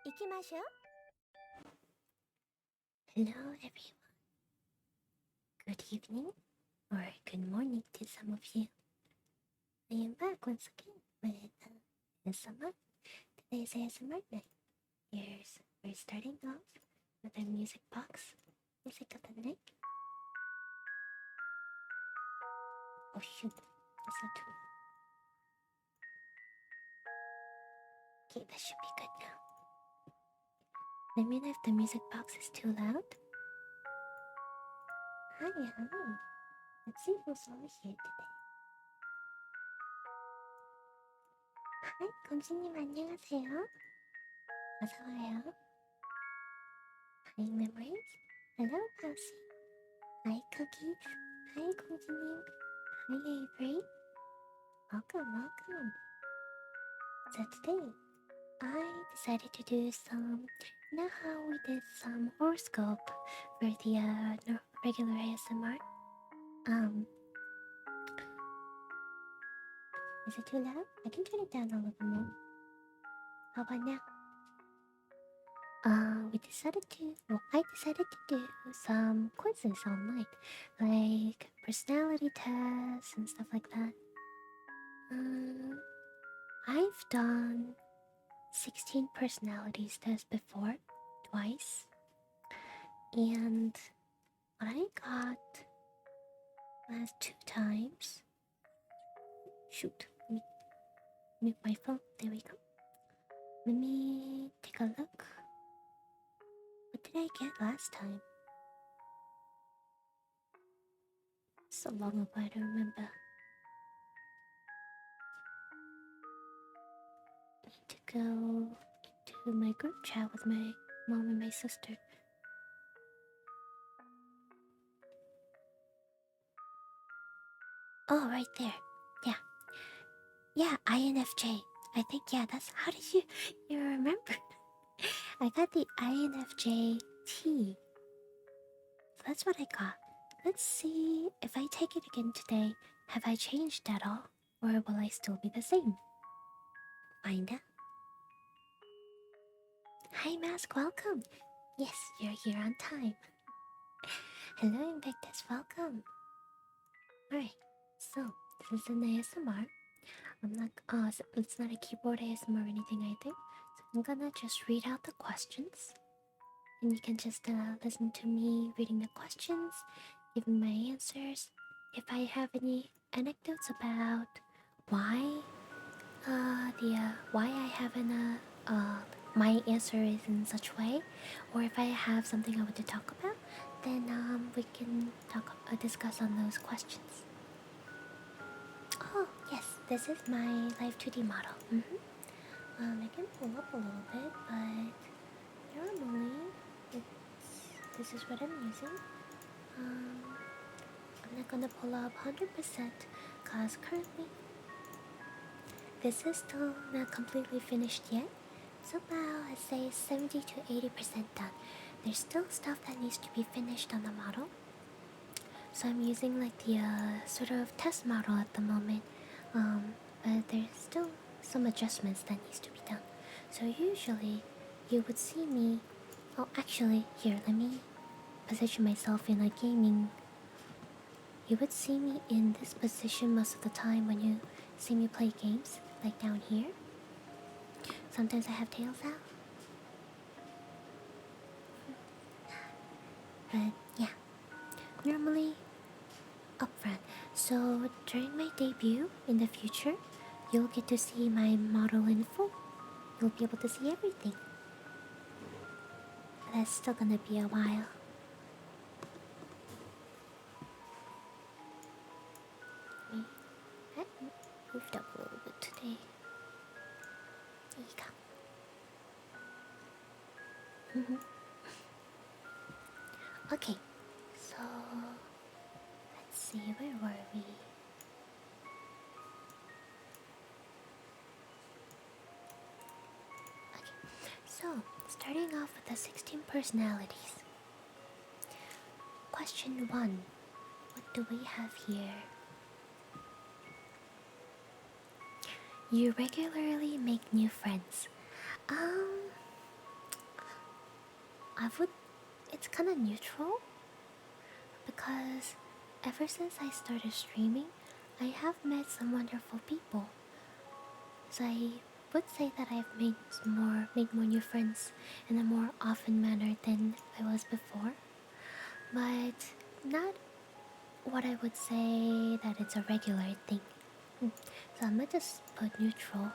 行きましょう. Hello everyone. Good evening or good morning to some of you. I am back once again with ASMR. Today's ASMR night. We're starting off with our music box. Music of the night. Oh shoot, that's not true. Okay, that should be good now. Let me know if the music box is too loud. Hi. Let's see who's over here today. Hi, 공주님 안녕하세요. 어서와요. Hi, Memories. Hello, Passy. Hi, Cookies. Hi, 공주님. Hi, Avery. Welcome. So today, I decided to do some... You know how we did some horoscope for the regular ASMR? Is it too loud? I can turn it down a little more. How about now? I decided to do some quizzes online, like personality tests and stuff like that. I've done 16 personalities tests before, twice, and what I got last 2 times. Shoot, let me mute my phone. There we go. Let me take a look. What did I get last time? So long ago, I don't remember. I need to go into my group chat with my mom and my sister. Oh, right there. Yeah, INFJ. I think, yeah, that's... How did you remember? I got the INFJ T. So that's what I got. Let's see if I take it again today. Have I changed at all? Or will I still be the same? Find out. Hi, Mask, welcome. Yes, you're here on time. Hello, Invictus, welcome. Alright, so this is an ASMR. I'm not, it's not a keyboard ASMR or anything either. So I'm gonna just read out the questions. And you can just listen to me reading the questions, giving my answers. If I have any anecdotes about why why I haven't my answer is in such way, or if I have something I want to talk about, then we can discuss on those questions. Oh yes, this is my live 2D model. I can pull up a little bit, but normally this is what I'm using. I'm not gonna pull up 100% cause currently this is still not completely finished yet. It's about, I'd say, 70 to 80% done. There's still stuff that needs to be finished on the model. So I'm using like the sort of test model at the moment. But there's still some adjustments that needs to be done. So usually you would see me... Oh, actually, here, let me position myself in a gaming... You would see me in this position most of the time when you see me play games, like down here. Sometimes I have tails out. But yeah, normally up front. So during my debut in the future, you'll get to see my model in full. You'll be able to see everything. But that's still gonna be a while. I moved up a little bit today. There you go. Okay, so let's see, where were we? Okay, so starting off with the 16 personalities. Question 1. What do we have here? You regularly make new friends. it's kind of neutral because ever since I started streaming, I have met some wonderful people. So I would say that I've made more new friends in a more often manner than I was before. But not what I would say that it's a regular thing. So I'm gonna just put neutral.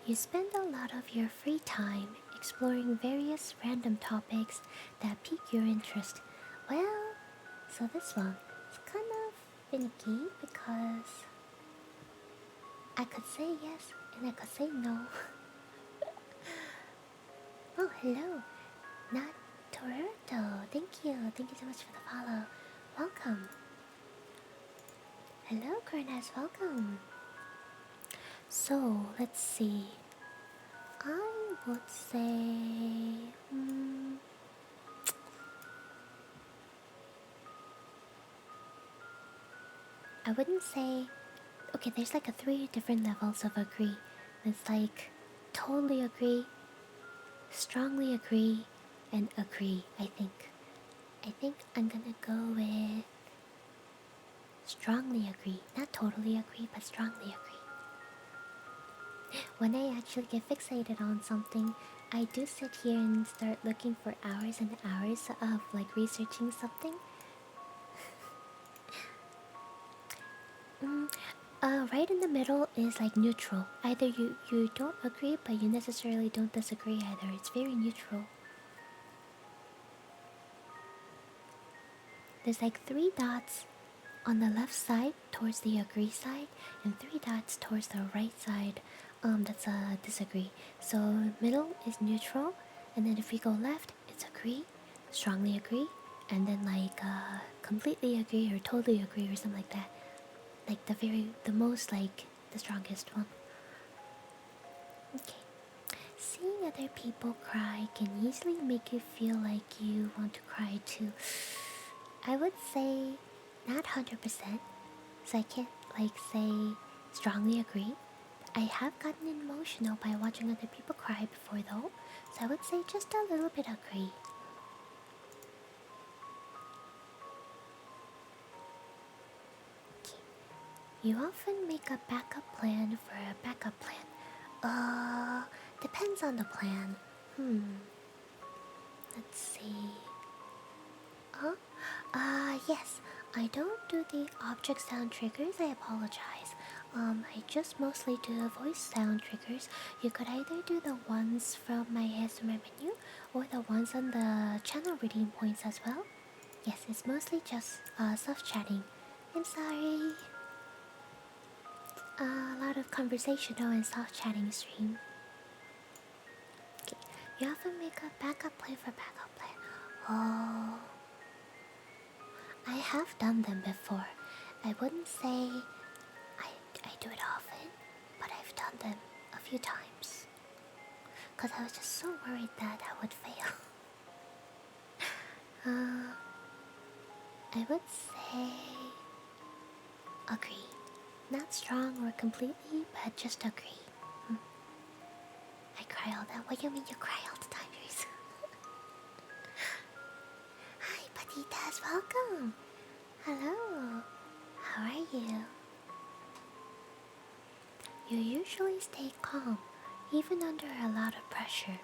You spend a lot of your free time exploring various random topics that pique your interest. Well, so this one is kind of finicky because I could say yes and I could say no. Oh, hello. Not Toronto. Thank you. Thank you so much for the follow. Welcome. Hello, Cornez. Welcome. So, let's see. I would say... I wouldn't say... Okay, there's like 3 different levels of agree. It's like totally agree, strongly agree, and agree, I think. I think I'm gonna go with strongly agree. Not totally agree, but strongly agree. When I actually get fixated on something, I do sit here and start looking for hours and hours of like researching something. Right in the middle is like neutral. Either you don't agree, but you necessarily don't disagree either. It's very neutral. There's like 3 dots on the left side towards the agree side, and 3 dots towards the right side. That's a disagree. So middle is neutral, and then if we go left, it's agree, strongly agree, and then like completely agree or totally agree or something like that. Like the most like the strongest one. Okay. Seeing other people cry can easily make you feel like you want to cry too. I would say not 100%, so I can't like say strongly agree. I have gotten emotional by watching other people cry before though, so I would say just a little bit agree. Okay. You often make a backup plan for a backup plan. Depends on the plan. Let's see. Huh? Yes. I don't do the object sound triggers, I apologize. I just mostly do the voice sound triggers. You could either do the ones from my ASMR menu or the ones on the channel redeem points as well. Yes, it's mostly just soft chatting. I'm sorry. A lot of conversational and soft chatting stream. Okay, you often make a backup plan for backup plan. Oh, I have done them before. I wouldn't say I do it often, but I've done them a few times. Because I was just so worried that I would fail. I would say agree. Not strong or completely, but just agree. I cry all that. What do you mean you cry all the time, Reese? Hi, patitas. Welcome. Hello. How are you? You usually stay calm, even under a lot of pressure.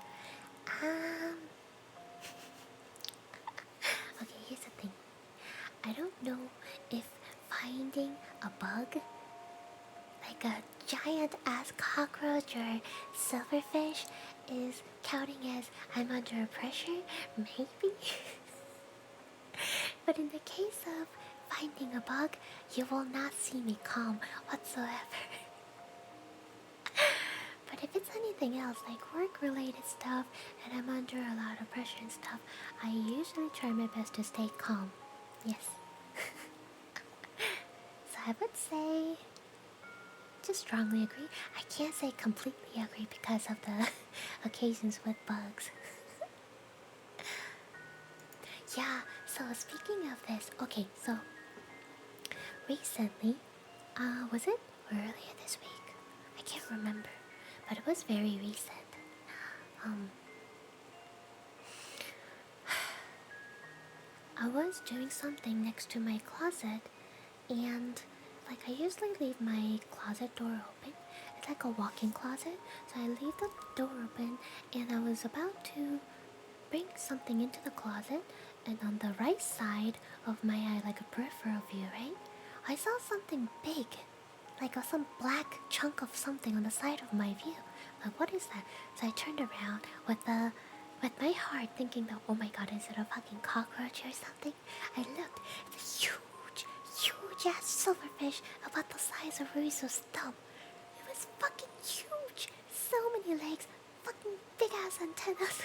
Okay, here's the thing. I don't know if finding a bug, like a giant ass cockroach or silverfish, is counting as I'm under pressure. Maybe. But in the case of finding a bug, you will not see me calm whatsoever. But if it's anything else, like work-related stuff, and I'm under a lot of pressure and stuff, I usually try my best to stay calm. Yes. So I would say, just strongly agree. I can't say completely agree because of the occasions with bugs. Yeah, so speaking of this, okay, so recently, was it earlier this week? I can't remember, but it was very recent. I was doing something next to my closet, and like I usually leave my closet door open. It's like a walk-in closet, so I leave the door open, and I was about to bring something into the closet, and on the right side of my eye, like a peripheral view, right, I saw something big, like some black chunk of something on the side of my view. Like, what is that? So I turned around with my heart thinking that, oh my god, is it a fucking cockroach or something? I looked, it's a huge ass silverfish about the size of Rizu's thumb. It was fucking huge, so many legs, fucking big ass antennas.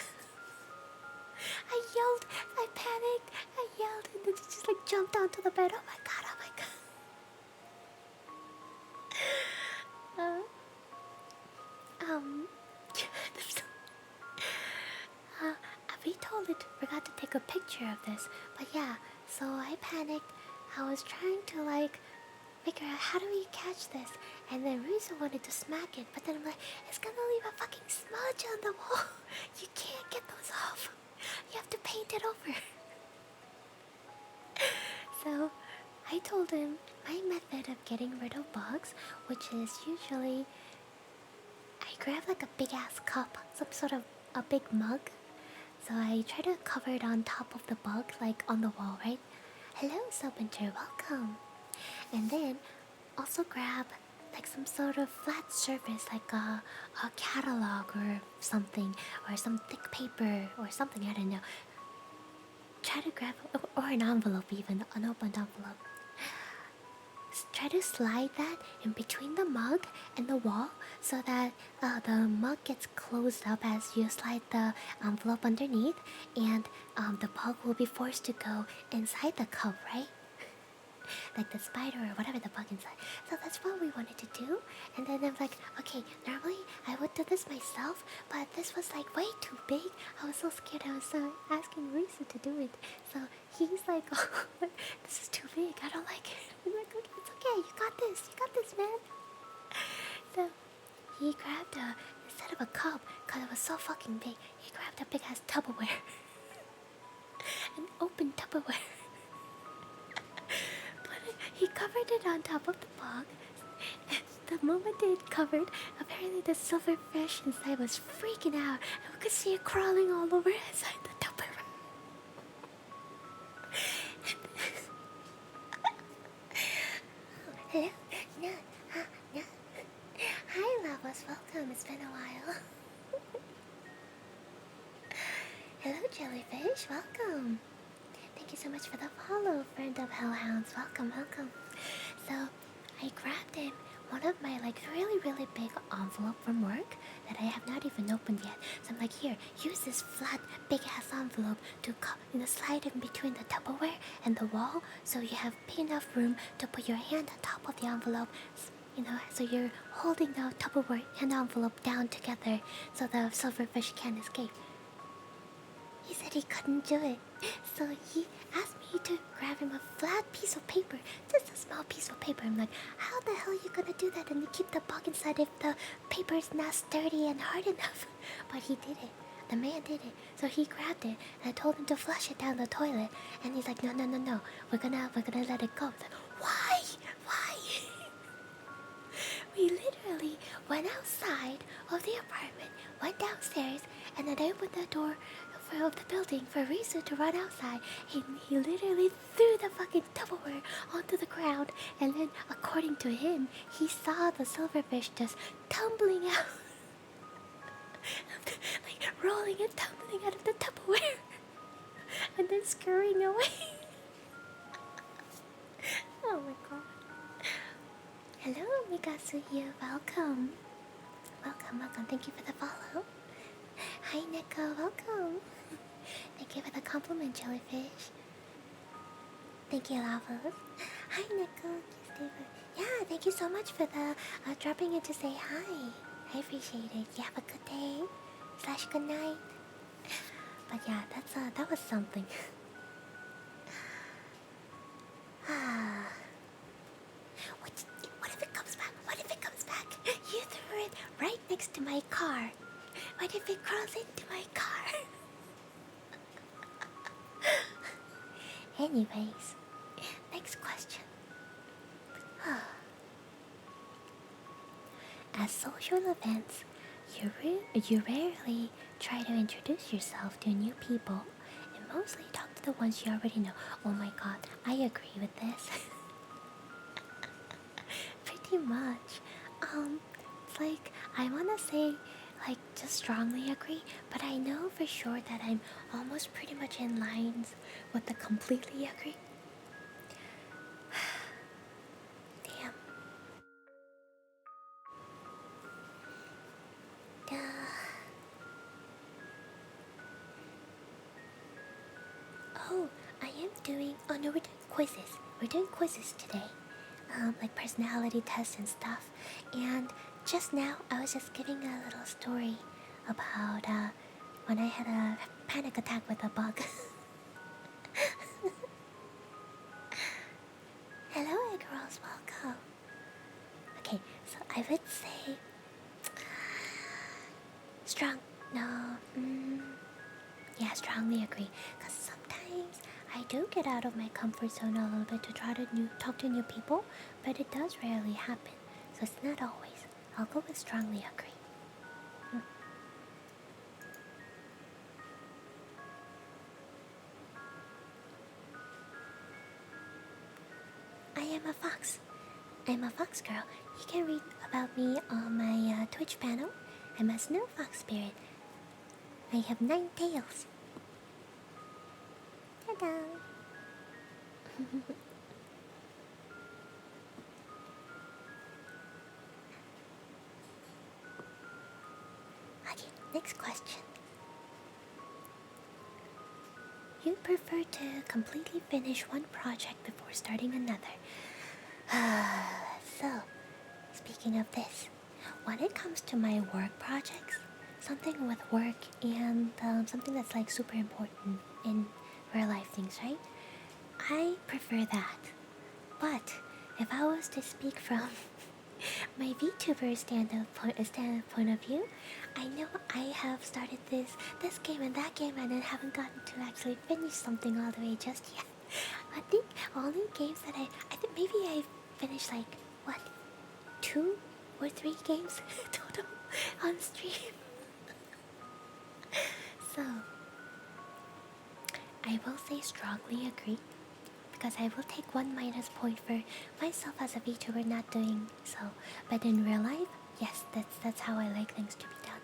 I yelled, I panicked, I yelled, and then it just like jumped onto the bed. Oh my god, oh my god. We totally forgot to take a picture of this, but yeah, so I panicked. I was trying to like figure out how do we catch this, and then Rizu wanted to smack it, but then I'm like, it's gonna leave a fucking smudge on the wall. You can't get those off. You have to paint it over. So I told him my method of getting rid of bugs, which is usually I grab like a big ass cup, some sort of a big mug. So I try to cover it on top of the bug, like on the wall, right? Hello, Subwinter, welcome. And then also grab like some sort of flat surface, like a catalog or something, or some thick paper or something, I don't know. Try to grab, or an envelope even, an opened envelope. Try to slide that in between the mug and the wall so that the mug gets closed up as you slide the envelope underneath, and the bug will be forced to go inside the cup, right? Like the spider or whatever the bug inside. So that's what we wanted to do. And then I'm like, okay, normally I would do this myself, but this was like way too big. I was so scared. I was asking Rizu to do it. So he's like, oh, this is too big. I don't like it. I'm like, okay, it's okay. You got this, man. So he grabbed instead of a cup, because it was so fucking big, he grabbed a big ass Tupperware. An open Tupperware. He covered it on top of the bog. The moment it covered, apparently the silverfish inside was freaking out, and we could see it crawling all over inside the Tupperware. Hello? No. No. Hi, Lavos. Welcome. It's been a while. Hello, Jellyfish. Welcome. Thank you so much for the follow, friend of Hellhounds. Welcome, welcome. So, I grabbed him one of my like really big envelope from work that I have not even opened yet. So I'm like, here, use this flat big ass envelope to slide in between the Tupperware and the wall, so you have enough room to put your hand on top of the envelope. You know, so you're holding the Tupperware and envelope down together so the silverfish can't escape. He said he couldn't do it, so he asked me to grab him a flat piece of paper, just a small piece of paper. I'm like, how the hell are you gonna do that and keep the bug inside if the paper is not sturdy and hard enough? But he did it. The man did it. So he grabbed it, and I told him to flush it down the toilet, and he's like, no. We're gonna let it go. Like, why? We literally went outside of the apartment, went downstairs, and then I opened the door of the building for Rizu to run outside. He literally threw the fucking Tupperware onto the ground, and then, according to him, he saw the silverfish just tumbling out. Like, rolling and tumbling out of the Tupperware. And then scurrying away. Oh my god. Hello, Mikasuya. Welcome. Welcome. Thank you for the follow. Hi, Neko. Welcome. Thank you for the compliment, Jellyfish. Thank you, Lavos. Hi, Neko. Yeah, thank you so much for the dropping in to say hi. I appreciate it. You have a good day / good night. But yeah, that was something. What if it comes back? What if it comes back? You threw it right next to my car. What if it crawls into my car? Anyways, next question. At social events, you rarely try to introduce yourself to new people and mostly talk to the ones you already know. Oh my god, I agree with this. Pretty much. It's like, I wanna say, like, just strongly agree, but I know for sure that I'm almost pretty much in lines with the completely agree. Damn. Oh, I am doing. Oh no, we're doing quizzes. We're doing quizzes today. Like personality tests and stuff. And just now, I was just giving a little story about when I had a panic attack with a bug. Hello, girls, welcome. Okay, so I would say strong. No, yeah, strongly agree. Cause sometimes I do get out of my comfort zone a little bit to try to talk to new people, but it does rarely happen. So it's not always. I'll go with strongly agree. I am a fox. I'm a fox girl. You can read about me on my Twitch panel. I'm a Snow Fox Spirit. I have 9 tails. Ta-da! Okay, next question. You prefer to completely finish one project before starting another. So, speaking of this, when it comes to my work projects, something with work and something that's like super important in real life things, right? I prefer that. But if I was to speak from my VTuber stand-up point of view, I know I have started this game and that game and then haven't gotten to actually finish something all the way just yet. I think only games that I think maybe I finished like what 2 or 3 games total on stream. So I will say strongly agree, because I will take 1 minus point for myself as a VTuber not doing so. But in real life, yes, that's how I like things to be done.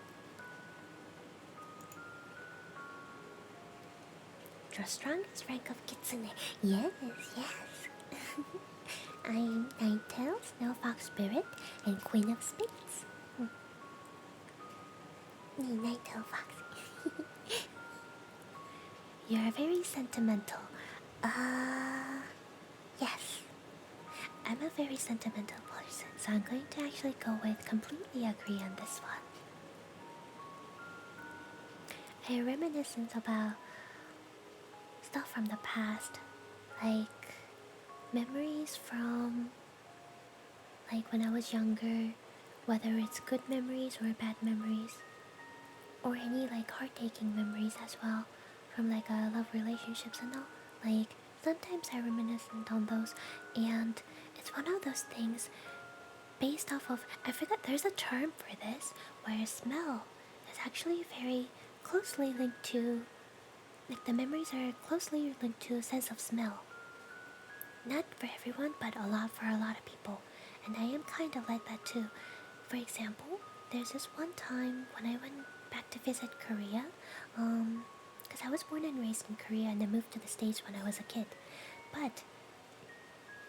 The strongest rank of Kitsune. Yes, yes. I'm Ninetales, Snow Fox Spirit, and Queen of Spades. Ninetale Fox. You're very sentimental. Yes. I'm a very sentimental person, so I'm going to actually go with completely agree on this one. A reminiscence about stuff from the past, like memories from like when I was younger, whether it's good memories or bad memories, or any like heart-taking memories as well, from like love relationships and all. Like sometimes I reminisce on those, and it's one of those things based off of, I forgot there's a term for this, where smell is actually very closely linked to, like the memories are closely linked to a sense of smell. Not for everyone, but for a lot of people. And I am kind of like that too. For example, there's this one time when I went back to visit Korea, because I was born and raised in Korea and then moved to the States when I was a kid. But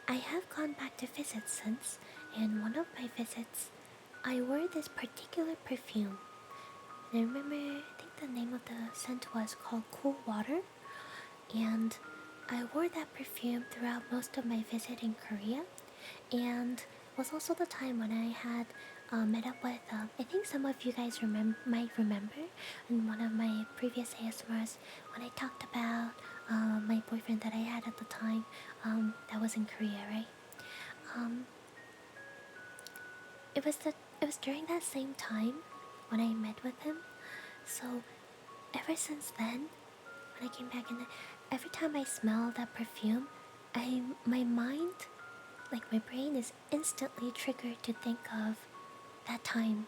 I have gone back to visit since, and one of my visits, I wore this particular perfume. And I remember, I think the name of the scent was called Cool Water, and I wore that perfume throughout most of my visit in Korea, and it was also the time when I had met up with, I think some of you guys might remember in one of my previous ASMRs when I talked about my boyfriend that I had at the time that was in Korea, right? It was during that same time when I met with him. So ever since then, when I came back, and every time I smell that perfume, my mind, like my brain, is instantly triggered to think of that time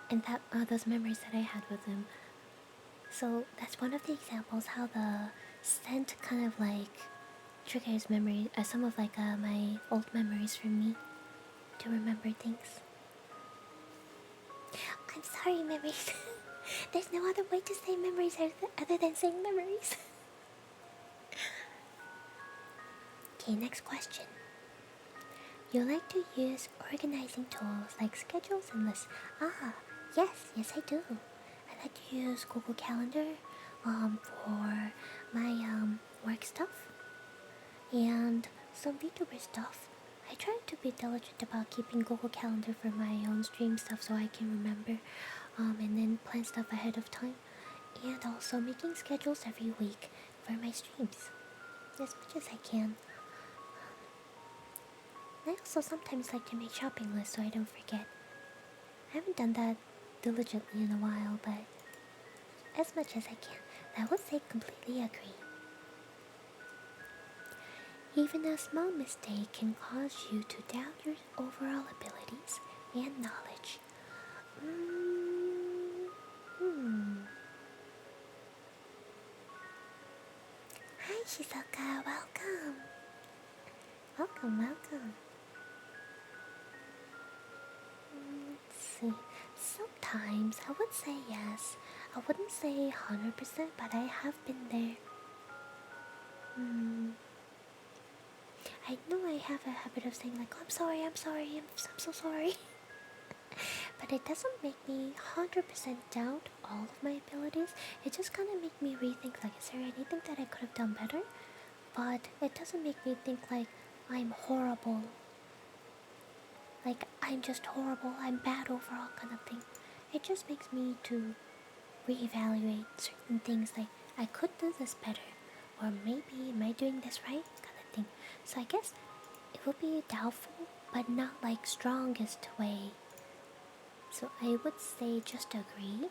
and those memories that I had with him. So that's one of the examples how the scent kind of like triggers memory, some of like my old memories for me to remember things. I'm sorry, memories. There's no other way to say memories other than saying memories. Okay, next question. You like to use organizing tools like schedules and lists. Ah, yes, I do. I like to use Google Calendar for my work stuff and some VTuber stuff. I try to be diligent about keeping Google Calendar for my own stream stuff so I can remember and then plan stuff ahead of time, and also making schedules every week for my streams as much as I can. I also sometimes like to make shopping lists so I don't forget. I haven't done that diligently in a while, but as much as I can. I would say completely agree. Even a small mistake can cause you to doubt your overall abilities and knowledge. Hi Shizuka, welcome. Welcome. Let's see. Sometimes I would say yes. I wouldn't say 100%, but I have been there. I know I have a habit of saying like, I'm sorry, I'm so sorry. But it doesn't make me 100% doubt all of my abilities. It just kind of makes me rethink like, is there anything that I could have done better? But it doesn't make me think like I'm horrible. Like I'm just horrible, I'm bad overall kind of thing. It just makes me to reevaluate certain things like I could do this better, or maybe am I doing this right kind of thing. So I guess it would be doubtful, but not like strongest way. So I would say just agree.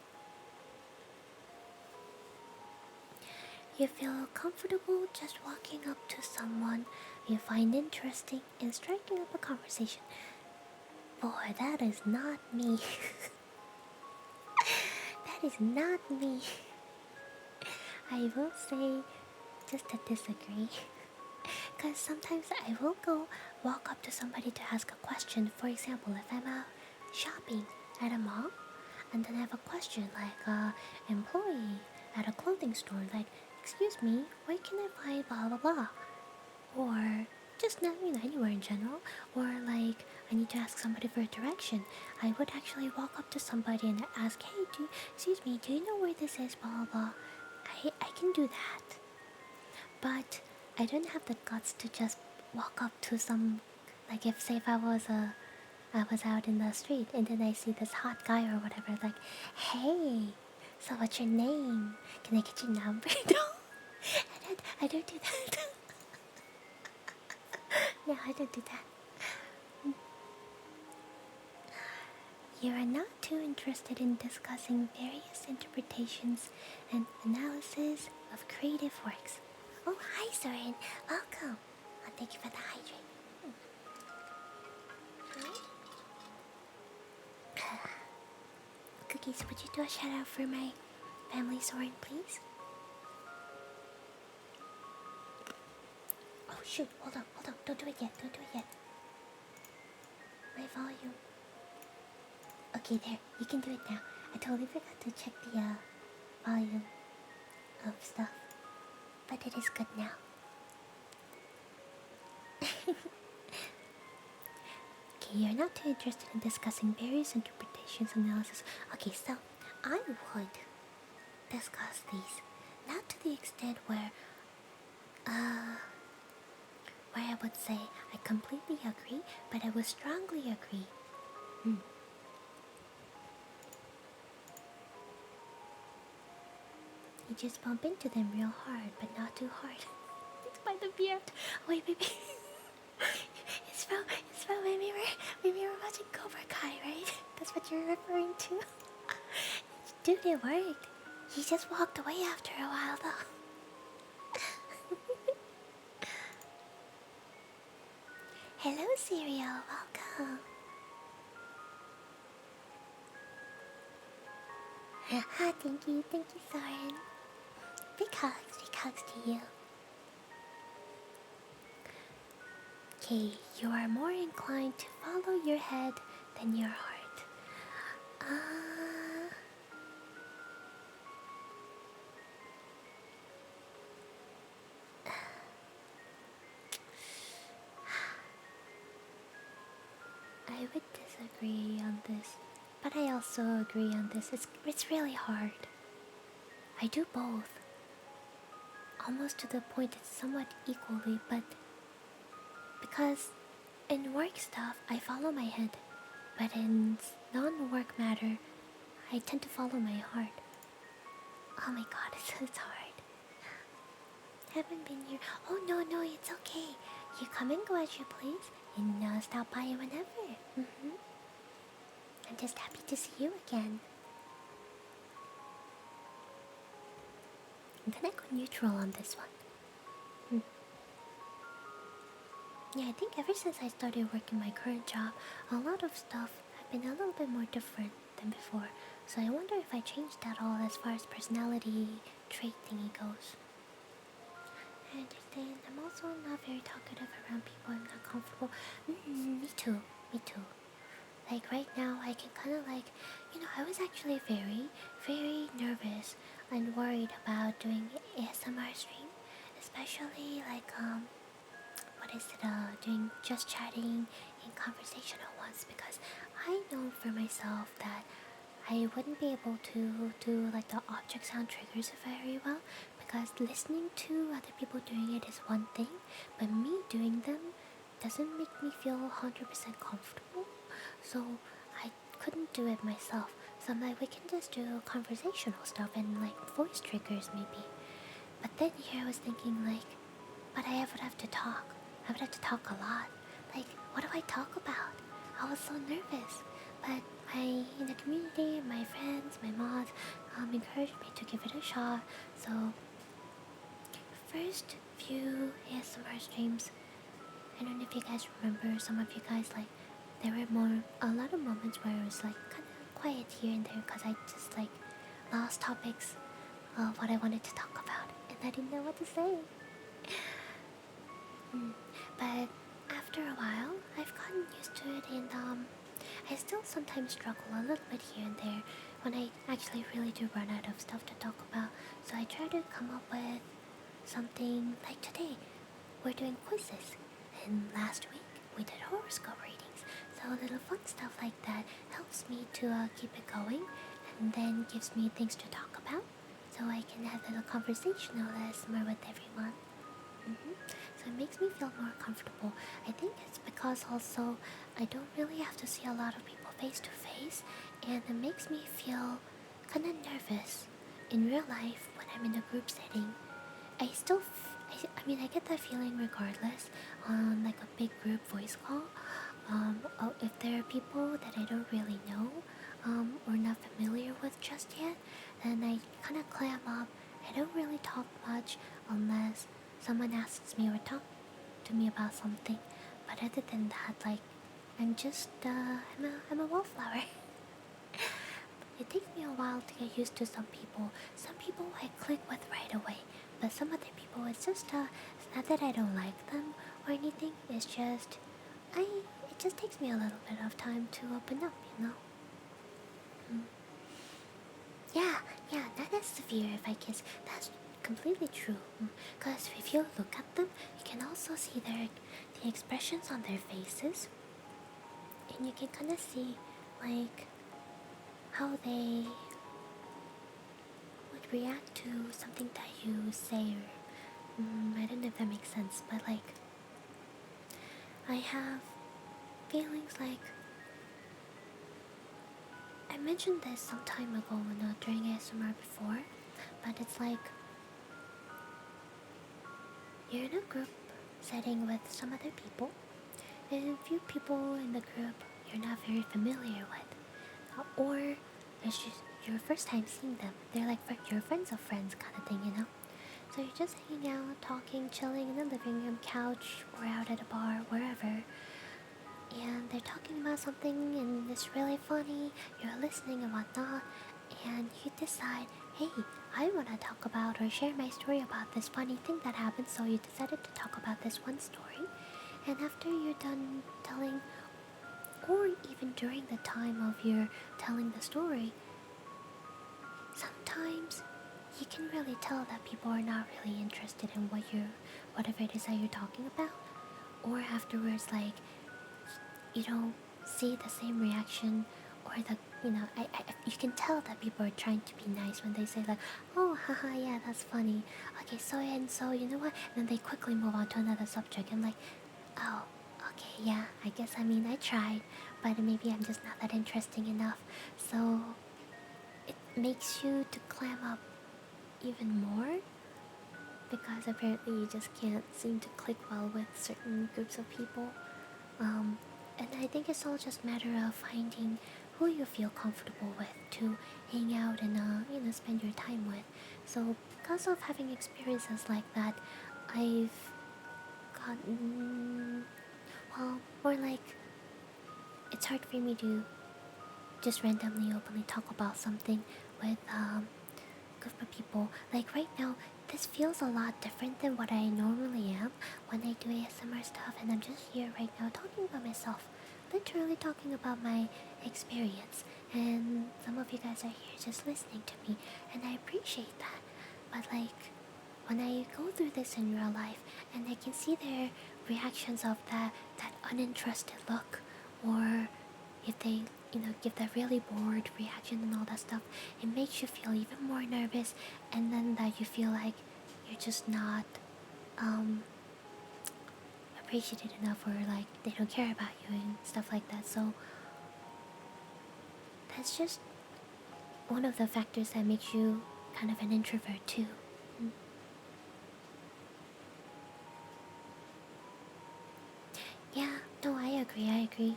You feel comfortable just walking up to someone you find interesting and striking up a conversation. Boy, that is not me. That is not me. I will say just to disagree. Because sometimes I will go walk up to somebody to ask a question. For example, if I'm out shopping at a mall and then I have a question like employee at a clothing store, like, excuse me, where can I find blah blah blah? Or just not anywhere in general. Or like I need to ask somebody for a direction. I would actually walk up to somebody and ask, hey, excuse me, do you know where this is? Blah blah blah. I can do that. But I don't have the guts to just walk up to some, like if say if I was out in the street and then I see this hot guy or whatever, like, hey, so what's your name? Can I get your number? No, I don't do that. No, I don't do that. You are not too interested in discussing various interpretations and analysis of creative works. Oh, hi, Soren. Welcome. Oh, thank you for the hydrate. Cookies, would you do a shout out for my family, Soren, please? Oh, shoot. Hold on. Don't do it yet. My volume. Okay, there. You can do it now. I totally forgot to check the volume of stuff. But it is good now. Okay, you're not too interested in discussing various interpretations and analysis. Okay, so I would discuss these. Not to the extent where I would say I completely agree, but I would strongly agree. You just bump into them real hard, but not too hard. It's by the beard. Wait, baby. It's from when we were watching Cobra Kai, right? That's what you're referring to. Dude, it worked. He just walked away after a while, though. Hello, Cereal. Welcome. Ah, thank you, Soren. Big hugs to you. Okay, you are more inclined to follow your head than your heart. I would disagree on this, but I also agree on this. It's really hard. I do both. Almost to the point it's somewhat equally, but because in work stuff I follow my head, but in non-work matter I tend to follow my heart. Oh my god, it's hard. Haven't been here. Oh no, it's okay. You come and go as you please, and stop by whenever. I'm just happy to see you again. I'm gonna go neutral on this one. Yeah, I think ever since I started working my current job, a lot of stuff have been a little bit more different than before. So I wonder if I changed at all as far as personality trait thingy goes. I understand. I'm also not very talkative around people I'm not comfortable. Me too. Like right now, I can kind of like, I was actually very, very nervous and worried about doing ASMR stream, especially like doing just chatting in conversational ones, because I know for myself that I wouldn't be able to do like the object sound triggers very well, because listening to other people doing it is one thing, but me doing them doesn't make me feel 100% comfortable. So I couldn't do it myself. So I'm like, we can just do conversational stuff and like voice triggers maybe. But then here I was thinking like, but I would have to talk. I would have to talk a lot. Like, what do I talk about? I was so nervous. But in the community, my friends, my mods, encouraged me to give it a shot. So, first few ASMR streams, I don't know if you guys remember, some of you guys, like, there were a lot of moments where it was like kind of quiet here and there because I just like lost topics of what I wanted to talk about and I didn't know what to say. But after a while, I've gotten used to it, and I still sometimes struggle a little bit here and there when I actually really do run out of stuff to talk about. So I try to come up with something like today. We're doing quizzes, and last week we did horoscope readings. So a little fun stuff like that helps me to keep it going, and then gives me things to talk about, so I can have a little conversational ASMR with everyone. So it makes me feel more comfortable. I think it's because also I don't really have to see a lot of people face to face, and it makes me feel kind of nervous in real life when I'm in a group setting. I still, I get that feeling regardless on like a big group voice call. If there are people that I don't really know or not familiar with just yet, then I kind of clam up. I don't really talk much unless someone asks me or talk to me about something. But other than that, like, I'm just, I'm a wallflower. It takes me a while to get used to some people. Some people I click with right away. But some other people, it's just, it's not that I don't like them or anything. It's just, it just takes me a little bit of time to open up, you know? Yeah, not as severe if I kiss. That's completely true. Because if you look at them, you can also see the expressions on their faces. And you can kind of see, like, how they would react to something that you say. Or, I don't know if that makes sense, but, like, I have feelings like... I mentioned this some time ago during ASMR before, but it's like you're in a group setting with some other people, and a few people in the group you're not very familiar with, or it's just your first time seeing them. They're like your friends of friends kind of thing, you know? So you're just hanging out, talking, chilling in the living room, couch, or out at a bar, wherever, and they're talking about something and it's really funny, you're listening and whatnot, and you decide, hey, I want to talk about or share my story about this funny thing that happened, so you decided to talk about this one story. And after you're done telling, or even during the time of your telling the story, sometimes you can really tell that people are not really interested in whatever it is that you're talking about. Or afterwards, like, you don't see the same reaction, or you can tell that people are trying to be nice when they say like, oh, haha, yeah, that's funny. Okay, so and so, you know what? And then they quickly move on to another subject. And like, oh, okay, yeah, I guess I tried, but maybe I'm just not that interesting enough. So it makes you to clam up even more, because apparently you just can't seem to click well with certain groups of people. And I think it's all just a matter of finding who you feel comfortable with to hang out and spend your time with. So because of having experiences like that, I've gotten, well, more like, it's hard for me to just randomly openly talk about something with group of people. Like right now, this feels a lot different than what I normally am when I do ASMR stuff, and I'm just here right now talking about myself, literally talking about my experience, and some of you guys are here just listening to me, and I appreciate that. But like, when I go through this in real life and I can see their reactions of that uninterested look, or if they give that really bored reaction and all that stuff, it makes you feel even more nervous, and then that you feel like you're just not appreciated enough, or like they don't care about you and stuff like that. So that's just one of the factors that makes you kind of an introvert too. Yeah, no, I agree.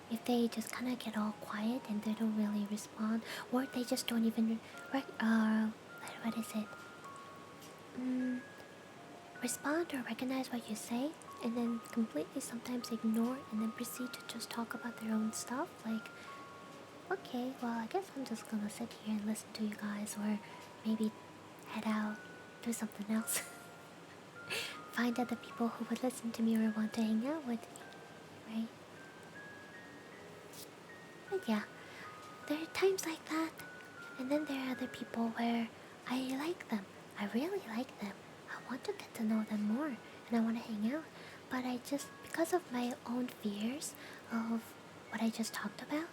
If they just kind of get all quiet and they don't really respond, or they just don't even what is it? Respond or recognize what you say, and then completely sometimes ignore and then proceed to just talk about their own stuff. Like, okay, well, I guess I'm just gonna sit here and listen to you guys, or maybe head out, do something else. Find other people who would listen to me or want to hang out with me, right? But yeah, there are times like that, and then there are other people where I like them. I really like them. I want to get to know them more, and I want to hang out. But I just, because of my own fears of what I just talked about,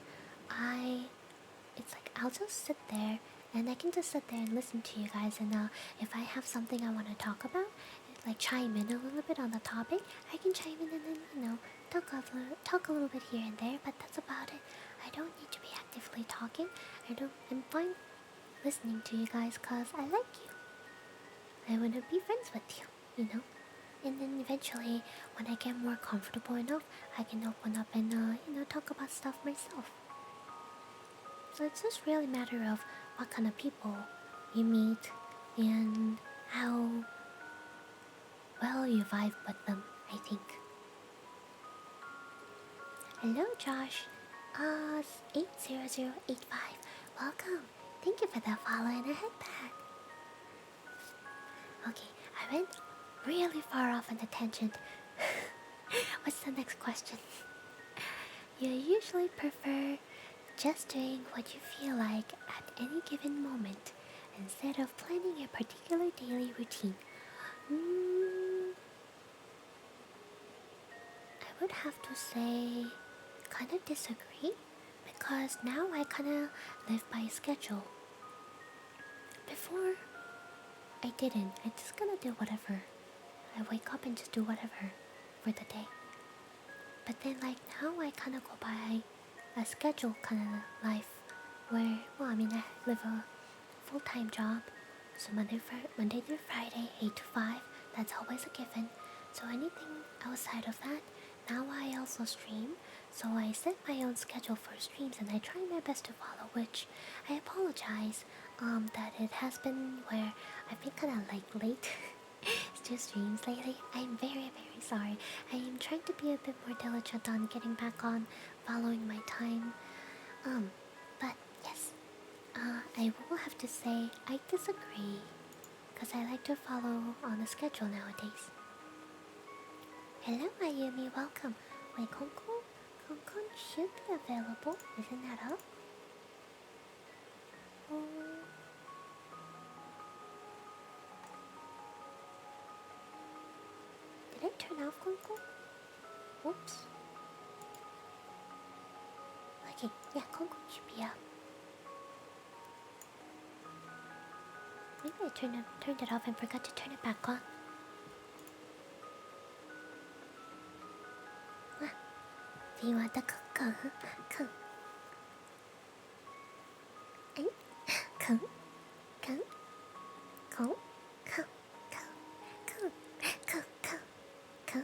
it's like I'll just sit there, and I can just sit there and listen to you guys. And if I have something I want to talk about, like chime in a little bit on the topic, I can chime in and then talk a little bit here and there. But that's about it. I don't need to be actively talking. I'm fine listening to you guys because I like you. I want to be friends with you, And then eventually, when I get more comfortable enough, I can open up and, talk about stuff myself. So it's just really a matter of what kind of people you meet and how well you vibe with them, I think. Hello, Josh. 80085. Welcome. Thank you for that follow and a headband. Okay, I went really far off on a tangent. What's the next question? You usually prefer just doing what you feel like at any given moment instead of planning a particular daily routine. I would have to say kind of disagree, because now I kind of live by schedule. Before, I didn't. I just gonna do whatever. I wake up and just do whatever for the day. But then like now I kind of go by a schedule kind of life where, I live a full-time job. So Monday through Friday, 8 to 5, that's always a given. So anything outside of that, now I also stream. So I set my own schedule for streams and I try my best to follow, which I apologize that it has been where I've been kind of like late last 2 streams lately. I'm very, very sorry. I am trying to be a bit more diligent on getting back on, following my time. But yes, I will have to say I disagree, because I like to follow on a schedule nowadays. Hello, Ayumi, welcome. Wait, Konkon? Konkon should be available, isn't that up? Did I turn off Konkon? Whoops. Okay, yeah, Konkon should be up. Maybe I turned it off and forgot to turn it back on. Do you want the come? Come. Come. Come. Come. Come. Come. Come. Come. Come. Come.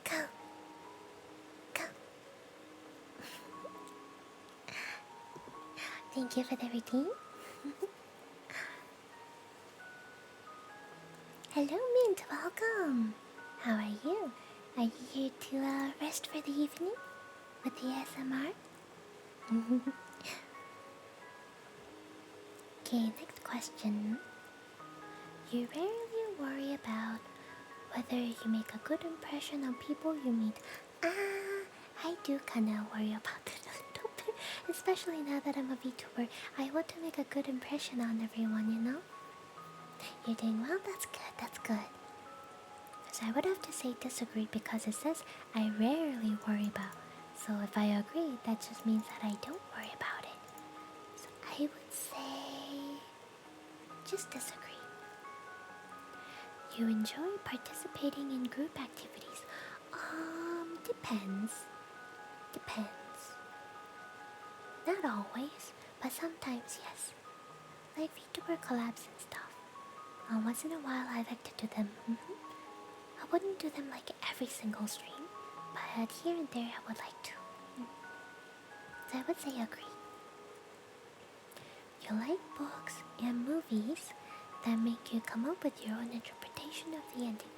Come. Come. Thank you for the routine. Hello, Mint. Welcome. How are you? Are you here to rest for the evening with the ASMR? Okay, next question. You rarely worry about whether you make a good impression on people you meet. I do kinda worry about it a little bit, especially now that I'm a VTuber. I want to make a good impression on everyone, you know? You're doing well, that's good, that's good. So I would have to say disagree because it says I rarely worry about. So if I agree, that just means that I don't worry about it. So I would say just disagree. You enjoy participating in group activities. Depends. Depends. Not always, but sometimes yes. Like VTuber collabs and stuff. Once in a while I like to do them. I wouldn't do them like every single stream, but here and there I would like to. So I would say agree. You like books and movies that make you come up with your own interpretation of the ending.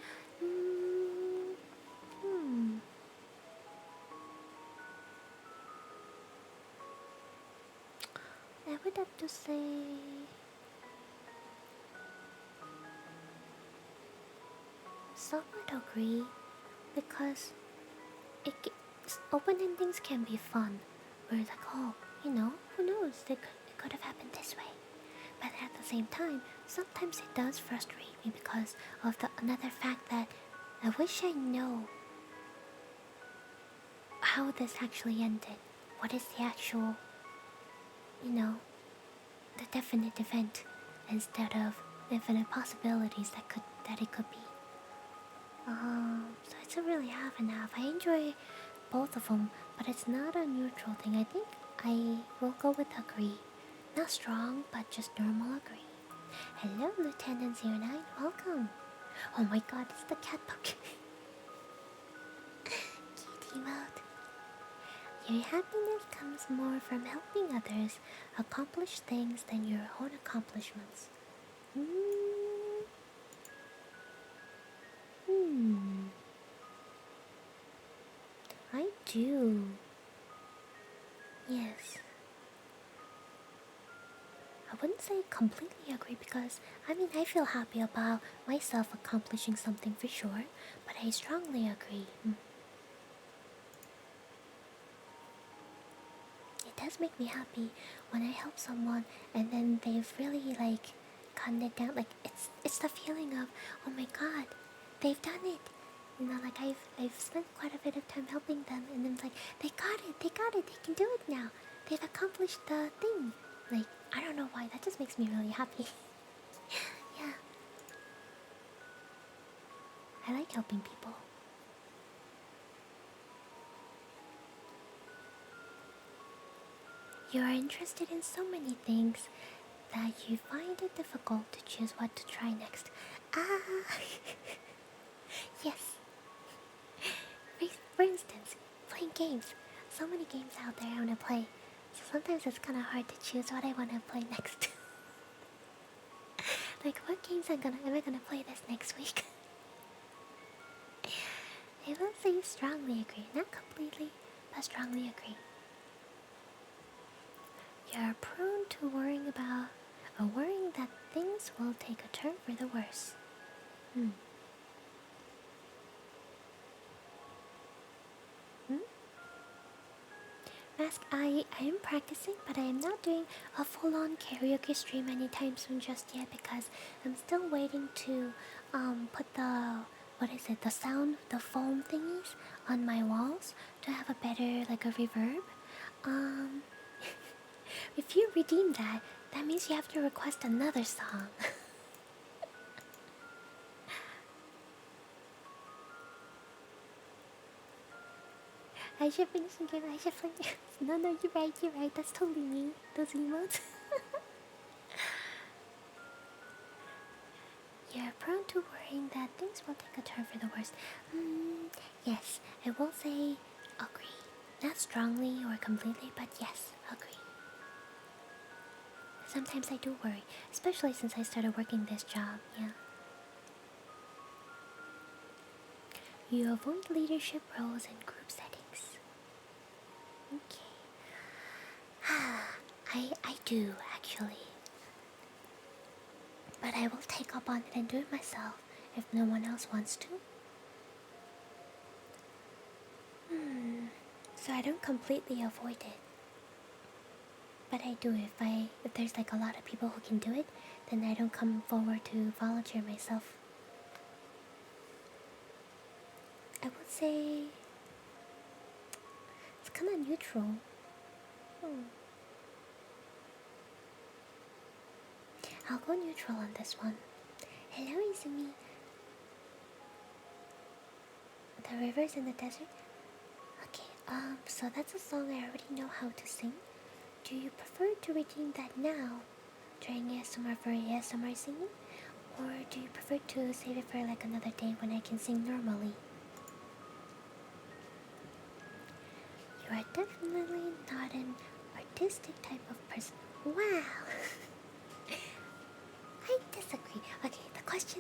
I would have to say somewhat agree, because open endings can be fun. Where it's like, oh, you know, who knows? It could have happened this way. But at the same time, sometimes it does frustrate me because of another fact that I wish I know how this actually ended. What is the actual, you know, the definite event instead of infinite possibilities that it could be. So it's a really half and half. I enjoy both of them, but it's not a neutral thing. I think I will go with agree. Not strong, but just normal agree. Hello, Lieutenant09. Welcome. Oh my god, it's the cat puppy. Cutie mode. Your happiness comes more from helping others accomplish things than your own accomplishments. I do. Yes. I wouldn't say completely agree because, I feel happy about myself accomplishing something for sure, but I strongly agree. It does make me happy when I help someone and then they've really gotten it down. It's the feeling of, oh my god, they've done it. You know, I've spent quite a bit of time helping them, and then it's like, they got it, they can do it now. They've accomplished the thing. I don't know why, that just makes me really happy. Yeah. I like helping people. You are interested in so many things that you find it difficult to choose what to try next. Yes. For instance, playing games. So many games out there I want to play. So sometimes it's kind of hard to choose what I want to play next. Like, what games am I gonna play this next week? I will say strongly agree. Not completely, but strongly agree. You're prone to worrying that things will take a turn for the worse. Hmm. Mask, I am practicing, but I am not doing a full-on karaoke stream anytime soon just yet because I'm still waiting to put the foam thingies on my walls to have a better, like, a reverb. Um, if you redeem that, that means you have to request another song. I should finish the game. I should finish. No, you're right. That's totally me. Those emotes. You're prone to worrying that things will take a turn for the worst. Yes, I will say agree. Not strongly or completely, but yes, agree. Sometimes I do worry, especially since I started working this job, yeah. You avoid leadership roles in group settings. Okay. I do, actually. But I will take up on it and do it myself if no one else wants to. So I don't completely avoid it. But I do if there's like a lot of people who can do it, then I don't come forward to volunteer myself. I would say it's kind of neutral. I'll go neutral on this one. Hello, Izumi. The rivers in the desert? Okay, so that's a song I already know how to sing. Do you prefer to redeem that now during ASMR for ASMR singing? Or do you prefer to save it for like another day when I can sing normally? You are definitely not an artistic type of person. Wow! I disagree. Okay,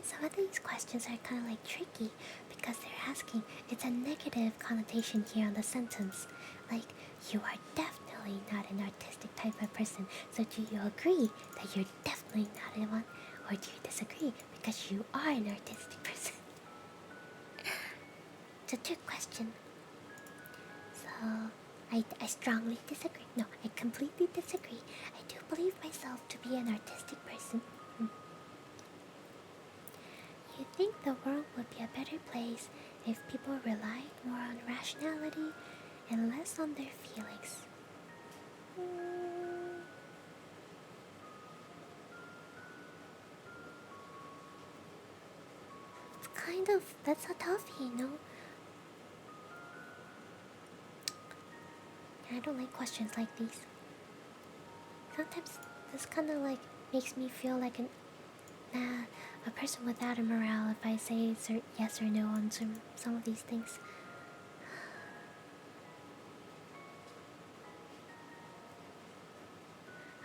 some of these questions are kind of like tricky because they're asking, it's a negative connotation here on the sentence. Like, you are definitely not an artistic type of person. So do you agree that you're definitely not one? Or do you disagree because you are an artistic person? It's a trick question. So, I strongly disagree. No, I completely disagree. I do believe myself to be an artistic person. You think the world would be a better place if people relied more on rationality and less on their feelings. That's a toughie, you know? I don't like questions like these. Sometimes this kind of like makes me feel like a person without a morale if I say yes or no on some of these things.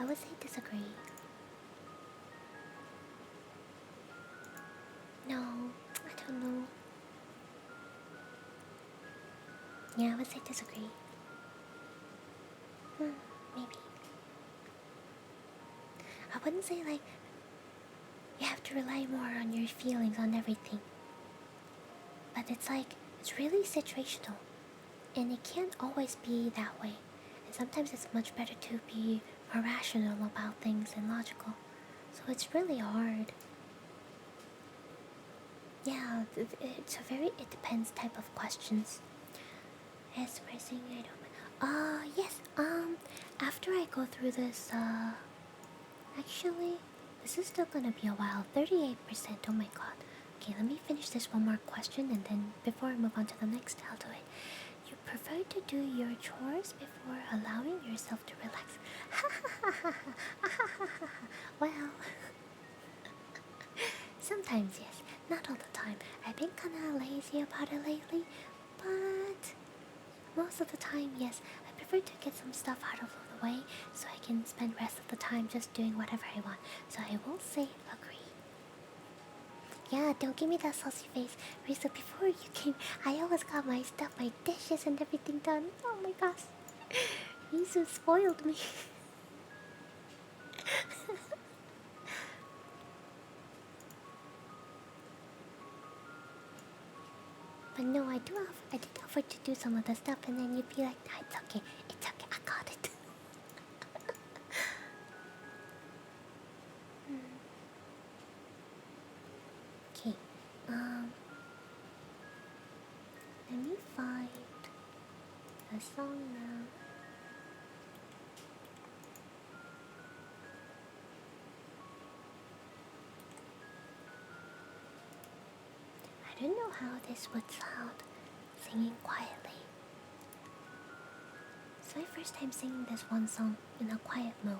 I would say disagree. No, I don't know. Yeah, I would say disagree. Maybe. I wouldn't say like you have to rely more on your feelings on everything. But it's really situational. And it can't always be that way. And sometimes it's much better to be more rational about things and logical. So it's really hard. Yeah, it's a very it depends type of questions. Yes, we're saying I don't. Yes. After I go through this, actually, this is still gonna be a while. 38%. Oh my god. Okay, let me finish this one more question, and then before I move on to the next, I'll do it. You prefer to do your chores before allowing yourself to relax? Well, sometimes yes, not all the time. I've been kinda lazy about it lately, but most rest of the time, yes, I prefer to get some stuff out of the way so I can spend rest of the time just doing whatever I want. So I will say agree. Yeah, don't give me that saucy face. Risa, before you came, I always got my stuff, my dishes and everything done. Oh my gosh. Risa spoiled me. But no, I did offer to do some of the stuff and then you'd be like, nah, it's okay, I got it. Okay, let me find a song now. I don't know how this would sound singing quietly. It's my first time singing this one song in a quiet mode.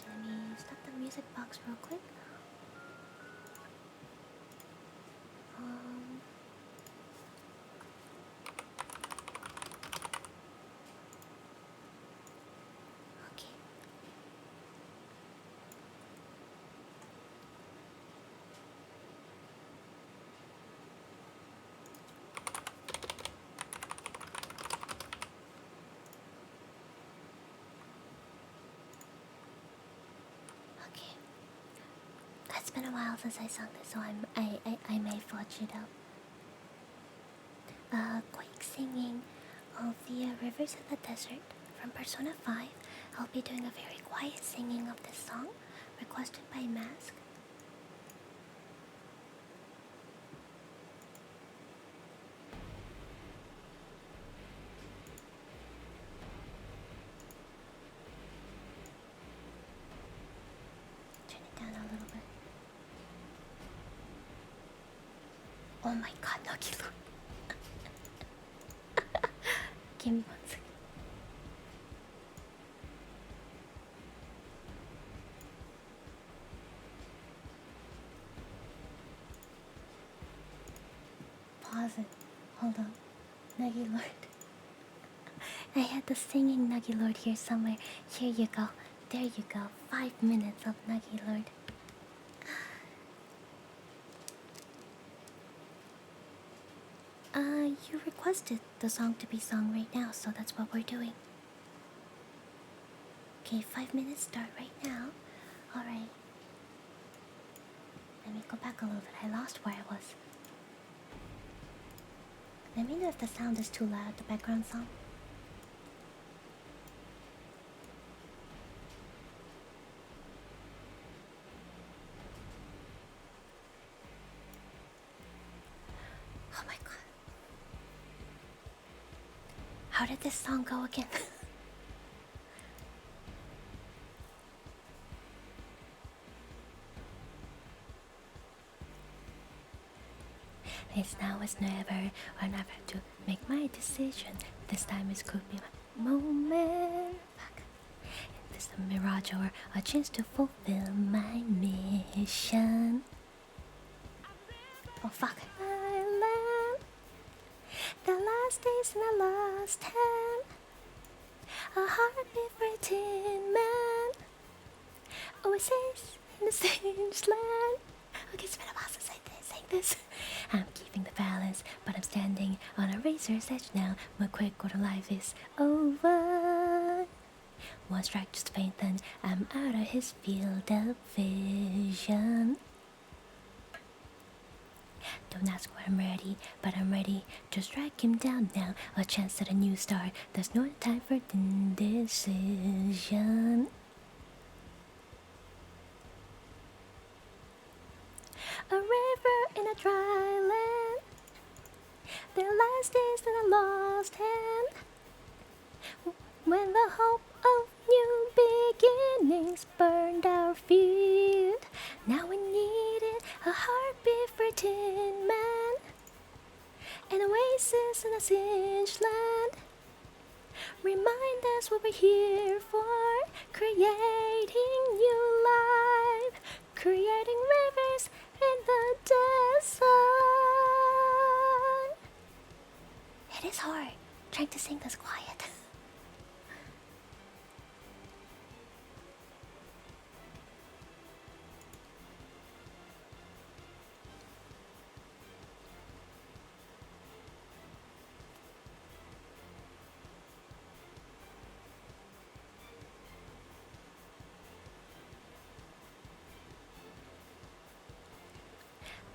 Let me stop the music box real quick. Okay. Okay. It's been a while since I sung this, so I may fudge it up. Quick singing of the Rivers of the Desert from Persona 5. I'll be doing a very quiet singing of this song, requested by Mask. Turn it down a little bit. Oh my god, Nagilo. Give me 1 second. Pause it. Hold on. Nuggy Lord. I had the singing Nuggy Lord here somewhere. Here you go. There you go. 5 minutes of Nuggy Lord. You requested the song to be sung right now, so that's what we're doing. Okay, 5 minutes start right now. Alright. Let me go back a little bit. I lost where I was. Let me know if the sound is too loud, the background song. Oh my god. How did this song go again? It's now, it's never, or never to make my decision. This time it could be my moment. Fuck. Is this a mirage or a chance to fulfill my mission? Oh fuck. Island. The last days and the last hand. A heartbeat for a tin man. Oasis in the strange land. Okay, it's been a while since I sang this. I'm keeping the balance, but I'm standing on a razor's edge now. My quick quarter life is over. One strike just faint, then I'm out of his field of vision. Don't ask why I'm ready, but I'm ready to strike him down now. A chance at a new start, there's no time for indecision. A river in a dry land. Their last days in a lost hand. When the hope of new beginnings burned our field. Now we needed a heartbeat for a tin man. An oasis in a singed land. Remind us what we're here for. Creating trying to sing this quiet.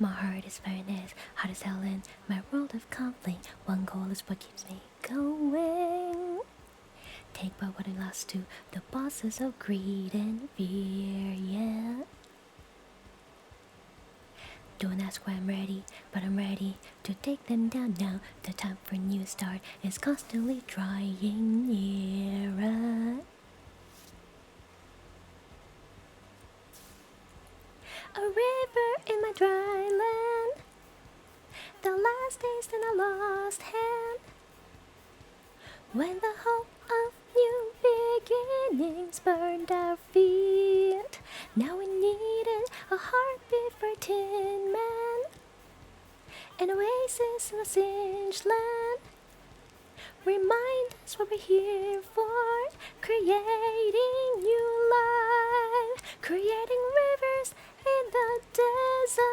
My heart is furnace, heart is hell in my world of conflict. One goal is what keeps me going. Take back what I lost to the bosses of greed and fear, yeah. Don't ask why I'm ready, but I'm ready to take them down now. The time for a new start is constantly drawing nearer. A river in my dry land, the last days in a lost hand. When the hope of new beginnings burned our feet, now we needed a heartbeat for a Tin Man, an oasis in a singed land. Remind us what we're here for, creating new life, creating rivers in the desert.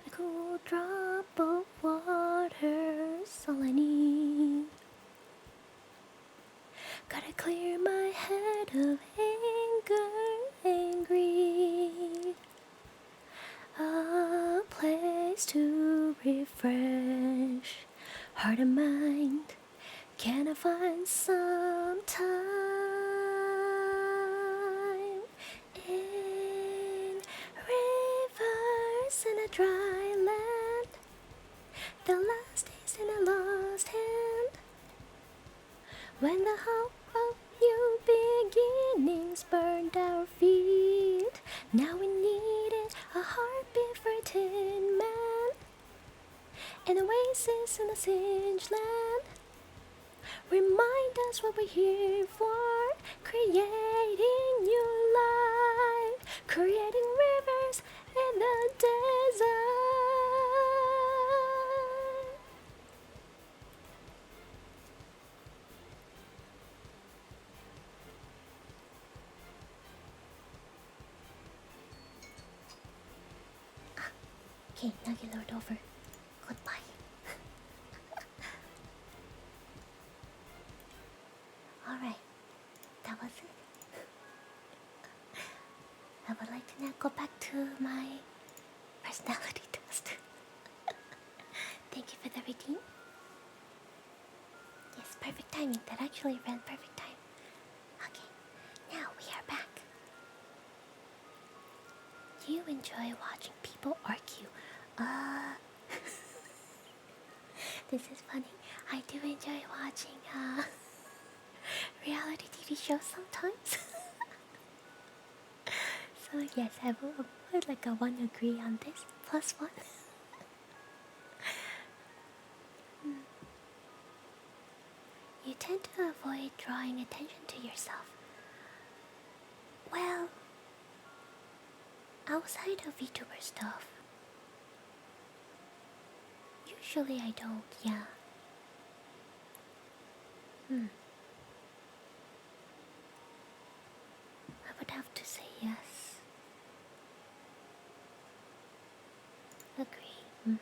A cool drop of water's all I need. Gotta clear my head of anger and greed. A place to refresh heart and mind. Can I find some time in rivers in a dry land? The last days in a lost hand. When the hope of new beginnings burned our feet, now we needed a heartbeat for a Tin Man, an oasis in a singed land. Remind us what we're here for, creating new life, creating rivers in the desert. Okay, now you lord over. Goodbye. Alright, that was it. I would like to now go back to my personality test. Thank you for the redeem. Yes, perfect timing. That actually ran perfect time. Okay, now we are back. Do you enjoy watching people argue? This is funny. I do enjoy watching reality TV shows sometimes. So yes, I would like a one agree on this. Plus one. You tend to avoid drawing attention to yourself. Well, outside of VTuber stuff, usually I don't, yeah. I would have to say yes. Agree.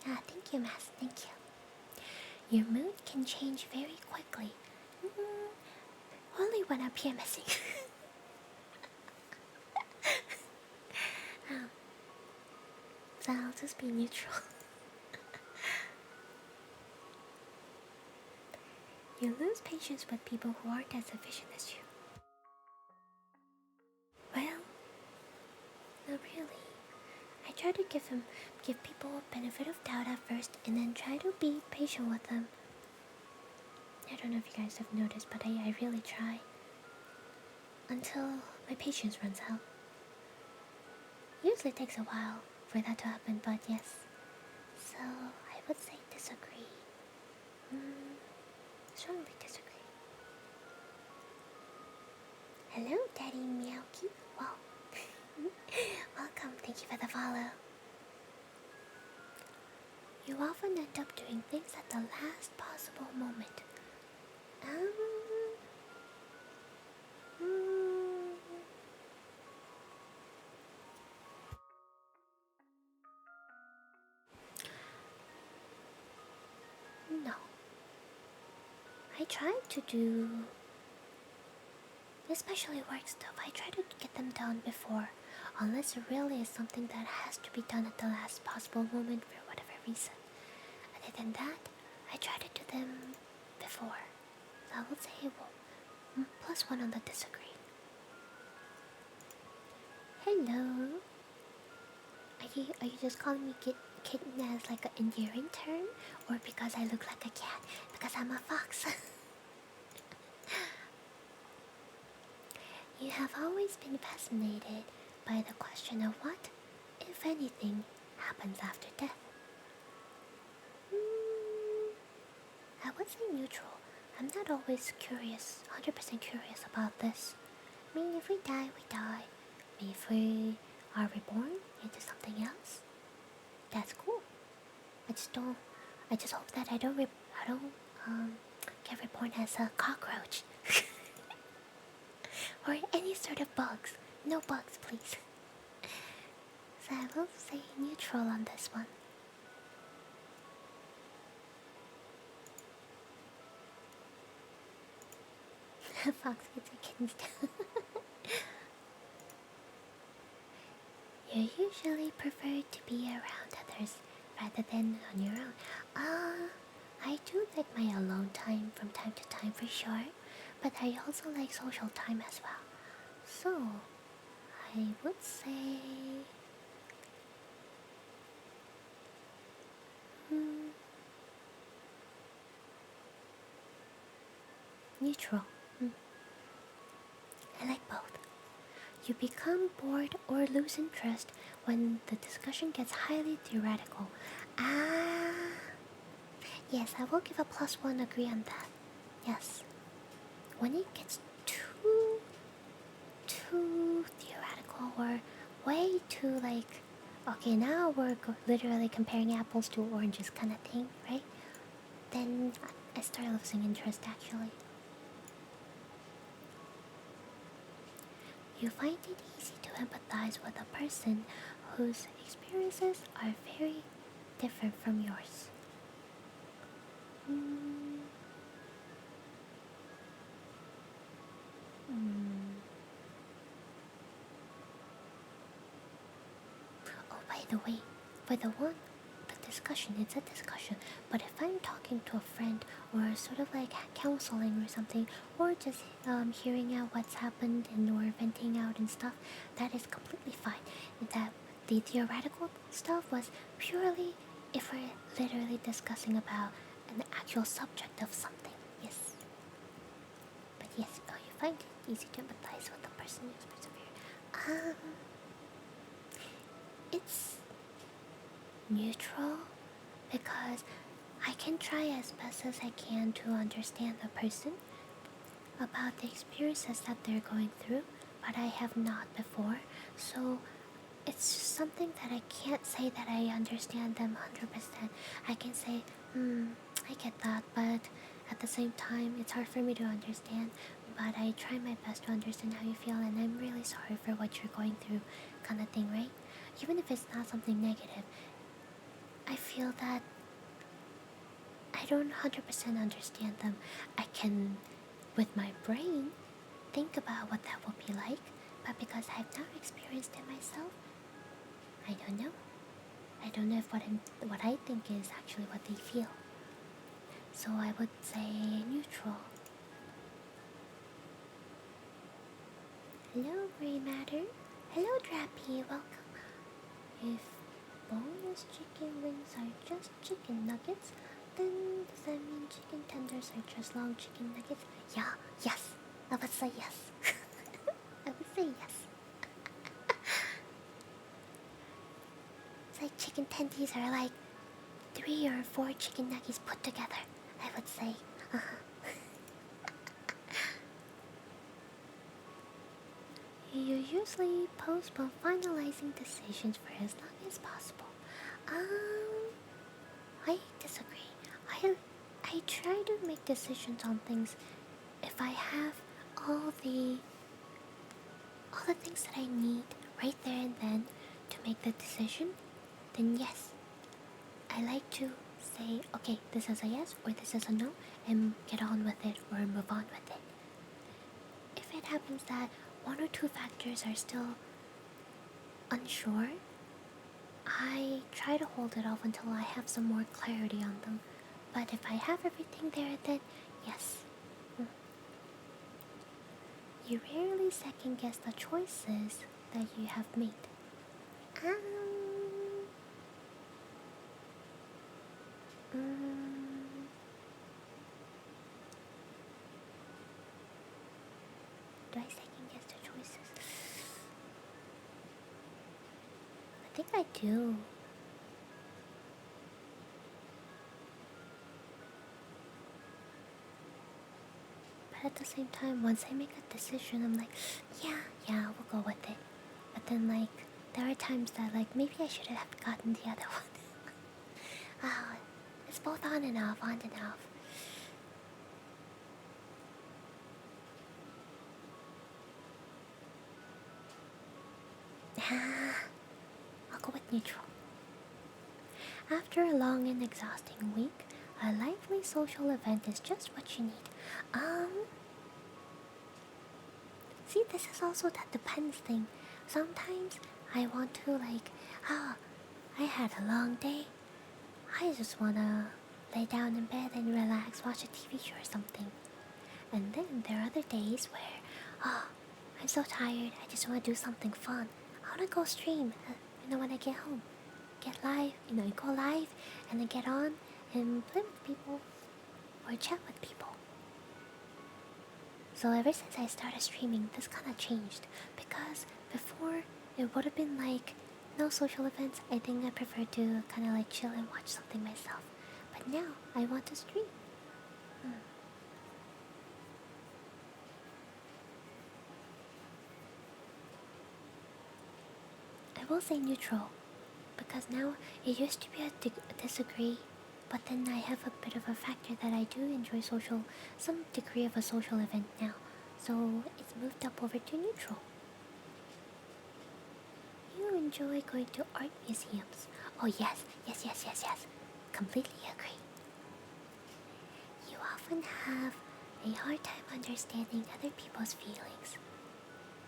Thank you, Mass. Thank you. Your mood can change very quickly. Only when I'm PMSing. So I'll just be neutral. You lose patience with people who aren't as efficient as you. Well, not really. I try to give people a benefit of doubt at first, and then try to be patient with them. I don't know if you guys have noticed, but I really try. Until my patience runs out. Usually takes a while for that to happen, but yes. So I would say disagree. Strongly disagree. Hello, Daddy Meowky. Wow. Welcome, thank you for the follow. You often end up doing things at the last possible moment. No. I try to do, especially work stuff, I try to get them done before, unless it really is something that has to be done at the last possible moment for whatever reason. Other than that, I try to do them before. So I will say, well, +1 on the disagree. Hello. Are you just calling me kitten as like an endearing term, or because I look like a cat? Because I'm a fox. You have always been fascinated by the question of what, if anything, happens after death. I would say neutral. I'm not always curious, 100% curious about this. I mean, if we die, we die. I mean, if we are reborn into something else, that's cool. I just hope that I don't get reborn as a cockroach. Or any sort of bugs. No bugs, please. So I will say neutral on this one. Fox gets a kitten's tail. You usually prefer to be around others rather than on your own. I do like my alone time from time to time for sure, but I also like social time as well. So, I would say... neutral. I like both. You become bored or lose interest when the discussion gets highly theoretical. Yes, I will give a +1 agree on that. Yes. When it gets too theoretical or way too like, okay, now we're literally comparing apples to oranges kind of thing, right? Then I start losing interest actually. You find it easy to empathize with a person whose experiences are very different from yours. Oh, by the way, for the discussion, it's a discussion, but if I'm talking to a friend or sort of like counseling or something, or just hearing out what's happened and or venting out and stuff, that is completely fine. That the theoretical stuff was purely if we're literally discussing about an actual subject of something. Yes. But yes, you find it easy to empathize with the person who's persevered. It's neutral because I can try as best as I can to understand the person about the experiences that they're going through, but I have not before, so it's just something that I can't say that I understand them 100%. I can say, I get that, but at the same time, it's hard for me to understand, but I try my best to understand how you feel, and I'm really sorry for what you're going through, kind of thing, right? Even if it's not something negative, I feel that I don't 100% understand them. I can, with my brain, think about what that would be like, but because I've not experienced it myself, I don't know. I don't know if what I think is actually what they feel. So I would say neutral. Hello, Grey Matter. Hello, Drappy. Welcome. If boneless chicken wings are just chicken nuggets, then does that mean chicken tenders are just long chicken nuggets? Yeah, yes. I would say yes. I would say yes. It's like chicken tendies are like 3 or 4 chicken nuggets put together, I would say. you usually postpone finalizing decisions for as long as possible. I disagree. I try to make decisions on things if I have all the all the things that I need right there and then to make the decision, then yes, I like to say, okay, this is a yes or this is a no, and get on with it or move on with it. If it happens that one or two factors are still unsure, I try to hold it off until I have some more clarity on them. But if I have everything there, then yes. You rarely second guess the choices that you have made. Um, do I second guess the choices? I think I do. But at the same time, once I make a decision, I'm like, yeah, we'll go with it. But then, like, there are times that, like, maybe I should have gotten the other one. Oh, it's both on and off, on and off. I'll go with neutral. After a long and exhausting week, a lively social event is just what you need. See, this is also that depends thing. Sometimes I want to like, I had a long day. I just wanna lay down in bed and relax, watch a TV show or something. And then there are other days where, I'm so tired, I just wanna do something fun. I wanna go stream, when I get home. Get live, go live and then get on and play with people or chat with people. So ever since I started streaming, this kind of changed, because before it would have been like no social events. I think I prefer to kind of like chill and watch something myself. But now I want to stream. I will say neutral, because now it used to be a disagree, but then I have a bit of a factor that I do enjoy some degree of a social event now, so it's moved up over to neutral. You enjoy going to art museums. Oh yes, completely agree. You often have a hard time understanding other people's feelings.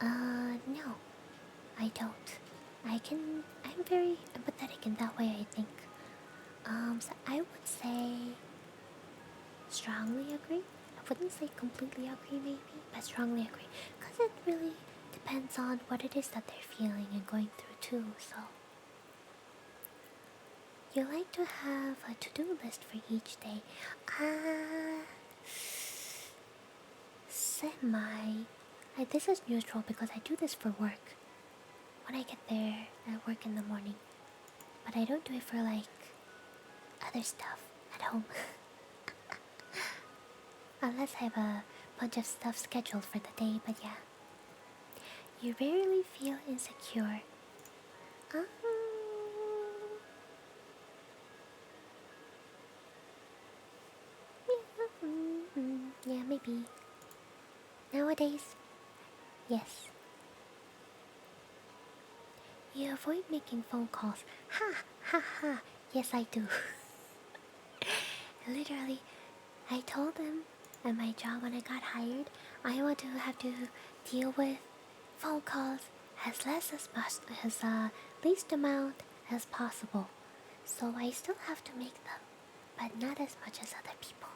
No, I don't. I'm very empathetic in that way, I think. So I would say strongly agree. I wouldn't say completely agree maybe, but strongly agree. Because it really depends on what it is that they're feeling and going through too, so. You like to have a to-do list for each day. Semi. This is neutral because I do this for work. When I get there, I work in the morning. But I don't do it for like other stuff at home. Unless I have a bunch of stuff scheduled for the day, but yeah. You rarely feel insecure. Yeah, maybe. Nowadays, yes. You avoid making phone calls. Ha. Yes, I do. Literally, I told them at my job when I got hired, I want to have to deal with phone calls as least amount as possible. So I still have to make them, but not as much as other people.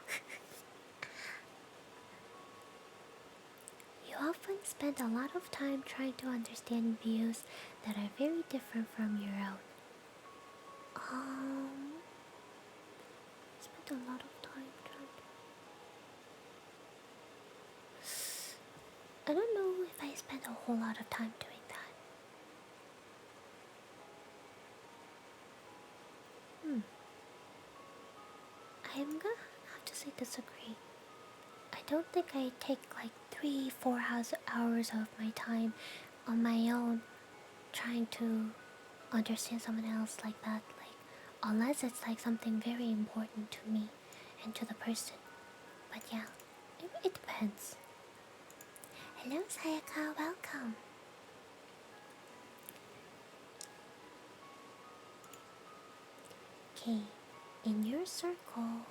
You often spend a lot of time trying to understand views that are very different from your own. Spend a lot of time trying to... I don't know if I spend a whole lot of time doing that. I'm gonna have to say disagree. I don't think I take like 3-4 hours of my time on my own trying to understand someone else like that, like unless it's like something very important to me and to the person. But yeah, it depends. Hello Sayaka, welcome. Okay, in your circle,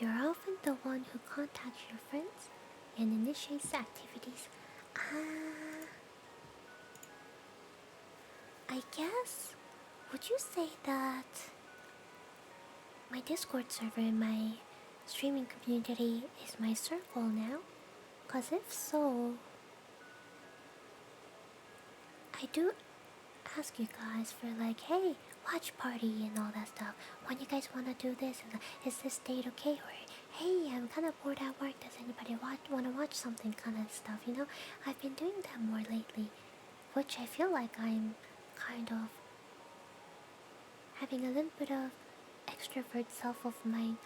you're often the one who contacts your friends and initiates activities. I guess, would you say that my Discord server in my streaming community is my circle now? Cause if so, I do ask you guys for like, hey, watch party and all that stuff. When you guys wanna do this, and is this date okay? Or hey, I'm kind of bored at work. Does anybody wanna watch something? Kind of stuff, you know. I've been doing that more lately, which I feel like I'm kind of having a little bit of extrovert self of mine,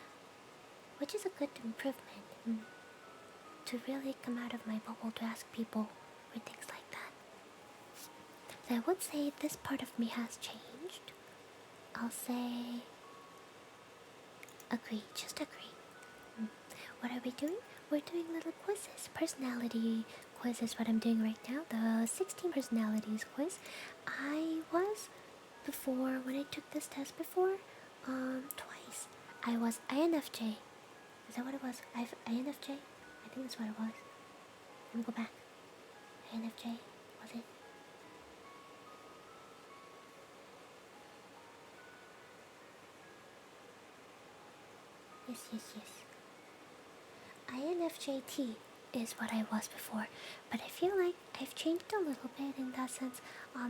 which is a good improvement. To really come out of my bubble to ask people for things like that. So I would say this part of me has changed. I'll say agree, just agree. What are we doing? We're doing little quizzes. Personality quiz is what I'm doing right now. The 16 personalities quiz. I was before, when I took this test before, twice. I was INFJ. Is that what it was? INFJ? I think that's what it was. Let me go back. INFJ, was it? Yes. INFJT is what I was before, but I feel like I've changed a little bit in that sense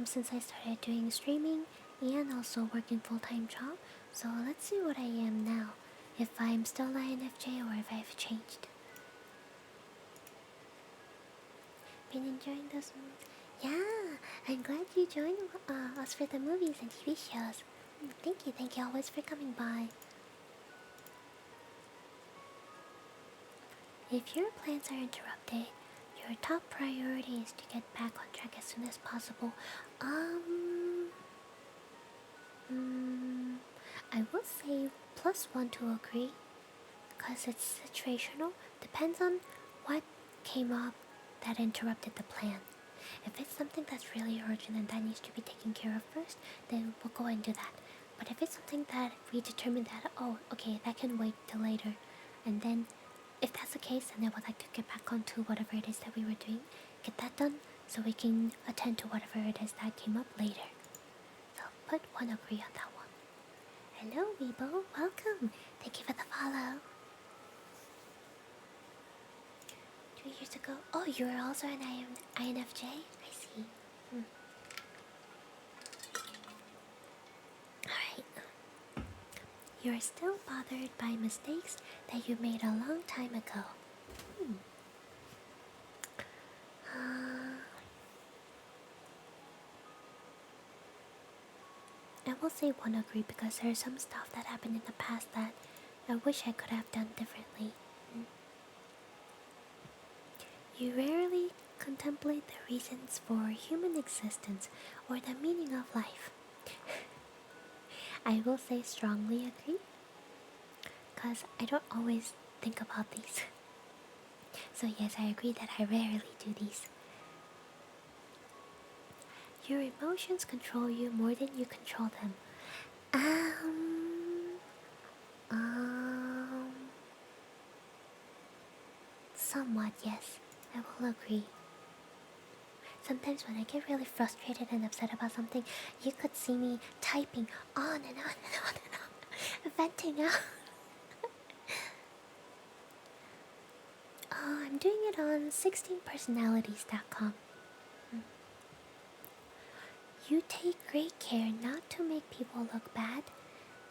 since I started doing streaming and also working full-time job. So let's see what I am now, if I'm still INFJ or if I've changed. Been enjoying those movies? Yeah, I'm glad you joined us for the movies and TV shows. Thank you always for coming by. If your plans are interrupted, your top priority is to get back on track as soon as possible. I would say +1 to agree, because it's situational. Depends on what came up that interrupted the plan. If it's something that's really urgent and that needs to be taken care of first, then we'll go and do that. But if it's something that we determine that, oh, okay, that can wait till later, and then if that's the case, then I would like to get back onto whatever it is that we were doing, get that done, so we can attend to whatever it is that came up later. So put 1 agree on that one. Hello, Weibo, welcome. Thank you for the follow. 2 years ago. Oh, you were also an INFJ? I see. Alright. You are still bothered by mistakes that you made a long time ago. I will say 1 agree because there's some stuff that happened in the past that I wish I could have done differently. You rarely contemplate the reasons for human existence or the meaning of life. I will say strongly agree, because I don't always think about these. So yes, I agree that I rarely do these. Your emotions control you more than you control them. Somewhat, yes. I will agree. Sometimes when I get really frustrated and upset about something, you could see me typing on and on and on and on, venting out. I'm doing it on 16personalities.com. You take great care not to make people look bad,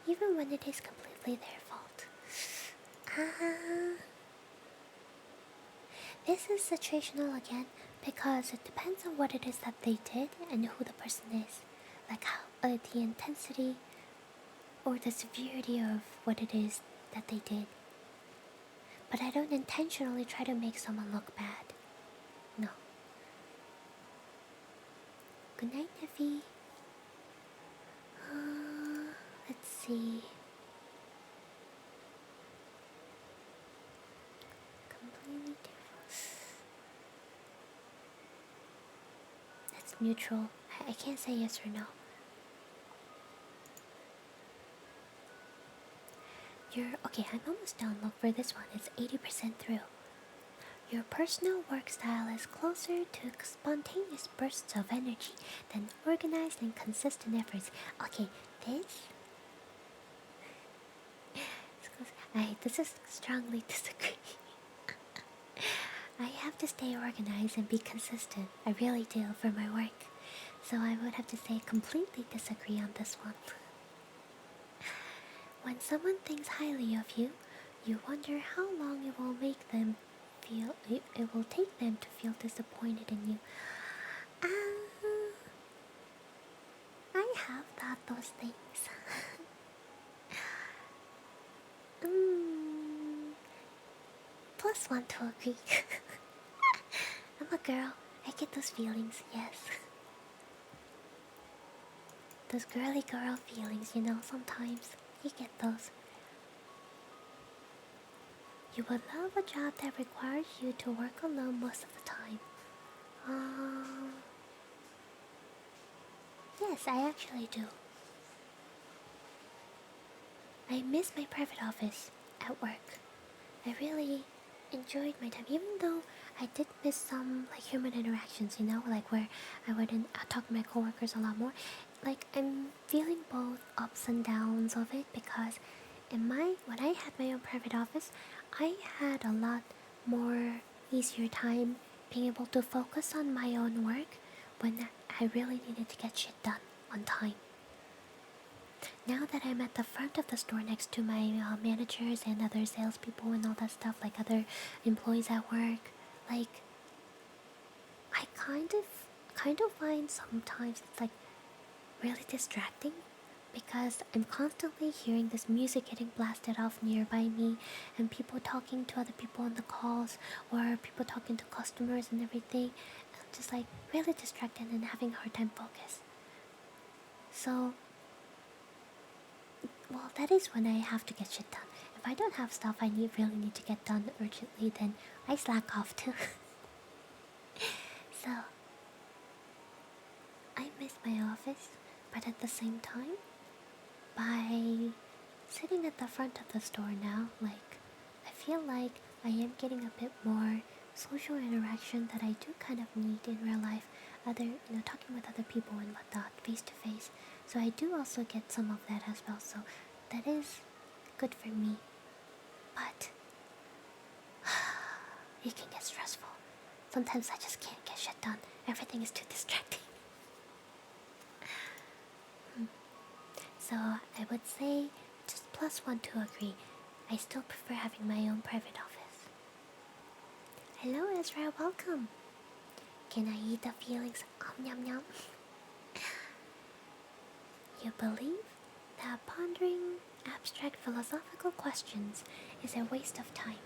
even when it is completely their fault. This is situational again, because it depends on what it is that they did and who the person is. Like how the intensity or the severity of what it is that they did. But I don't intentionally try to make someone look bad. Good night, Neffy. Let's see. Completely different. That's neutral. I can't say yes or no. Okay, I'm almost done. Look for this one. It's 80% through. Your personal work style is closer to spontaneous bursts of energy than organized and consistent efforts. Okay, this is strongly disagree. I have to stay organized and be consistent. I really do for my work. So I would have to say completely disagree on this one. When someone thinks highly of you, you wonder how long it will make them feel. It will take them to feel disappointed in you. I have thought those things. +1 to agree. I'm a girl. I get those feelings, yes. Those girly girl feelings, you know, sometimes. You get those. You would love a job that requires you to work alone most of the time. Yes, I actually do. I miss my private office at work. I really enjoyed my time, even though I did miss some like human interactions, you know, like where I wouldn't talk to my coworkers a lot more. Like I'm feeling both ups and downs of it because when I had my own private office, I had a lot more easier time being able to focus on my own work when I really needed to get shit done on time. Now that I'm at the front of the store next to my managers and other salespeople and all that stuff, like other employees at work, like I kind of find sometimes it's like really distracting because I'm constantly hearing this music getting blasted off nearby me and people talking to other people on the calls or people talking to customers and everything. I'm just like really distracted and having a hard time focus. So well, that is when I have to get shit done. If I don't have stuff I really need to get done urgently, then I slack off too. So, I miss my office, but at the same time, by sitting at the front of the store now, like, I feel like I am getting a bit more social interaction that I do kind of need in real life. Talking with other people and whatnot, face to face. So I do also get some of that as well. So that is good for me. But it can get stressful. Sometimes I just can't get shit done. Everything is too distracting. So I would say just +1 to agree. I still prefer having my own private office. Hello Ezra, welcome. Can I eat the feelings? Yum yum. You believe that pondering abstract philosophical questions is a waste of time.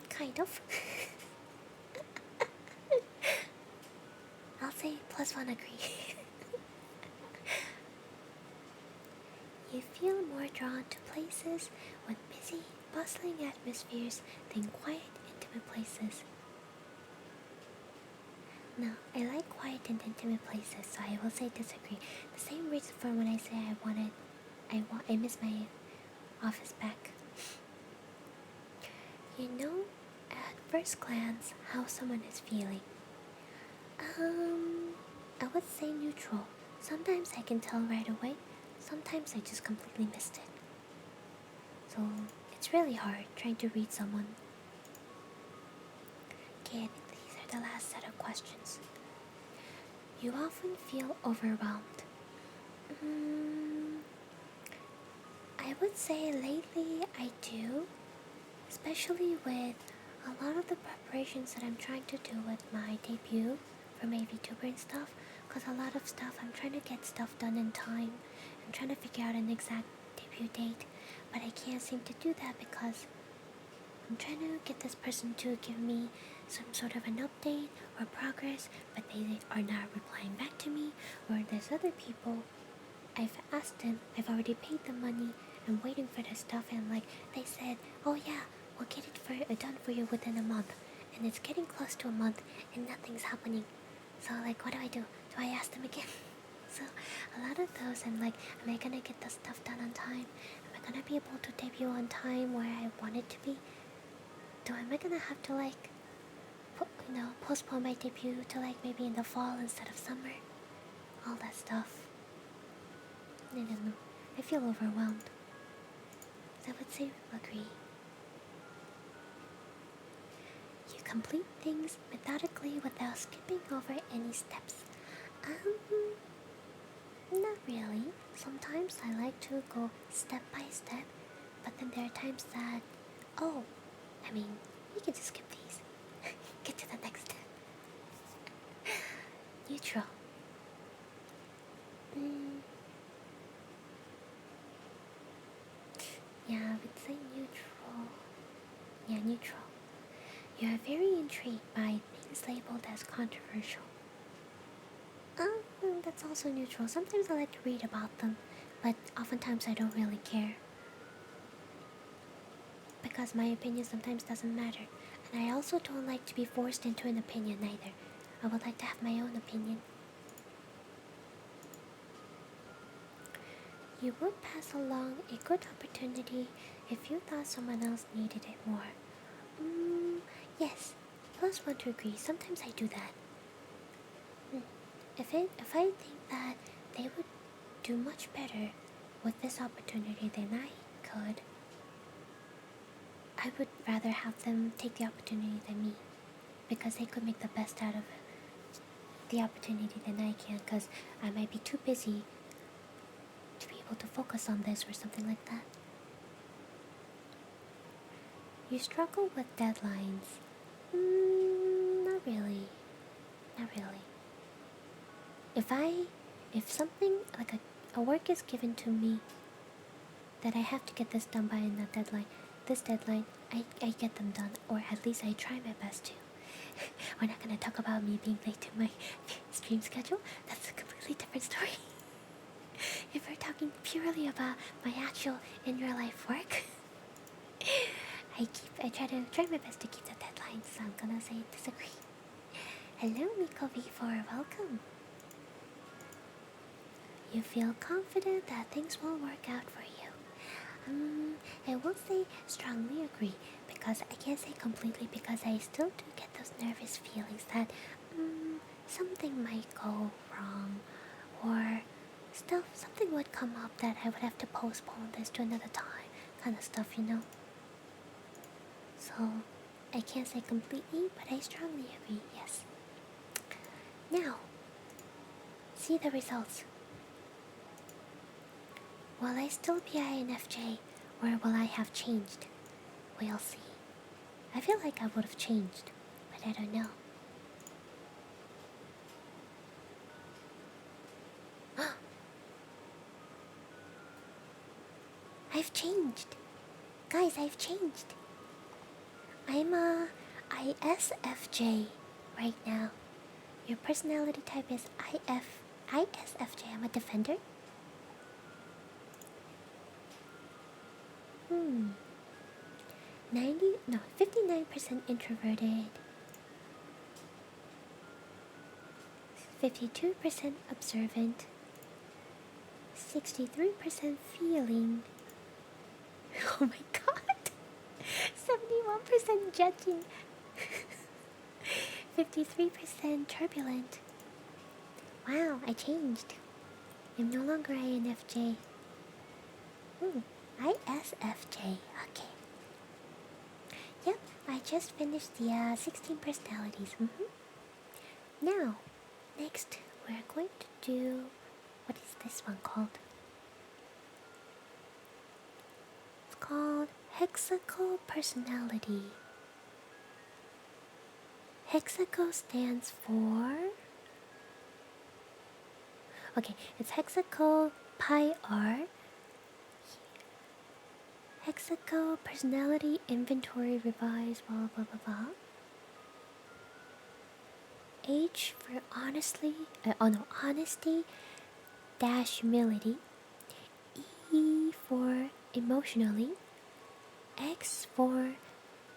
Kind of. I'll say +1 agree. You feel more drawn to places with busy, bustling atmospheres than quiet, intimate places. No, I like quiet and intimate places, so I will say disagree. The same reason for when I say I miss my office back. You know at first glance how someone is feeling. I would say neutral. Sometimes I can tell right away. Sometimes I just completely missed it. So it's really hard trying to read someone. Okay, I think these are the last set of questions. You often feel overwhelmed. I would say lately I do, especially with a lot of the preparations that I'm trying to do with my debut for my VTuber and stuff, because a lot of stuff I'm trying to get stuff done in time. I'm trying to figure out an exact debut date, but I can't seem to do that because I'm trying to get this person to give me some sort of an update or progress, but they are not replying back to me. Or there's other people, I've asked them, I've already paid the money, I'm waiting for the stuff, and like they said, oh yeah, we'll get it done for you within a month. And it's getting close to a month and nothing's happening. So like, what do? Do I ask them again? So a lot of those, I'm like, am I gonna get the stuff done on time? Am I gonna be able to debut on time where I want it to be? Am I gonna have to like, postpone my debut to like maybe in the fall instead of summer? All that stuff. I don't know. I feel overwhelmed. I would say agree. You complete things methodically without skipping over any steps. Not really. Sometimes I like to go step by step, but then there are times that, you can just skip these. Get to the next step. Neutral. Yeah, I would say neutral. Yeah, neutral. You are very intrigued by things labeled as controversial. That's also neutral. Sometimes I like to read about them, but oftentimes I don't really care. Because my opinion sometimes doesn't matter. And I also don't like to be forced into an opinion either. I would like to have my own opinion. You would pass along a good opportunity if you thought someone else needed it more. Yes, plus want to agree. Sometimes I do that. If I think that they would do much better with this opportunity than I could, I would rather have them take the opportunity than me, because they could make the best out of the opportunity than I can, because I might be too busy to be able to focus on this or something like that. You struggle with deadlines. Not really. Not really. If something like a work is given to me that I have to get this done by this deadline, I get them done, or at least I try my best to. We're not gonna talk about me being late to my stream schedule. That's a completely different story. If we're talking purely about my actual in real life work, I try my best to keep the deadlines, so I'm gonna say disagree. Hello Miko V4, welcome. You feel confident that things will work out for you. I won't say strongly agree, because I can't say completely, because I still do get those nervous feelings that something might go wrong, or something would come up that I would have to postpone this to another time, kind of stuff, you know. So I can't say completely, but I strongly agree, yes. Now, see the results. Will I still be INFJ, or will I have changed? We'll see. I feel like I would have changed, but I don't know. I've changed. Guys, I've changed. I'm a ISFJ right now. Your personality type is ISFJ. I'm a defender. 59% introverted, 52% observant, 63% feeling. Oh my god! 71% judging, 53% turbulent. Wow, I changed. I'm no longer INFJ. ISFJ. Okay. Yep, I just finished the 16 personalities. Now, next we're going to do... What is this one called? It's called Hexaco Personality. Hexaco stands for... Okay, it's Hexaco Pi R. Hexaco personality inventory revised, blah blah blah blah. H for honesty dash humility. E for emotionally. X for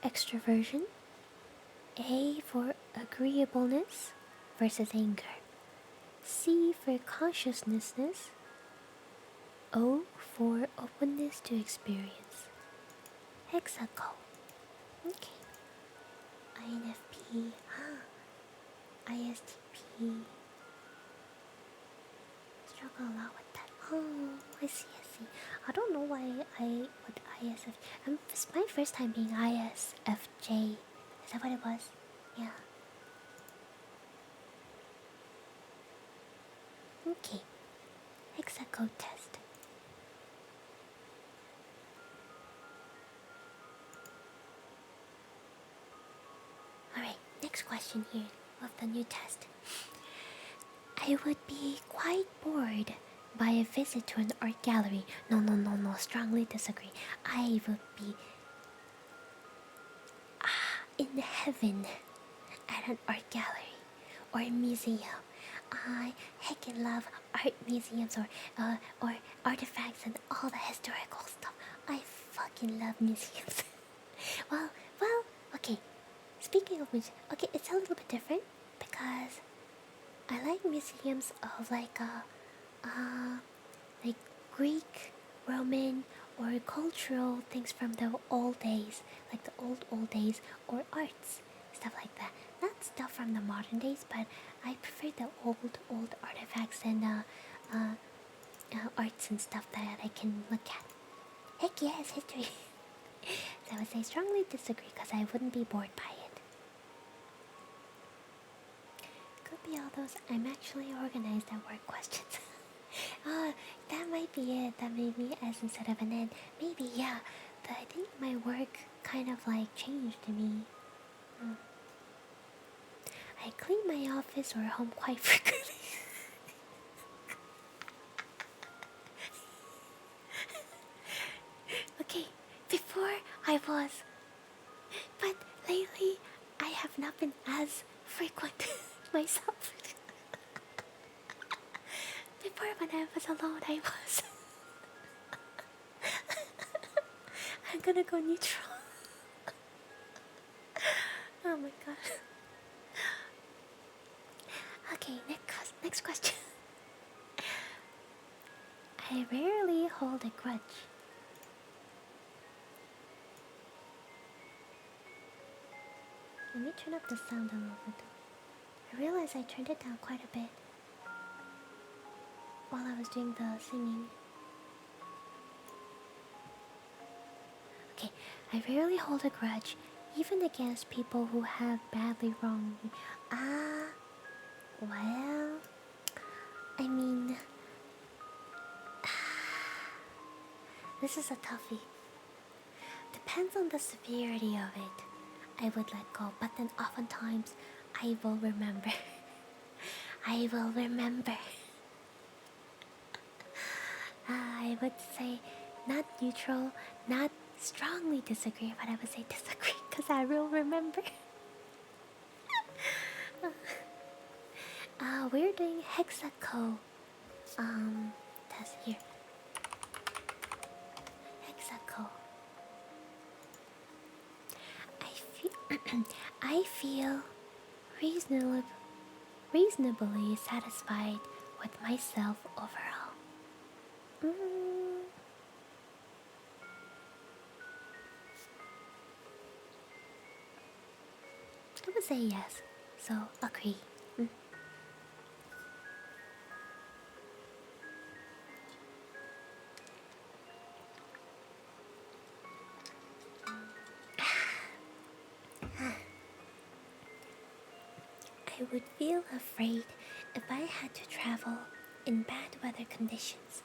extroversion. A for agreeableness versus anger. C for consciousness. O for openness to experience. Hexaco. Okay. INFP. ISTP. Struggle a lot with that. Oh, I see. I don't know why with ISFJ. It's my first time being ISFJ. Is that what it was? Yeah. Okay. Hexaco test. Alright, next question here of the new test. I would be quite bored by a visit to an art gallery. No, strongly disagree. I would be in heaven at an art gallery or a museum. I heckin' love art museums or artifacts and all the historical stuff. I fucking love museums. well, okay. Speaking of which, okay, it's a little bit different because I like museums of like Greek, Roman, or cultural things from the old days, like the old days, or arts, stuff like that. Not stuff from the modern days, but I prefer the old artifacts and arts and stuff that I can look at. Heck yes, history. So I would say strongly disagree because I wouldn't be bored by it. Could be all those I'm actually organized at work questions. That might be it. That made me S instead of an N. Maybe, yeah. But I think my work kind of like changed me. I clean my office or home quite frequently. Okay, before I was. But lately, I have not been as frequent myself. Before, when I was alone, I was. I'm gonna go neutral. Oh my god. Okay, next question. I rarely hold a grudge. Let me turn up the sound a little bit. I realized I turned it down quite a bit while I was doing the singing. Okay, I rarely hold a grudge, even against people who have badly wronged me. Well, I mean, this is a toughie. Depends on the severity of it. I would let go, but then oftentimes I will remember. I will remember. I would say not neutral, not strongly disagree, but I would say disagree because I will remember. We're doing Hexaco test here. Hexaco. I feel reasonably satisfied with myself overall. I would say yes, so agree. I would feel afraid if I had to travel in bad weather conditions.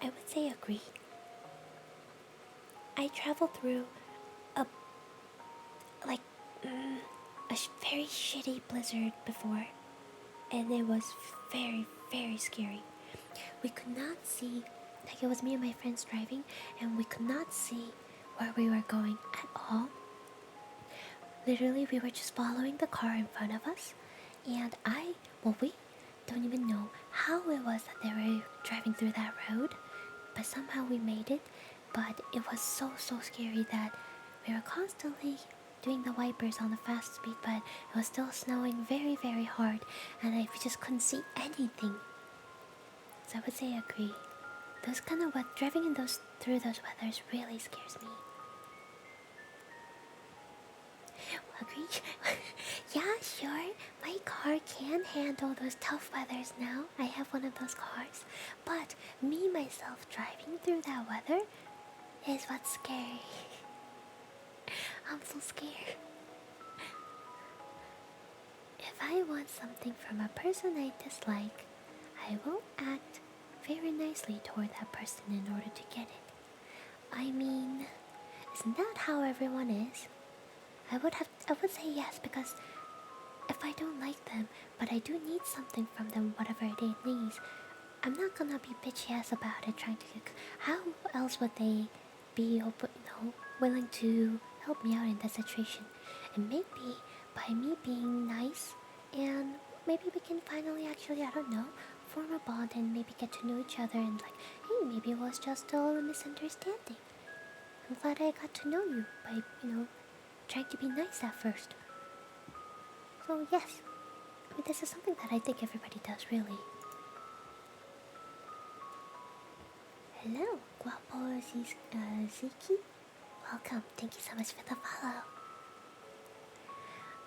I would say agree. I traveled through a very shitty blizzard before, and it was very, very scary. We could not see, like it was me and my friends driving, and we could not see where we were going at all. Literally, we were just following the car in front of us, and we don't even know how it was that they were driving through that road, but somehow we made it. But it was so scary that we were constantly doing the wipers on the fast speed, but it was still snowing very, very hard, and we just couldn't see anything. So I would say I agree. Those kind of driving in through those weathers really scares me. Agree? Yeah, sure. My car can handle those tough weathers now. I have one of those cars. But me, myself, driving through that weather is what's scary. I'm so scared. If I want something from a person I dislike, I will act very nicely toward that person in order to get it. I mean, isn't that how everyone is? I would say yes, because if I don't like them, but I do need something from them, whatever it is, I'm not gonna be bitchy ass about it, trying to get. How else would they be willing to help me out in that situation? And maybe by me being nice, and maybe we can finally actually, I don't know, form a bond and maybe get to know each other, and like, hey, maybe it was just a misunderstanding. I'm glad I got to know you by, trying to be nice at first. So yes, I mean, this is something that I think everybody does, really. Hello, Guapo Ziki. Welcome, thank you so much for the follow.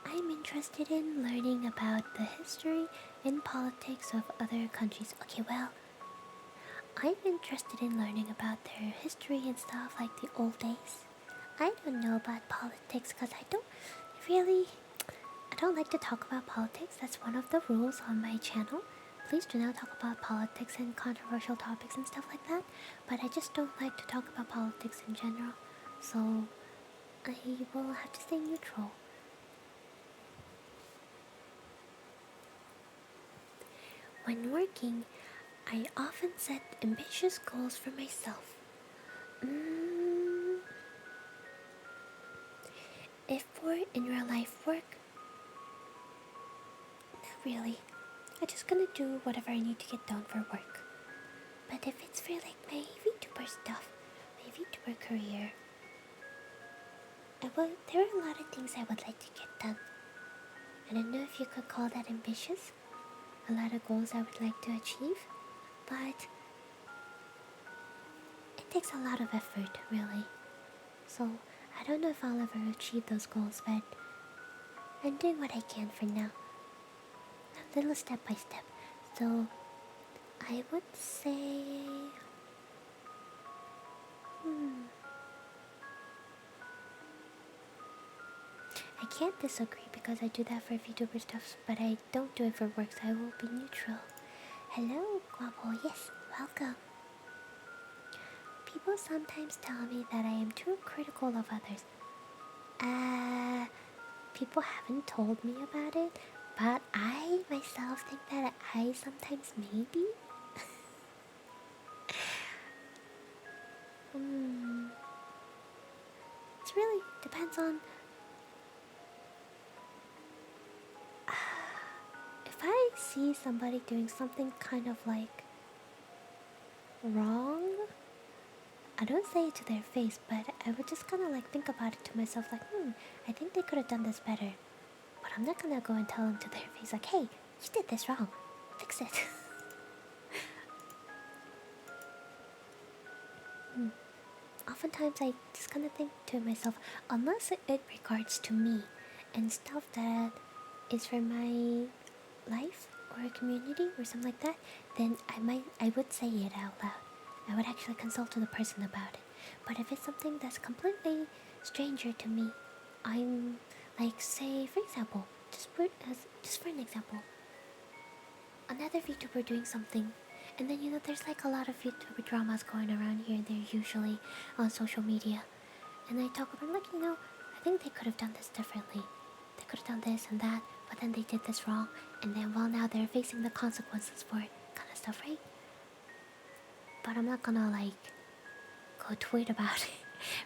I'm interested in learning about the history and politics of other countries. Okay, well, I'm interested in learning about their history and stuff, like the old days. I don't know about politics because I don't like to talk about politics. That's one of the rules on my channel. Please do not talk about politics and controversial topics and stuff like that. But I just don't like to talk about politics in general. So I will have to stay neutral. When working, I often set ambitious goals for myself. If for in real life work, not really. I'm just gonna do whatever I need to get done for work. But if it's for like my VTuber stuff, my VTuber career, there are a lot of things I would like to get done. I don't know if you could call that ambitious. A lot of goals I would like to achieve, but it takes a lot of effort, really. So I don't know if I'll ever achieve those goals, but I'm doing what I can for now. A little step by step. So I would say... I can't disagree because I do that for VTuber stuff, but I don't do it for work, so I will be neutral. Hello, Guapo. Yes, welcome. People sometimes tell me that I am too critical of others. People haven't told me about it, but I myself think that I sometimes may be. It really depends on... If I see somebody doing something kind of like wrong, I don't say it to their face, but I would just kind of like think about it to myself, like, I think they could have done this better. But I'm not gonna go and tell them to their face, like, hey, you did this wrong, fix it. Oftentimes I just kind of think to myself, unless it regards to me and stuff that is for my life or a community or something like that, then I would say it out loud. I would actually consult with the person about it. But if it's something that's completely stranger to me, I'm like, say for example, just for an example, another VTuber doing something, and then there's like a lot of VTuber dramas going around here and there usually on social media, and I talk about like, I think they could have done this differently. They could have done this and that, but then they did this wrong, and then well now they're facing the consequences for it, kind of stuff, right? But I'm not gonna like go tweet about it,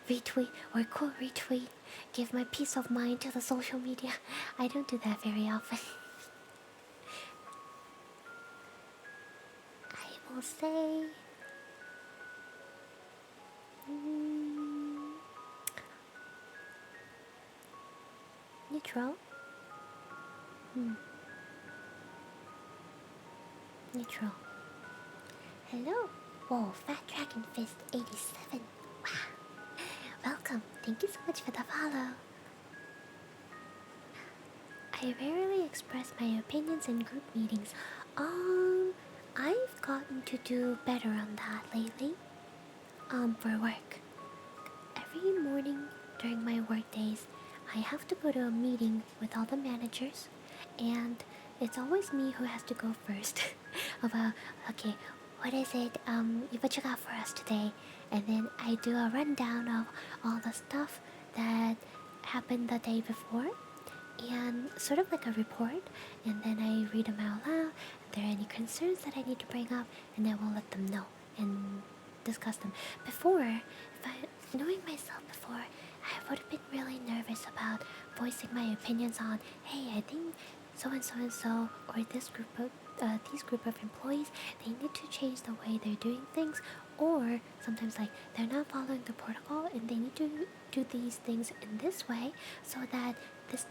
retweet or quote retweet, give my peace of mind to the social media. I don't do that very often. I will say neutral. Neutral. Hello. Whoa, Fat Dragon Fist 87. Wow. Welcome. Thank you so much for the follow. I rarely express my opinions in group meetings. I've gotten to do better on that lately. For work. Every morning during my work days, I have to go to a meeting with all the managers, and it's always me who has to go first. About, okay, what is it, what you got for us today? And then I do a rundown of all the stuff that happened the day before, and sort of like a report, and then I read them out loud. If there are any concerns that I need to bring up, and then we'll let them know and discuss them. Knowing myself before, I would have been really nervous about voicing my opinions on, hey, I think so and so and so, or these group of employees, they need to change the way they're doing things, or sometimes like they're not following the protocol and they need to do these things in this way so that this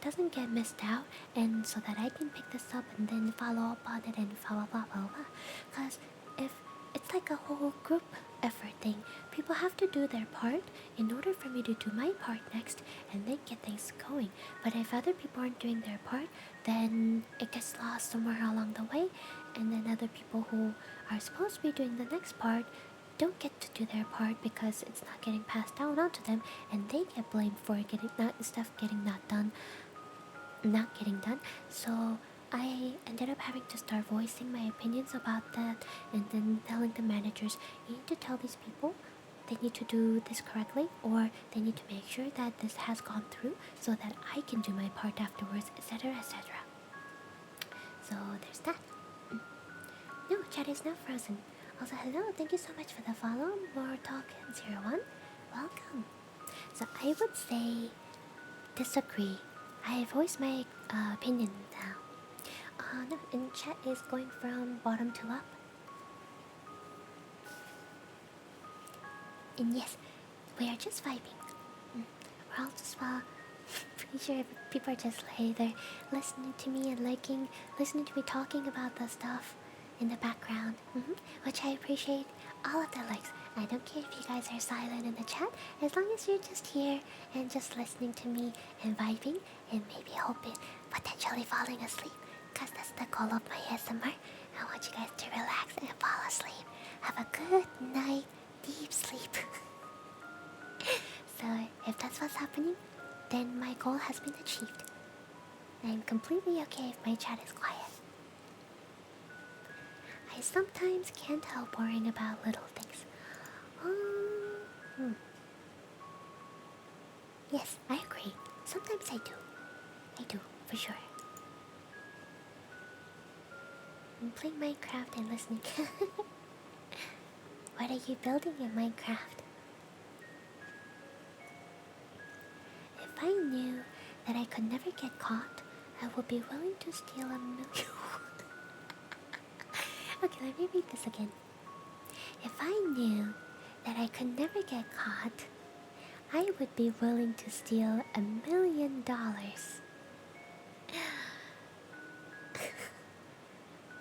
doesn't get missed out, and so that I can pick this up and then follow up on it and blah blah blah blah. Because if it's like a whole group effort thing, people have to do their part in order for me to do my part next and then get things going. But if other people aren't doing their part, then it gets lost somewhere along the way, and then other people who are supposed to be doing the next part don't get to do their part because it's not getting passed down onto them, and they get blamed for not getting done. So I ended up having to start voicing my opinions about that, and then telling the managers, you need to tell these people they need to do this correctly, or they need to make sure that this has gone through so that I can do my part afterwards, etc, etc. So there's that. No, chat is not frozen. Also, hello, thank you so much for the follow, More Talk 01. Welcome. So I would say disagree. I voiced my opinion now. No, and chat is going from bottom to up. And yes, we are just vibing. We're all just pretty sure people are just like they're listening to me and listening to me talking about the stuff in the background, which I appreciate all of the likes. I don't care if you guys are silent in the chat, as long as you're just here and just listening to me and vibing and maybe hoping, potentially falling asleep, because that's the goal of my ASMR. I want you guys to relax and fall asleep. Have a good night, deep sleep. So if that's what's happening, then my goal has been achieved. I'm completely okay if my chat is quiet. I sometimes can't help worrying about little things. Yes, I agree. Sometimes I do. I do, for sure. I'm playing Minecraft and listening. What are you building in Minecraft? If I knew that I could never get caught, I would be willing to steal a million. Okay, let me read this again. If I knew that I could never get caught, I would be willing to steal $1 million.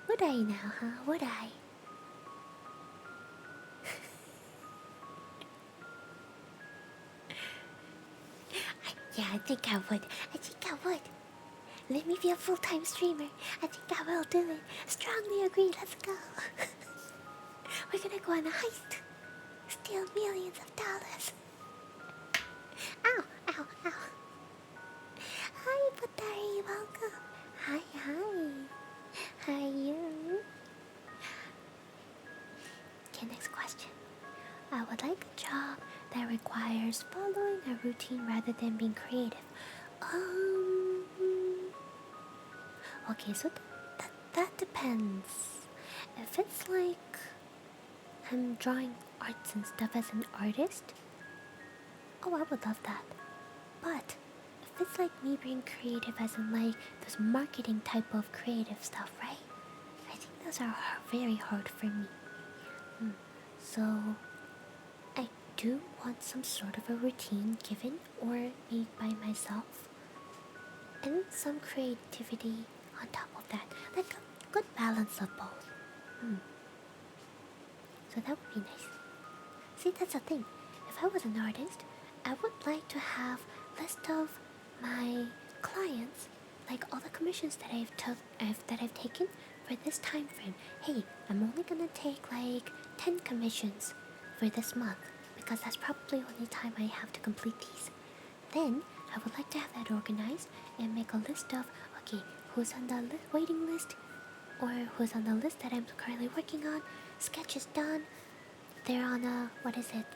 Would I now, huh? Would I? Yeah, I think I would. Let me be a full-time streamer. I think I will do it. Strongly agree, let's go. We're gonna go on a heist. Steal millions of dollars. Ow, ow, ow. Hi, Butari, welcome. Hi. How are you? Okay, next question. I would like a job that requires following a routine rather than being creative. Um. Okay, so that depends. If it's like I'm drawing arts and stuff as an artist, oh, I would love that. But if it's like me being creative as in like those marketing type of creative stuff, right? I think those are very hard for me. So I do want some sort of a routine given or made by myself, and some creativity on top of that, like a good balance of both. So that would be nice. See, that's the thing. If I was an artist, I would like to have list of my clients, like all the commissions that I've taken for this time frame. Hey, I'm only gonna take like 10 commissions for this month because that's probably the only time I have to complete these. Then I would like to have that organized and make a list of, okay, who's on the waiting list, or who's on the list that I'm currently working on. Sketch is done. They're on a,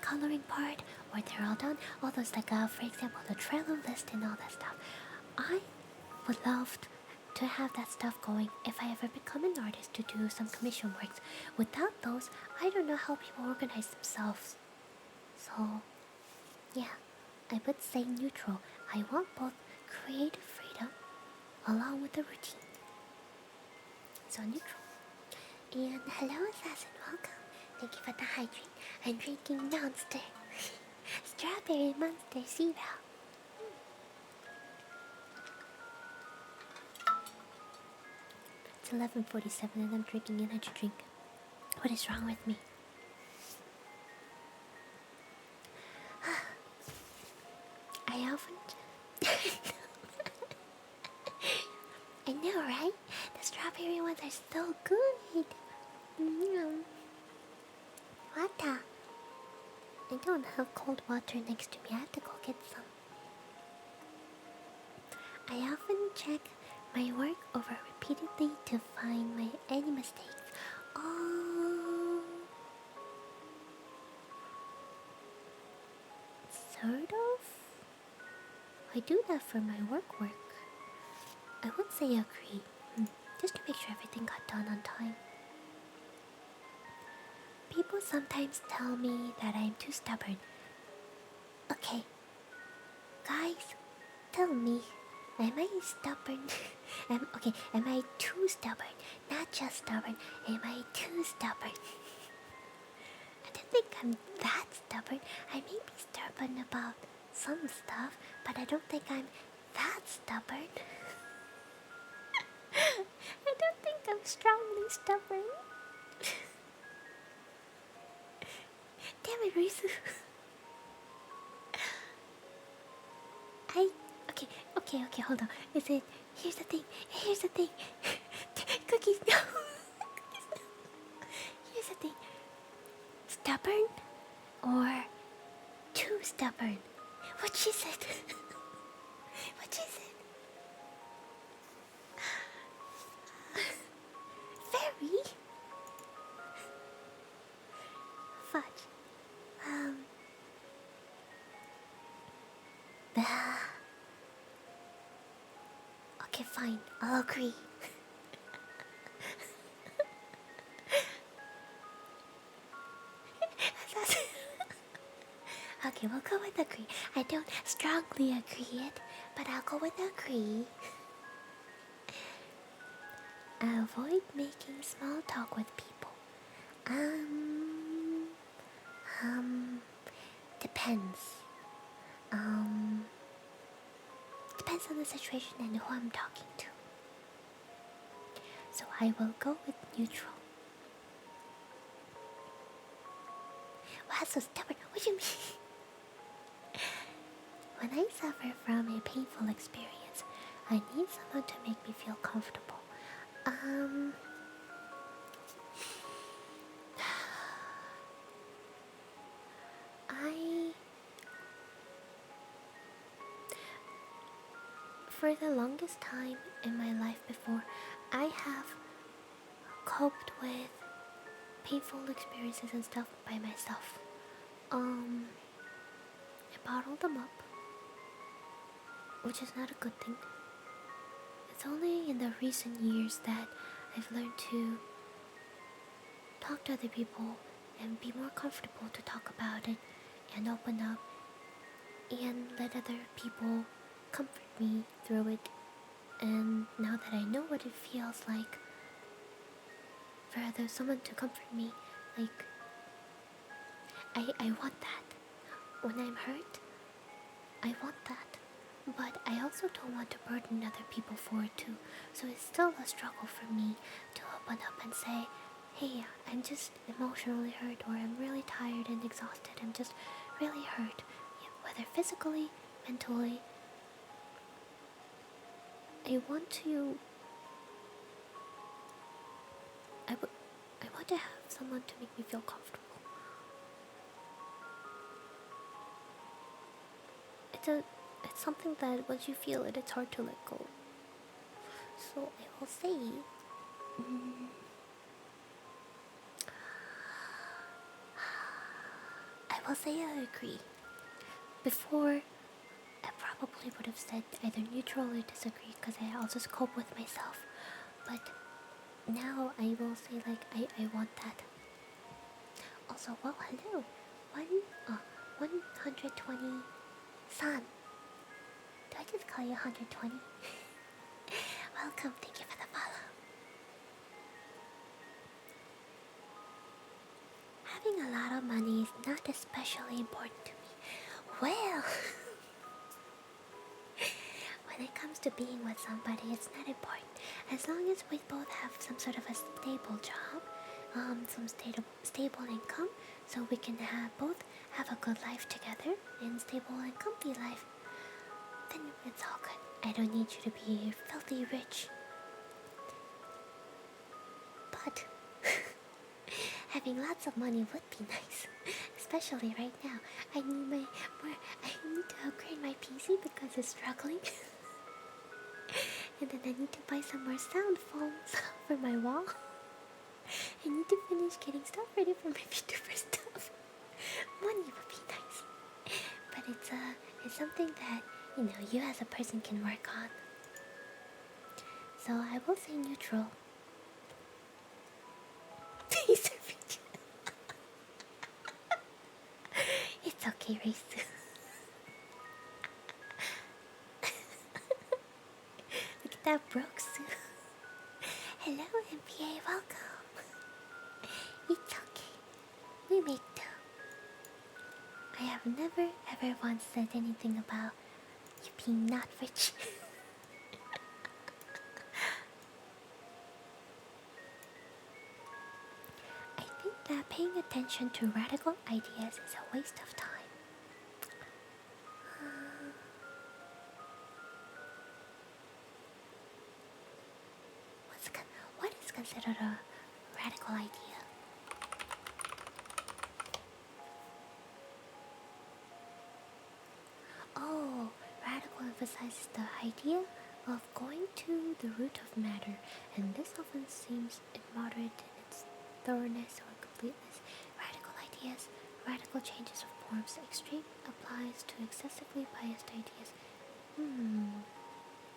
coloring part, or they're all done. All those, like, for example, the Trello list and all that stuff. I would love to have that stuff going if I ever become an artist to do some commission works. Without those, I don't know how people organize themselves. So, yeah, I would say neutral. I want both creative freedom along with the routine. So neutral. And hello, Assassin, welcome. Thank you for the hydrate. I'm drinking Monster. Strawberry Monster Zero. It's 11:47 and I'm drinking energy drink. What is wrong with me? I often... I know, right? The strawberry ones are so good. Water. I don't have cold water next to me. I have to go get some. I often check my work over repeatedly to find any mistakes. Oh, sort of. I do that for my work. I would say agree, just to make sure everything got done on time. People sometimes tell me that I'm too stubborn. Okay, guys, tell me, am I stubborn? Am I too stubborn? Not just stubborn, am I too stubborn? I don't think I'm that stubborn. I may be stubborn about some stuff, but I don't think I'm that stubborn. I don't think I'm strongly stubborn. Damn it, Rizu. Okay, hold on. Here's the thing. Cookies, no. Cookies, no. Here's the thing. Stubborn or too stubborn? What she said. Very? Fudge. Okay, fine. I'll agree. Okay, we'll go with agree. I don't strongly agree it, but I'll go with agree. Avoid making small talk with people. Depends. Depends on the situation and who I'm talking to. So I will go with neutral. Wow, so stubborn. What do you mean? When I suffer from a painful experience, I need someone to make me feel comfortable. For the longest time in my life before, I have coped with painful experiences and stuff by myself. I bottled them up. which is not a good thing. It's only in the recent years that I've learned to talk to other people and be more comfortable to talk about it and open up and let other people comfort me through it. And now that I know what it feels like for someone to comfort me, like I want that. When I'm hurt, I want that. But I also don't want to burden other people for it too. So it's still a struggle for me to open up and say, hey, I'm just emotionally hurt, or I'm really tired and exhausted. I'm just really hurt. Yeah, whether physically, mentally. I want to have someone to make me feel comfortable. It's something that once you feel it, it's hard to let go. So I will say, I agree. Before, I probably would have said either neutral or disagree because I'll just cope with myself. But now I will say I want that. Also, well, hello, 120 san. Do I just call you 120? Welcome, thank you for the follow. Having a lot of money is not especially important to me. Well, when it comes to being with somebody, it's not important. As long as we both have some sort of a stable job, some stable income, so we can both have a good life together, and stable and comfy life, then it's all good. I don't need you to be filthy rich. But having lots of money would be nice, especially right now. I need to upgrade my PC because it's struggling. And then I need to buy some more sound foams for my wall. I need to finish getting stuff ready for my VTuber stuff. Money would be nice, but it's something that you as a person can work on. So I will say neutral. It's okay, Reisu. Look at that broke suit. Hello, MPA, welcome. It's okay. We make do. I have never ever once said anything about you being not rich. I think that paying attention to radical ideas is a waste of time. What is considered a radical idea? Oh, radical emphasizes the idea of going to the root of matter, and this often seems immoderate in its thoroughness or completeness. Radical ideas, radical changes of forms. Extreme applies to excessively biased ideas.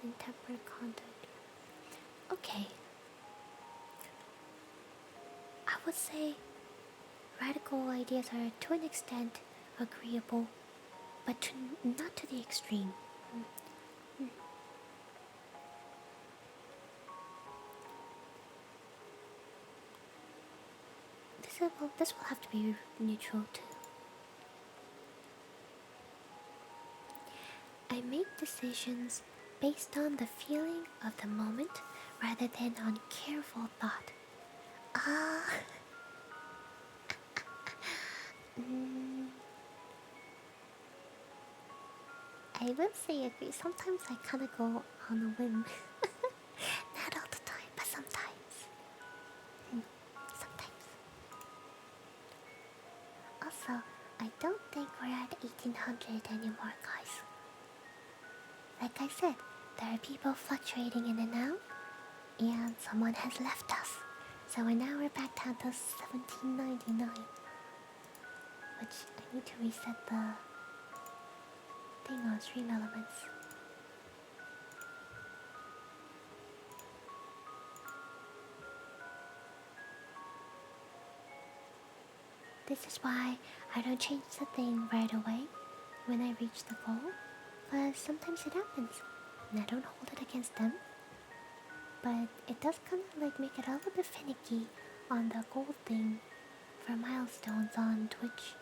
Intemperate conduct. Okay. I would say radical ideas are to an extent agreeable, but not to the extreme. This will have to be neutral too. I make decisions based on the feeling of the moment rather than on careful thought. I will say agree. Sometimes I kind of go on a whim. Not all the time, but sometimes. Sometimes. Also, I don't think we're at 1800 anymore, guys. Like I said, there are people fluctuating in and out, and someone has left us. So now we're back down to 1799. Which I need to reset the thing on Stream Elements. This is why I don't change the thing right away when I reach the goal, but sometimes it happens, and I don't hold it against them. But it does kind of like make it a little bit finicky on the gold thing for milestones on Twitch.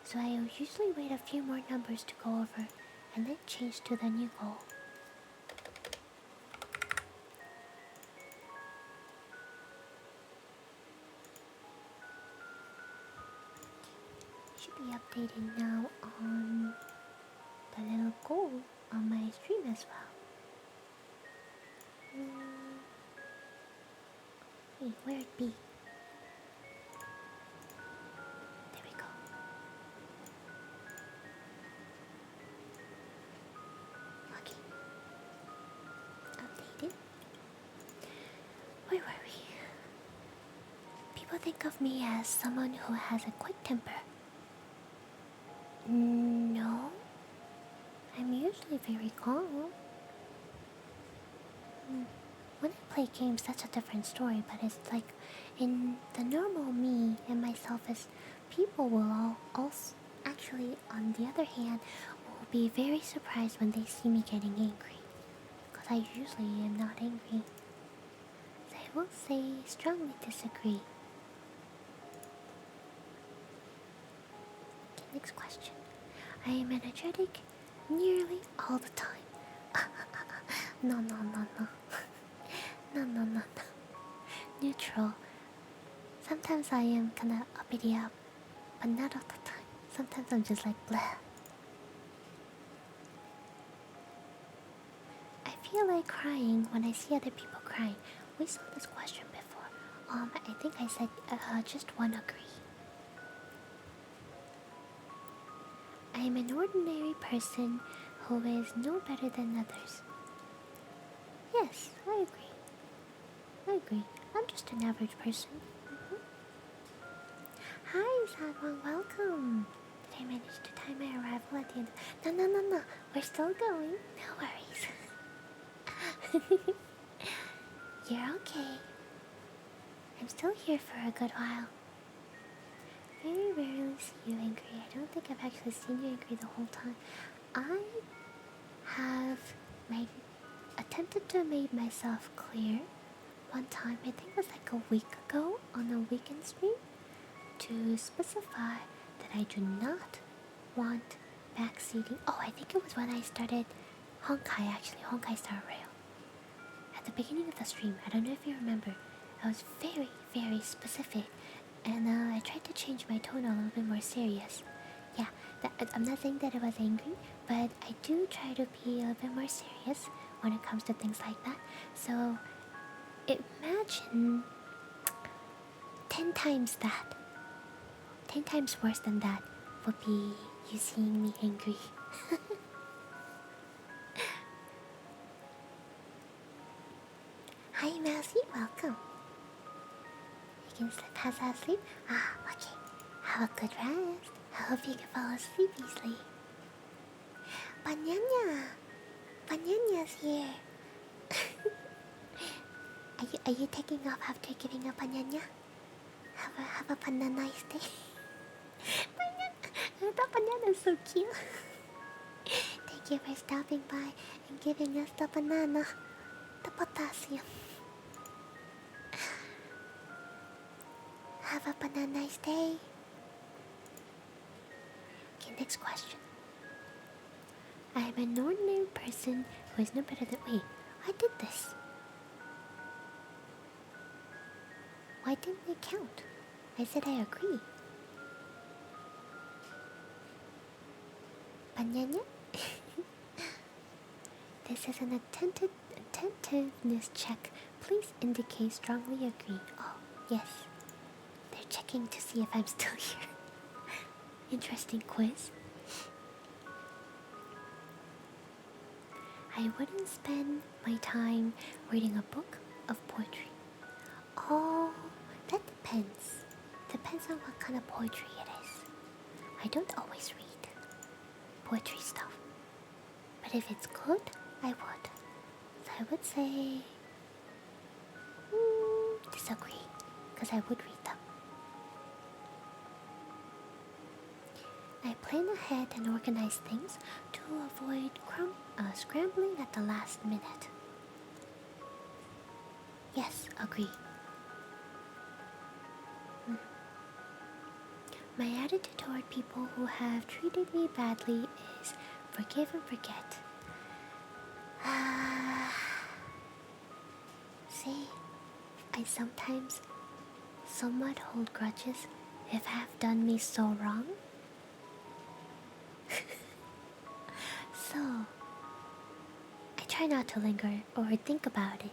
So I usually wait a few more numbers to go over and then change to the new goal. Should be updating now on the little goal on my stream as well. Wait, where'd it be? There we go. Okay. Updated. Where were we? People think of me as someone who has a quick temper. No. I'm usually very calm. When I play games, that's a different story, but it's like in the normal me and myself as people will all also actually, on the other hand, will be very surprised when they see me getting angry. Because I usually am not angry. So I will say strongly disagree. Okay, next question. I am energetic nearly all the time. No. No. Neutral. Sometimes I am kinda uppity up, but not all the time. Sometimes I'm just like blah. I feel like crying when I see other people crying. We saw this question before. I think I said just one agree. I am an ordinary person who is no better than others. Yes, I agree. I'm just an average person. Hi, Sadwan, welcome. Did I manage to time my arrival at the end? No. We're still going. No worries. You're okay. I'm still here for a good while. Very rarely see you angry. I don't think I've actually seen you angry the whole time. I have attempted to make myself clear one time, I think it was like a week ago on a weekend stream, to specify that I do not want backseating. Oh, I think it was when I started Honkai, actually, Honkai Star Rail. At the beginning of the stream, I don't know if you remember, I was very, very specific, and I tried to change my tone a little bit more serious. Yeah, I'm not saying that I was angry, but I do try to be a bit more serious when it comes to things like that. So imagine 10 times that. 10 times worse than that would be you seeing me angry. Hi Mousy, welcome. You can pass out sleep? Ah, okay. Have a good rest. I hope you can fall asleep easily. Banana's here. Are you taking off after giving a banana? Have a banana nice day. That banana is so cute. Thank you for stopping by and giving us the banana, the potassium. Have a banana nice day. Okay, next question. I am an ordinary person who is no better than me. I did this. Why didn't it count? I said I agree. Banana? This is an attentiveness check. Please indicate strongly agree. Oh, yes. They're checking to see if I'm still here. Interesting quiz. I wouldn't spend my time reading a book of poetry. Oh, that depends. Depends on what kind of poetry it is. I don't always read poetry stuff. But if it's good, I would. So I would say disagree, because I would read them. plan ahead and organize things to avoid scrambling at the last minute. Yes, agree. My attitude toward people who have treated me badly is forgive and forget. See, I sometimes somewhat hold grudges if have done me so wrong. So, I try not to linger or think about it,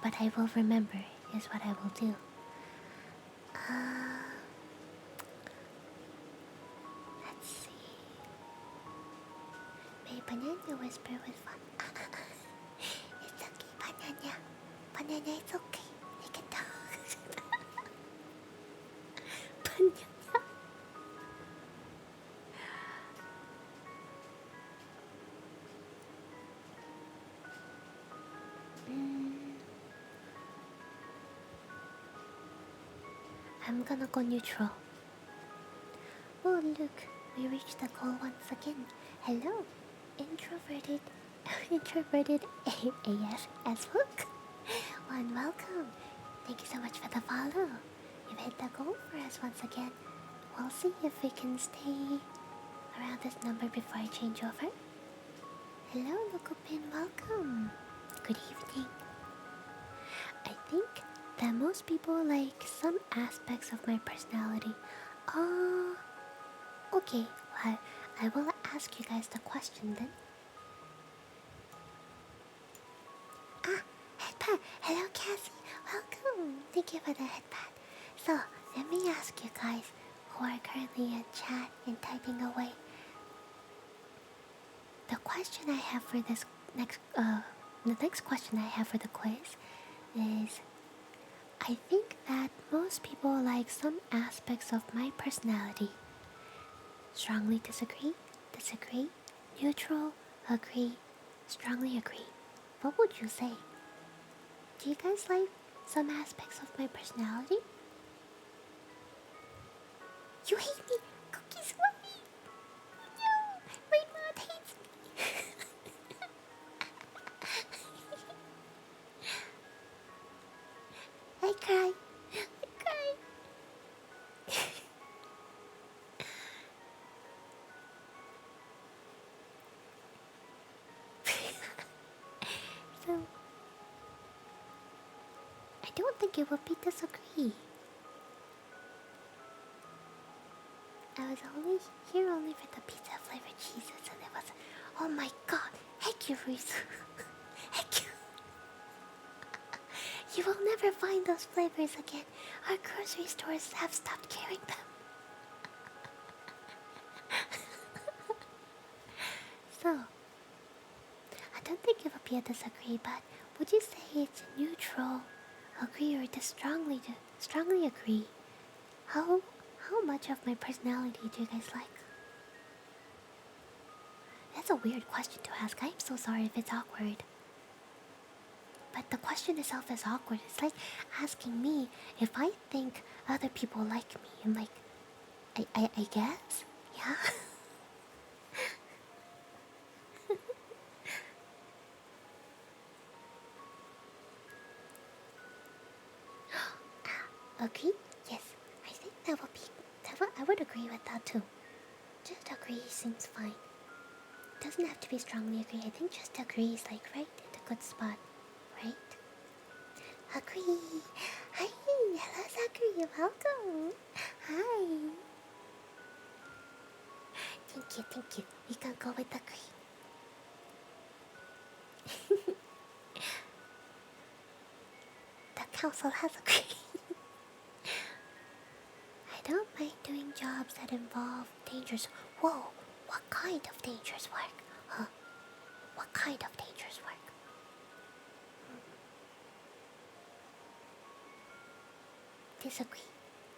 but I will remember is what I will do. Let's see. May banana whisper was fun. It's okay, banana. Banana, it's okay. You can talk. Banana. I'm gonna go neutral. Oh look, we reached the goal once again. Hello, introverted AF as book. One welcome. Thank you so much for the follow. You've hit the goal for us once again. We'll see if we can stay around this number before I change over. Hello, Nokopin, welcome. Good evening. I think that most people like some aspects of my personality. Okay, well, I will ask you guys the question then. Headpad! Hello, Cassie! Welcome! Thank you for the headpad. So, let me ask you guys who are currently in chat and typing away. The question I have for this the next question I have for the quiz is, I think that most people like some aspects of my personality. Strongly disagree, disagree, neutral, agree, strongly agree. What would you say? Do you guys like some aspects of my personality? You hate me! Cookies for me! No! My mom hates me! I cry. So, I don't think it would be disagree. I was here only for the pizza flavored cheeses, and it was, oh my god, heck you, Reese. Heck you. You will never find those flavors again. Our grocery stores have stopped carrying them. So, I don't think it would be a disagree, but would you say it's neutral, agree, or just strongly agree? How much of my personality do you guys like? That's a weird question to ask. I'm so sorry if it's awkward. But the question itself is awkward. It's like asking me if I think other people like me. I'm like, I guess? Yeah? Agree? Yes. I think that would be... I would agree with that too. Just agree seems fine. Doesn't have to be strongly agree. I think just agree is like right in a good spot. Right? Agree. Hi. Hello, Zachary. Welcome. Hi. Thank you. We can go with agree. The council has agreed. I don't mind doing jobs that involve dangers. Whoa, what kind of dangerous work? Huh? What kind of dangerous work? Disagree.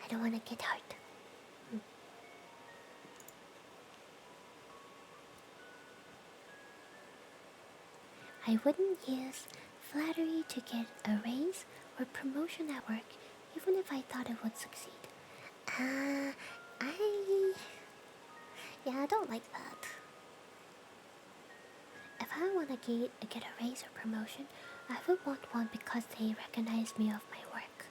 I don't want to get hurt. I wouldn't use flattery to get a raise or promotion at work, even if I thought it would succeed. Yeah, I don't like that. If I want to get a raise or promotion, I would want one because they recognize me of my work.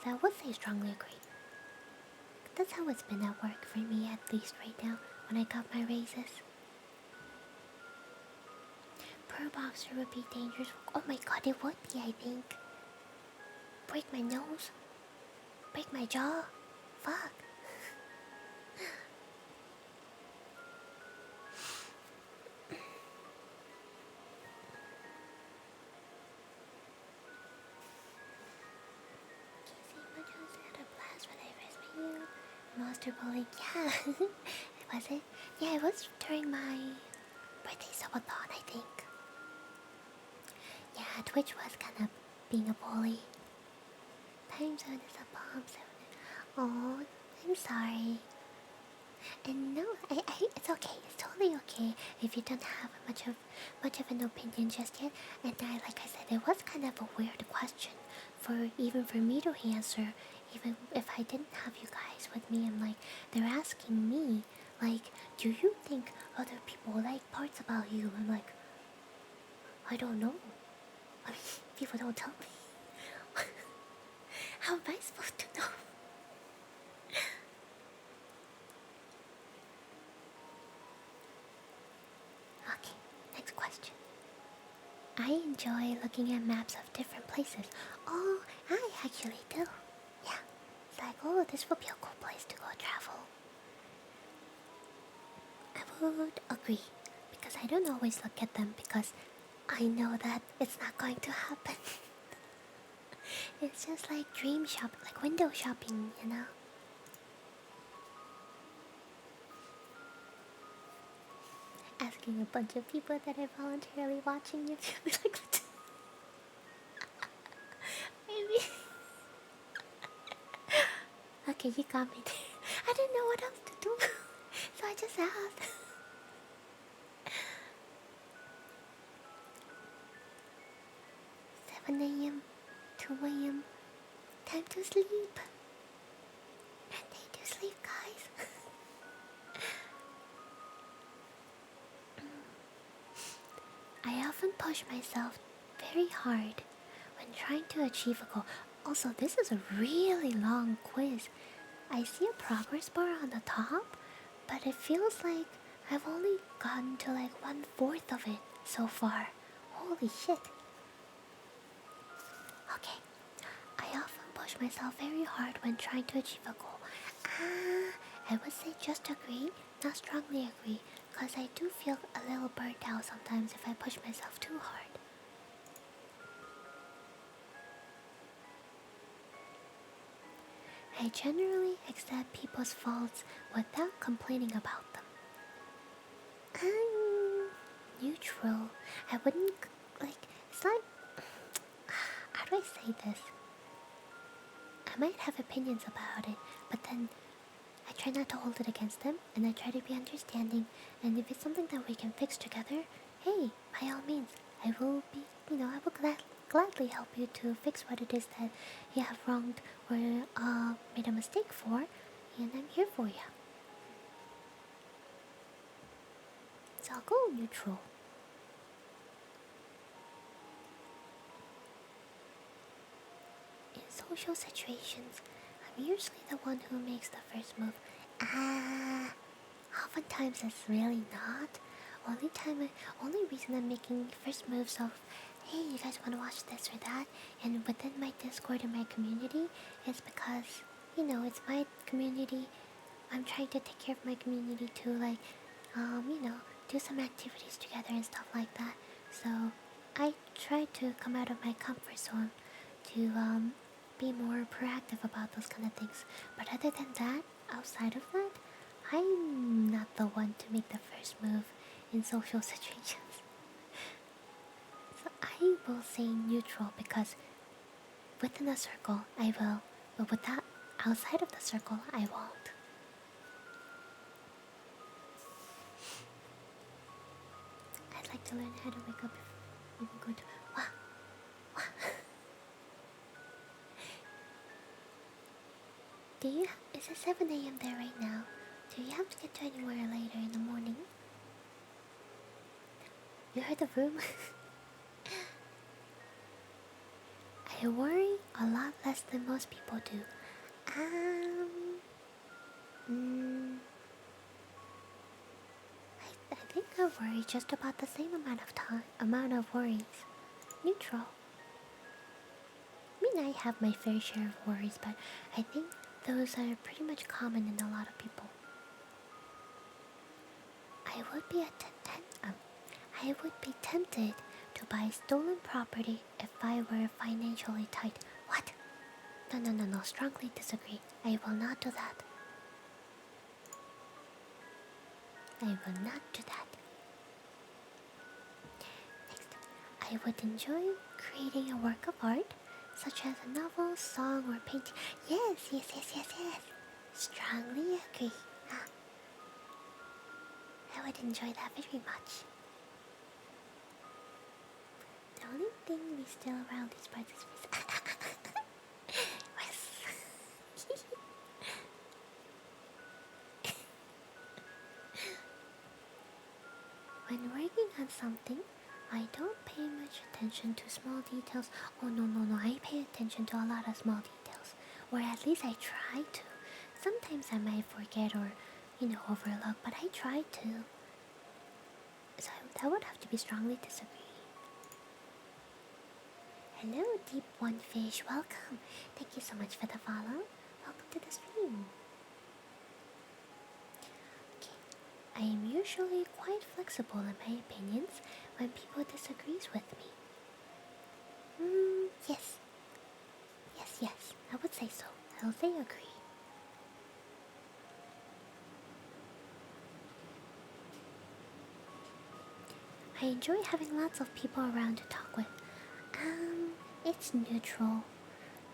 So I would say strongly agree. That's how it's been at work for me, at least right now, when I got my raises. Per boxer would be dangerous. Oh my god, it would be, I think. Break my nose. Break my jaw. Fuck. Casey Munoz had a blast when I first met you. Monster bowling, yeah. Was it? Yeah, it was during my birthday subathon, I think. Yeah, Twitch was kind of being a bully. Time zone is a bomb. Oh, I'm sorry. And no, it's okay. It's totally okay if you don't have much of an opinion just yet. And like I said, it was kind of a weird question even for me to answer. Even if I didn't have you guys with me, and like they're asking me, like, do you think other people like parts about you? I'm like, I don't know. I mean, people don't tell me. How am I supposed to know? Okay, next question. I enjoy looking at maps of different places. Oh, I actually do. Yeah, it's like, oh, this would be a cool place to go travel. I would agree, because I don't always look at them because I know that it's not going to happen. It's just like dream shop, like window shopping, you know? Asking a bunch of people that are voluntarily watching you to be like, maybe. Okay, you got me there. I didn't know what else to do, so I just asked. 7 a.m., 2 a.m., time to sleep. Time to sleep, guys. I often push myself very hard when trying to achieve a goal. Also, this is a really long quiz. I see a progress bar on the top, but it feels like I've only gotten to like 1/4 of it so far. Holy shit. Okay. I often push myself very hard when trying to achieve a goal. I would say just agree, not strongly agree, because I do feel a little burnt out sometimes if I push myself too hard. I generally accept people's faults without complaining about them. I'm neutral. I wouldn't, like, it's not... How do I say this? I might have opinions about it, but then I try not to hold it against them, and I try to be understanding, and if it's something that we can fix together, hey, by all means, I will be, I will gladly help you to fix what it is that you have wronged or made a mistake for, and I'm here for you. So I'll go neutral. In social situations, I'm usually the one who makes the first move. Oftentimes it's really not. Only reason I'm making first moves of, hey, you guys want to watch this or that, and within my Discord and my community, is because, it's my community. I'm trying to take care of my community to, like, do some activities together and stuff like that. So I try to come out of my comfort zone to, be more proactive about those kind of things. But other than that, outside of that, I'm not the one to make the first move in social situations. So I will say neutral because within a circle I will, but outside of the circle I won't. I'd like to learn how to wake up if even go to Do you? Is it 7 a.m. there right now? Do you have to get to anywhere later in the morning? You heard the room? I worry a lot less than most people do. I think I worry just about the same amount of worries. Neutral. I mean, I have my fair share of worries, but I think those are pretty much common in a lot of people. I would be tempted to buy stolen property if I were financially tight. What? No. Strongly disagree. I will not do that. I will not do that. Next, I would enjoy creating a work of art, such as a novel, song, or painting. Yes. Strongly agree. I would enjoy that very much. The only thing we still around these parts is yes. When working on something, I don't pay much attention to small details. Oh no, I pay attention to a lot of small details. Or at least I try to. Sometimes I might forget or, overlook, but I try to. So that would have to be strongly disagree. Hello, Deep One Fish. Welcome. Thank you so much for the follow. Welcome to the stream. I am usually quite flexible in my opinions when people disagrees with me. Yes. I would say so. I'll say agree. I enjoy having lots of people around to talk with. It's neutral.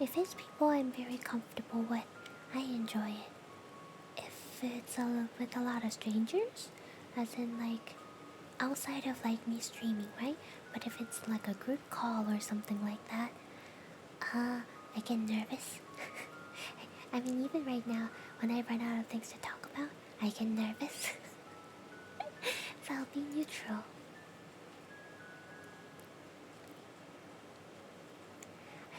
If it's people I'm very comfortable with, I enjoy it. If it's with a lot of strangers, as in like outside of like me streaming, right? But if it's like a group call or something like that, I get nervous. I mean, even right now, when I run out of things to talk about, I get nervous. So I'll be neutral.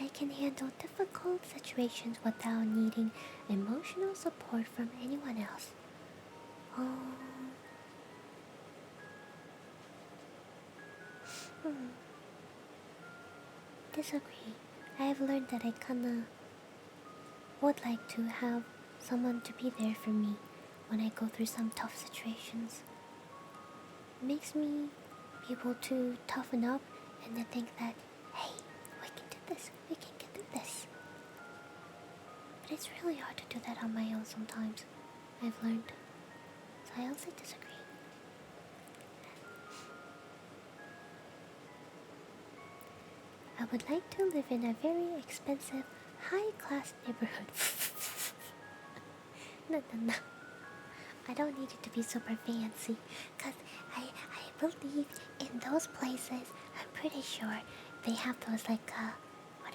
I can handle difficult situations without needing emotional support from anyone else. Disagree. I have learned that I kinda would like to have someone to be there for me when I go through some tough situations. It makes me be able to toughen up and to think that, hey, we can do this, we can get through this. But it's really hard to do that on my own sometimes, I've learned. So I also disagree. I would like to live in a very expensive, high-class neighborhood. No. I don't need it to be super fancy, because I believe in those places, I'm pretty sure they have those like, what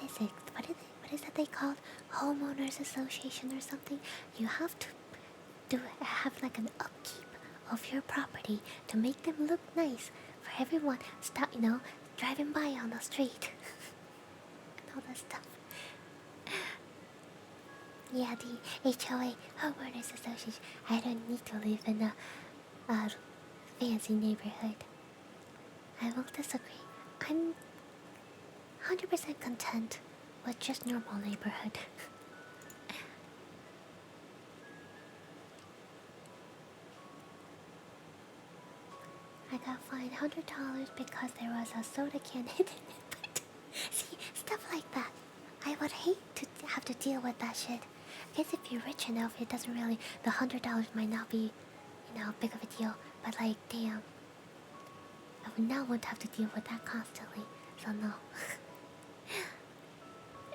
is that they called? Homeowners association or something. You have to have like an upkeep of your property to make them look nice for everyone driving by on the street. And all that stuff. Yeah, the HOA, Homeowners Association. I don't need to live in a fancy neighborhood. I will disagree. I'm 100% content with just normal neighborhood. I got fined $100 because there was a soda can hidden in it. See, stuff like that. I would hate to have to deal with that shit. I guess if you're rich enough, it doesn't really, the $100 might not be, big of a deal. But like, damn, I would not want to have to deal with that constantly. So no.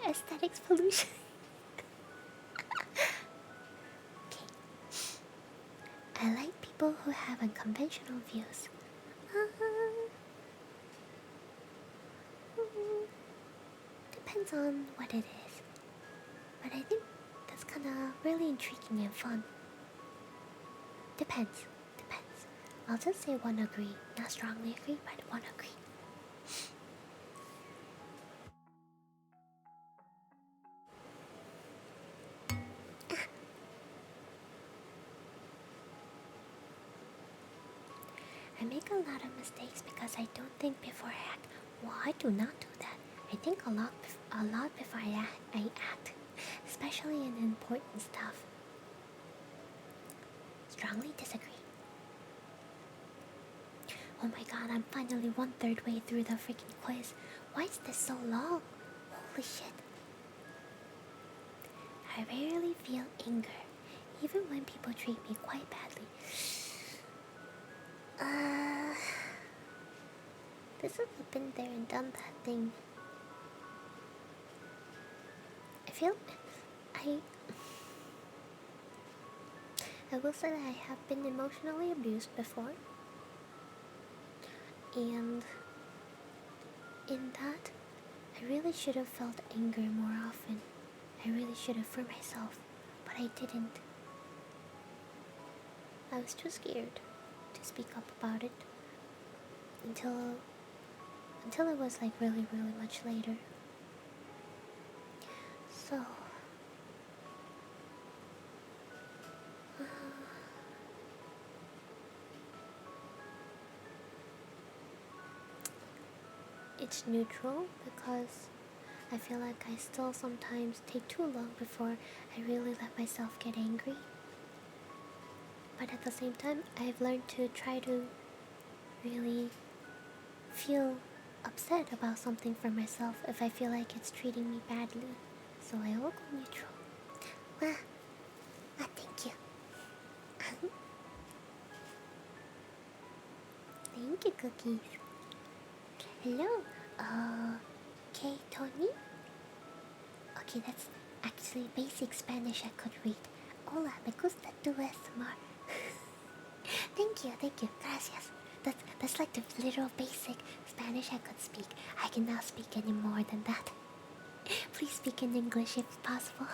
Aesthetics pollution. Okay. I like people who have unconventional views. Depends on what it is. But I think that's kind kinda really intriguing and fun. Depends. Depends. I'll just say one agree. Not strongly agree, but one agree. I make a lot of mistakes because I don't think before I act. Well, I do not do that. I think a lot before I act, especially in important stuff. Strongly disagree. Oh my god, I'm finally 1/3 way through the freaking quiz. Why is this so long? Holy shit. I rarely feel anger, even when people treat me quite badly. This is a been there and done that thing. I will say that I have been emotionally abused before. And in that, I really should have felt anger more often. I really should have for myself, but I didn't. I was too scared to speak up about it until it was like really much later. So it's neutral because I feel like I still sometimes take too long before I really let myself get angry. But at the same time, I've learned to try to really feel upset about something for myself if I feel like it's treating me badly. So I will go neutral. Thank you. Thank you, cookies. Hello, K. Tony? Okay, that's actually basic Spanish I could read. Hola, me gusta tu ASMR. Thank you, gracias. That's like the literal basic Spanish I could speak. I cannot speak any more than that. Please speak in English if possible.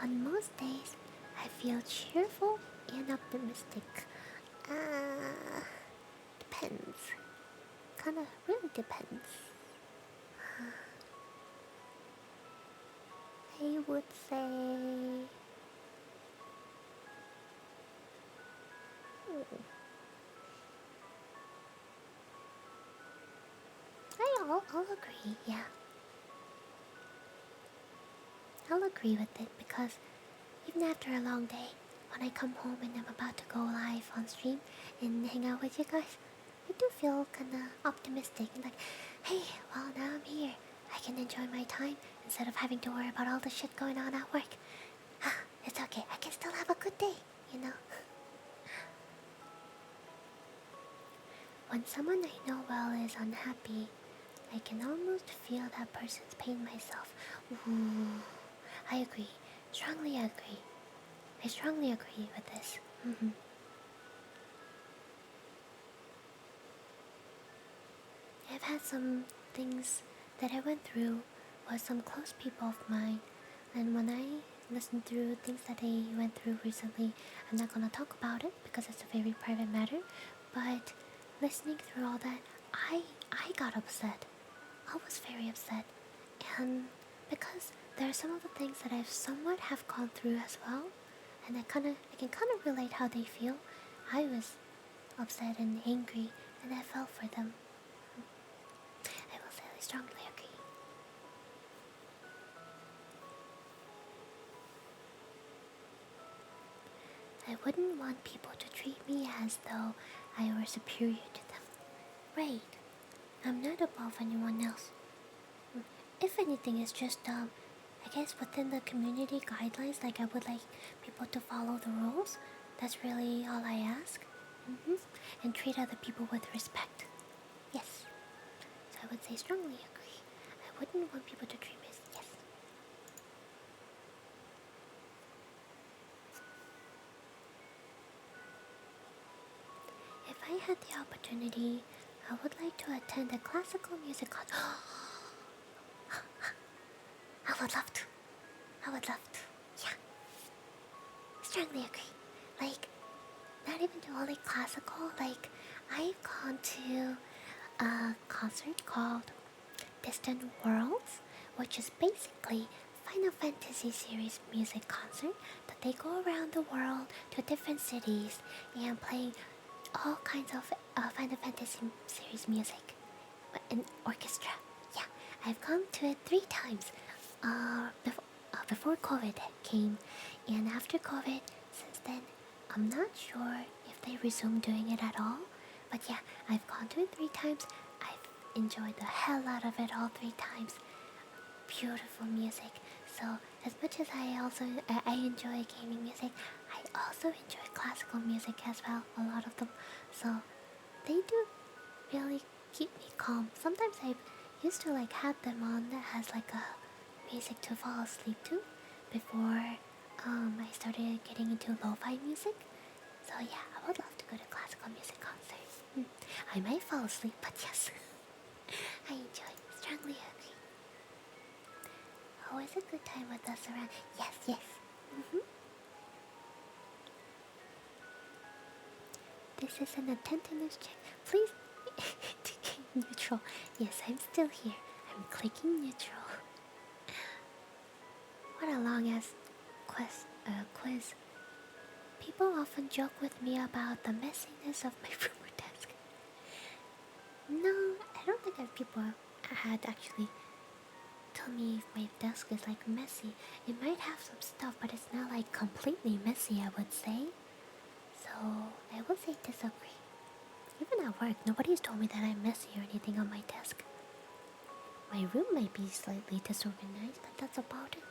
On most days, I feel cheerful and optimistic. Depends. Kinda really depends. I would say... I'll agree, yeah. I'll agree with it because even after a long day, when I come home and I'm about to go live on stream and hang out with you guys, I do feel kinda optimistic and like, hey, well now I'm here. I can enjoy my time instead of having to worry about all the shit going on at work. It's okay, I can still have a good day, you know? When someone I know well is unhappy, I can almost feel that person's pain myself. Ooh, I agree. Strongly agree. I strongly agree with this. I've had some things that I went through with some close people of mine, and when I listen through things that they went through recently, I'm not gonna talk about it because it's a very private matter, but listening through all that, I got upset. I was very upset, and because there are some of the things that I've somewhat have gone through as well, and I can kind of relate how they feel. I was upset and angry, and I felt for them. I will say I strongly agree. I wouldn't want people to treat me as though I were superior to them. Right. I'm not above anyone else. If anything, it's just, I guess within the community guidelines, like I would like people to follow the rules. That's really all I ask. And treat other people with respect. Yes. So I would say strongly agree. I wouldn't want people to treat me as, yes. If I had the opportunity, I would like to attend a classical music concert. I would love to. I would love to. Yeah. Strongly agree. Like, not even do only classical. Like, I've gone to a concert called Distant Worlds, which is basically Final Fantasy series music concert that they go around the world to different cities and playing all kinds of Final Fantasy series music in orchestra. Yeah, I've gone to it 3 times. Before COVID came, and after COVID, since then, I'm not sure if they resumed doing it at all. But yeah, I've gone to it 3 times. I've enjoyed the hell out of it all 3 times. Beautiful music. So as much as I enjoy gaming music, I also enjoy classical music as well. A lot of them. So they do really keep me calm. Sometimes I used to like have them on that has like a music to fall asleep to before I started getting into lo-fi music. So yeah, I would love to go to classical music concert. I might fall asleep, but yes, I enjoy. Strongly agree. Always a good time with us around. Yes, yes. This is an attentiveness check. Please neutral. Yes, I'm still here. I'm clicking neutral. What a long ass quiz. People often joke with me about the messiness of my room or desk. No, I don't think that people had actually told me if my desk is like messy. It might have some stuff, but it's not like completely messy, I would say. So I would say disagree. Even at work, nobody's told me that I'm messy or anything on my desk. My room might be slightly disorganized, but that's about it.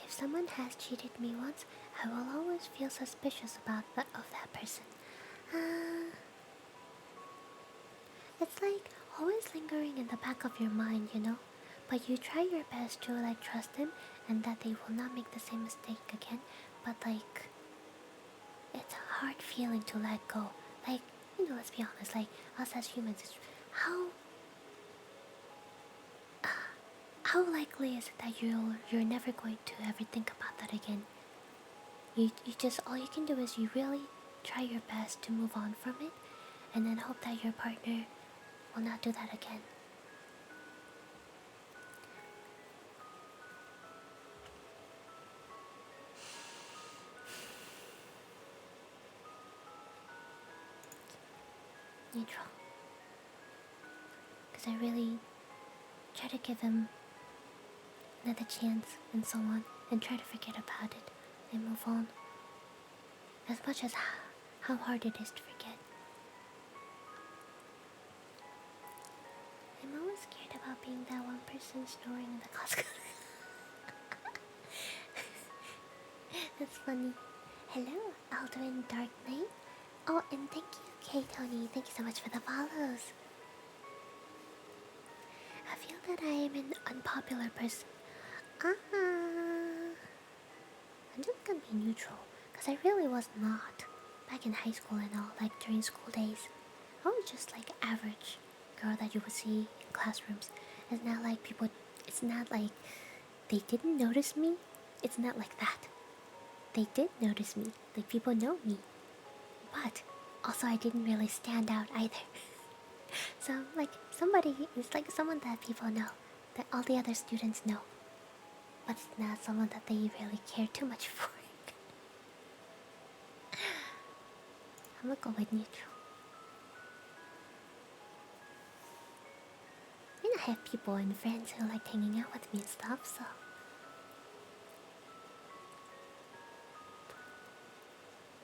If someone has cheated me once, I will always feel suspicious of that person. It's like always lingering in the back of your mind, you know? But you try your best to like trust them and that they will not make the same mistake again. But like, it's a hard feeling to let go. Like, you know, let's be honest, like us as humans, it's how likely is it that you're never going to ever think about that again? You just, all you can do is you really try your best to move on from it and then hope that your partner will not do that again. Neutral. Because I really try to give him another chance and so on and try to forget about it and move on. As much as how hard it is to forget. I'm always scared about being that one person snoring in the Costco. That's funny. Hello, Alduin Dark Knight. Oh, and thank you, K-Tony. Thank you so much for the follows. I feel that I am an unpopular person. I'm just gonna be neutral, because I really was not. Back in high school and all, like during school days. I was just like average girl that you would see in classrooms. It's not like they didn't notice me. It's not like that. They did notice me. Like, people know me. But also I didn't really stand out either. So like somebody is like someone that people know, that all the other students know. But it's not someone that they really care too much for. I'm gonna go with neutral. I mean, I have people and friends who like hanging out with me and stuff, so.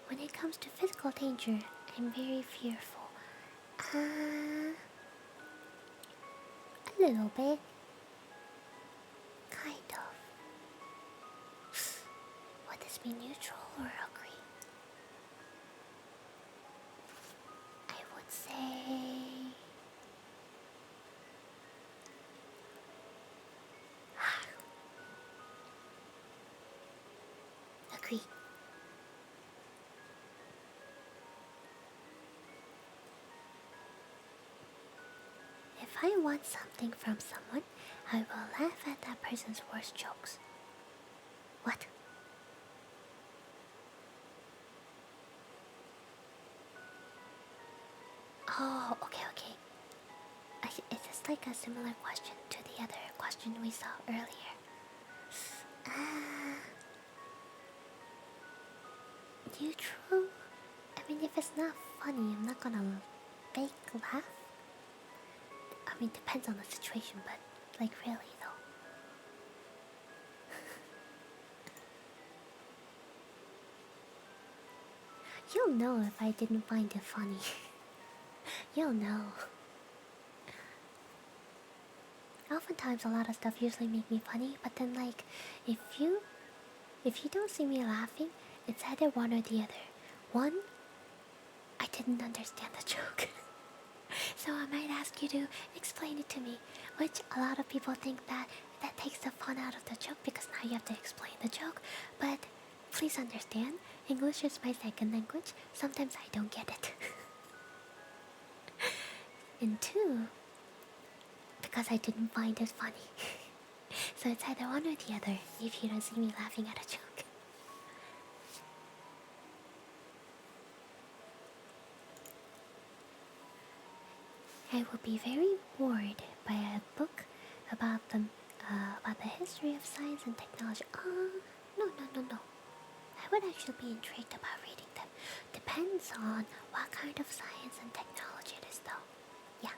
When it comes to physical danger, I'm very fearful. A little bit. Kind of. Would this be neutral or agree? I would say... agree. If I want something from someone, I will laugh at that person's worst jokes. What? Oh, okay, okay. It's like a similar question to the other question we saw earlier. Uh, neutral? I mean, if it's not funny, I'm not gonna fake laugh. I mean, depends on the situation, but like really though. You'll know if I didn't find it funny. You'll know. Oftentimes a lot of stuff usually make me funny, but then like if you don't see me laughing, it's either one or the other. One, I didn't understand the joke. So I might ask you to explain it to me, which a lot of people think that takes the fun out of the joke because now you have to explain the joke. But please understand, English is my second language. Sometimes I don't get it. And two, because I didn't find it funny. So it's either one or the other if you don't see me laughing at a joke. I will be very bored by a book about the history of science and technology. No. I would actually be intrigued about reading them. Depends on what kind of science and technology it is, though. Yeah.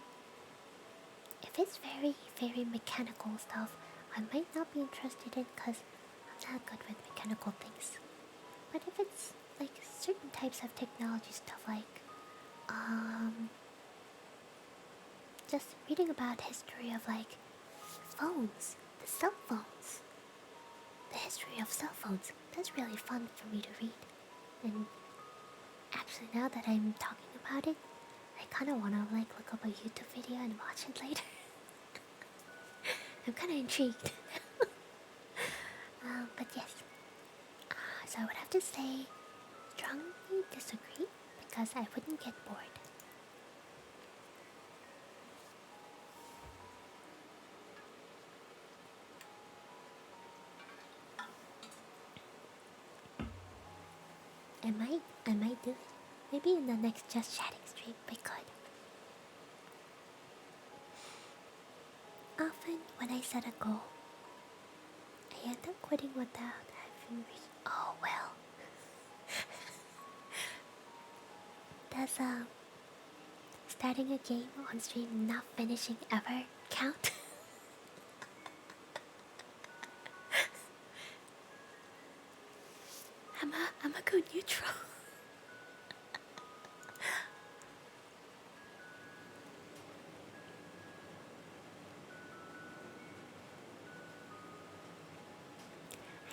If it's very, very mechanical stuff, I might not be interested in because I'm not good with mechanical things. But if it's like certain types of technology stuff, like just reading about history of like phones, the cell phones, the history of cell phones, that's really fun for me to read. And actually, now that I'm talking about it, I kind of want to like look up a YouTube video and watch it later. I'm kind of intrigued. But yes, so I would have to say strongly disagree because I wouldn't get bored. I might do it. Maybe in the next Just Chatting stream we could. Often when I set a goal, I end up quitting without having reached. Oh well. Does starting a game on stream and not finishing ever count? I'm a good neutral.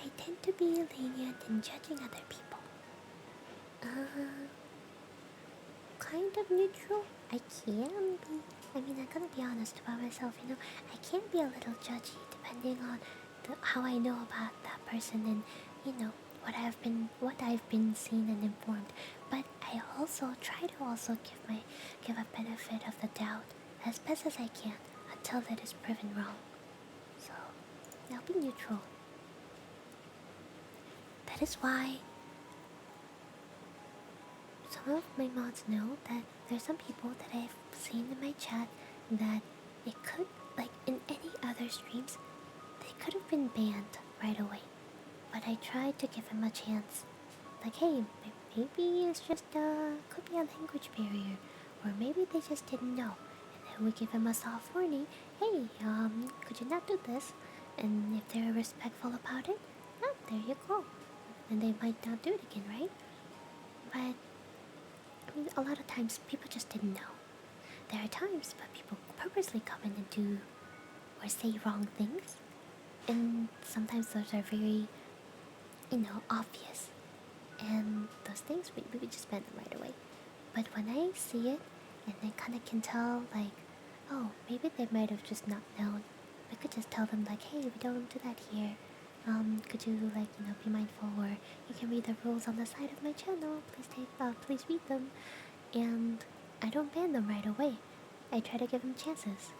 I tend to be lenient in judging other people. Kind of neutral. I can be. I mean, I gotta be honest about myself, you know. I can be a little judgy depending on how I know about that person and, you know, what I've been seen and informed. But I also try to also give a benefit of the doubt as best as I can until it is proven wrong. So I'll be neutral. That is why some of my mods know that there's some people that I've seen in my chat that it could, like in any other streams, they could have been banned right away. But I tried to give him a chance. Like, hey, maybe it's just could be a language barrier, or maybe they just didn't know. And then we give him a soft warning. Hey, could you not do this? And if they're respectful about it, there you go. And they might not do it again, right? But I mean, a lot of times people just didn't know. There are times but people purposely come in and do or say wrong things, and sometimes those are very, you know, obvious. And those things we just ban them right away. But when I see it and I kind of can tell, like, oh, maybe they might have just not known, I could just tell them like, hey, we don't do that here. Could you like, you know, be mindful, or you can read the rules on the side of my channel. Please read them. And I don't ban them right away. I try to give them chances.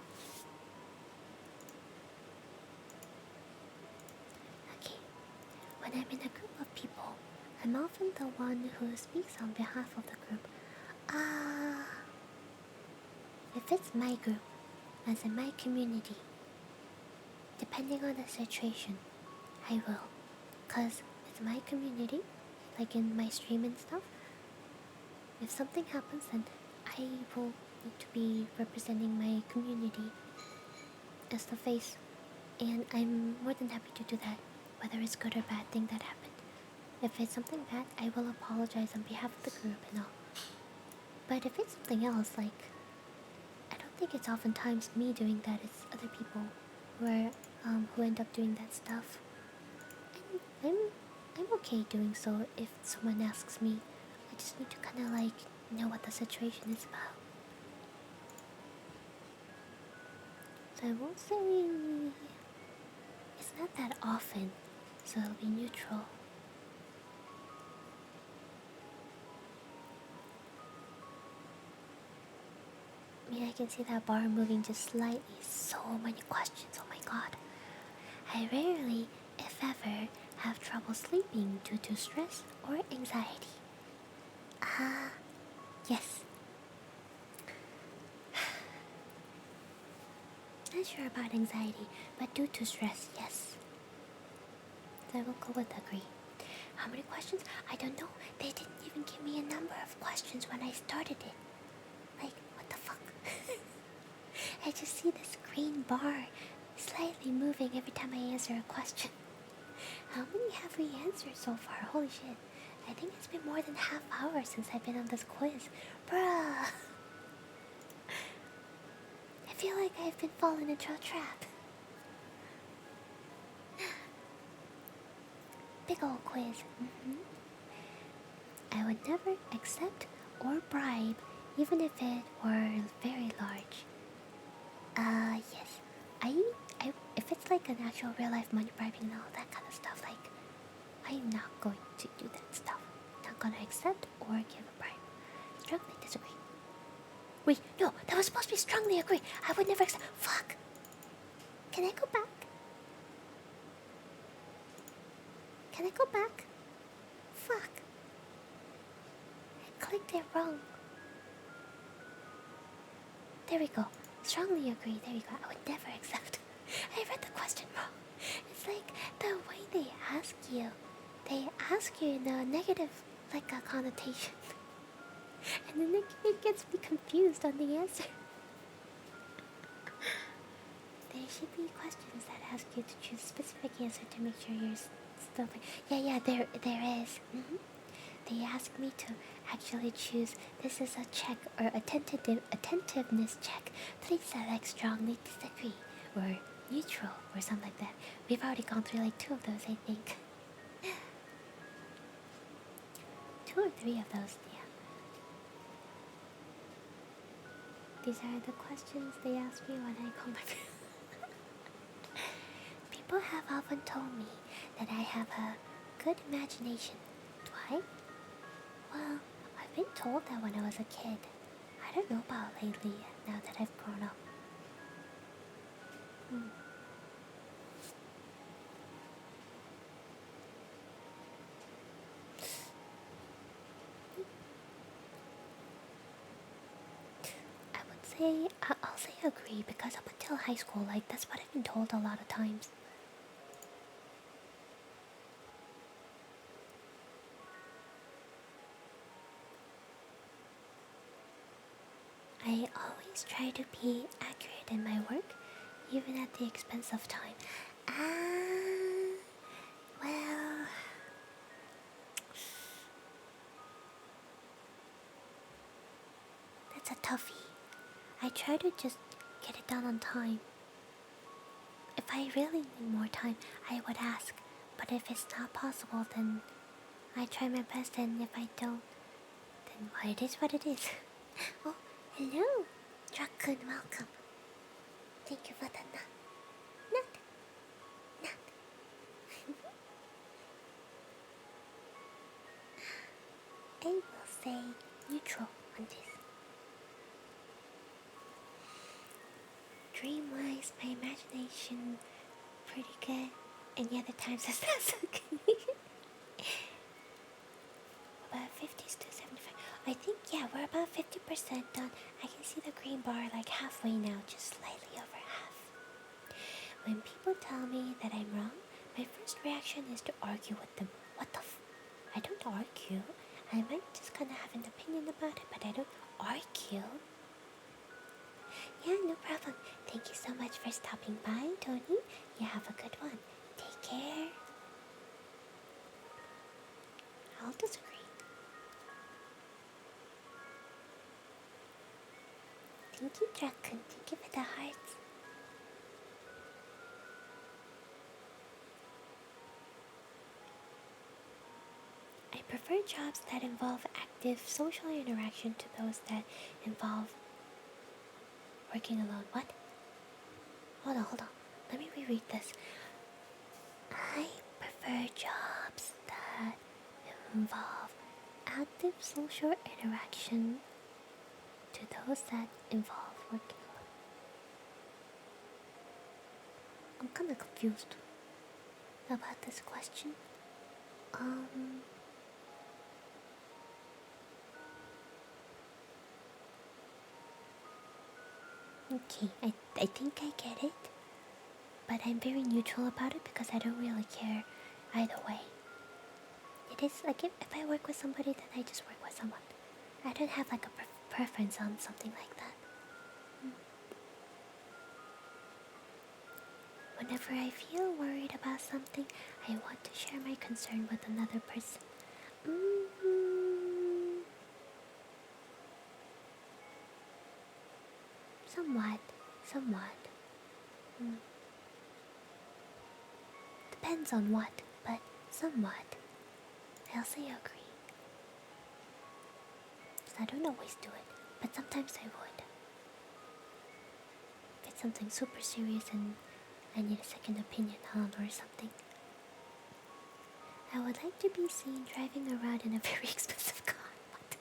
I'm in a group of people, I'm often the one who speaks on behalf of the group. If it's my group, as in my community, depending on the situation, I will. Cause it's my community, like in my stream and stuff. If something happens, then I will need to be representing my community as the face. And I'm more than happy to do that, whether it's good or bad thing that happened. If it's something bad, I will apologize on behalf of the group and all. But if it's something else, like, I don't think it's oftentimes me doing that, it's other people who end up doing that stuff. And I'm okay doing so if someone asks me. I just need to kinda like know what the situation is about. So I won't say it's not that often, so it'll be neutral. I mean, I can see that bar moving just slightly. So many questions, oh my god. I rarely, if ever, have trouble sleeping due to stress or anxiety. Yes. Not sure about anxiety, but due to stress, yes. So I will go with agree. How many questions? I don't know. They didn't even give me a number of questions when I started it. Like, what the fuck? I just see this green bar slightly moving every time I answer a question. How many have we answered so far? Holy shit. I think it's been more than half hour since I've been on this quiz. Bruh. I feel like I've been falling into a trap. Big ol' quiz. I would never accept or bribe, even if it were very large. Yes. If it's like an actual real life money bribing and all that kind of stuff, like, I'm not going to do that stuff. Not gonna accept or give a bribe. Strongly disagree. Wait, no, that was supposed to be strongly agree. I would never accept. Fuck. Can I go back? Can I go back? Fuck. I clicked it wrong. There we go. Strongly agree. There you go. I would never accept. I read the question wrong. It's like the way they ask you. They ask you in a negative, like a connotation. And then it gets me confused on the answer. There should be questions that ask you to choose a specific answer to make sure you're still like, yeah, there is. They ask me to actually choose, this is a check or attentiveness check. Please select strongly disagree or neutral or something like that. We've already gone through like 2 of those, I think. 2 or 3 of those, yeah. These are the questions they ask me when I come back. People have often told me that I have a good imagination. Do I? Well, I've been told that when I was a kid. I don't know about lately, now that I've grown up. I'll say agree, because up until high school, like, that's what I've been told a lot of times. I always try to be accurate in my work, even at the expense of time. Well... That's a toughie. I try to just get it done on time. If I really need more time, I would ask. But if it's not possible, then I try my best, and if I don't, then well, it is what it is. Oh, hello! Druck-kun, welcome. Thank you for the nut. I will say neutral on this. Dream-wise, my imagination pretty good. Any other times is that okay? About 50s to 75. I think, yeah, we're about 50% done. I can see the green bar like halfway now, just slightly over half. When people tell me that I'm wrong, my first reaction is to argue with them. What the I don't argue. I might just kind of have an opinion about it, but I don't argue. Yeah, no problem. Thank you so much for stopping by, Tony. You have a good one. Take care. I'll disagree. Thank you, Drakun. Thank you for the hearts. I prefer jobs that involve active social interaction to those that involve working alone. What? Hold on. Let me reread this. I prefer jobs that involve active social interaction to those that involve working alone. I'm kind of confused about this question. Okay, I think I get it, but I'm very neutral about it because I don't really care either way. It is like if I work with somebody, then I just work with someone. I don't have like a preference on something like that. Whenever I feel worried about something, I want to share my concern with another person. Somewhat. Depends on what, but somewhat. I'll say agree. I don't always do it, but sometimes I would. If it's something super serious and I need a second opinion on or something. I would like to be seen driving around in a very expensive car. What?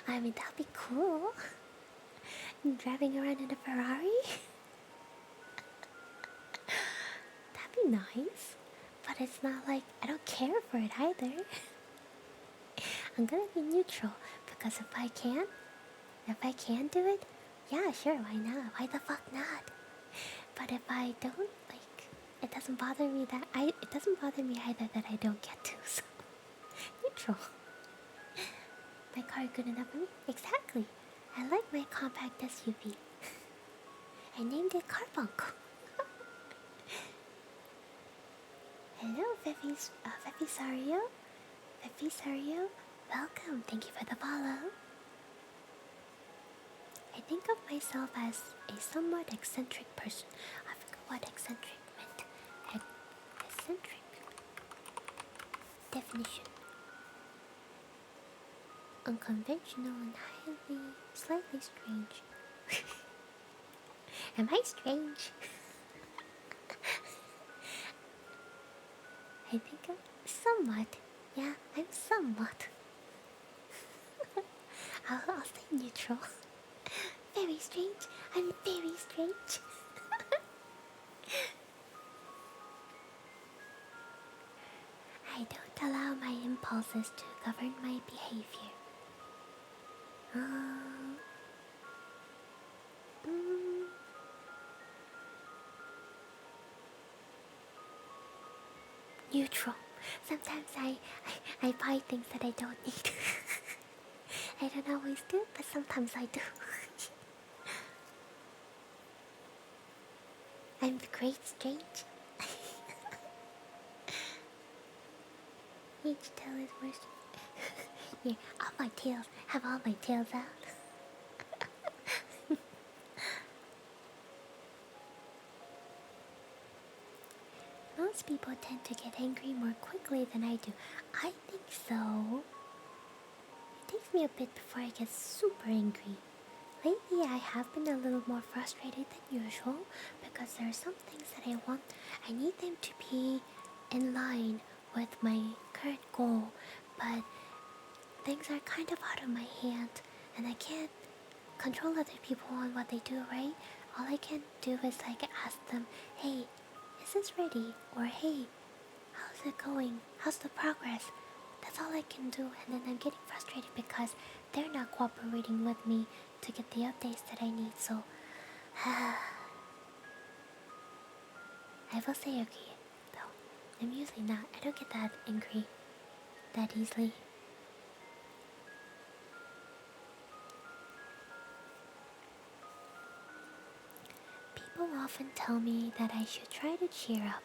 I mean, that'd be cool. Driving around in a Ferrari? That'd be nice. But it's not like I don't care for it either. I'm gonna be neutral because if I can do it, yeah, sure, why not? Why the fuck not? But if I don't, like, it doesn't bother me either that I don't get to, so neutral. My car good enough for me? Exactly. I like my compact SUV. I named it Carbuncle. Hello, Fefisario. Welcome. Thank you for the follow. I think of myself as a somewhat eccentric person. I forgot what eccentric meant. Eccentric. Definition. Unconventional and slightly strange. Am I strange? I think I'm somewhat. Yeah, I'm somewhat. I'll stay neutral. Very strange. I'm very strange. I don't allow my impulses to govern my behavior. Neutral. Sometimes I buy things that I don't need. I don't always do, but sometimes I do. I'm the great strange. Each tail is worse. Yeah, all my tails. Have all my tails out. Most people tend to get angry more quickly than I do. I think so. It takes me a bit before I get super angry. Lately, I have been a little more frustrated than usual because there are some things that I need them to be in line with my current goal, but things are kind of out of my hand and I can't control other people on what they do, right? all I can do is like ask them, hey, is this ready? Or hey, how's it going? How's the progress? That's all I can do, and then I'm getting frustrated because they're not cooperating with me to get the updates that I need, so I will say okay, though. I'm usually not. I don't get that angry that easily. People often tell me that I should try to cheer up.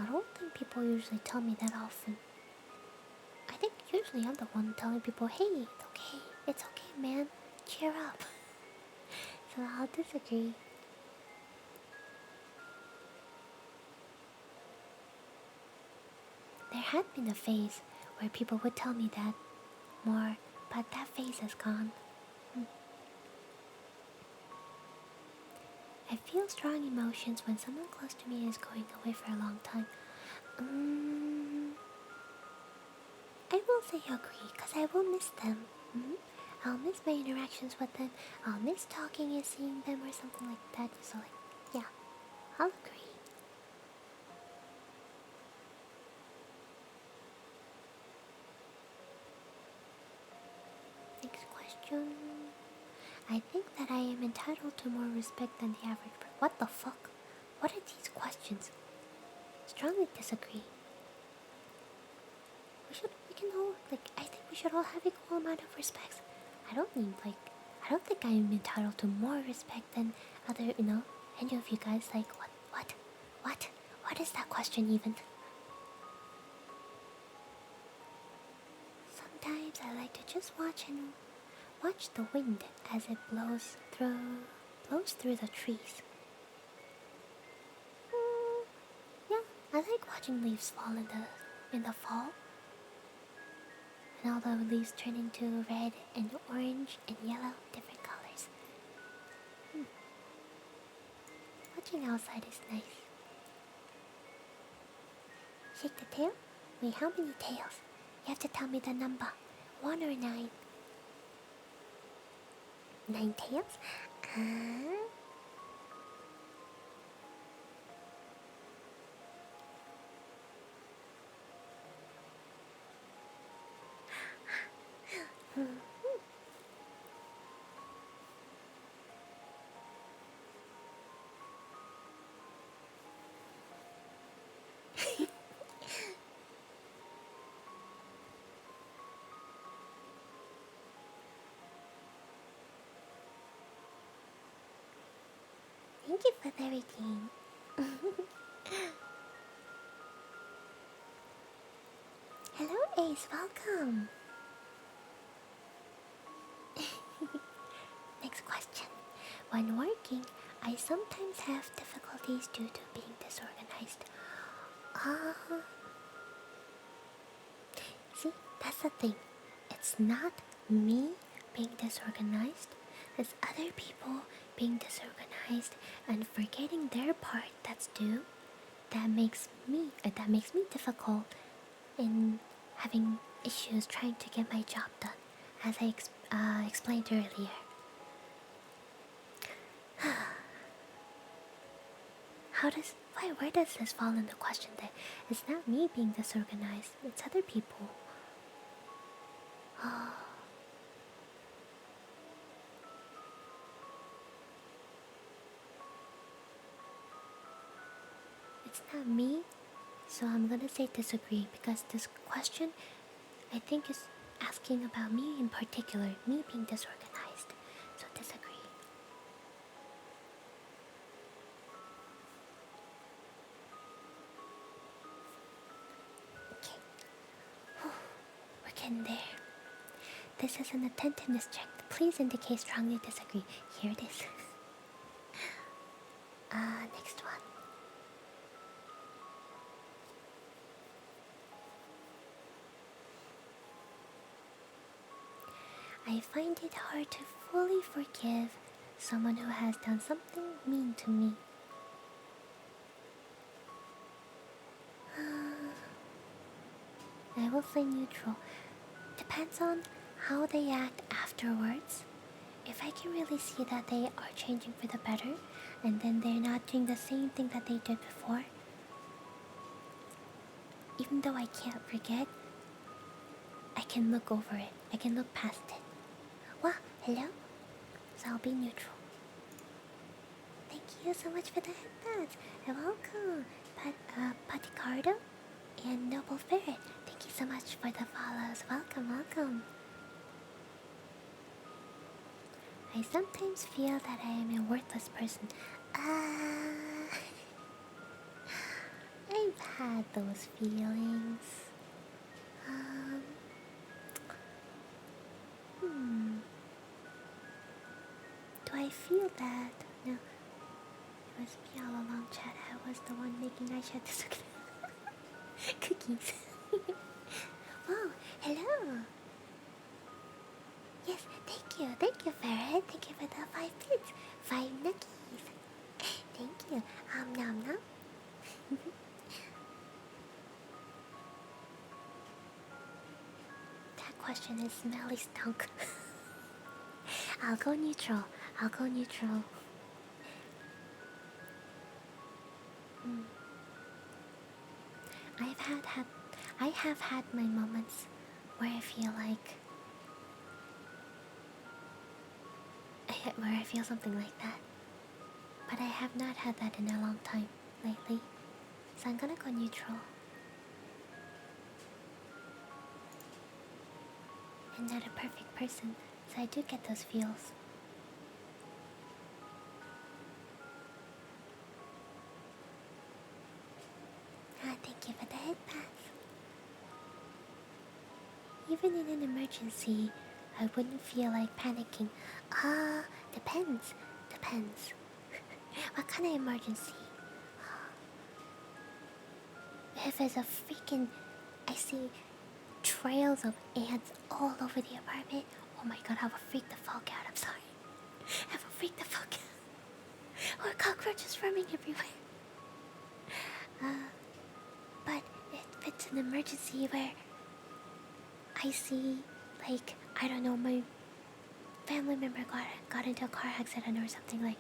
I don't think people usually tell me that often. I think usually I'm the one telling people, hey, it's okay, man, cheer up. So I'll disagree. There had been a phase where people would tell me that more, but that phase is gone. I feel strong emotions when someone close to me is going away for a long time. I will say agree, because I will miss them. I'll miss my interactions with them. I'll miss talking and seeing them or something like that. So like, yeah, I'll agree. Next question. I think that I am entitled to more respect than the average person. What the fuck? What are these questions? Strongly disagree. We can all, I think we should all have equal amount of respect. I don't think I'm entitled to more respect than other, any of you guys. Like, what is that question even? Sometimes I like to just watch the wind as it blows through the trees. Yeah, I like watching leaves fall in the fall. And all the leaves turn into red and orange and yellow, different colors. Watching outside is nice. Shake the tail? Wait, how many tails? You have to tell me the number. 1 or 9? 9 tails? Thank you for the redeem. Hello Ace, welcome. Next question. When working, I sometimes have difficulties due to being disorganized. See, that's the thing. It's not me being disorganized. It's other people being disorganized and forgetting their part that's due. That makes me difficult in having issues trying to get my job done, as I explained earlier. Where does this fall in the question that it's not me being disorganized, it's other people? It's not me, so I'm gonna say disagree because this question I think is asking about me in particular, me being disorganized. So disagree. Okay. We're getting there. This is an attentiveness check. Please indicate strongly disagree. Here it is. Next one. I find it hard to fully forgive someone who has done something mean to me. I will say neutral. Depends on how they act afterwards. if I can really see that they are changing for the better, and then they're not doing the same thing that they did before, even though I can't forget, I can look over it. I can look past it. Wow, hello? So I'll be neutral. Thank you so much for the headbats. And welcome, Paticardo and Noble Ferret. Thank you so much for the follows. Welcome, welcome. I sometimes feel that I am a worthless person. I've had those feelings. Do I feel that? No. It was me all along, chat. I was the one making Aisha disagree. Cookies. Oh, hello. Yes, thank you, Ferret. Thank you for the 5 bits, 5 nookies. Thank you. Nom nom. That question is smelly stunk. I'll go neutral. I have had my moments where I feel like where I feel something like that, but I have not had that in a long time lately, so I'm gonna go neutral. I'm not a perfect person, so I do get those feels. Thank you for the headpath. Even in an emergency, I wouldn't feel like panicking. Depends. What kind of emergency? If it's a freaking... I see trails of ants all over the apartment. Oh my god, I will freak the fuck out. I'm sorry. I will freak the fuck out. Or cockroaches roaming everywhere. But if it's an emergency where I see, like, I don't know, my family member got into a car accident or something, like,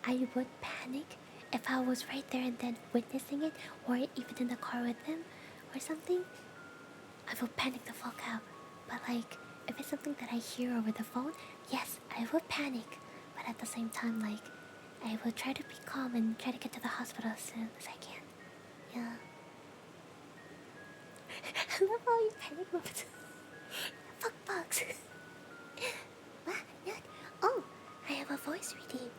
I would panic if I was right there and then witnessing it, or even in the car with them or something. I would panic the fuck out. But like, if it's something that I hear over the phone, yes, I would panic. But at the same time, like, I will try to be calm and try to get to the hospital as soon as I can. Yeah. I love all your panic moments. Fuck bugs. What? Nut? Oh, I have a voice reading.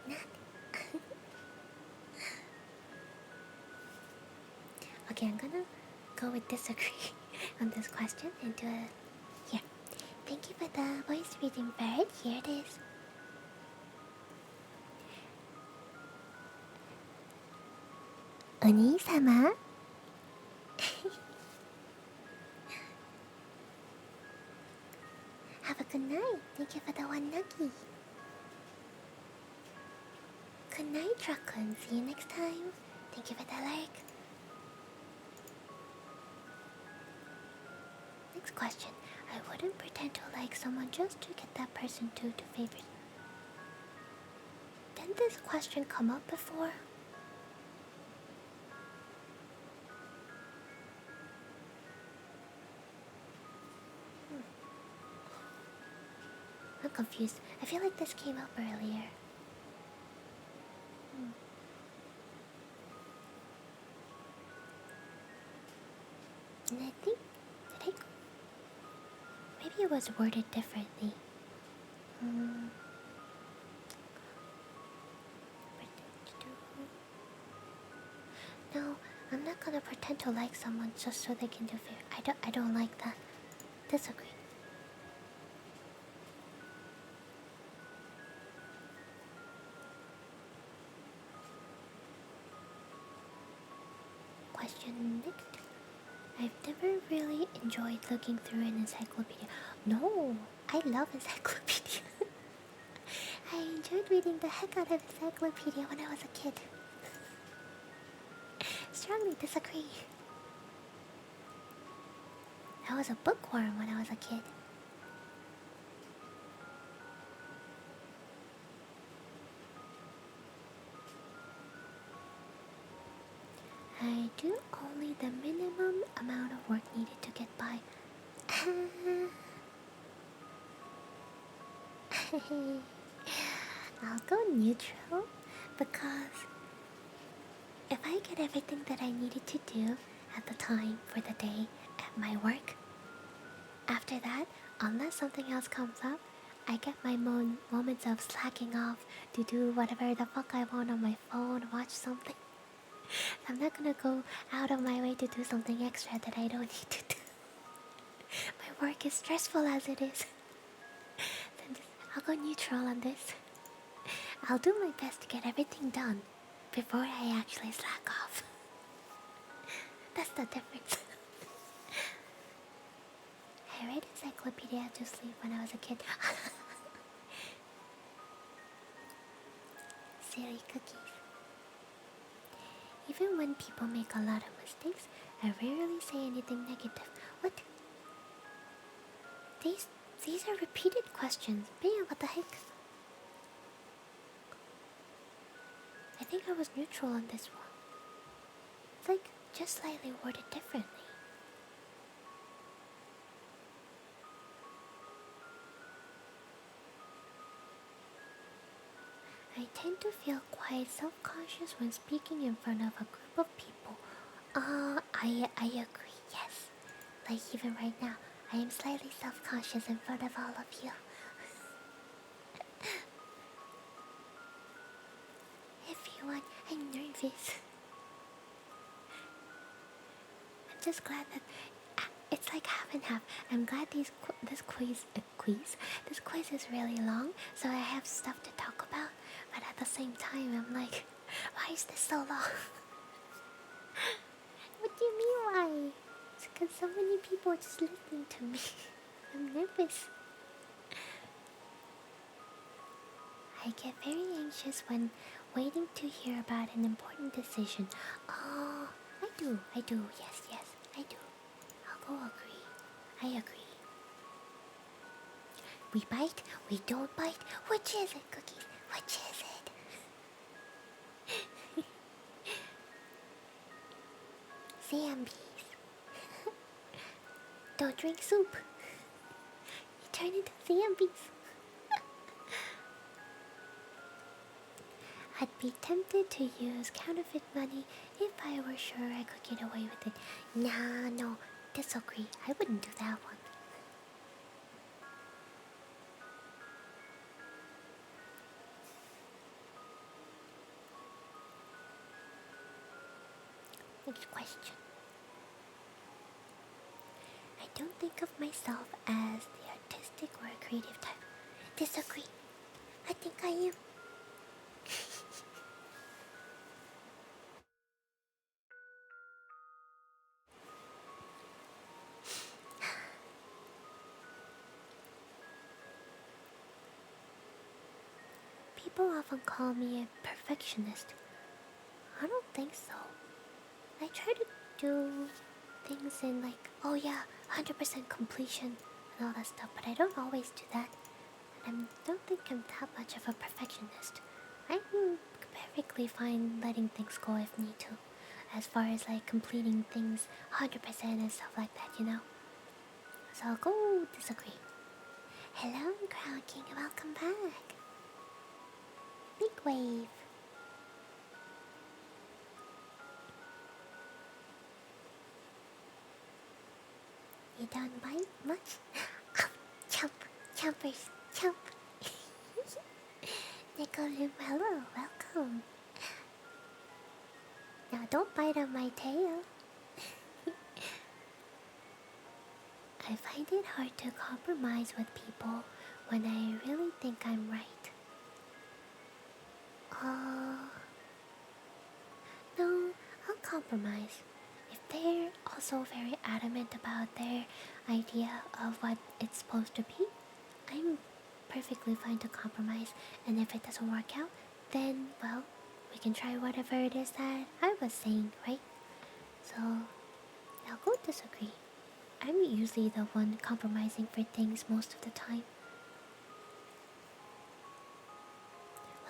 Nut. Okay, I'm gonna go with disagree on this question and do a... Here. Thank you for the voice reading, Bird. Here it is. Oni-sama? Have a good night. Thank you for the 1 nuggie. Good night, Truckun. See you next time. Thank you for the like. Next question. I wouldn't pretend to like someone just to get that person to favors. Didn't this question come up before? I'm confused. I feel like this came up earlier. And I think... Maybe it was worded differently. No, I'm not gonna pretend to like someone just so they can do favor. I don't like that. Disagree. Question next. I've never really enjoyed looking through an encyclopedia. No, I love encyclopedia. I enjoyed reading the heck out of encyclopedia when I was a kid. Strongly disagree. I was a bookworm when I was a kid. I do only the minimum amount of work needed to get by. I'll go neutral because if I get everything that I needed to do at the time for the day at my work, after that, unless something else comes up, I get my moments of slacking off to do whatever the fuck I want on my phone, watch something. I'm not gonna go out of my way to do something extra that I don't need to do. My work is stressful as it is. Then I'll go neutral on this. I'll do my best to get everything done before I actually slack off. That's the difference. I read encyclopedia to sleep when I was a kid. Silly cookies. Even when people make a lot of mistakes, I rarely say anything negative. What? These are repeated questions. Man, what the heck? I think I was neutral on this one. It's like, just slightly worded differently. I tend to feel quite self-conscious when speaking in front of a group of people. I agree, yes. Like even right now, I am slightly self-conscious in front of all of you. Everyone, I'm nervous. I'm just glad that it's like half and half. I'm glad this quiz is really long, so I have stuff to talk about. But at the same time, I'm like, why is this so long? What do you mean why? It's because so many people are just listening to me. I'm nervous. I get very anxious when waiting to hear about an important decision. Oh, I do, yes, I do. I'll go agree. I agree. We bite, we don't bite. Which is it, Cookies? Which is it? Zombies. Don't drink soup. You turn into zombies. I'd be tempted to use counterfeit money if I were sure I could get away with it. Nah, no, disagree. I wouldn't do that one. Next question. I don't think of myself as the artistic or creative type. Disagree. I think I am. People often call me a perfectionist. I don't think so. I try to do things in like, oh yeah, 100% completion and all that stuff, but I don't always do that. And I don't think I'm that much of a perfectionist. I'm perfectly fine letting things go if need to, as far as like completing things 100% and stuff like that, you know? So I'll go disagree. Hello, Crown King, welcome back. Big wave. You don't bite much? Chomp, chompers, chomp. Nickeloom, hello, welcome. Now don't bite on my tail. I find it hard to compromise with people when I really think I'm right. No, I'll compromise. If they're also very adamant about their idea of what it's supposed to be, I'm perfectly fine to compromise. And if it doesn't work out, then, well, we can try whatever it is that I was saying, right? So, I'll go disagree. I'm usually the one compromising for things most of the time.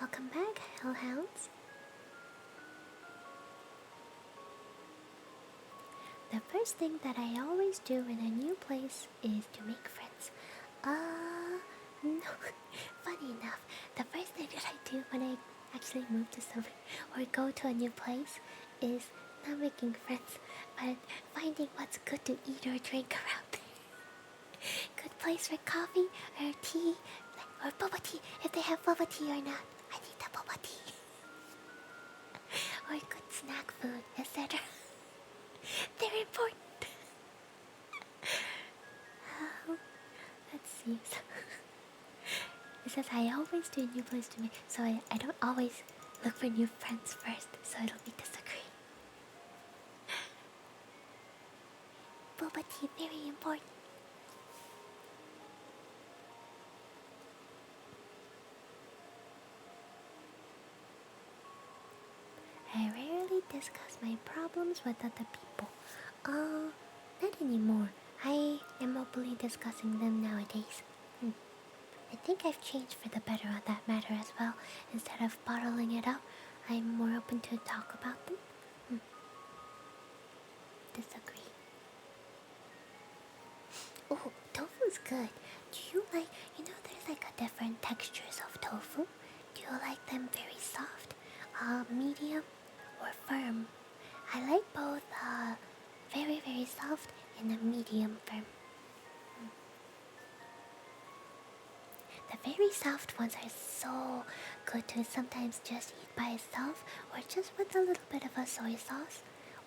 Welcome back, Hellhounds. the first thing that I always do in a new place is to make friends. No. Funny enough, the first thing that I do when I actually move to somewhere or go to a new place is not making friends, but finding what's good to eat or drink around there. Good place for coffee or tea or boba tea, if they have boba tea or not. I need the boba tea. Or good snack food, etc. They're important. Let's see. It says I always do a new place to me, so I don't always look for new friends first, so it'll be disagree. Boba tea, very important. I rarely discuss my problems with other people. Not anymore. I am openly discussing them nowadays. I think I've changed for the better on that matter as well. Instead of bottling it up, I'm more open to talk about them. Disagree. Oh, tofu's good. Do you like, there's like a different textures of tofu. Do you like them very soft, medium, or firm? I like both, very, very soft and a medium firm. The very soft ones are so good to sometimes just eat by itself, or just with a little bit of a soy sauce,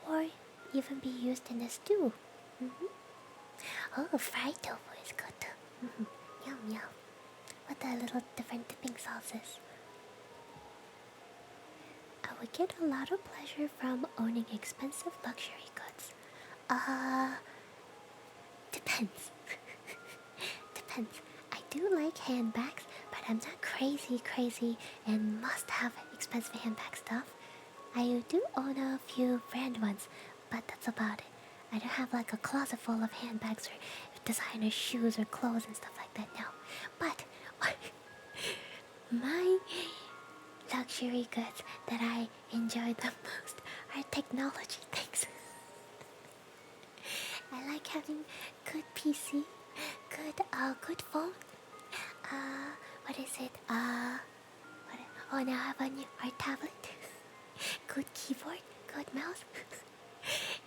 or even be used in a stew. Oh, fried tofu is good too. Yum yum. With a little different dipping sauces. I would get a lot of pleasure from owning expensive luxury goods. Depends. Depends. I do like handbags, but I'm not crazy and must have expensive handbag stuff. I do own a few brand ones, but that's about it. I don't have like a closet full of handbags or designer shoes or clothes and stuff like that now. But my luxury goods that I enjoy the most are technology things. I like having good PC, good phone. What is it? Oh, now I have a new tablet. Good keyboard, good mouse.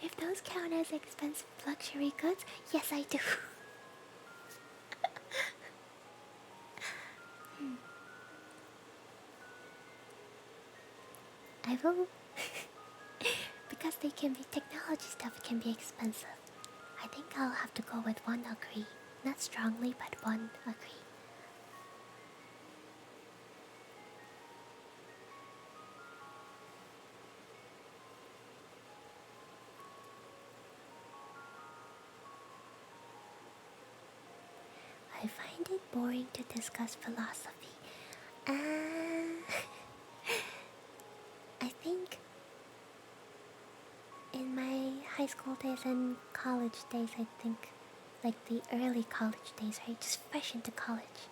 If those count as expensive luxury goods, yes I do. I will. Because they can be technology stuff, can be expensive. I think I'll have to go with one agree. Not strongly, but one agree. I find it boring to discuss philosophy. I think in my high school days and college days, I think, like the early college days, right? Just fresh into college,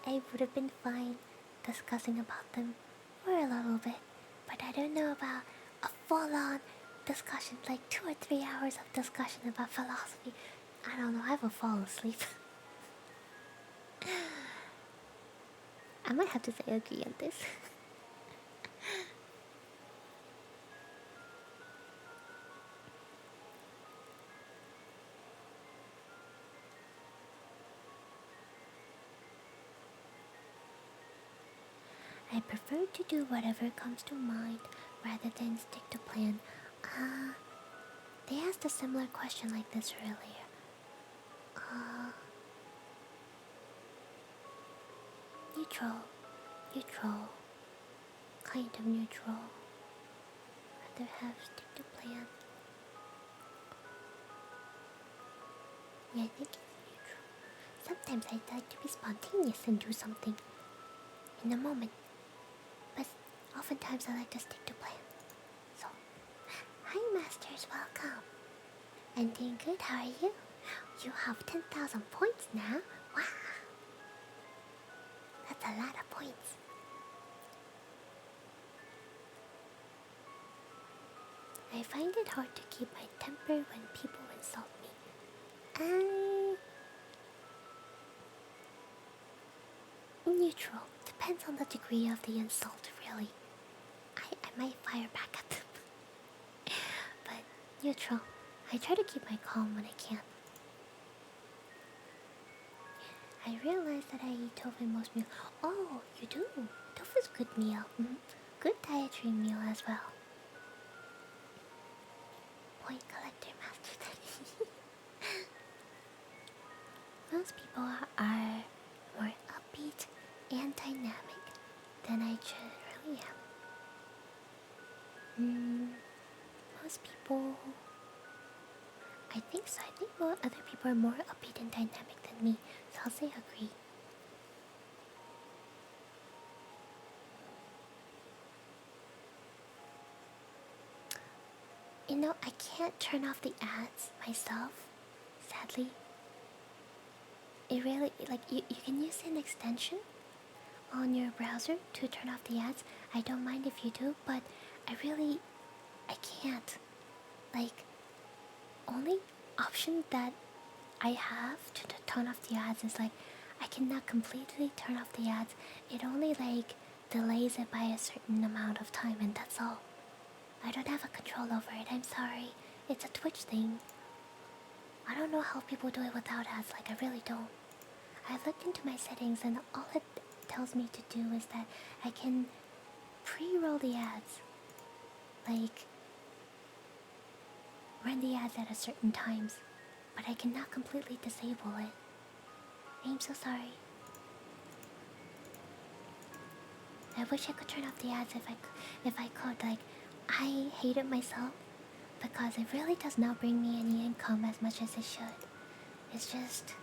I would have been fine discussing about them for a little bit, but I don't know about a full-on discussion, like 2 or 3 hours of discussion about philosophy. I don't know, I will fall asleep. I might have to say agree on this. I prefer to do whatever comes to mind rather than stick to plan. They asked a similar question like this earlier. Neutral. Kind of neutral. Rather have stick to plan. Yeah, I think it's neutral. Sometimes I like to be spontaneous and do something in the moment. But oftentimes I like to stick to plan. So, hi Masters, welcome. I'm doing good, how are you? You have 10,000 points now? Wow! That's a lot of points. I find it hard to keep my temper when people insult me. I... Neutral. Depends on the degree of the insult, really. I might fire back at them. But neutral. I try to keep my calm when I can. I realize that I eat tofu in most meals. Oh, you do? Tofu's good meal. Good dietary meal as well. Point collector master daddy. Most people are more upbeat and dynamic than I generally am. Most people... I think so. I think other people are more upbeat and dynamic than me, so I'll say agree. You know, I can't turn off the ads myself, sadly. It really, like, you can use an extension on your browser to turn off the ads. I don't mind if you do, but I can't. Like, only option that I have to turn off the ads is like, I cannot completely turn off the ads. It only like delays it by a certain amount of time, and that's all. I don't have a control over it, I'm sorry. It's a Twitch thing. I don't know how people do it without ads, like I really don't. I looked into my settings and all it tells me to do is that I can pre-roll the ads. Like, run the ads at a certain times, but I cannot completely disable it. I'm so sorry. I wish I could turn off the ads if I could. Like, I hate it myself because it really does not bring me any income as much as it should. It's just,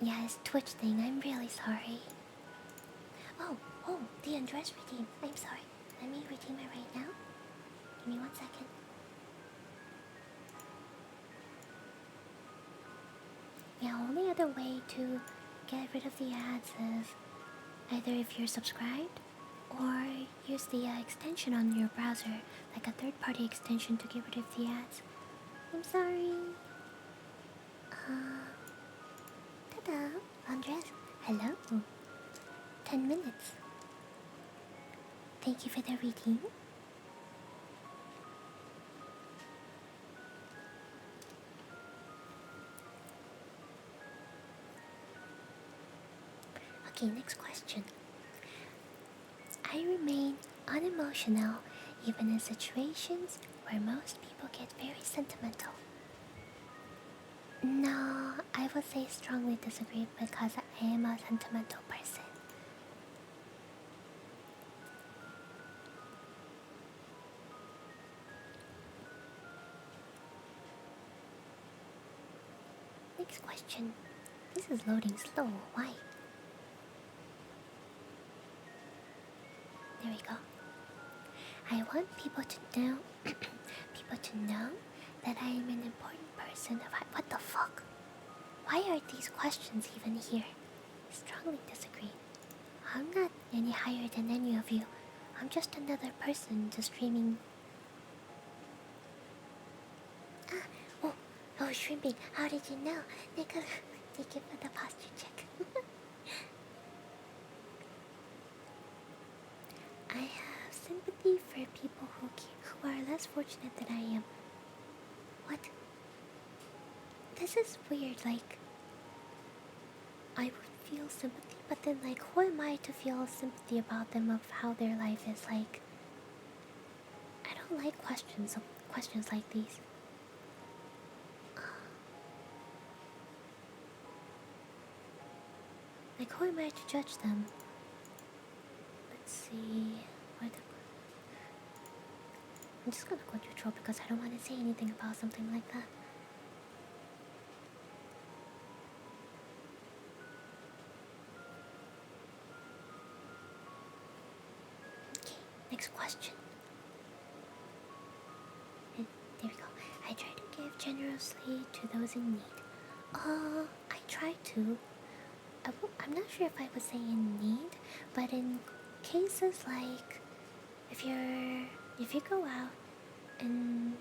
yeah, it's Twitch thing. I'm really sorry. Oh, the undress redeem. I'm sorry. Let me redeem it right now. Give me 1 second. Yeah, only other way to get rid of the ads is either if you're subscribed or use the extension on your browser, like a third-party extension to get rid of the ads. I'm sorry. Ta-da! Andres, hello. 10 minutes. Thank you for the reading. Okay, next question. I remain unemotional even in situations where most people get very sentimental. No, I would say strongly disagree because I am a sentimental person. Next question. This is loading slow. Why? There we go. I want people to know that I am an important person. What the fuck? Why are these questions even here? Strongly disagree. I'm not any higher than any of you. I'm just another person just streaming. Oh, shrimping. How did you know? Thank you for the posture check. I have sympathy for people who are less fortunate than I am. What? This is weird, like, I would feel sympathy, but then, like, who am I to feel sympathy about them of how their life is? Like, I don't like questions like these. Like, who am I to judge them? Let's see. I'm just gonna go neutral because I don't want to say anything about something like that. Okay, next question. And there we go. I try to give generously to those in need. I try to. I'm not sure if I would say in need, but in cases like if you go out and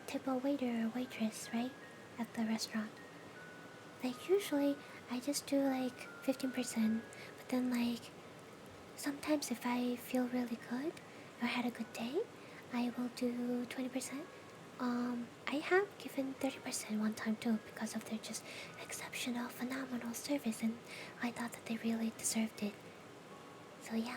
tip a waiter or waitress, right? At the restaurant. Like usually I just do like 15%, but then like sometimes if I feel really good or had a good day, I will do 20%. I have given 30% one time too because of their just exceptional, phenomenal service, and I thought that they really deserved it. So yeah.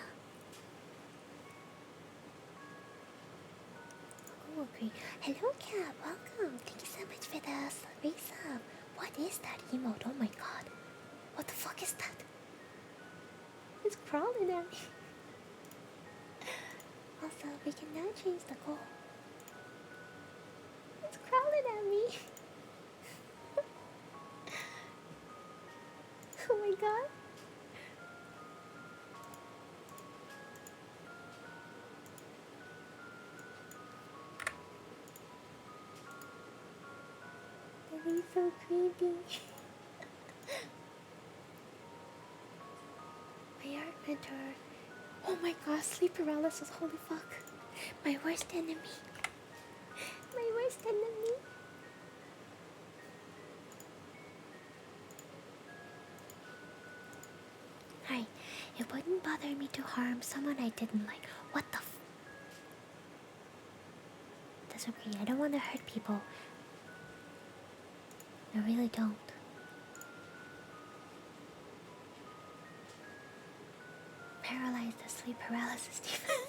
Cool, agree. Hello, Cat. Welcome. Thank you so much for the resub. What is that emote? Oh my god. What the fuck is that? It's crawling at me. Also, we can now change the goal. It's crawling at me. Oh my god. That is so creepy. My art mentor. Oh my god, sleep paralysis. Holy fuck. My worst enemy. My worst enemy. Hi. It wouldn't bother me to harm someone I didn't like. What the f... Disagree. I don't want to hurt people. I really don't. Paralyzed the sleep paralysis defense.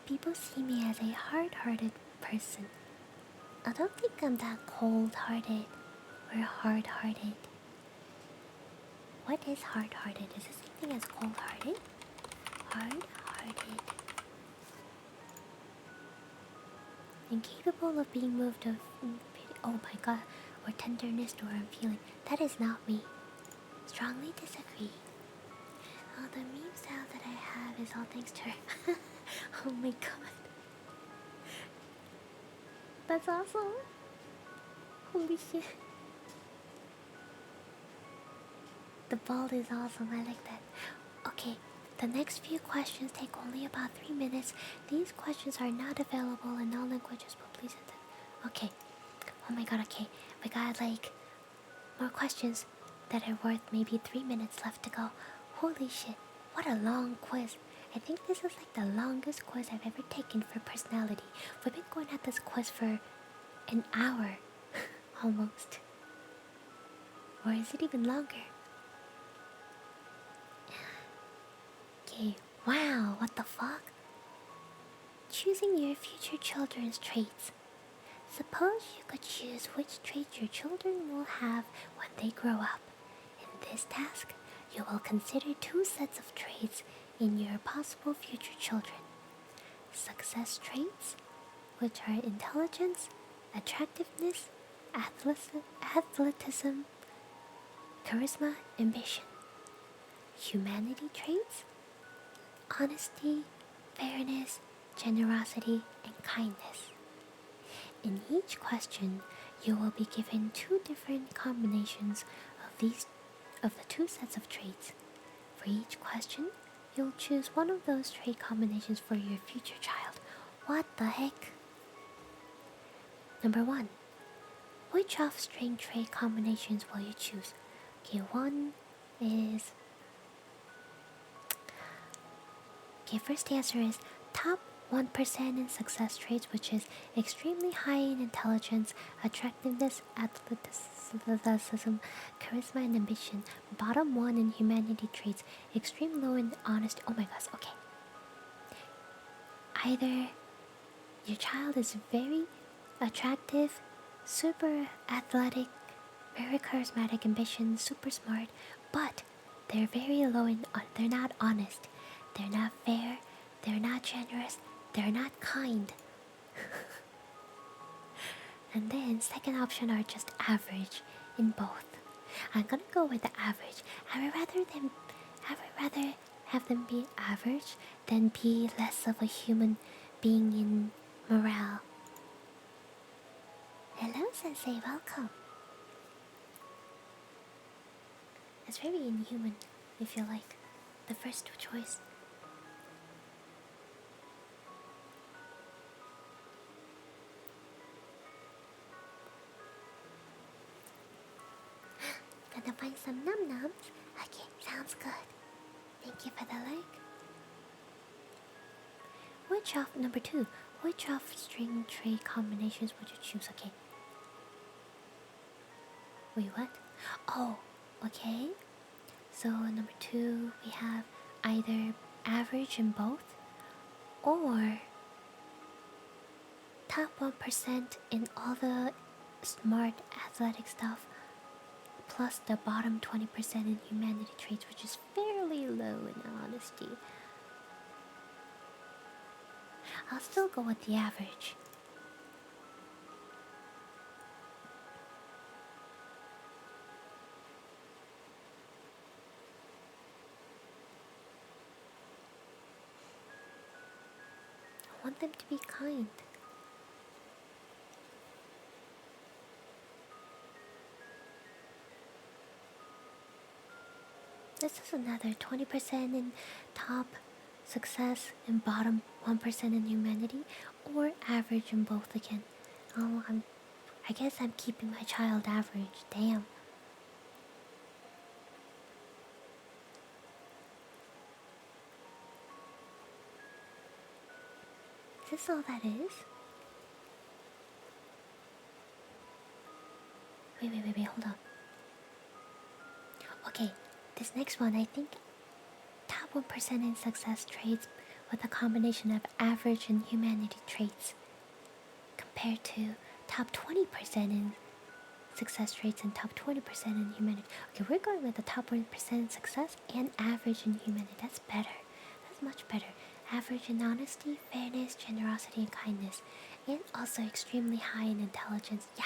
People see me as a hard-hearted person. I don't think I'm that cold-hearted or hard-hearted. What is hard-hearted? Is it the same thing as cold-hearted? Hard-hearted. Incapable of being moved of oh my god, or tenderness or I'm feeling. That is not me. Strongly disagree. Oh, the meme style that I have is all thanks to her. Oh my god. That's awesome. Holy shit. The bald is awesome. I like that. Okay, the next few questions take only about 3 minutes. These questions are not available in all languages, but please enter. Okay. Oh my god, okay. We got like more questions that are worth maybe 3 minutes left to go. Holy shit. What a long quiz. I think this is like the longest quiz I've ever taken for personality. We've been going at this quiz for an hour. Almost. Or is it even longer? Okay, wow, what the fuck? Choosing your future children's traits. Suppose you could choose which traits your children will have when they grow up. In this task, you will consider 2 sets of traits in your possible future children. Success traits, which are intelligence, attractiveness, athleticism, charisma, ambition. Humanity traits, honesty, fairness, generosity, and kindness. In each question, you will be given 2 different combinations of the 2 sets of traits. For each question, you'll choose one of those trait combinations for your future child. What the heck? Number 1. Which offspring trait combinations will you choose? Okay, one is... Okay, first answer is top 1% in success traits, which is extremely high in intelligence, attractiveness, athleticism, charisma, and ambition. Bottom 1 in humanity traits, extreme low in honesty. Oh my gosh, okay. Either your child is very attractive, super athletic, very charismatic, ambition, super smart, but they're very low in, they're not honest, they're not fair, they're not generous, they're not kind. And then second option are just average in both. I'm gonna go with the average. I would rather have them be average than be less of a human being in morale. Hello, Sensei, welcome. It's very inhuman, I feel like. The first choice. Gonna find some num-nums? Okay, sounds good. Thank you for the like. Which of, number 2, which of string trade combinations would you choose? Okay. Wait, what? Oh, okay. So number 2, we have either average in both or top 1% in all the smart athletic stuff plus the bottom 20% in humanity traits, which is fairly low in honesty. I'll still go with the average. I want them to be kind. This is another 20% in top success and bottom 1% in humanity, or average in both again. Oh, I guess I'm keeping my child average. Damn. Is this all that is? Wait, hold on. Okay, this next one, I think top 1% in success traits with a combination of average and humanity traits compared to top 20% in success traits and top 20% in humanity. Okay, we're going with the top 1% in success and average in humanity. That's better. That's much better. Average in honesty, fairness, generosity, and kindness. And also extremely high in intelligence. Yeah,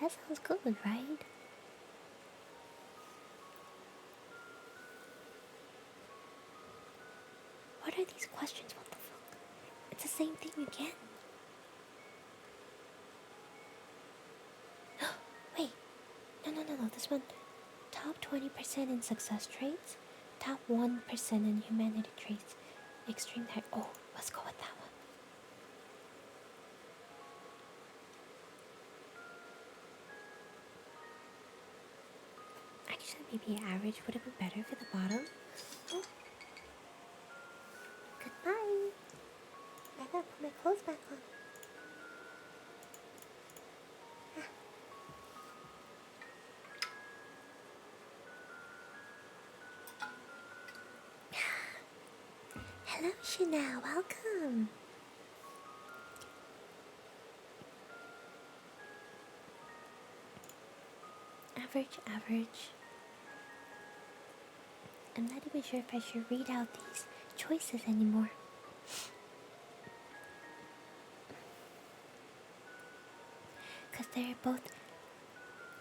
that sounds good, right? What are these questions? What the fuck? It's the same thing again. Wait. No. This one. Top 20% in success traits. Top 1% in humanity traits. Extreme high. Oh, let's go with that one. Actually, maybe average would have been better for the bottom. Oh. Goodbye. I gotta put my clothes back on. Hello, Shana. Welcome. Average. I'm not even sure if I should read out these choices anymore. Because they're both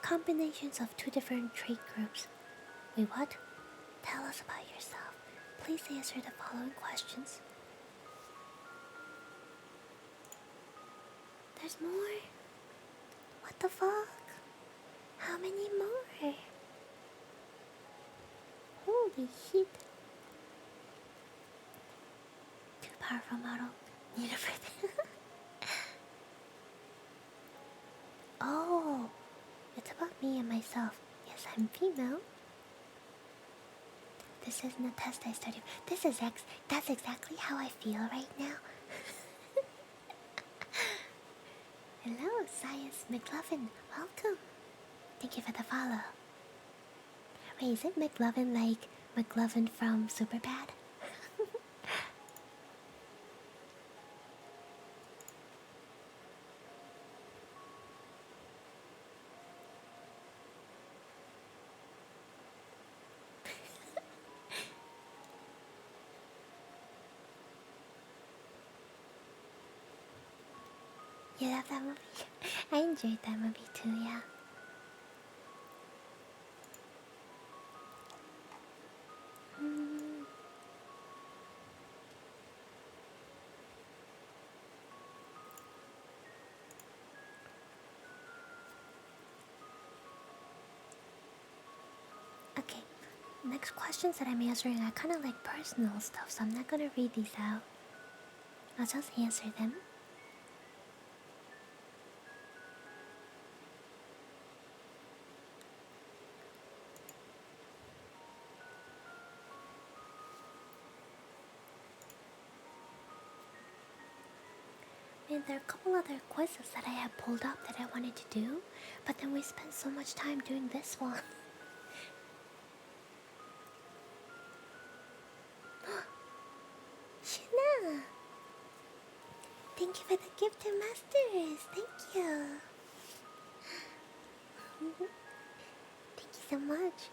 combinations of two different trait groups. Wait, what? Tell us about yourself. Please answer the following questions. There's more? What the fuck? How many more? Holy shit. Too powerful model. Need a birthday. Oh, it's about me and myself. Yes, I'm female. This isn't a test I studied. That's exactly how I feel right now. Hello, Science McLovin. Welcome. Thank you for the follow. Wait, is it McLovin like McLovin from Superbad? You love that movie? I enjoyed that movie too, yeah. Okay, next questions that I'm answering are kind of like personal stuff, so I'm not gonna read these out. I'll just answer them. And there are a couple other quizzes that I have pulled up that I wanted to do, but then we spent so much time doing this one. Shana! Thank you for the gift to Masters! Thank you! Thank you so much.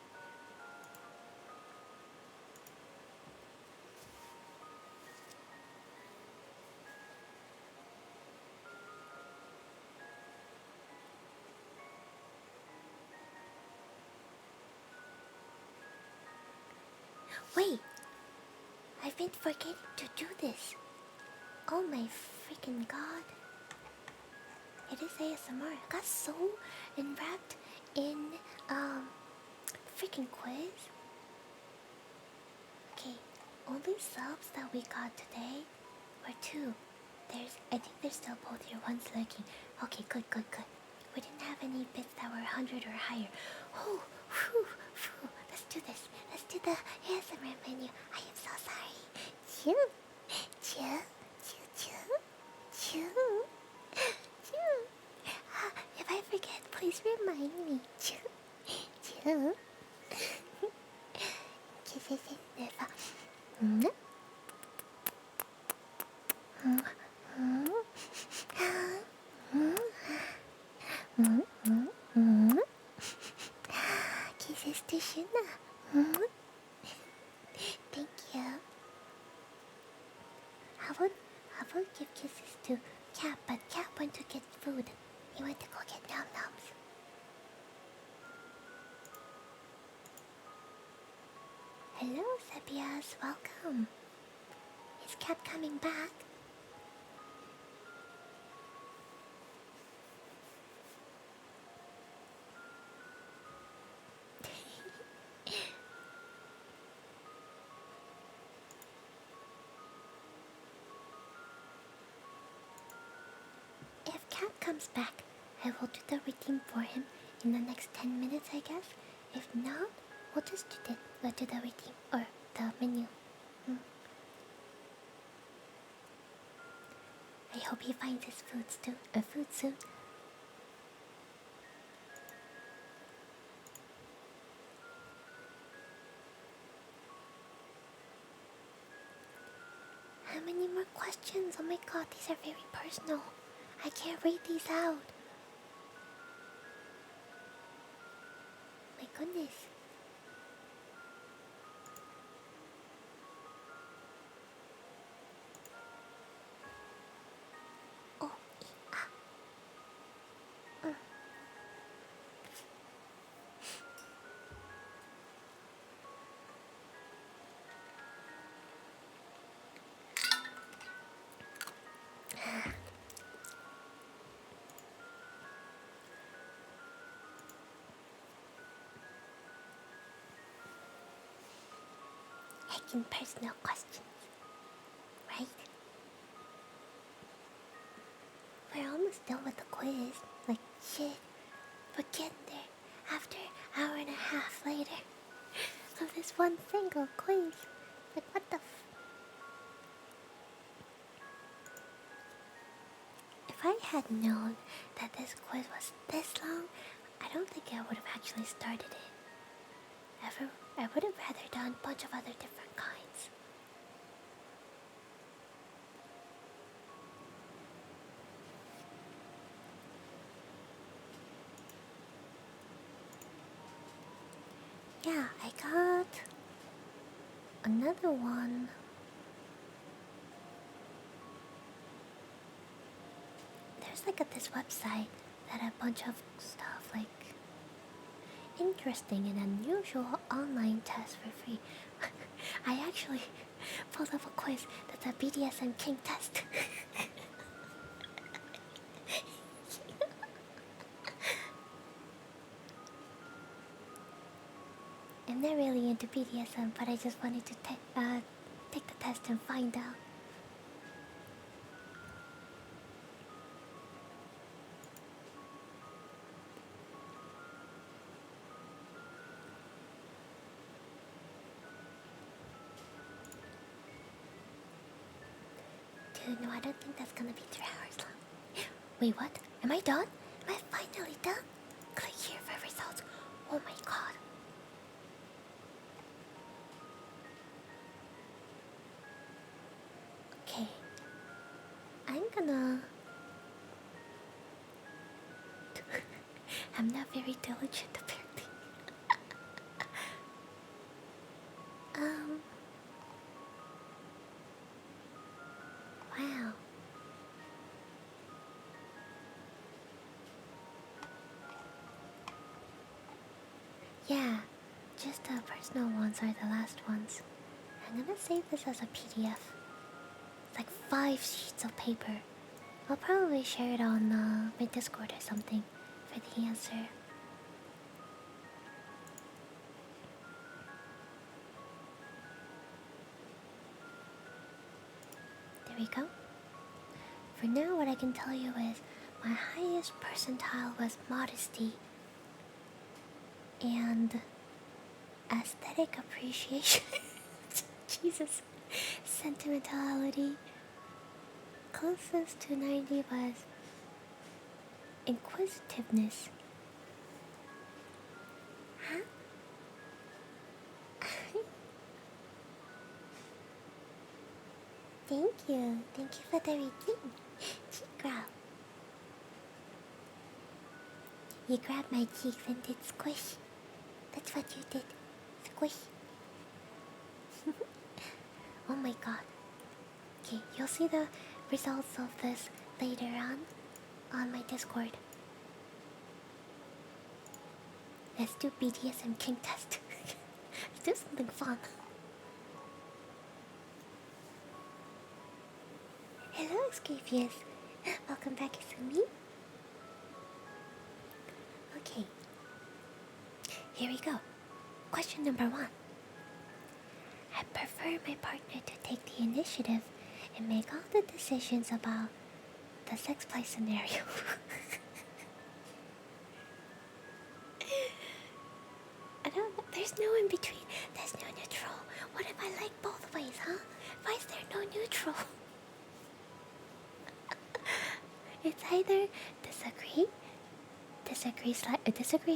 Wait! I've been forgetting to do this. Oh my freaking god. It is ASMR. I got so enwrapped in freaking quiz. Okay, only subs that we got today were 2. I think there's still both here. One's lurking. Okay, good. We didn't have any bits that were 100 or higher. Oh, whew. Let's do this. Let's do the ASMR menu. I am so sorry. Chew. If I forget, please remind me. Chew. Kisses in the Kisses to Shuna. Thank you. I would give kisses to Cat, but Cat went to get food. He went to go get num-nums. Hello, Sepias. Welcome. Is Cat coming back? If Cat comes back, I will do the routine for him in the next 10 minutes, I guess. If not, we'll just do the routine or the menu. I hope he finds his food soon. How many more questions? Oh my god, these are very personal. I can't read these out. My goodness. Oh, Asking personal questions, right? We're almost done with the quiz. Like, shit, we're getting there after an hour and a half later of this one single quiz. Like, what the If I had known that this quiz was this long, I don't think I would have actually started it. I would have rather done a bunch of other different kinds. Yeah, I got another one. There's like this website that had a bunch of stuff like interesting and unusual online tests for free. I actually pulled up a quiz that's a BDSM king test. I'm not really into BDSM, but I just wanted to take the test and find out. Dude, no, I don't think that's gonna be 3 hours long. Wait, what? Am I done? Am I finally done? Click here for results. Oh my god. Okay. I'm gonna... I'm not very diligent apparently. Wow. Yeah, just the personal ones are the last ones. I'm gonna save this as a PDF. It's like 5 sheets of paper. I'll probably share it on my Discord or something for the answer. There we go. For now, what I can tell you is my highest percentile was modesty and aesthetic appreciation. Jesus. Sentimentality. Closest to 90 was inquisitiveness. Huh? Thank you. Thank you for the redeem. Cheek grab. You grabbed my cheeks and did squish. That's what you did. Squish. Oh my god. Okay, you'll see the results of this later on my Discord. Let's do BDSM king test. Let's do something fun. Hello, Scapius. Welcome back to me. Okay. Here we go. Question number 1. I prefer my partner to take the initiative and make all the decisions about the sex play scenario. I don't know. There's no in between. There's no neutral. What if I like both ways, huh? Why is there no neutral? It's either disagree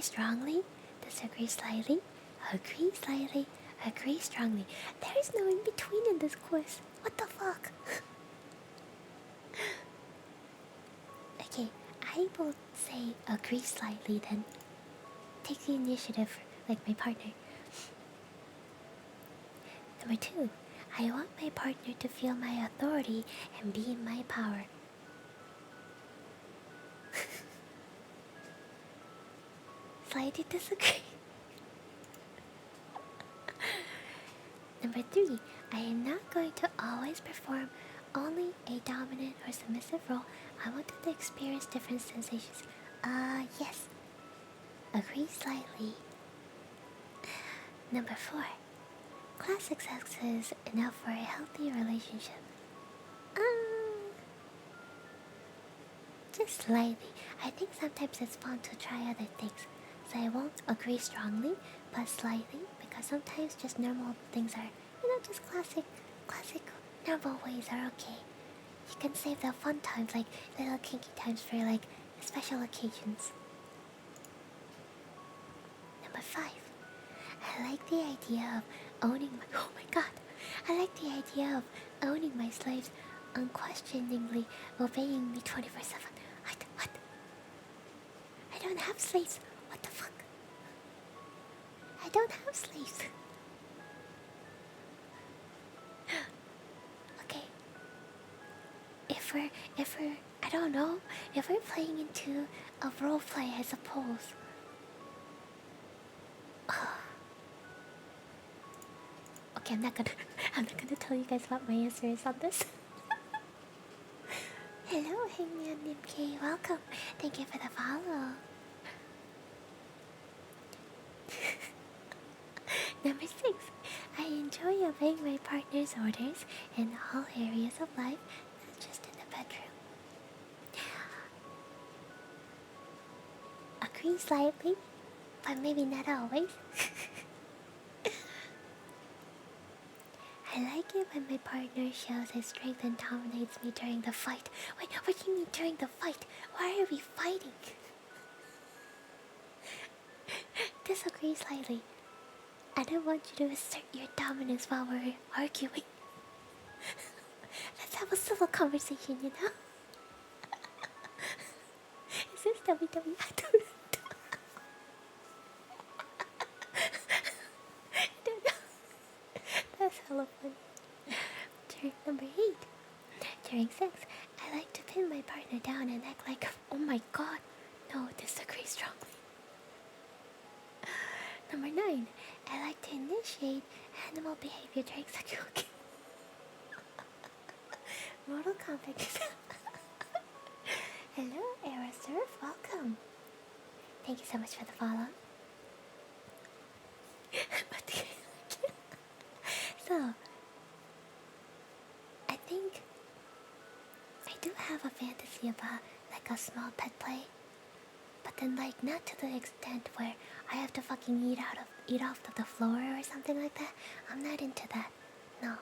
strongly, disagree slightly, agree slightly, agree strongly. There is no in between in this course. What the fuck? Okay, I will say agree slightly then. Take the initiative like my partner. Number 2, I want my partner to feel my authority and be in my power. Slightly disagree. Number 3, I am not going to always perform only a dominant or submissive role. I want them to experience different sensations. Yes. Agree slightly. Number 4, classic sex is enough for a healthy relationship. Just slightly. I think sometimes it's fun to try other things. So I won't agree strongly, but slightly, because sometimes just normal things are, just classic normal ways are okay. You can save the fun times, like little kinky times for like special occasions. Number 5, I like the idea of owning my, oh my god, I like the idea of owning my slaves unquestioningly obeying me 24/7. What? I don't have slaves. What the fuck? I don't have slaves. Okay. If we're, I don't know, if we're playing into a roleplay, I suppose. Okay, I'm not gonna tell you guys what my answer is on this. Hello, Hangman MK, welcome. Thank you for the follow. Number 6. I enjoy obeying my partner's orders in all areas of life, not just in the bedroom. Agree slightly, but maybe not always. I like it when my partner shows his strength and dominates me during the fight. Wait, what do you mean during the fight? Why are we fighting? Disagree slightly. I don't want you to assert your dominance while we're arguing. Let's have a civil conversation, you know? Is this WWE? I don't know. I don't know. That's hella funny. Turn number 8. During sex, I like to pin my partner down and act like, oh my god. No, disagree strongly. Number 9. I like to initiate animal behavior during sexual games. Mortal Kombat. Hello, Era Surf. Welcome. Thank you so much for the follow. So, I think I do have a fantasy about like a small pet play, but then like not to the extent where I have to fucking eat off the floor or something like that. I'm not into that. No,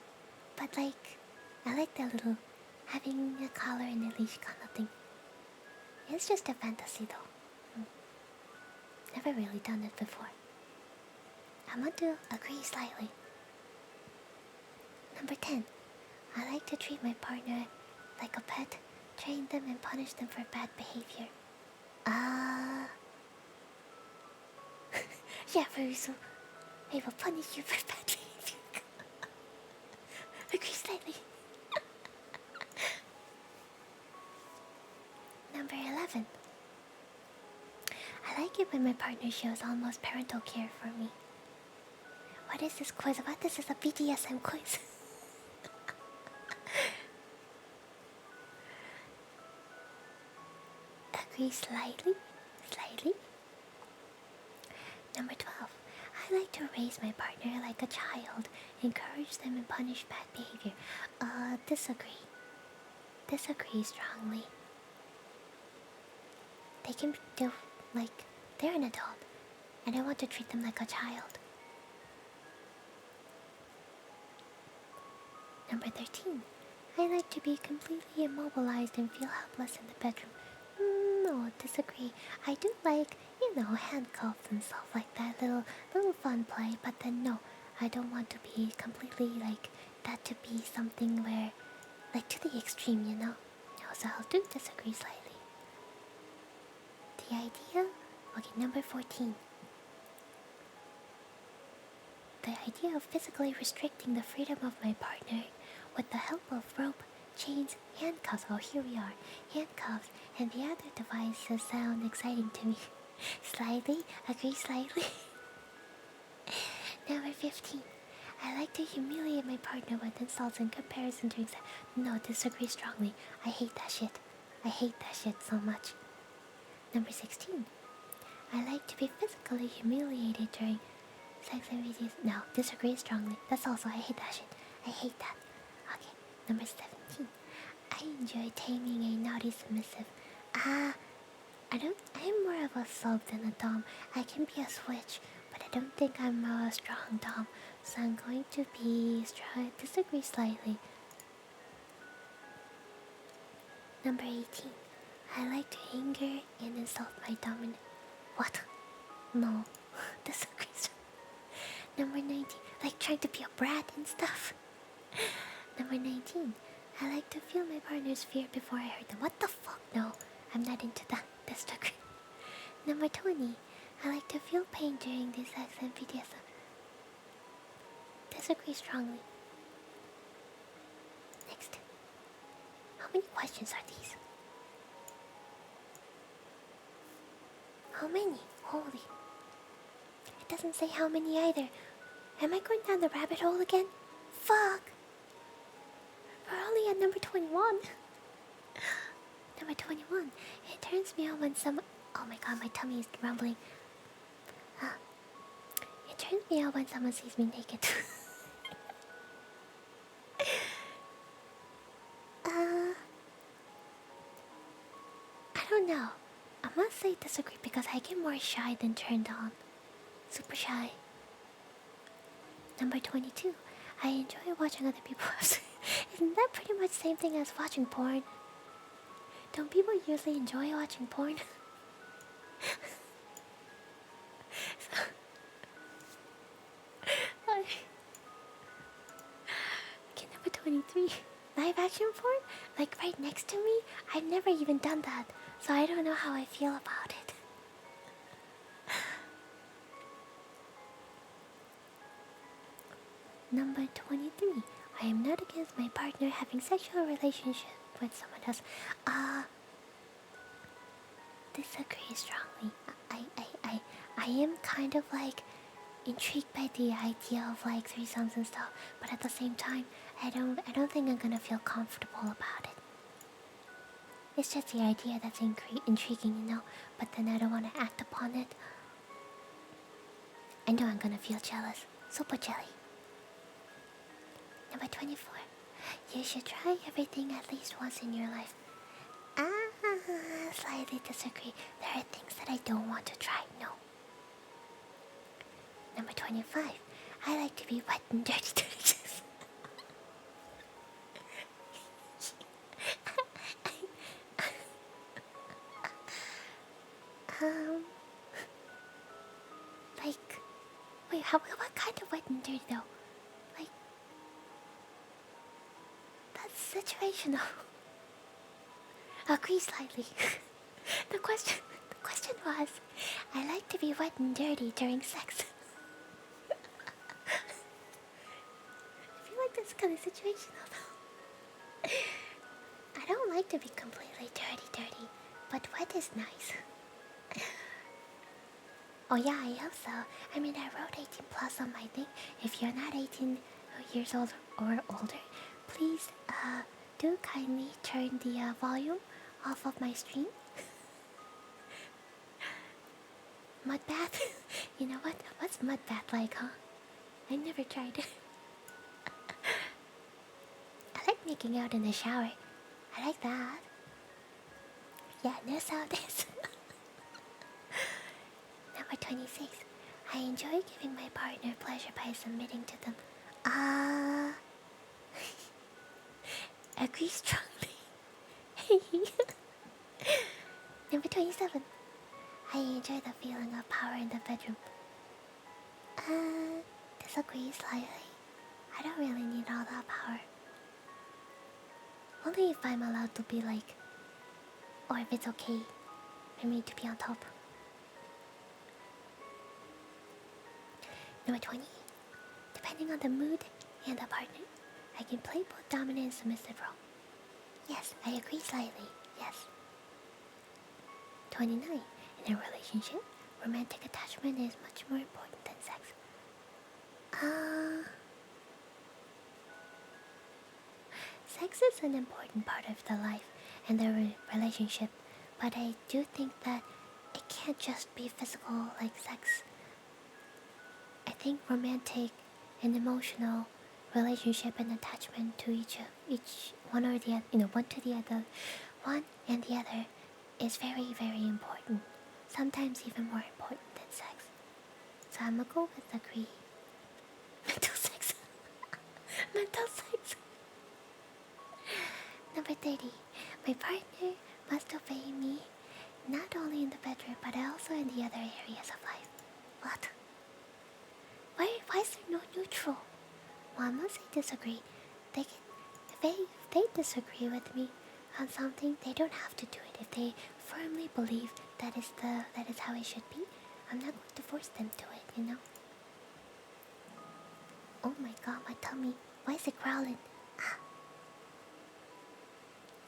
but like I like that little having a collar and a leash kind of thing. It's just a fantasy though. Never really done it before. I want to agree slightly. Number 10. I like to treat my partner like a pet, train them and punish them for bad behavior. Yeah, Veruso. I will punish you for bad behavior. Agree slightly. Number 11. I like it when my partner shows almost parental care for me. What is this quiz about? This is a BDSM quiz. Agree slightly. Number 12. I like to raise my partner like a child, encourage them and punish bad behavior. Disagree. Disagree strongly. They can do, like, they're an adult, and I want to treat them like a child. Number 13. I like to be completely immobilized and feel helpless in the bedroom. No, disagree. I do like, handcuffs and stuff like that. Little fun play, but then no. I don't want to be completely like that to be something where, like to the extreme, you know? So I'll do disagree slightly. The idea? Okay, number 14. The idea of physically restricting the freedom of my partner with the help of rope, chains, handcuffs. Oh, here we are. Handcuffs and the other devices sound exciting to me. Slightly, agree slightly. Number 15. I like to humiliate my partner with insults and comparison during sex. No, disagree strongly. I hate that shit. I hate that shit so much. Number 16. I like to be physically humiliated during sex and videos. No, disagree strongly. That's also, I hate that shit. I hate that. Okay, number 17. I enjoy taming a naughty submissive. I'm more of a sub than a dom. I can be a switch, but I don't think I'm a strong dom. So I'm going to disagree slightly. Number 18. I like to anger and insult my dominant. What? No. Disagree. Number 19. Like trying to be a brat and stuff. Number 19. I like to feel my partner's fear before I hurt them. What the fuck? No. I'm not into that. Disagree. Number 20. I like to feel pain during the sex and BDSM. Disagree strongly. Next. How many questions are these? How many? Holy. It doesn't say how many either. Am I going down the rabbit hole again? Fuck. We're only at number 21. Number 21. It turns me on when some... Oh my god, my tummy is rumbling. It turns me me out when someone sees me naked. I don't know. I must say disagree because I get more shy than turned on. Super shy. Number 22. I enjoy watching other people. Isn't that pretty much the same thing as watching porn? Don't people usually enjoy watching porn? Okay, number 23. Live action porn? Like right next to me? I've never even done that, so I don't know how I feel about it. Number 23. I am not against my partner having sexual relationship with someone else. Disagree strongly. I am kind of like intrigued by the idea of like threesomes and stuff, but at the same time, I don't think I'm gonna feel comfortable about it. It's just the idea that's intriguing, you know. But then I don't want to act upon it. I know I'm gonna feel jealous. Super jelly. Number 24. You should try everything at least once in your life. Slightly disagree. There are things that I don't want to try, no. Number 25. I like to be wet and dirty. Like, wait, what kind of wet and dirty though? Like, that's situational. Agree slightly. The question was, I like to be wet and dirty during sex. I feel like that's kind of situational though. I don't like to be completely dirty, but wet is nice. Oh yeah, I hope so. I mean, I wrote 18 plus on my thing. If you're not 18 years old or older, please do kindly turn the volume off of my stream. Mud bath? You know what? What's mud bath like, huh? I never tried it. I like making out in the shower. I like that. Yeah, no sound is. Number 26. I enjoy giving my partner pleasure by submitting to them. Agree strongly. Number 27. I enjoy the feeling of power in the bedroom. Disagree slightly. I don't really need all that power. Only if I'm allowed to be like, or if it's okay for me to be on top. Number 20. Depending on the mood and the partner, I can play both dominant and submissive role. Yes, I agree slightly. Yes. 29. In a relationship, romantic attachment is much more important than sex. Sex is an important part of the life and the relationship, but I do think that it can't just be physical like sex. I think romantic and emotional relationship and attachment to each one or the other, one to the other, one and the other is very, very important. Sometimes even more important than sex. So I'm gonna go with agree. Mental sex. Mental sex. Number 30. My partner must obey me not only in the bedroom but also in the other areas of life. What? Why is there no neutral? Well, I must say disagree. If they disagree with me on something, they don't have to do it. If they firmly believe that is how it should be, I'm not going to force them to it, you know? Oh my god, my tummy. Why is it growling?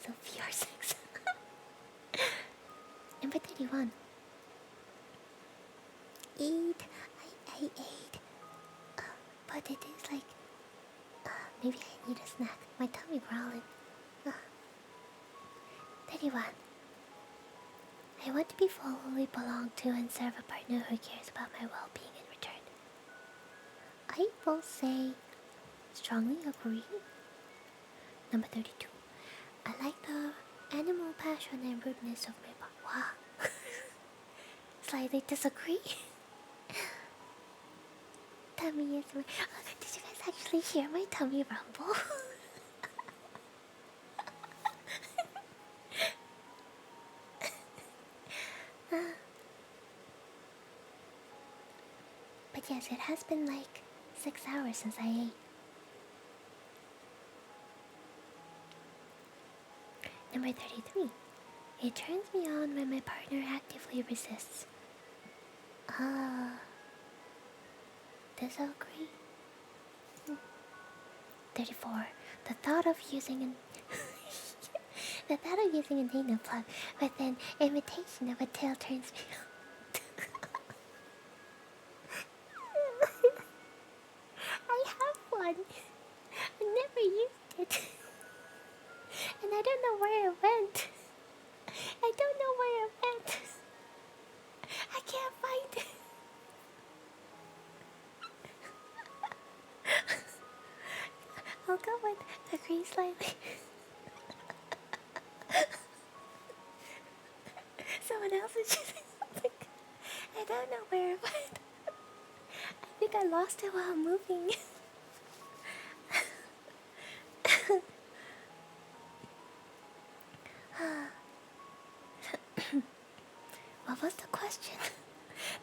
So VR sex. Number 31. Eat. I ate. But it is like... maybe I need a snack. My tummy growling. 31. I want to be fully belonged to and serve a partner who cares about my well-being in return. hateful say strongly agree. Number 32. I like the animal passion and rudeness of my body. Wow. Slightly disagree. Tummy is my... Did you guys actually hear my tummy rumble? But yes, it has been like 6 hours since I ate. Number 33. It turns me on when my partner actively resists. Disagree. 34. The thought of using an anal plug with an imitation of a tail turns me on. I have one. I never used it. And I don't know where it went. I don't know where it went. I can't find it. I'll go with agree slightly. Someone else is using something. I don't know where it went. I think I lost it while moving. What was the question?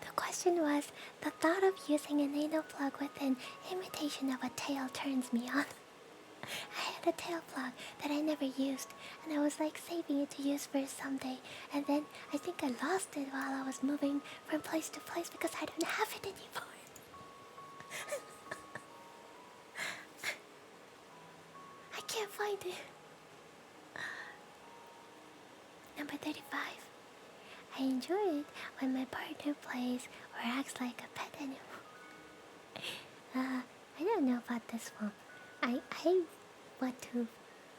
The question was, the thought of using an anal plug with an imitation of a tail turns me on. I had a tail plug that I never used, and I was like saving it to use for someday, and then I think I lost it while I was moving from place to place because I don't have it anymore. I can't find it. Number 35. I enjoy it when my partner plays or acts like a pet animal. I don't know about this one. I want to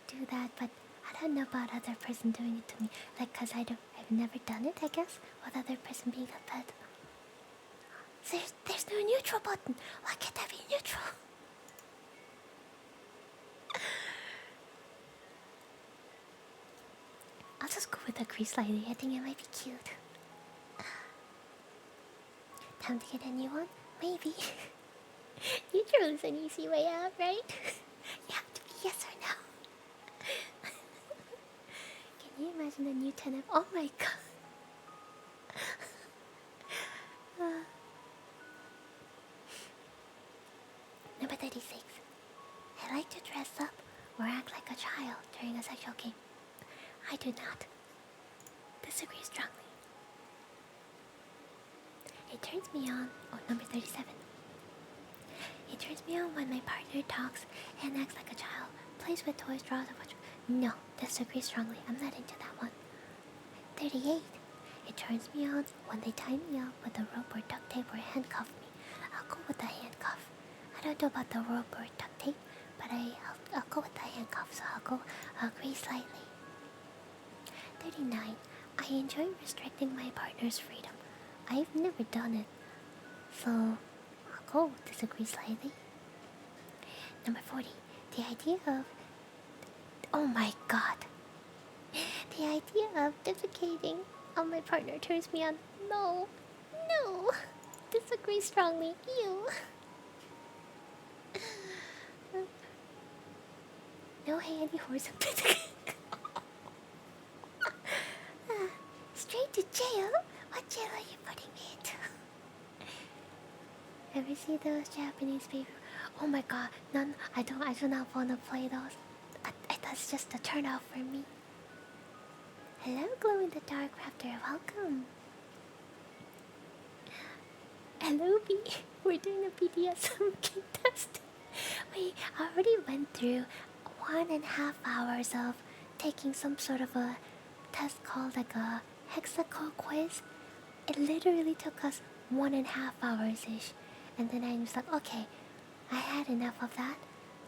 do that, but I don't know about other person doing it to me. Like, cause I've never done it, I guess, with other person being a pet. There's no neutral button. Why can't I be neutral? I'll just go with agree slightly. I think it might be cute. Time to get a new one? Maybe. Neutral is an easy way out, right? You have to be yes or no. Can you imagine a new 10 Oh my god. Number 36. I like to dress up or act like a child during a sexual game. I do not. Disagree strongly. It turns me on. Oh, number 37. It turns me on when my partner talks and acts like a child, plays with toys, draws, or watch. No, disagree strongly. I'm not into that one. 38. It turns me on when they tie me up with a rope or duct tape or handcuff me. I'll go with the handcuff. I don't know about the rope or duct tape, but I'll go with the handcuff, so I'll agree slightly. 39. I enjoy restricting my partner's freedom. I've never done it, so I'll go disagree slightly. Number 40. The idea of... Oh my god. The idea of defecating on my partner turns me on. No. No. Disagree strongly. Ew. No handy horse of Straight to jail? What jail are you putting me into? Ever see those Japanese people? Oh my god, none. I do not want to play those. That's just a turn off for me. Hello, glow in the dark raptor. Welcome. Hello, B. We're doing a BDSM game test. We already went through 1.5 hours of taking some sort of a test called like a Hexaco quiz. It literally took us 1.5 hours-ish. And then I was like, okay, I had enough of that.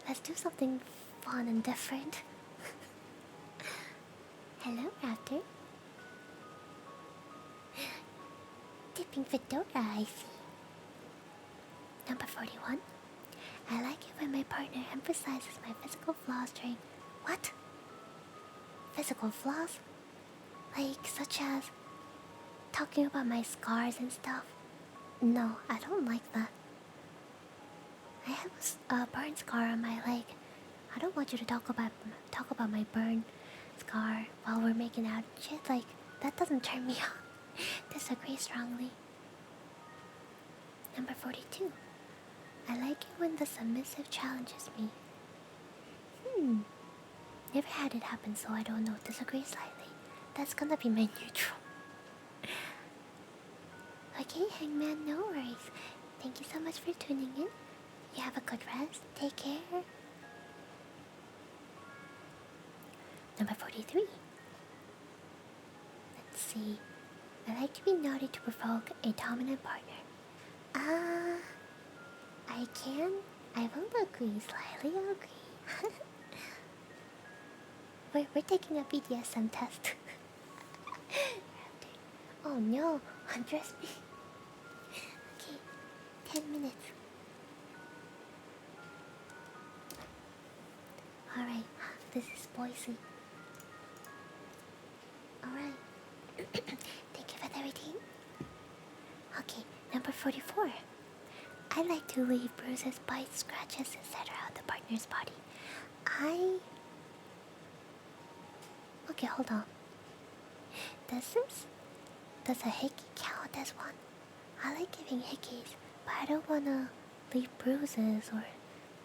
Let's do something fun and different. Hello, Raptor. Dipping fedora, I see. Number 41. I like it when my partner emphasizes my physical flaws during... What? Physical flaws? Like, such as talking about my scars and stuff? No, I don't like that. I have a burn scar on my leg. I don't want you to talk about my burn scar while we're making out. Shit, like, that doesn't turn me on. Disagree strongly. Number 42. I like it when the submissive challenges me. Never had it happen, so I don't know. Disagree slightly. That's gonna be my neutral. Okay, Hangman, no worries. Thank you so much for tuning in. You have a good rest. Take care. Number 43. Let's see. I like to be naughty to provoke a dominant partner. I can. I will agree, slightly agree. We're taking a BDSM test. Oh no, undress me. Okay, 10 minutes. Alright, this is Boise. Alright. Thank you for the routine. Okay, number 44. I like to leave bruises, bites, scratches, etc. on the partner's body. Okay, hold on. Does a hickey count as one? I like giving hickeys, but I don't wanna leave bruises or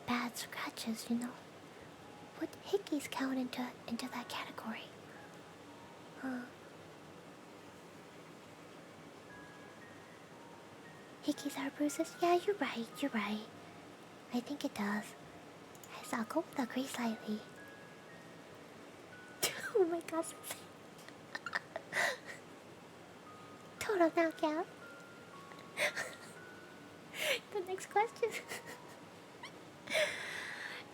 bad scratches, you know. Would hickeys count into that category? Hickeys are bruises? Yeah, you're right. I think it does. So I'll go with agree slightly. Oh my gosh. Total knockout. The next question.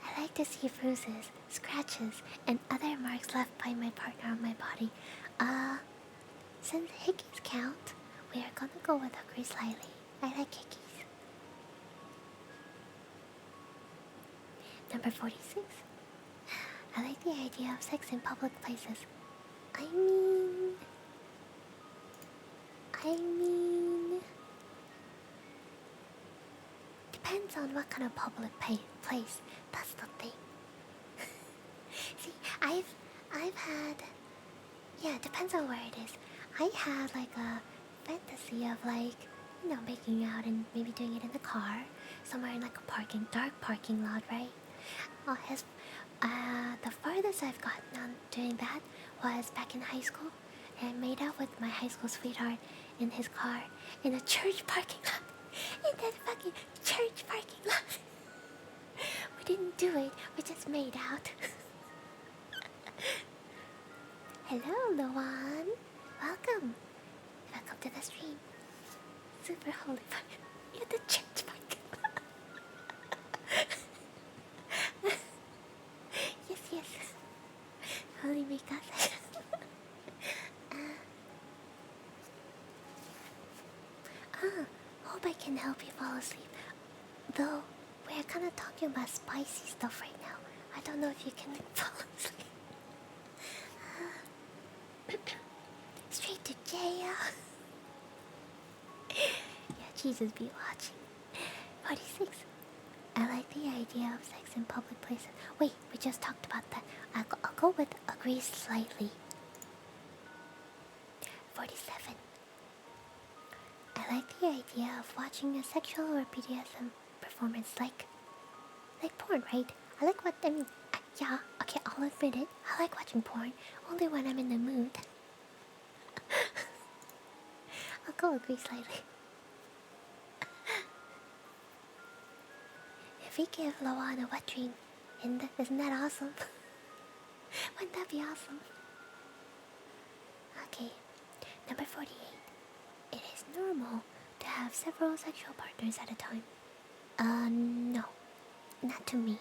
I like to see bruises, scratches, and other marks left by my partner on my body. Since hickeys count, we are gonna go with agree slightly. I like hickeys. Number 46. I like the idea of sex in public places. I mean... Depends on what kind of public place. That's the thing. See, I've had... Yeah, it depends on where it is. I had like a fantasy of like, you know, making out and maybe doing it in the car. Somewhere in like a dark parking lot, right? The farthest I've gotten on doing that was back in high school. And I made out with my high school sweetheart in his car in a church parking lot. In that fucking church parking lot. We didn't do it, we just made out. Hello, Luan. Welcome to the stream. Super holy fire. You're the church parking lot. Yes. Holy Mikasa. Hope I can help you fall asleep. Though, we're kind of talking about spicy stuff right now. I don't know if you can fall asleep. Straight to jail. Yeah, Jesus be watching. 46. I like the idea of sex in public places. Wait, we just talked about that. I'll go with agree slightly. 47. I like the idea of watching a sexual or BDSM performance like porn, right? I like what, I mean, yeah, okay, I'll admit it. I like watching porn, only when I'm in the mood. I'll go agree slightly. If we give Loan a wet dream, isn't that awesome? Wouldn't that be awesome? Okay, number 48. It is normal to have several sexual partners at a time. No. Not to me.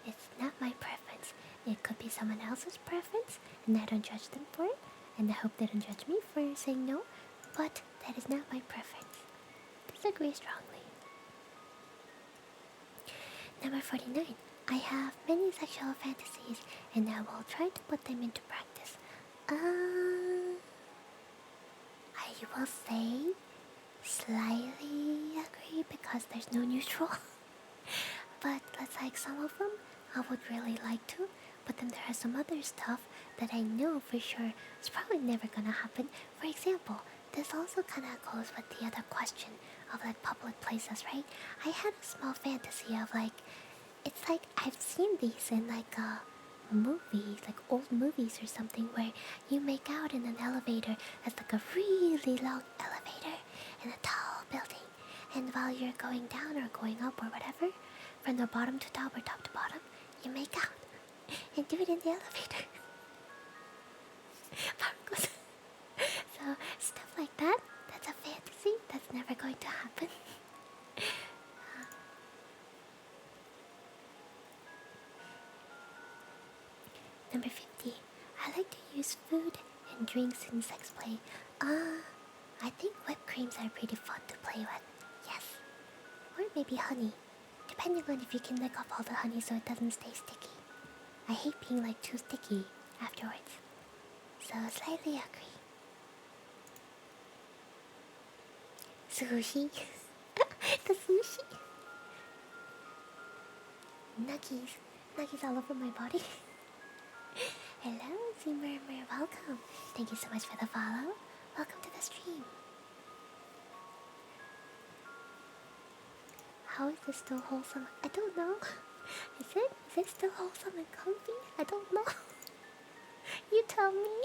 It's not my preference. It could be someone else's preference, and I don't judge them for it, and I hope they don't judge me for saying no, but that is not my preference. Disagree strongly. Number 49. I have many sexual fantasies and I will try to put them into practice. I will say slightly agree because there's no neutral. But that's like some of them I would really like to. But then there are some other stuff that I know for sure is probably never gonna happen. For example, this also kinda goes with the other question of like public places, right? I had a small fantasy of like, it's like I've seen these in like movies, like old movies or something, where you make out in an elevator that's like a really long elevator in a tall building, and while you're going down or going up or whatever, from the bottom to top or top to bottom, you make out and do it in the elevator. So stuff like that, that's a fantasy that's never going to happen. Number 50. I like to use food and drinks in sex play. I think whipped creams are pretty fun to play with. Yes. Or maybe honey. Depending on if you can lick off all the honey so it doesn't stay sticky. I hate being like too sticky afterwards. So slightly agree. Sushi. The sushi. Nuggies. Nuggies all over my body. Hello, Zimmermer, welcome. Thank you so much for the follow. Welcome to the stream. How is this still wholesome? I don't know. Is it still wholesome and comfy? I don't know. You tell me.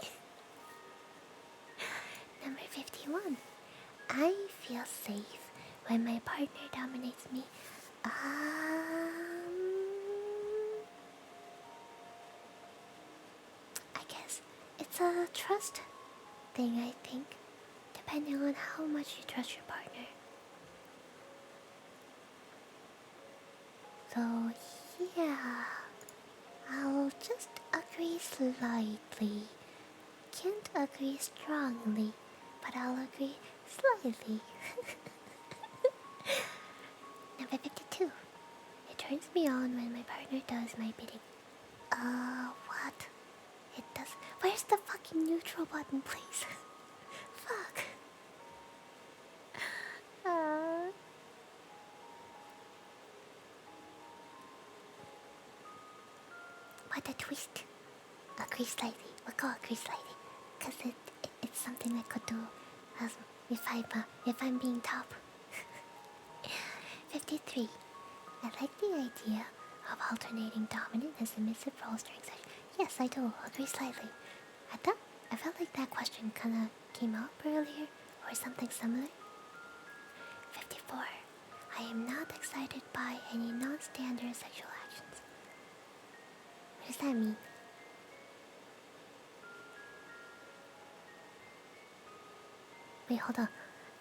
Number 51. I feel safe when my partner dominates me. I guess it's a trust thing, I think, depending on how much you trust your partner. So yeah, I'll just agree slightly. Can't agree strongly, but I'll agree slightly. Number 52. It turns me on when my partner does my bidding. What? It does. Where's the fucking neutral button, please? Fuck. What a twist. Agree slightly. We'll go agree slightly. Cause it's something I could do if I'm being top. 53. I like the idea of alternating dominant and submissive roles during session. Yes, I do. Agree slightly. I felt like that question kinda came up earlier or something similar. 54. I am not excited by any non-standard sexual actions. What does that mean? Wait, hold on.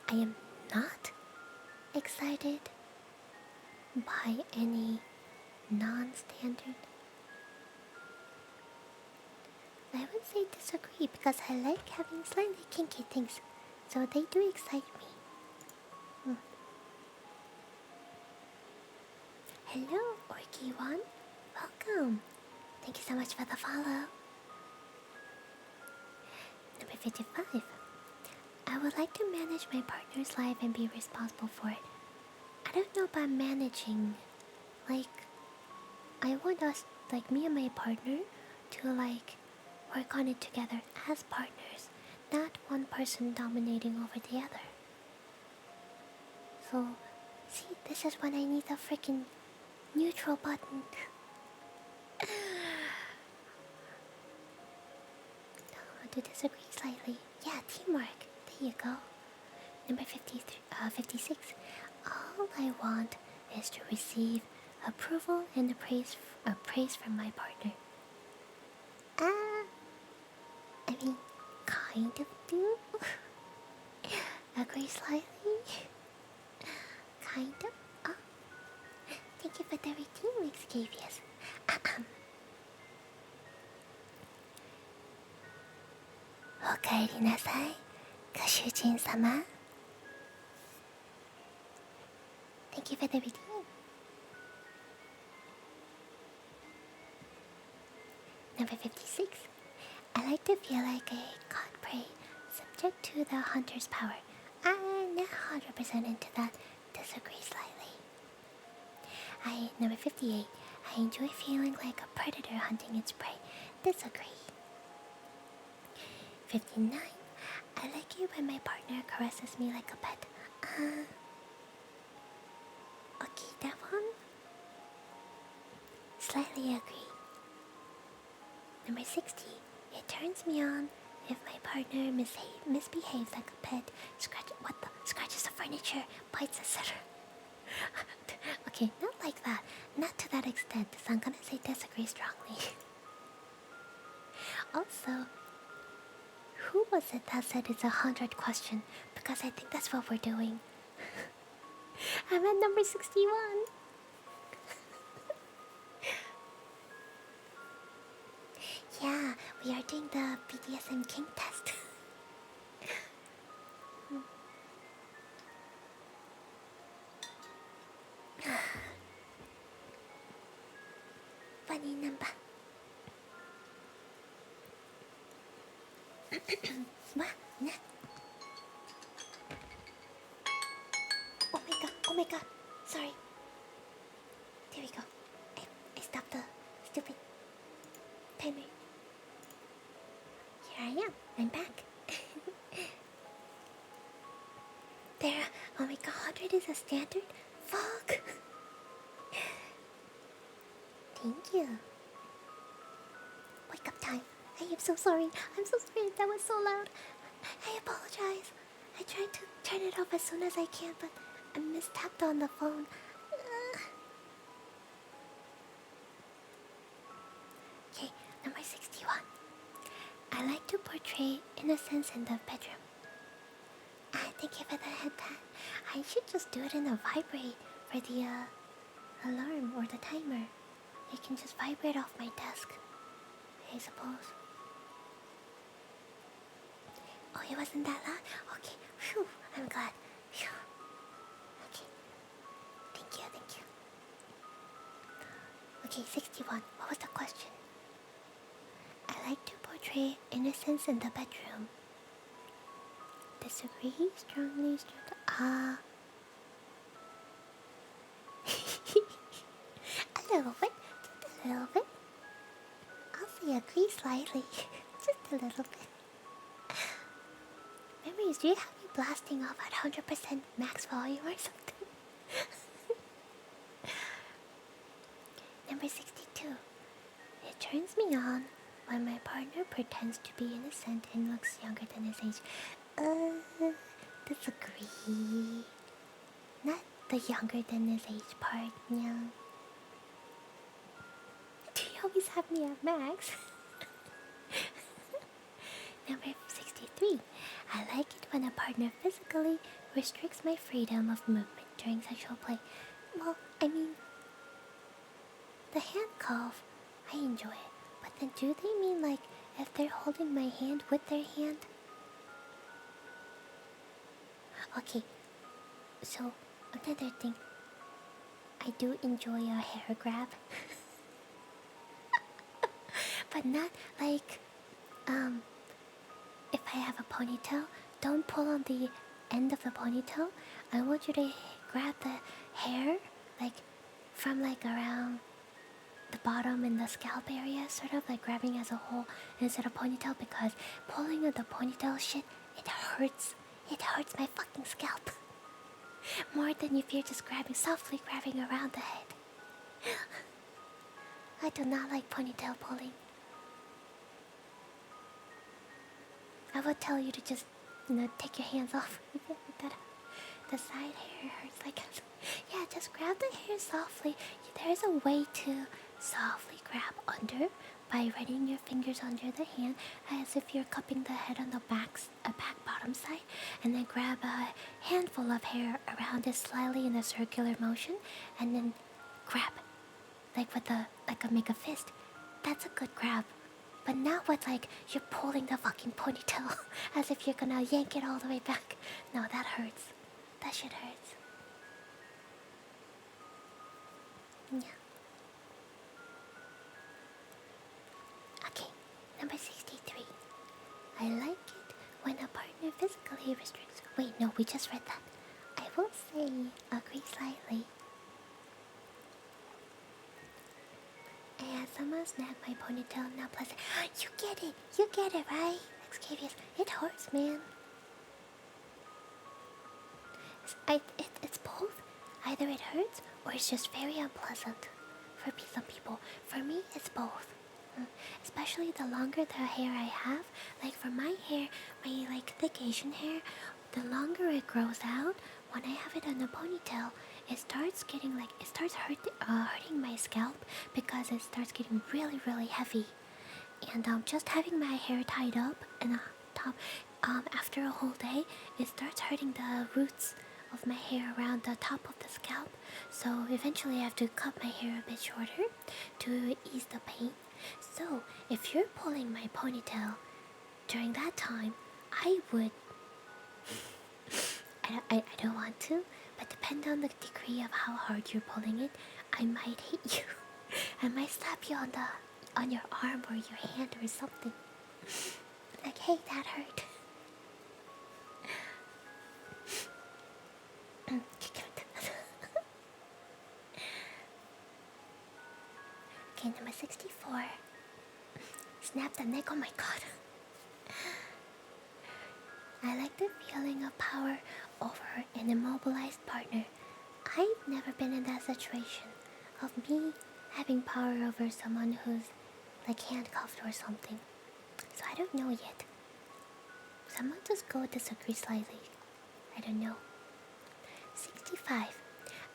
I am not excited by any non-standard. I would say disagree because I like having slightly kinky things, so they do excite me. Hello, Orky1. Welcome. Thank you so much for the follow. Number 55. I would like to manage my partner's life and be responsible for it. I don't know about managing. Like, I want us, like me and my partner, to like work on it together as partners, not one person dominating over the other. So, see, this is when I need the freaking neutral button. To disagree slightly. Yeah, teamwork. There you go. Number 56. All I want is to receive approval and praise from my partner. I mean, kind of do. Agree slightly. Kind of. Thank you for the routine, Xavius. Okaerinasai, Kashujin-sama. Thank you for the routine. Number 56. I like to feel like a caught prey, subject to the hunter's power. I'm not 100% into that. Disagree slightly. Number 58. I enjoy feeling like a predator hunting its prey. Disagree. 59. I like it when my partner caresses me like a pet. Okay, that one. Slightly agree. Number 60. It turns me on if my partner misbehaves like a pet, scratches the furniture, bites, etc. Okay, not like that. Not to that extent, so I'm gonna say disagree strongly. Also, who was it that said it's 100 question? Because I think that's what we're doing. I'm at number 61. Yeah, we are doing the BDSM king test. Funny number. What? Nah. Oh my god. Sorry. There we go. I stopped the stupid timer. Here I am. I'm back. There. Oh my god, 100 is a standard? Fuck. Thank you. Wake up time. I am so sorry. I'm so sorry that was so loud. I apologize. I tried to turn it off as soon as I can, but I mistapped on the phone. Okay, number 61. I like to portray innocence in the bedroom. Thank you for the head pat. I should just do it in a vibrate for the alarm or the timer. It can just vibrate off my desk, I suppose. Oh, it wasn't that loud? Okay, phew, I'm glad. Phew. Okay, thank you. Okay, 61, what was the question? I like to portray innocence in the bedroom. Disagree? Strongly? A little bit. Just a little bit. I'll say agree slightly. Just a little bit. Memories, do you have me blasting off at 100% max volume or something? Number 62. It turns me on when my partner pretends to be innocent and looks younger than his age. Disagree. Not the younger than his age part, no. Do you always have me at max? Number 63. I like it when a partner physically restricts my freedom of movement during sexual play. Well, I mean, the handcuff, I enjoy it. But then do they mean like if they're holding my hand with their hand? Okay, so another thing. I do enjoy a hair grab. But not like, if I have a ponytail, don't pull on the end of the ponytail. I want you to grab the hair, like, from like around the bottom and the scalp area, sort of like grabbing as a whole instead of ponytail, because pulling on the ponytail shit, it hurts. It hurts my fucking scalp. More than if you're just softly grabbing around the head. I do not like ponytail pulling. I would tell you to just, take your hands off. The side hair hurts like... Yeah, just grab the hair softly. There's a way to softly grab under by running your fingers under the hand as if you're cupping the head on the back bottom side, and then grab a handful of hair around it slightly in a circular motion, and then grab make a fist. That's a good grab. But not with you're pulling the fucking ponytail as if you're gonna yank it all the way back. No, that hurts. That shit hurts. Yeah. Number 63. I like it when a partner physically restricts. Wait, no, we just read that. I will say, agree slightly. And someone snagged my ponytail, now plus you get it, right? Xcavius, it hurts, man. It's both. Either it hurts or it's just very unpleasant for some people. For me, it's both. Especially the longer the hair I have. Like for my hair, my like thick Asian hair, the longer it grows out, when I have it in a ponytail, it starts getting like, it starts hurting my scalp because it starts getting really, really heavy. And just having my hair tied up and top, after a whole day, it starts hurting the roots of my hair around the top of the scalp. So eventually I have to cut my hair a bit shorter to ease the pain. So if you're pulling my ponytail during that time, I would I don't want to, but depending on the degree of how hard you're pulling it, I might hit you. I might slap you on your arm or your hand or something. Like, hey, that hurt. Okay, number 64. Snap the neck, oh my god. I like the feeling of power over an immobilized partner. I've never been in that situation of me having power over someone who's like handcuffed or something. So I don't know yet. Someone just go disagree slightly. I don't know. 65.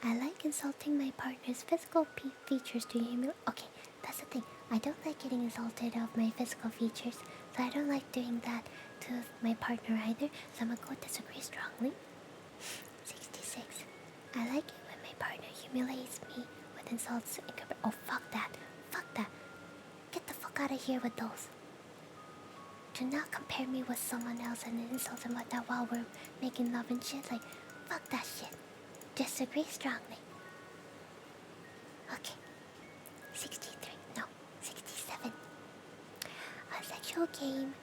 I like insulting my partner's physical features to humiliate. Okay, that's the thing. I don't like getting insulted of my physical features, so I don't like doing that to my partner either. So I'm gonna go disagree strongly. 66. I like it when my partner humiliates me with insults. Oh, fuck that. Fuck that. Get the fuck out of here with those. Do not compare me with someone else and insult them like that while we're making love and shit. Like, fuck that shit. Disagree strongly. Okay. 63. No. 67. A sexual game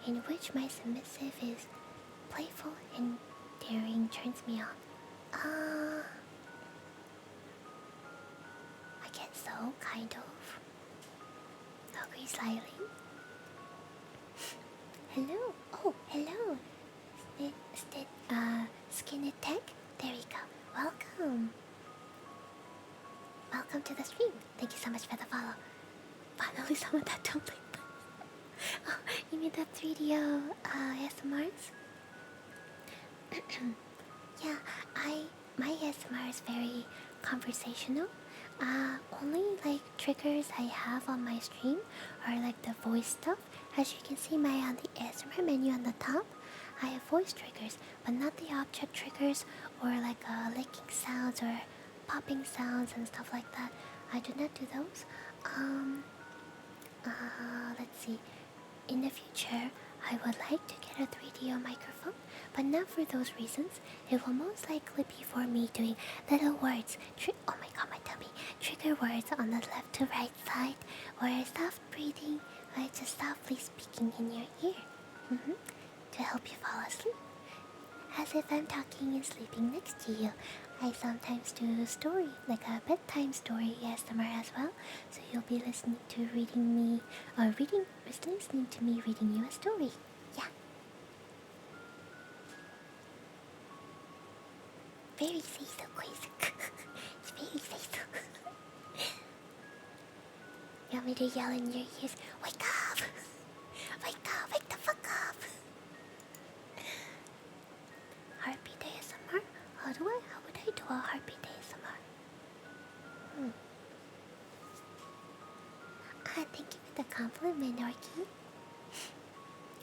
in which my submissive is playful and daring turns me on. I guess so, kind of. Agree slightly. Hello. Oh, hello. Skin Tech. There we go. Welcome. Welcome to the stream. Thank you so much for the follow. Finally, someone that don't play. Oh, you mean the 3D ASMRs? Yeah, my ASMR is very conversational. Only like triggers I have on my stream are like the voice stuff. As you can see on the ASMR menu on the top, I have voice triggers, but not the object triggers or like licking sounds or popping sounds and stuff like that. I do not do those. Let's see. In the future, I would like to get a 3DO microphone, but not for those reasons. It will most likely be for me doing little words. Oh my god, my tummy. Trigger words on the left to right side, or soft breathing, or just softly speaking in your ear. To help you fall asleep. As if I'm talking and sleeping next to you. I sometimes do a story, like a bedtime story ASMR as well. So you'll be listening to listening to me reading you a story. Yeah. Very say-so, quiz. It's very say-so. You want me to yell in your ears? Wake up! Wake up! Wake the fuck up! Heartbeat ASMR? How would I do a heartbeat ASMR? Thank you for the compliment, Orky.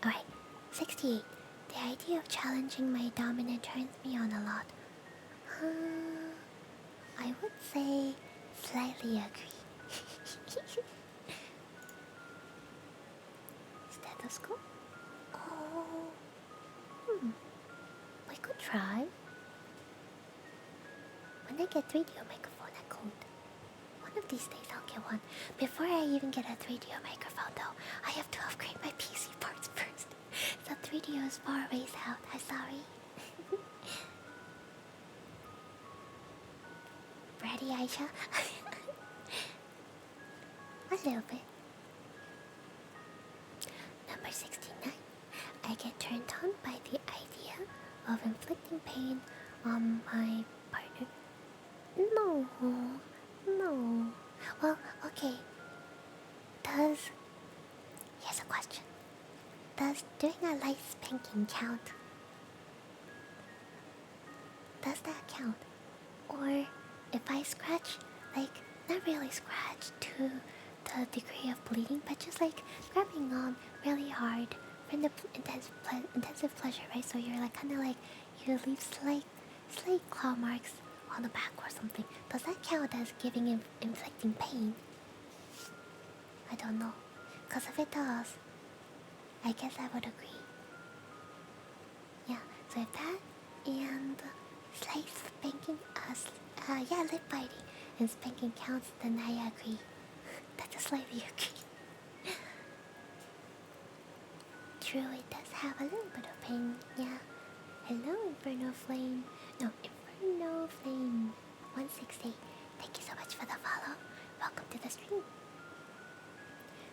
Alright, 68. The idea of challenging my dominant turns me on a lot. I would say slightly agree. Stethoscope? Oh. We could try. When I get 3DO microphone, I could. One of these days I'll get get one. Before I even get a 3DO microphone though, I have to upgrade my PC parts first. So 3DO is far ways out, I'm sorry. Ready, Aisha? A little bit. Number 69. I get turned on by the idea of inflicting pain on my partner. No. No. Well, okay. Here's a question. Does doing a light spanking count? Does that count? Or if I scratch, like, not really scratch to the degree of bleeding, but just like grabbing on really hard from the intensive pleasure, right? So you're like kind of like you leave slight claw marks on the back or something. Does that count as inflicting pain? I don't know. Cause if it does, I guess I would agree. Yeah. So if that and slight spanking, lip biting and spanking counts, then I agree. That's a slightly agree. True, it does have a little bit of pain, yeah. Hello, Inferno Flame. No, Inferno Flame 168. Thank you so much for the follow. Welcome to the stream.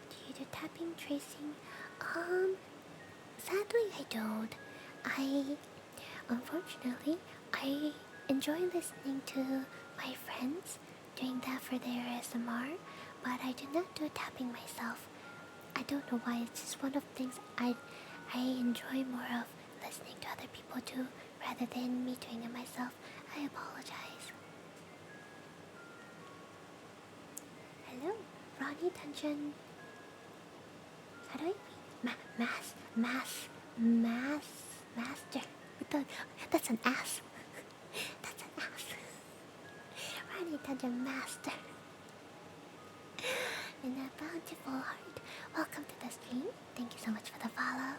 Do you do tapping, tracing? Sadly I don't. Unfortunately, I enjoy listening to my friends doing that for their ASMR, but I do not do tapping myself. I don't know why, it's just one of the things I enjoy more of listening to other people do rather than me doing it myself. I apologize. Hello, Ronnie Dungeon. How do I read? Master. That's an ass. That's an ass. Ronnie Dungeon Master. And a bountiful heart. Welcome to the stream. Thank you so much for the follow.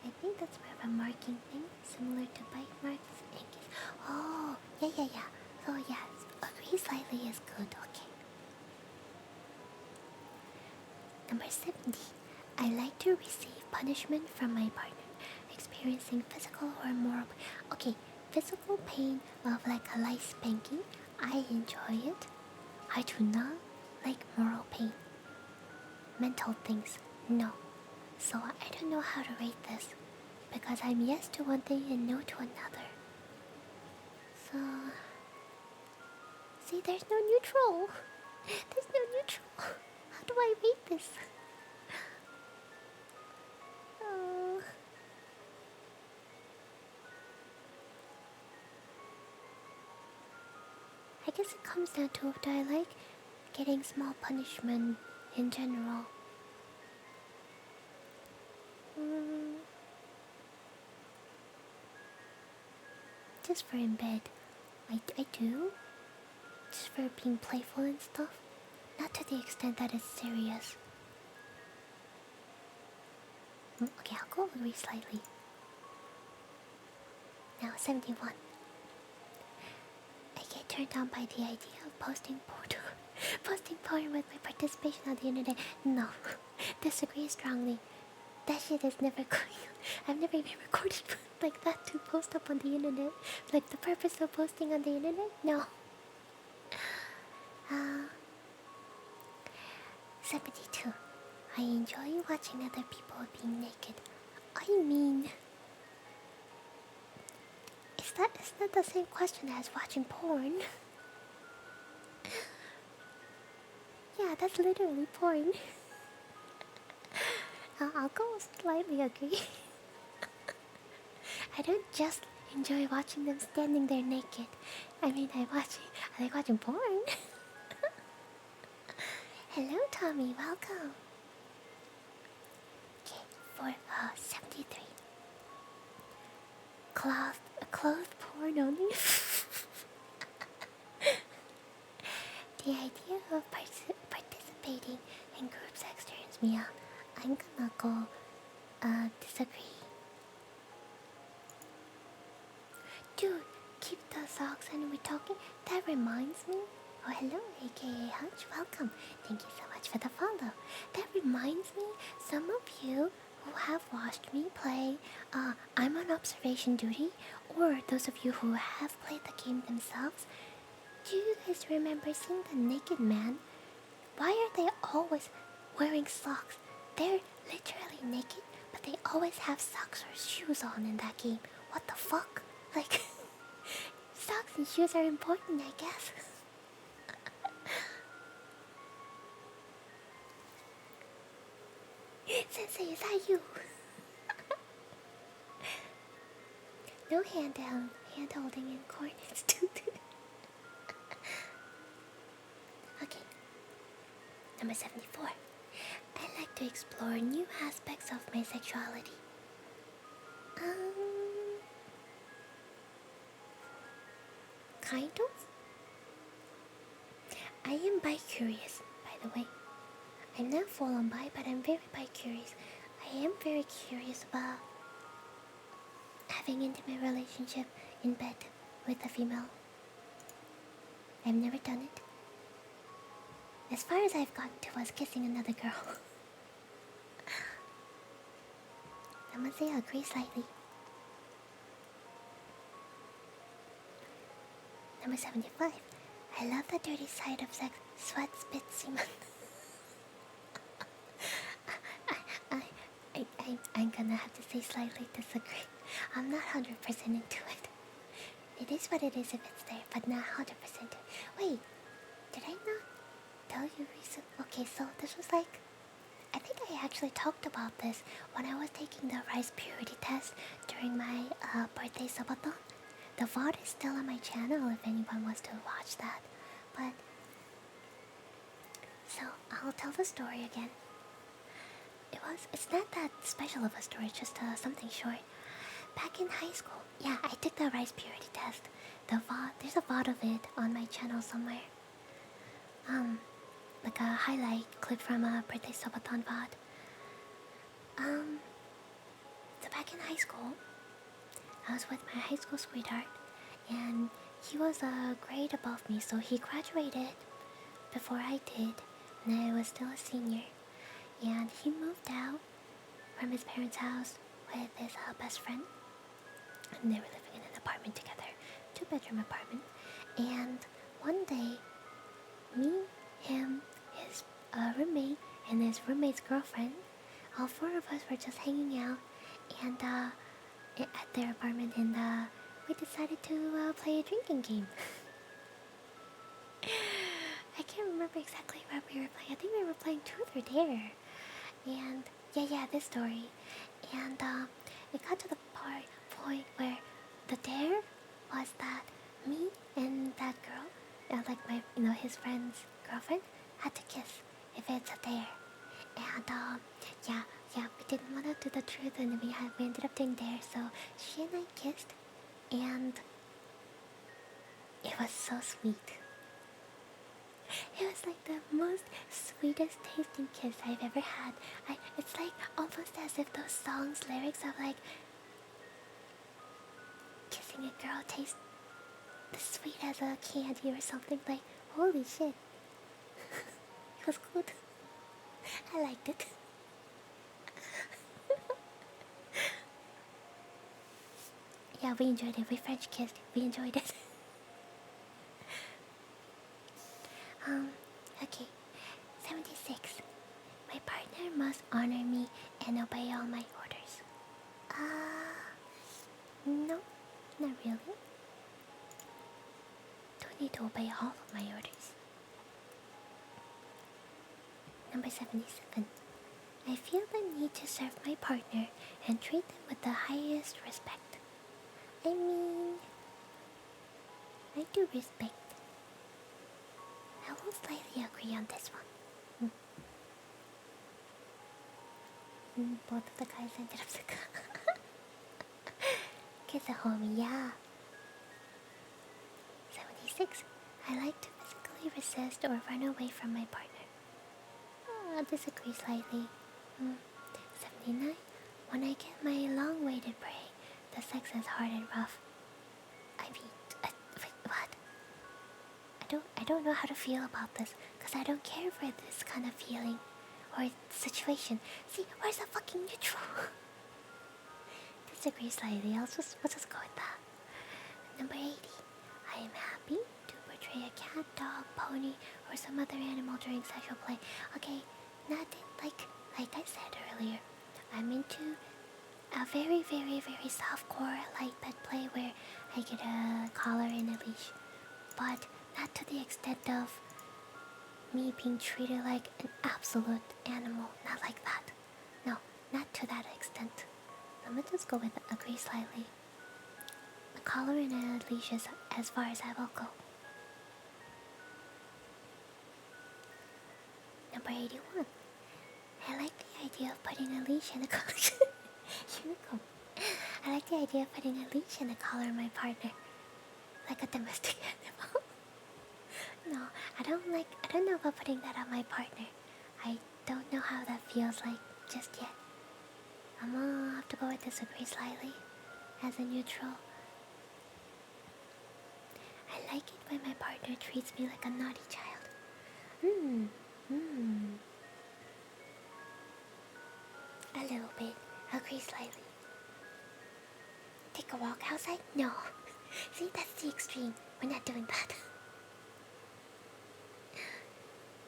I think that's more of a marking thing, similar to bite marks. Oh, yeah. So yeah, agree slightly is good. Okay. Number 70. I like to receive punishment from my partner, experiencing physical or moral. Okay, physical pain of like a light spanking, I enjoy it. I do not like moral pain. Mental things, no. So I don't know how to rate this, because I'm yes to one thing and no to another. So, see, there's no neutral. There's no neutral. How do I rate this? I guess it comes down to, do I like getting small punishment in general? Just for in bed. I do. Just for being playful and stuff. Not to the extent that it's serious. Okay, I'll go agree slightly. Now 71. I get turned on by the idea of posting porn with my participation on the internet. No. Disagree strongly. That shit is never going on. I've never even recorded like that to post up on the internet. Like the purpose of posting on the internet? No. 72. I enjoy watching other people being naked. I mean, is that the same question as watching porn? Yeah, that's literally porn. I'll go slightly agree. I don't just enjoy watching them standing there naked. I mean, I like watching porn. Hello, Tommy. Welcome. Okay, for 73. Clothed porn only. The idea of participating in group sex turns me on. I'm gonna go disagree. Dude, keep the socks and we're talking. That reminds me, Oh, hello, aka Hunch. Welcome. Thank you so much for the follow. That reminds me, some of you who have watched me play I'm on observation duty, or those of you who have played the game themselves, do you guys remember seeing the naked man? Why are they always wearing socks? They're literally naked, but they always have socks or shoes on in that game. What the fuck? Like, socks and shoes are important, I guess. Sensei, is that you? No hand holding in corners, dude. Okay. Number 74. I like to explore new aspects of my sexuality. Kind of? I am bi-curious, by the way. I'm not full on bi, but I'm very bi-curious. I am very curious about having intimate relationship in bed with a female. I've never done it. As far as I've gotten to was kissing another girl. I must say I agree slightly. Number 75. I love the dirty side of sex. Sweat, spit, semen. I'm gonna have to say slightly disagree. I'm not 100% into it. It is what it is if it's there, but not 100% it. Wait, did I not tell you recently? Okay, so this was like, I think I actually talked about this when I was taking the rice purity test during my birthday subathon. The VOD is still on my channel if anyone wants to watch that. But, so I'll tell the story again. It's not that special of a story, just something short. Back in high school, yeah, I took the rice purity test. The VOD, there's a VOD of it on my channel somewhere. Like a highlight clip from a birthday subathon VOD. So back in high school, I was with my high school sweetheart, and he was a grade above me, so he graduated before I did, and I was still a senior. And he moved out from his parents' house with his best friend, and they were living in an apartment together, 2-bedroom apartment. And one day, me, him, his roommate, and his roommate's girlfriend, all 4 of us were just hanging out and at their apartment, and we decided to play a drinking game. I can't remember exactly what we were playing. I think we were playing Truth or Dare. And yeah, this story. And it got to the point where the dare was that me and that girl, like my, his friend's girlfriend, had to kiss if it's a dare. And yeah, we didn't want to do the truth, and we ended up doing dare. So she and I kissed, and it was so sweet. It was like the most sweetest tasting kiss I've ever had. It's like almost as if those songs' lyrics of like kissing a girl tastes as sweet as a candy or something. Like, holy shit. It was good. I liked it. Yeah, we enjoyed it. We French kissed. We enjoyed it. Okay. 76. My partner must honor me and obey all my orders. No, not really. Don't need to obey all of my orders. Number 77. I feel the need to serve my partner and treat them with the highest respect. I mean, I do respect. I will slightly agree on this one. Both of the guys ended up sick. Kiss a homie, yeah. 76. I like to physically resist or run away from my partner. I'll disagree slightly. 79. When I get my long-awaited prey, the sex is hard and rough. I mean, wait, what? I don't know how to feel about this, because I don't care for this kind of feeling or situation. See, where's the fucking neutral? Disagree slightly, we'll just go with that. Number 80. I am happy to portray a cat, dog, pony, or some other animal during sexual play. Okay, nothing like I said earlier. I'm into a very, very, very softcore light pet play where I get a collar and a leash. But not to the extent of me being treated like an absolute animal. Not like that. No, not to that extent. I'm gonna just go with agree slightly. A collar and a leash is as far as I will go. Number 81. I like the idea of putting a leash and a collar. Unicorn. I like the idea of putting a leash and a collar on my partner, like a domestic animal. No, I don't know about putting that on my partner. I don't know how that feels like just yet. I'm gonna have to go with disagree slightly as a neutral. I like it when my partner treats me like a naughty child. A little bit. Agree slightly. Take a walk outside? No. See, that's the extreme. We're not doing that.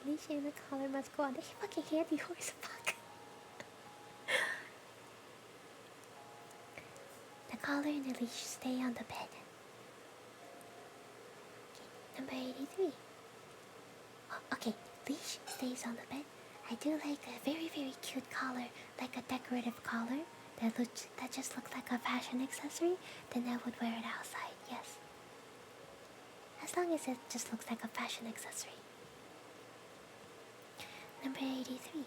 Leash and the collar must go on. They fucking handy horse. Fuck. The collar and the leash stay on the bed. Okay, number 83. Oh, okay, leash stays on the bed. I do like a very, very cute collar, like a decorative collar that just looks like a fashion accessory. Then I would wear it outside, yes. As long as it just looks like a fashion accessory. Number 83.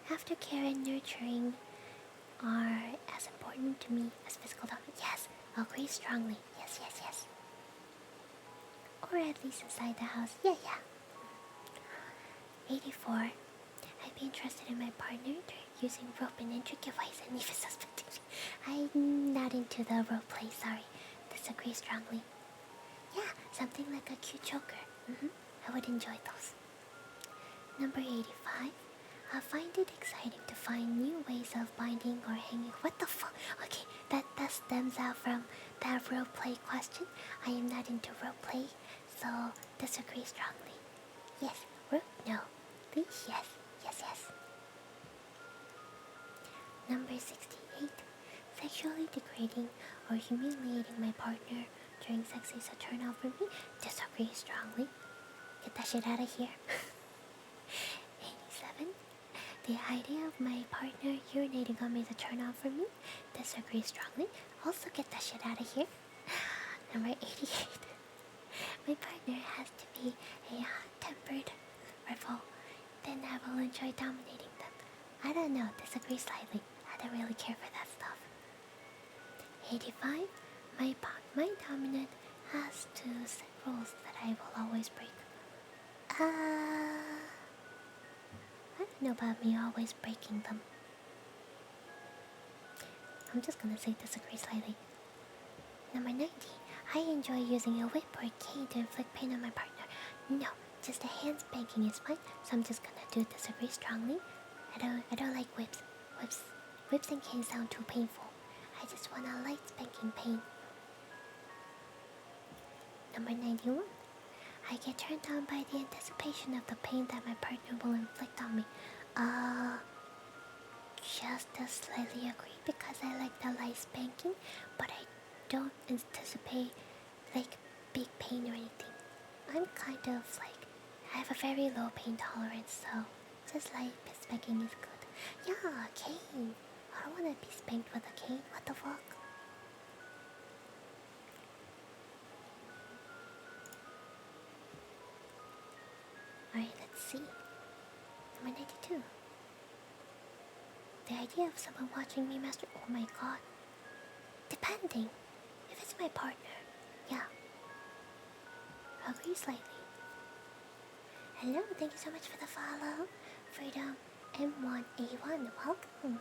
Aftercare and nurturing are as important to me as physical dominance. Yes, I'll agree strongly. Yes, yes, yes. Or at least inside the house. Yeah, yeah. 84. I'd be interested in my partner using rope in intricate ways and even suspecting. I'm not into the rope play, sorry. Disagree strongly. Yeah, something like a cute choker. I would enjoy those. Number 85. I find it exciting to find new ways of binding or hanging. What the fuck? Okay, that stems out from that rope play question. I am not into rope play, so disagree strongly. Yes, rope, no. Leash, yes. Yes, yes. Number 68. Sexually degrading or humiliating my partner during sex is a turn off for me. Disagree strongly. Get that shit out of here. 87. The idea of my partner urinating on me is a turn off for me. Disagree strongly. Also get that shit out of here. Number 88. My partner has to be a hot-tempered rebel. Then I will enjoy dominating them. I don't know, disagree slightly. I don't really care for that stuff. 85. My dominant has to set rules that I will always break. I don't know about me always breaking them. I'm just gonna say disagree slightly. Number 90. I enjoy using a whip or a cane to inflict pain on my partner. No, just a hand spanking is fine, so I'm just gonna do disagree strongly. I don't like whips. Whips and canes sound too painful. I just want a light spanking pain. Number 91. I get turned on by the anticipation of the pain that my partner will inflict on me. Just to slightly agree because I like the light spanking, but I don't anticipate like big pain or anything. I'm kind of like, I have a very low pain tolerance, so just light spanking is good. Yeah, cane. I don't want to be spanked with a cane. What the fuck? Alright, let's see. Number 92. The idea of someone watching me master. Oh my god. Depending. If it's my partner, yeah. I'll agree slightly. Hello, thank you so much for the follow. Freedom M1A1, welcome.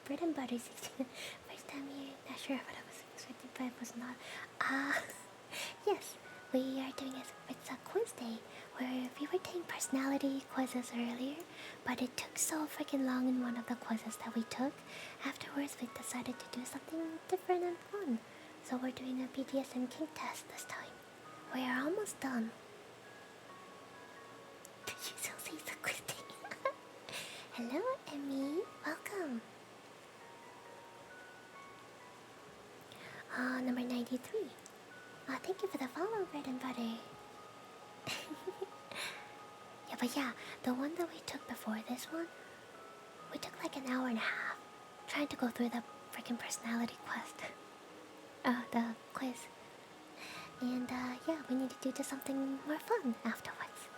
Bread and butter 16. First time here, not sure what I was expecting, but drive was not. Yes, we are doing it's a quiz day where we were taking personality quizzes earlier, but it took so freaking long in one of the quizzes that we took. Afterwards, we decided to do something different and fun. So we're doing a BDSM kink test this time. We are almost done. Did you still say the quiz day? Hello, Emmy. Welcome. Number 93. Thank you for the follow, bread and butter. Yeah, but yeah, the one that we took before this one, we took like an hour and a half trying to go through the freaking personality quest. The quiz. And yeah, we need to do just something more fun afterwards.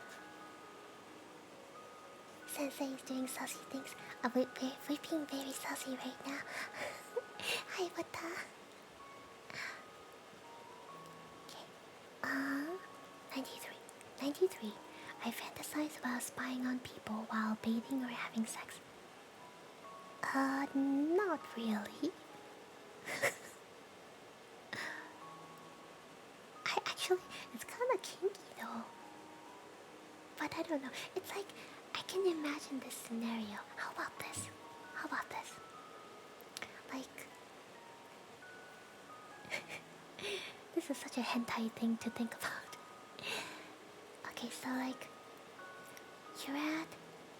Sensei is doing saucy things. We're being very saucy right now. Hi, Wata. Okay. 93. I fantasize about spying on people while bathing or having sex. Not really. It's kind of kinky though. But I don't know. It's like, I can imagine this scenario. How about this? Like, this is such a hentai thing to think about. Okay, so like,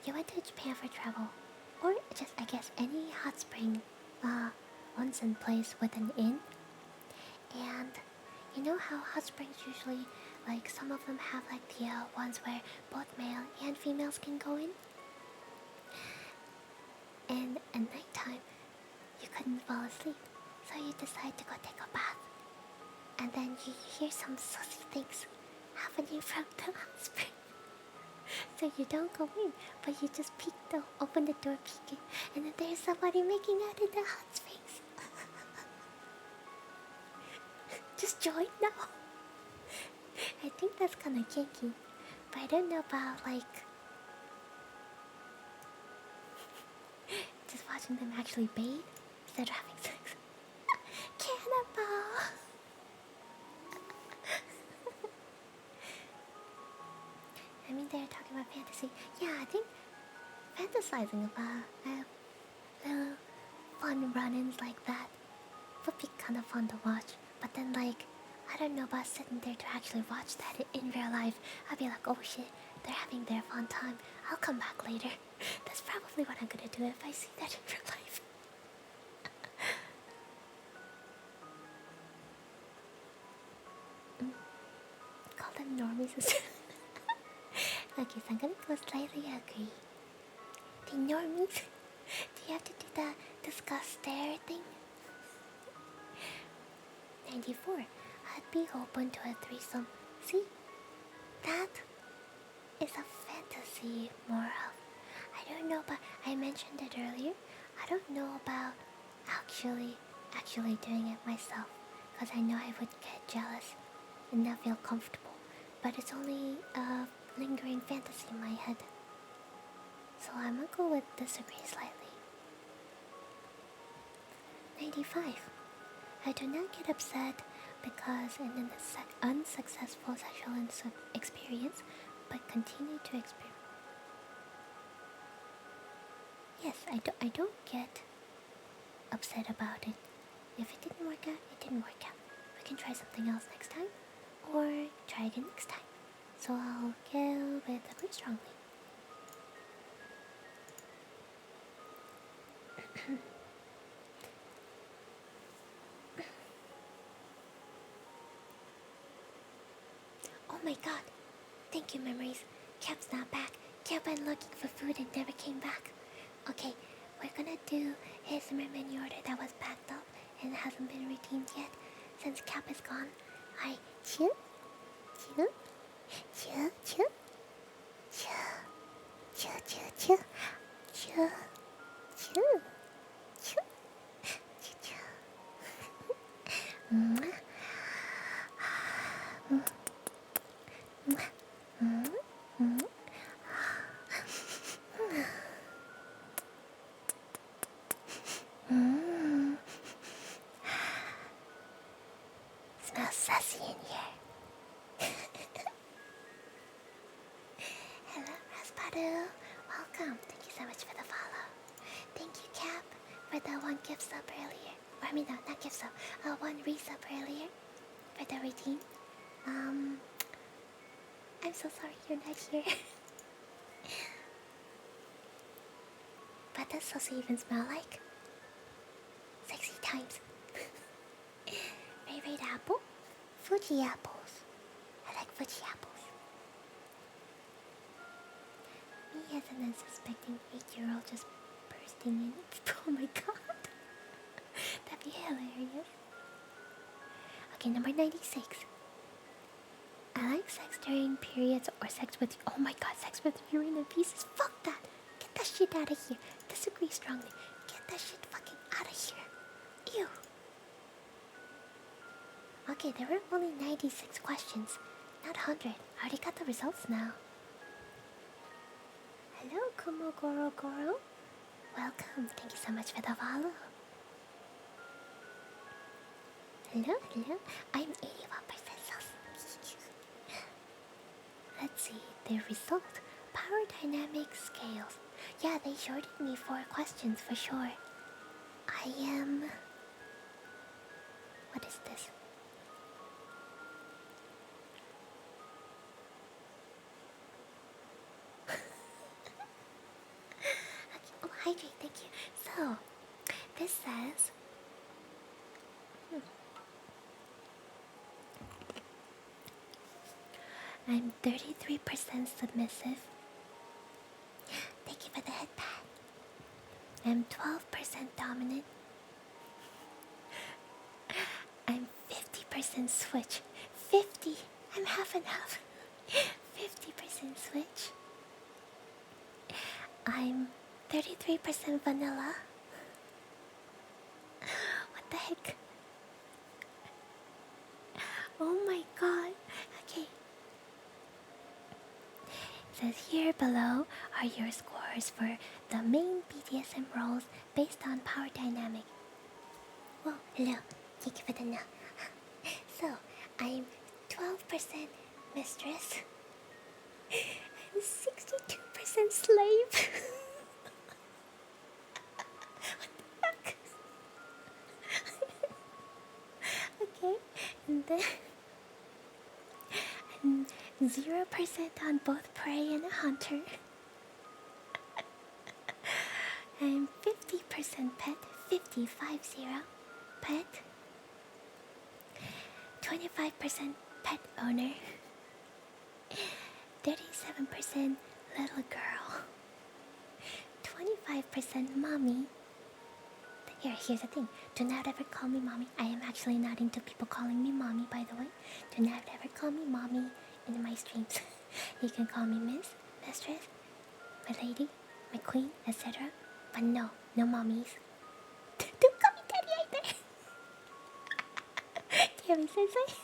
you went to Japan for travel, or just I guess any hot spring, onsen place with an inn, and you know how hot springs usually, like some of them have like the ones where both male and females can go in, and at nighttime you couldn't fall asleep, so you decide to go take a bath, and then you hear some saucy things happening from the hot spring. So you don't go in, but you just peek though, open the door peeking, and then there's somebody making out in the hot springs. Just join now. I think that's kinda kinky, but I don't know about like just watching them actually bathe instead of having sex. Cannibal! I mean, they're talking about fantasy. Yeah, I think fantasizing about little fun run-ins like that would be kind of fun to watch. But then, like, I don't know about sitting there to actually watch that in real life. I'd be like, oh shit, they're having their fun time. I'll come back later. That's probably what I'm gonna do if I see that in real life. Call them normies. Okay, so I'm gonna go slightly agree. The normies? Do you have to do the discuss stare thing? 94. I'd be open to a threesome. See? That is a fantasy more of. I don't know, but I mentioned it earlier. I don't know about actually doing it myself, because I know I would get jealous and not feel comfortable. But it's only a lingering fantasy in my head. So I'm gonna go with disagree slightly. 95. I do not get upset because in an unsuccessful sexual experience, but continue to experience. Yes, I don't get upset about it. If it didn't work out, it didn't work out. We can try something else next time, or try again next time. So I'll go with agree strongly. Oh my god. Thank you, memories. Cap's not back. Cap went looking for food and never came back. Okay, we're gonna do his menu order that was packed up and hasn't been redeemed yet. Since Cap is gone, I chew, chew, chew, chew, chew, chew, chew, chew, chew, chew, chew, chew, chew. Mwah. Not sassy in here. Hello, Raspado. Welcome. Thank you so much for the follow. Thank you, Cap, for the 1 gift sub earlier. Or, I mean, no, not gift sub. 1 resub earlier for the redeem. I'm so sorry you're not here. What does salsa even smell like? Sexy times. Favorite apple? Fuji apples. I like Fuji apples. Me as an unsuspecting 8-year-old just bursting in. Oh my god. That'd be hilarious. Okay, number 96. I like sex during periods or sex with... Oh my god, sex with urine and pieces. Fuck that. Get that shit out of here. Disagree strongly. Get that shit fucking out of here. Ew. Okay, there were only 96 questions. Not 100. I already got the results now. Hello, Kumo Goro Goro. Welcome. Thank you so much for the follow. Hello, hello. I'm 81% sus. Let's see the result. Power dynamic scales. Yeah, they shorted me 4 questions for sure. I am... What is this? Okay. Oh, hydrate, thank you. So, this says... I'm 33% submissive. Thank you for the head pat. I'm 12% dominant. I'm 50% switch. 50. I'm half and half. 50% switch. I'm 33% vanilla. What the heck? Oh my god. Okay. It says here below are your scores for the main BDSM roles based on power dynamic. Whoa, hello. Thank you for the no. So, I'm 12% mistress. I'm 62% slave. What the fuck? Okay, and then... 0% on both prey and hunter. I'm 50% pet, 50 pet, 25% pet owner, 37% little girl, 25% mommy. Here's the thing. Do not ever call me mommy. I am actually not into people calling me mommy, by the way. Do not ever call me mommy in my streams. You can call me miss, mistress, my lady, my queen, etc. But no mommies. Don't call me daddy either. Hear me, sensei?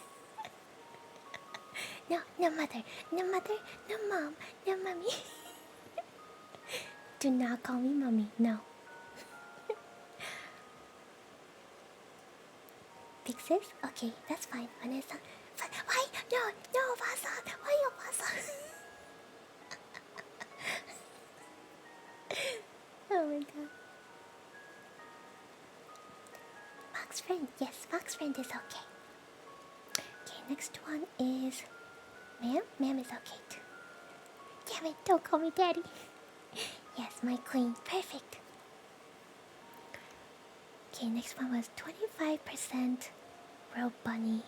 No mother, no mom, no mommy. Do not call me mommy, no. Big sis? Okay, that's fine. Vanessa. Why? No, Vasa. Why you Vasa? Oh my god. Fox friend. Yes, Fox friend is okay. Okay, next one is... Ma'am? Ma'am is okay too. Damn it, don't call me daddy. Yes, my queen. Perfect. Okay, next one was 25% rope bunny,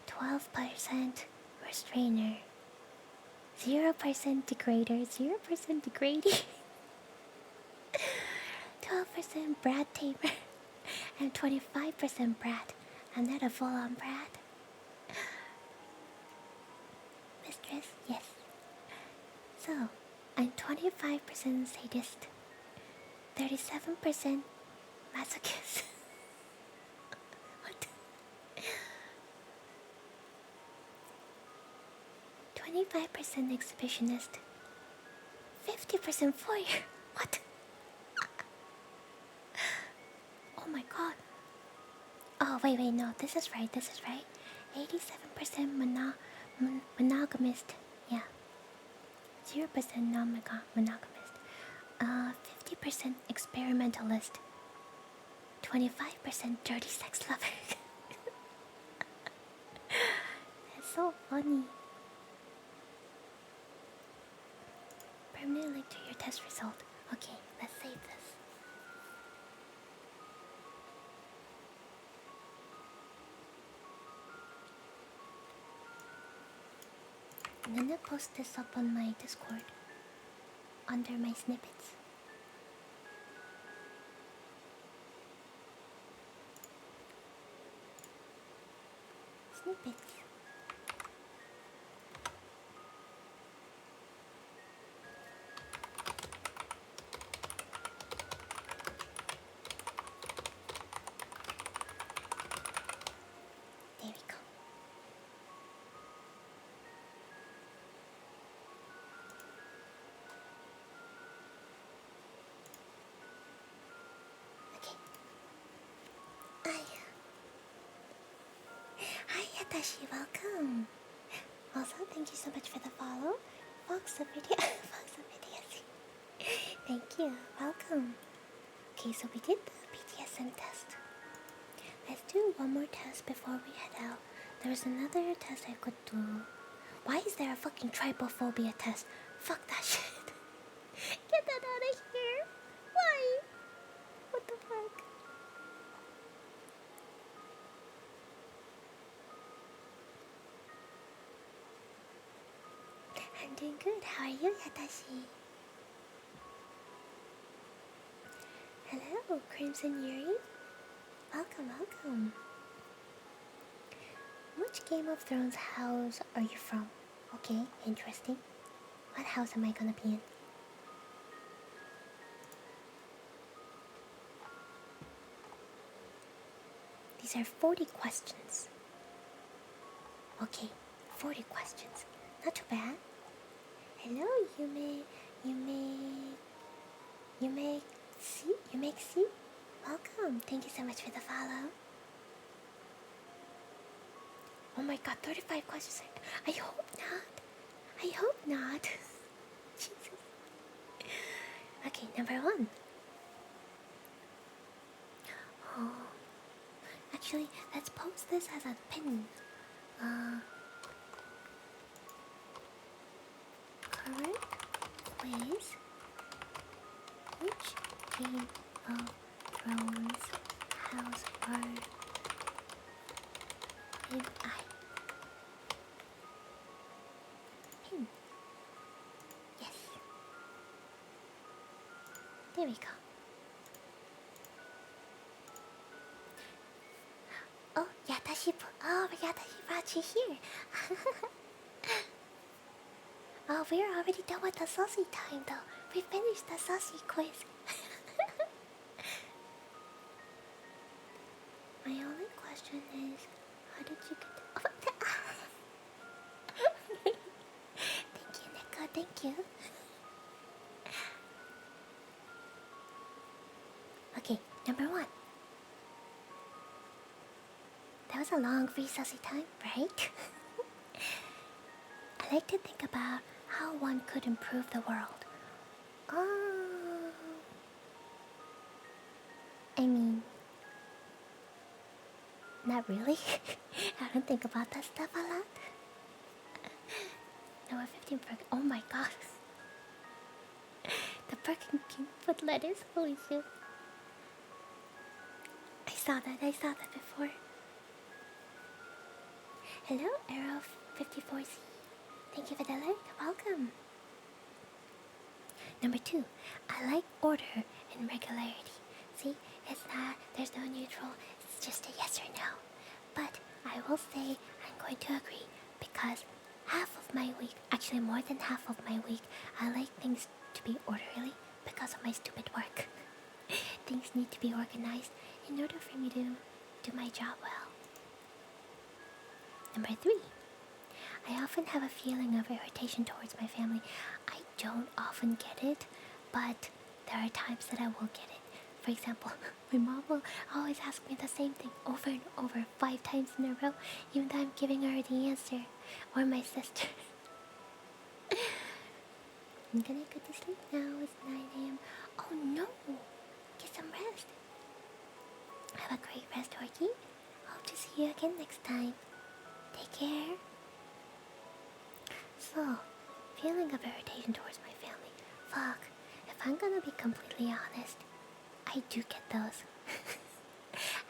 12% restrainer, 0% degrader, 0% degrading, 12% brat tamer, and 25% brat. I'm not a full-on brat. Mistress, yes. So, I'm 25% sadist, 37% masochist. What? 25% exhibitionist. 50% voyeur. What? Oh my god. Oh, wait, no, this is right. 87% monogamist. Yeah. 0% non-monogamist. 50% experimentalist. 25% dirty sex lover. That's so funny. Permanent link to your test result. Okay, let's save this. I'm gonna post this up on my Discord under my snippets. Snippets. There we go. Okay. Hi, Hatashi, welcome. Also, thank you so much for the follow. Fox of video. Thank you. Welcome. Okay, so we did the BDSM test. Let's do one more test before we head out. There's another test I could do. Why is there a fucking trypophobia test? Fuck that shit. Get that out of here. Why? What the fuck? I'm doing good. How are you, Yatashi? Hello, Crimson Yuri. Welcome. Which Game of Thrones house are you from? Okay, interesting. What house am I gonna be in? These are 40 questions. Okay, 40 questions. Not too bad. Hello, you make see? Welcome. Thank you so much for the follow. Oh my god, 35 questions. I hope not. Jesus. Okay, number 1. Oh. Actually, let's post this as a pin. Current quiz. Which Game of Thrones house are in I? Pin. Yes. There we go. Oh, Yatashi brought you here. Oh, we're already done with the saucy time though. We finished the saucy quiz. My only question is, how did you get Thank you, Neko, thank you. Okay, number 1. That was a long free saucy time, right? I like to think about how one could improve the world. I mean, not really. I don't think about that stuff a lot. Number 15, oh my god. The Burger King with lettuce, holy shit. I saw that before. Hello, Arrow 54C. Thank you for the alert. Welcome. Number 2, I like order and regularity. See, there's no neutral, it's just a yes or no. But I will say I'm going to agree because half of my week, actually more than half of my week, I like things to be orderly because of my stupid work. Things need to be organized in order for me to do my job well. Number 3, I often have a feeling of irritation towards my family. I don't often get it, but there are times that I will get it. For example, my mom will always ask me the same thing over and over 5 times in a row, even though I'm giving her the answer. Or my sister. I'm gonna go to sleep now. It's 9 a.m. Oh no! Get some rest. Have a great rest, Orky. Hope to see you again next time. Take care. So, feeling of irritation towards my family. Fuck. If I'm gonna be completely honest, I do get those.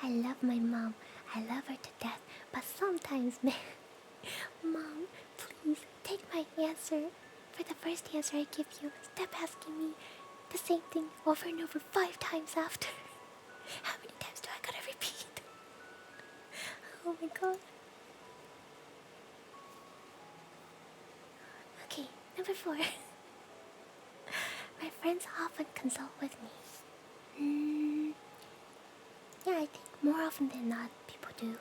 I love my mom. I love her to death. But sometimes, man, Mom, please take my answer. For the first answer I give you, stop asking me the same thing over and over 5 times after. How many times do I gotta repeat? Oh my god. Okay, number 4. My friends often consult with me. Yeah, I think more often than not, people do.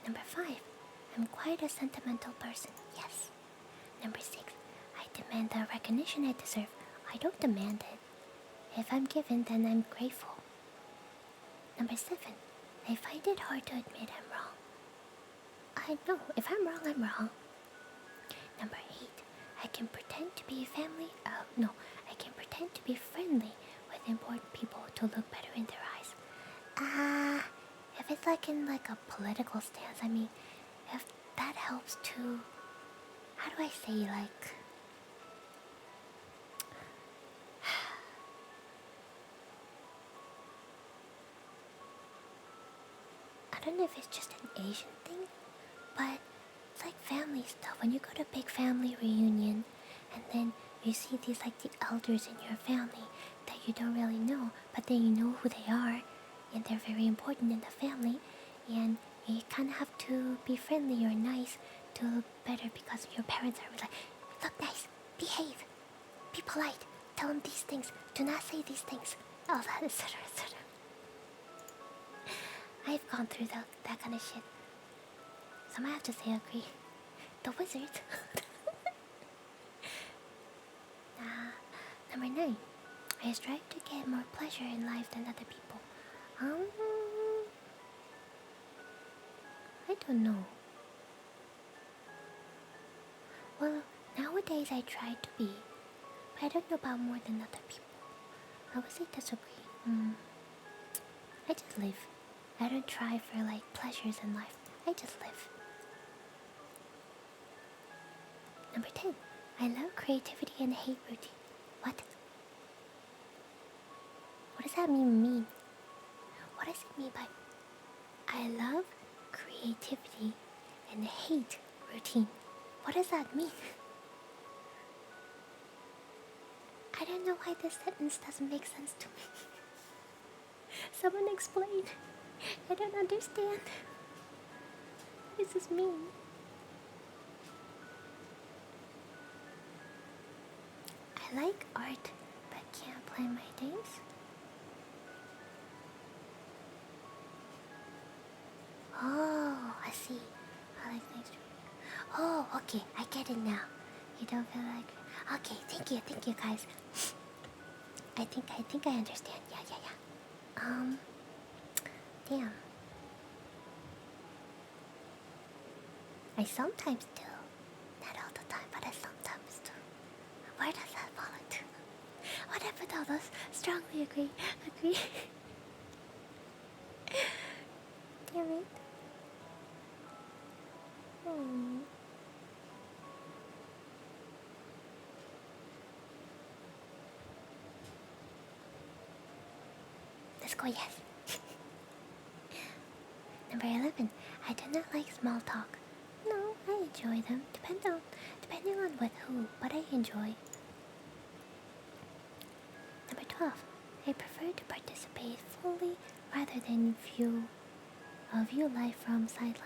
Number 5. I'm quite a sentimental person, yes. Number 6. I demand the recognition I deserve. I don't demand it. If I'm given, then I'm grateful. Number 7. I find it hard to admit I'm wrong. I know, if I'm wrong, I'm wrong. Number 8. I can pretend to be I can pretend to be friendly with important people to look better in their eyes. If it's like in like a political stance, I mean, if that helps to, how do I say, like, I don't know if it's just an Asian thing, but it's like family stuff. When you go to a big family reunion, and then you see these like the elders in your family that you don't really know, but then you know who they are, and they're very important in the family, and you kind of have to be friendly or nice to look better because your parents are like, look nice, behave, be polite, tell them these things, do not say these things, all that, etc., etc. I've gone through that kind of shit. So I might have to say agree. The wizard. Number 9. I strive to get more pleasure in life than other people. I don't know. Well, nowadays I try to be, but I don't know about more than other people. I would say disagree. I just live. I don't try for like pleasures in life. I just live. Number 10. I love creativity and hate routine. What? What does that mean? What does it mean by I love creativity and hate routine? What does that mean? I don't know why this sentence doesn't make sense to me. Someone explain. I don't understand. What does this mean? I like art, but can't plan my days. Oh, I see. I like things. Oh, okay, I get it now. You don't feel like... Okay, thank you guys. I think I understand. Yeah. Damn. I sometimes do. Not all the time, but I sometimes do. Where does that fall into? What if with all those strongly agree? Damn it. Let's go, yes. Number 11. I do not like small talk. No, I enjoy them. Depending on with who, but I enjoy. Number 12. I prefer to participate fully rather than view life from sidelines.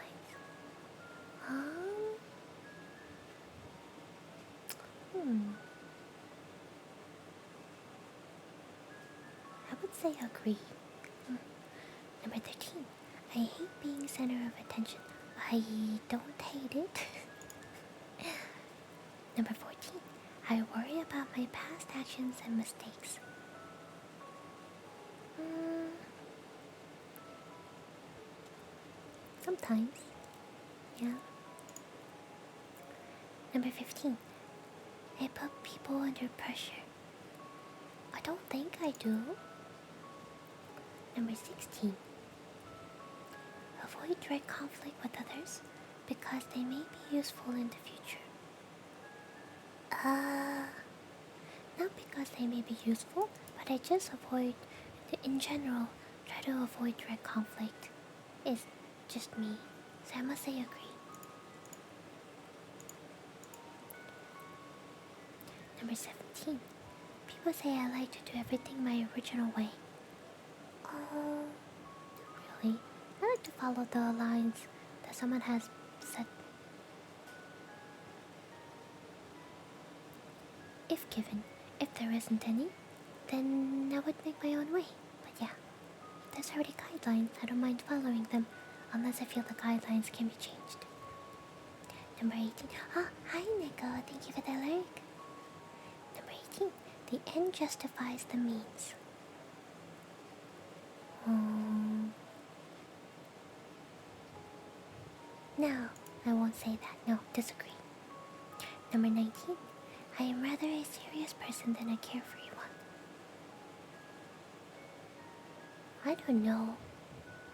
I would say agree. Number 13. I hate being center of attention. I don't hate it. Number 14. I worry about my past actions and mistakes. Sometimes. Yeah. Number 15. I put people under pressure. I don't think I do. Number 16. Avoid direct conflict with others because they may be useful in the future. Not because they may be useful, but I just avoid, in general, try to avoid direct conflict. It's just me, so I must say agree. Number 17. People say I like to do everything my original way. Really? I like to follow the lines that someone has set. If given. If there isn't any, then I would make my own way. But yeah, there's already guidelines. I don't mind following them, unless I feel the guidelines can be changed. Number 18. Oh, hi Nico. Thank you for the like. Number 18. The end justifies the means. No, I won't say that. No, disagree. Number 19. I am rather a serious person than a carefree one. I don't know.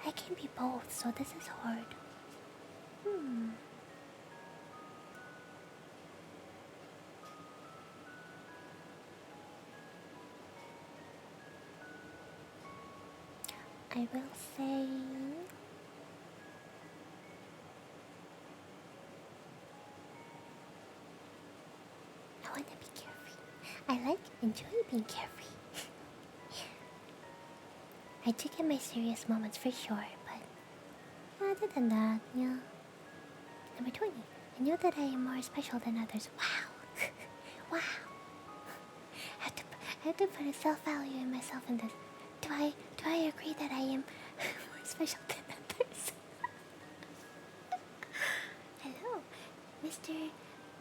I can be both, so this is hard. I will say... I want to be carefree. I enjoy being carefree. I do get my serious moments for sure, but other than that, yeah. Number 20. I know that I am more special than others. Wow. Wow. I have to put a self-value in myself in this. Do I agree that I am more special than others? Hello, Mr.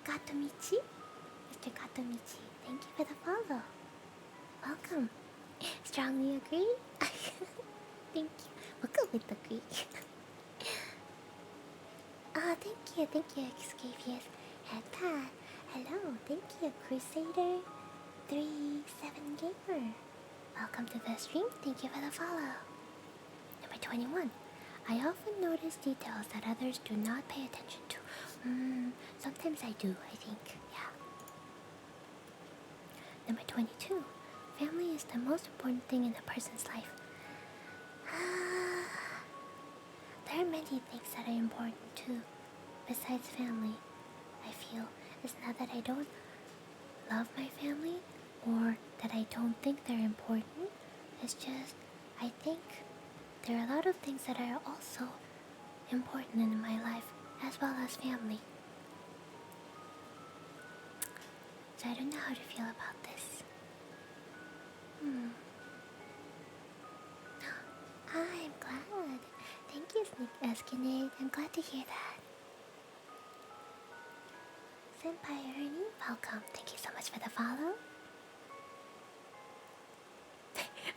Gatomichi? Mr. Gatomichi, thank you for the follow. Welcome. Strongly agree? Thank you. We'll go with agree. Oh, thank you, Xavius. Hello, thank you, Crusader 37 Gamer. Welcome to the stream, thank you for the follow. Number 21. I often notice details that others do not pay attention to. Sometimes I do, I think, yeah. Number 22. Family is the most important thing in a person's life. There are many things that are important too, besides family. I feel it's not that I don't love my family or that I don't think they're important. It's just I think there are a lot of things that are also important in my life as well as family. So I don't know how to feel about this. I'm glad. Thank you, Skinny. I'm glad to hear that. Senpai Ernie, welcome. Thank you so much for the follow.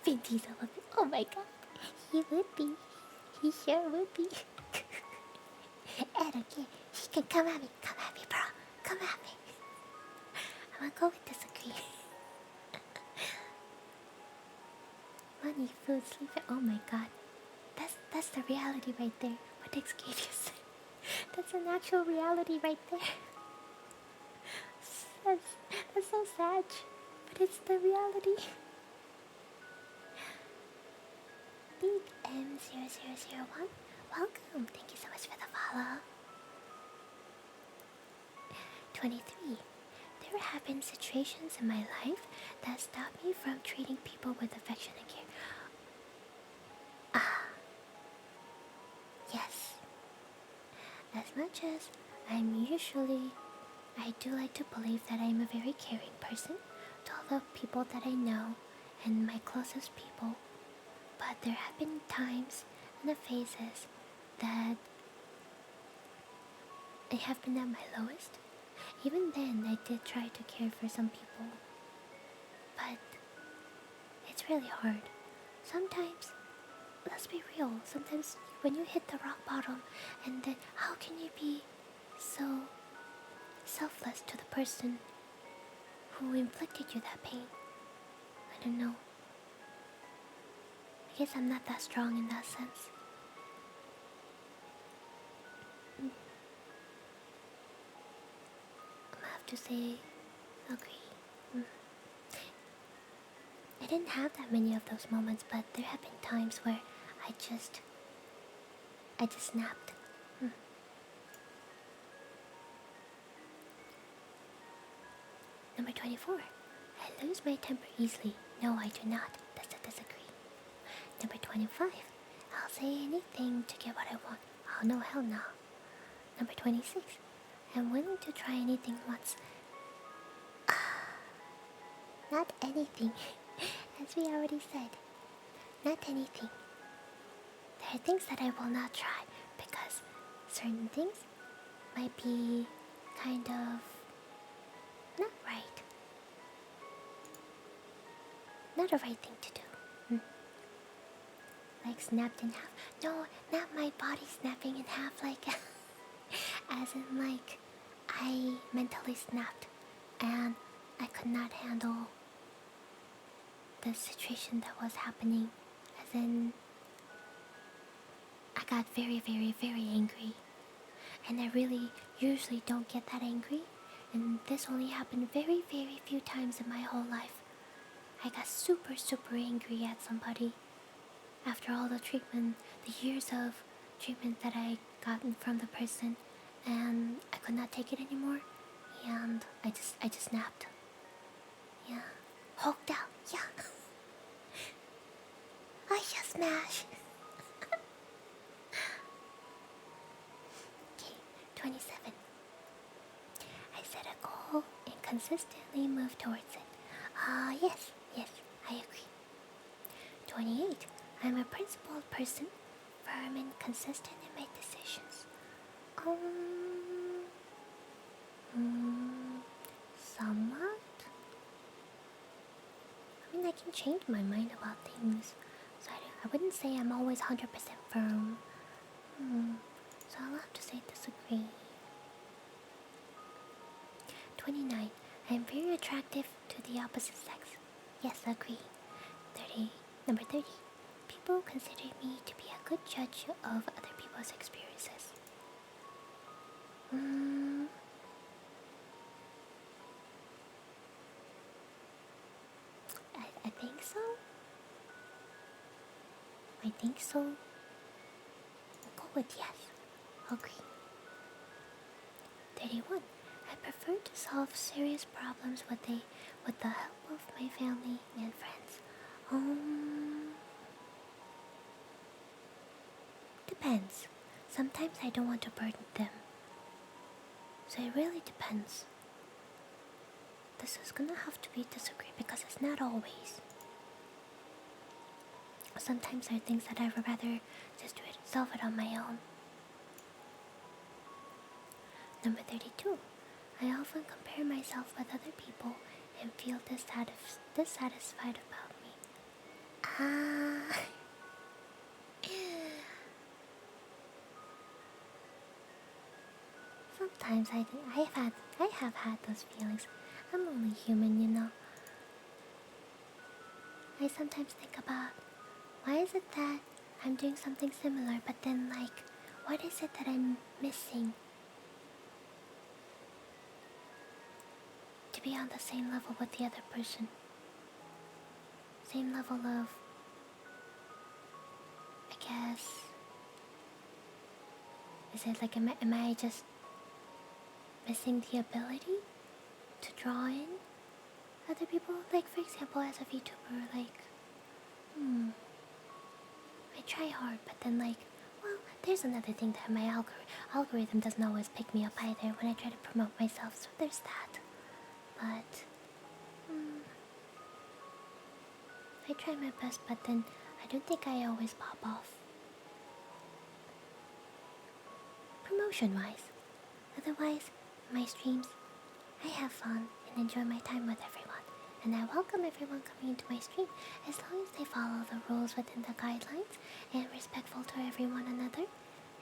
Vin Diesel would be. Oh my god. He would be. He sure would be. I don't care. He can come at me. Come at me, bro. Come at me. I'm gonna go with disagree. Money, food, sleeping. Oh my god. That's the reality right there. What Xavier said. That's an actual reality right there. That's so sad. But it's the reality. Big M0001. Welcome. Thank you so much for the follow. 23. There have been situations in my life that stopped me from treating people with affection and care. Yes. As much as I do like to believe that I'm a very caring person to all the people that I know and my closest people. But there have been times and the phases that I have been at my lowest. Even then, I did try to care for some people. But it's really hard sometimes, let's be real, sometimes when you hit the rock bottom, and then how can you be so selfless to the person who inflicted you that pain? I don't know. I guess I'm not that strong in that sense. I have to say, agree. I didn't have that many of those moments, but there have been times where I just snapped. Number 24. I lose my temper easily. No, I do not. That's a disagree. Number 25. I'll say anything to get what I want. Oh no, hell no. Number 26. I'm willing to try anything once. Not anything. As we already said. Not anything. There are things that I will not try because certain things might be kind of not right. Not a right thing to do. Like snapped in half. No, not my body snapping in half, like as in like I mentally snapped and I could not handle the situation that was happening. As in I got very, very, very angry. And I really usually don't get that angry. And this only happened very, very few times in my whole life. I got super, super angry at somebody after all the treatment, the years of treatment that I gotten from the person, and I could not take it anymore, and I just snapped. Yeah, hulked out. Yeah, Aisha smash. Okay, 27. I set a goal and consistently move towards it. Yes, I agree. 28. I'm a principled person, firm and consistent in my decisions. Somewhat. I mean, I can change my mind about things, so I wouldn't say I'm always 100% firm. So I'll have to say disagree. 29. I'm very attractive to the opposite sex. Yes, agree. 30. Number 30. People consider me to be a good judge of other people's experiences. I think so. I think so. We'll go with yes. Agree. 31. I prefer to solve serious problems with the help of my family and friends. Depends. Sometimes I don't want to burden them. So it really depends. This is gonna have to be disagree because it's not always. Sometimes there are things that I would rather just do it, solve it on my own. Number 32. I often compare myself with other people and feel dissatisfied about me. Sometimes I have had those feelings. I'm only human, you know. I sometimes think about why is it that I'm doing something similar, but then like, what is it that I'm missing to be on the same level with the other person? Same level of, I guess, is it like, am I just missing the ability to draw in other people? Like, for example, as a VTuber, like, I try hard, but then like, well, there's another thing that my algorithm doesn't always pick me up either when I try to promote myself, so there's that. But, I try my best, but then I don't think I always pop off. Promotion-wise. Otherwise, my streams, I have fun and enjoy my time with everyone. And I welcome everyone coming into my stream as long as they follow the rules within the guidelines and respectful to everyone another.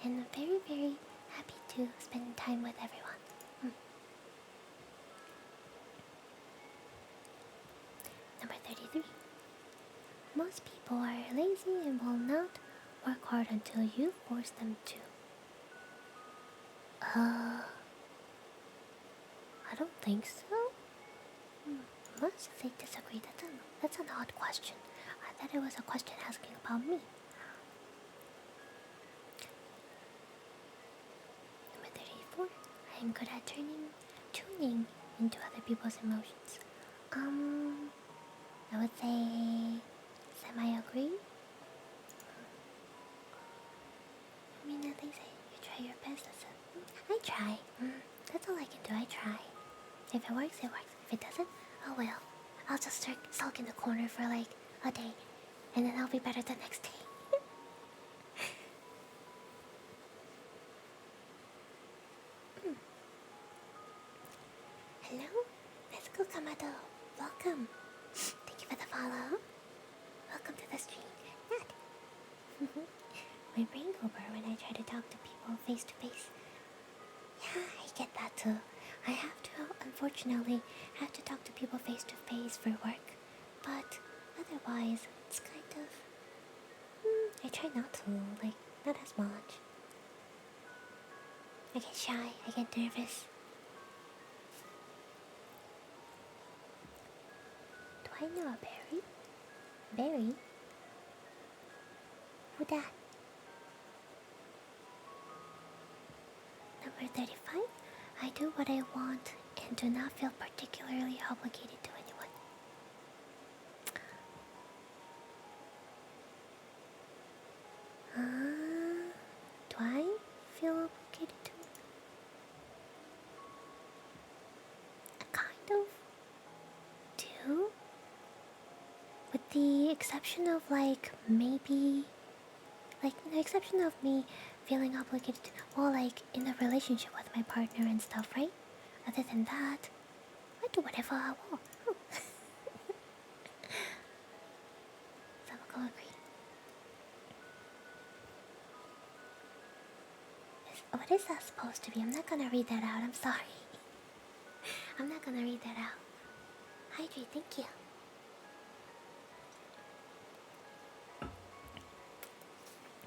And I'm very, very happy to spend time with everyone. Number 33. Most people are lazy and will not work hard until you force them to. I don't think so. Must they disagree? That's an odd question. I thought it was a question asking about me. Number 34. I am good at tuning into other people's emotions. I would say semi-agree. I mean, at least you try your best. I try. That's all I can do. I try. If it works, it works. If it doesn't, oh well. I'll just sulk in the corner for like a day, and then I'll be better the next day. Hello? Let's go, Kamado. Welcome. Thank you for the follow. Welcome to the stream. My brain go burr when I try to talk to people face to face. Yeah, I get that too. I unfortunately have to talk to people face to face for work. But otherwise, it's kind of... I try not to, not as much. I get shy, I get nervous. Do I know a berry? Berry? Who that? Number 35. I do what I want and do not feel particularly obligated to anyone. Do I feel obligated to? I kind of do. With the exception of maybe... the exception of me feeling obligated to, in a relationship with my partner and stuff, right? Other than that, I do whatever I want. Some will agree. What is that supposed to be? I'm not gonna read that out, I'm sorry. I'm not gonna read that out. Hydrate, thank you.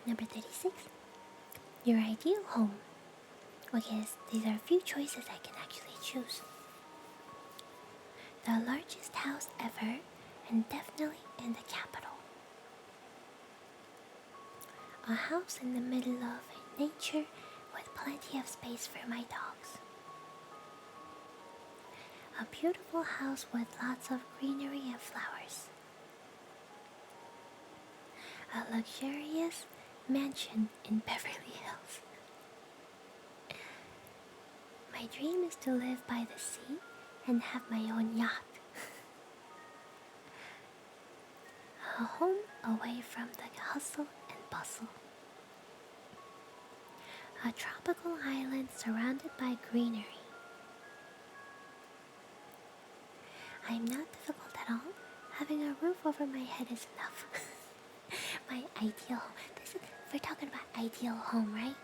Number 36. Your ideal home. Okay, these are a few choices I can actually choose. The largest house ever, and definitely in the capital. A house in the middle of nature with plenty of space for my dogs. A beautiful house with lots of greenery and flowers. A luxurious mansion in Beverly Hills. My dream is to live by the sea and have my own yacht. A home away from the hustle and bustle. A tropical island surrounded by greenery. I am not difficult at all. Having a roof over my head is enough. My ideal home. We're talking about ideal home, right?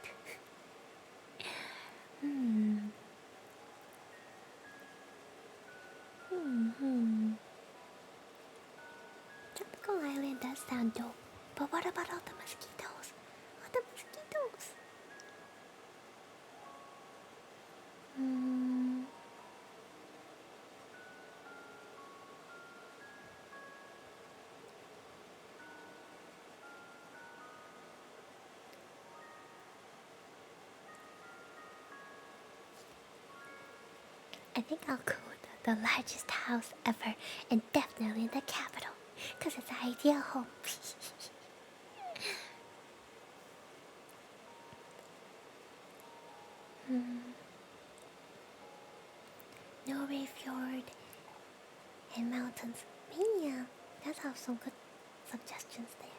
Tropical island does sound dope, but what about all the mosquitoes? All the mosquitoes? I think I'll go with the largest house ever, and definitely in the capital, because it's the ideal home. Norway Fjord and mountains. Yeah, that's have some good suggestions there.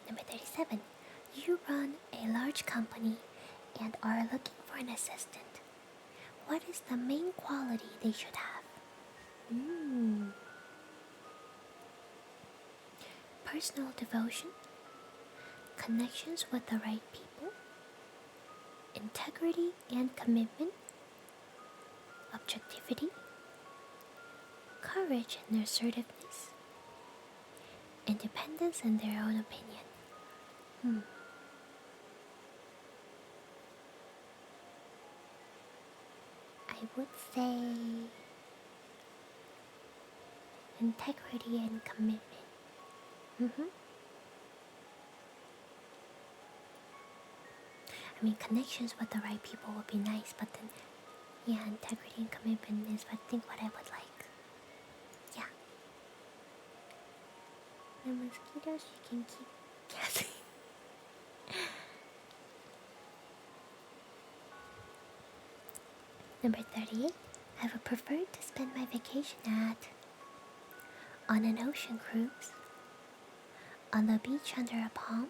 Number 37. You run a large company and are looking for an assistant. What is the main quality they should have? Mm. Personal devotion, connections with the right people, integrity and commitment, objectivity, courage and assertiveness, independence in their own opinion. I would say integrity and commitment. I mean, connections with the right people would be nice, but then, yeah, integrity and commitment is, I think, what I would like. Yeah. The mosquitoes you can keep guessing. Number 38. I would prefer to spend my vacation on an ocean cruise, on the beach under a palm,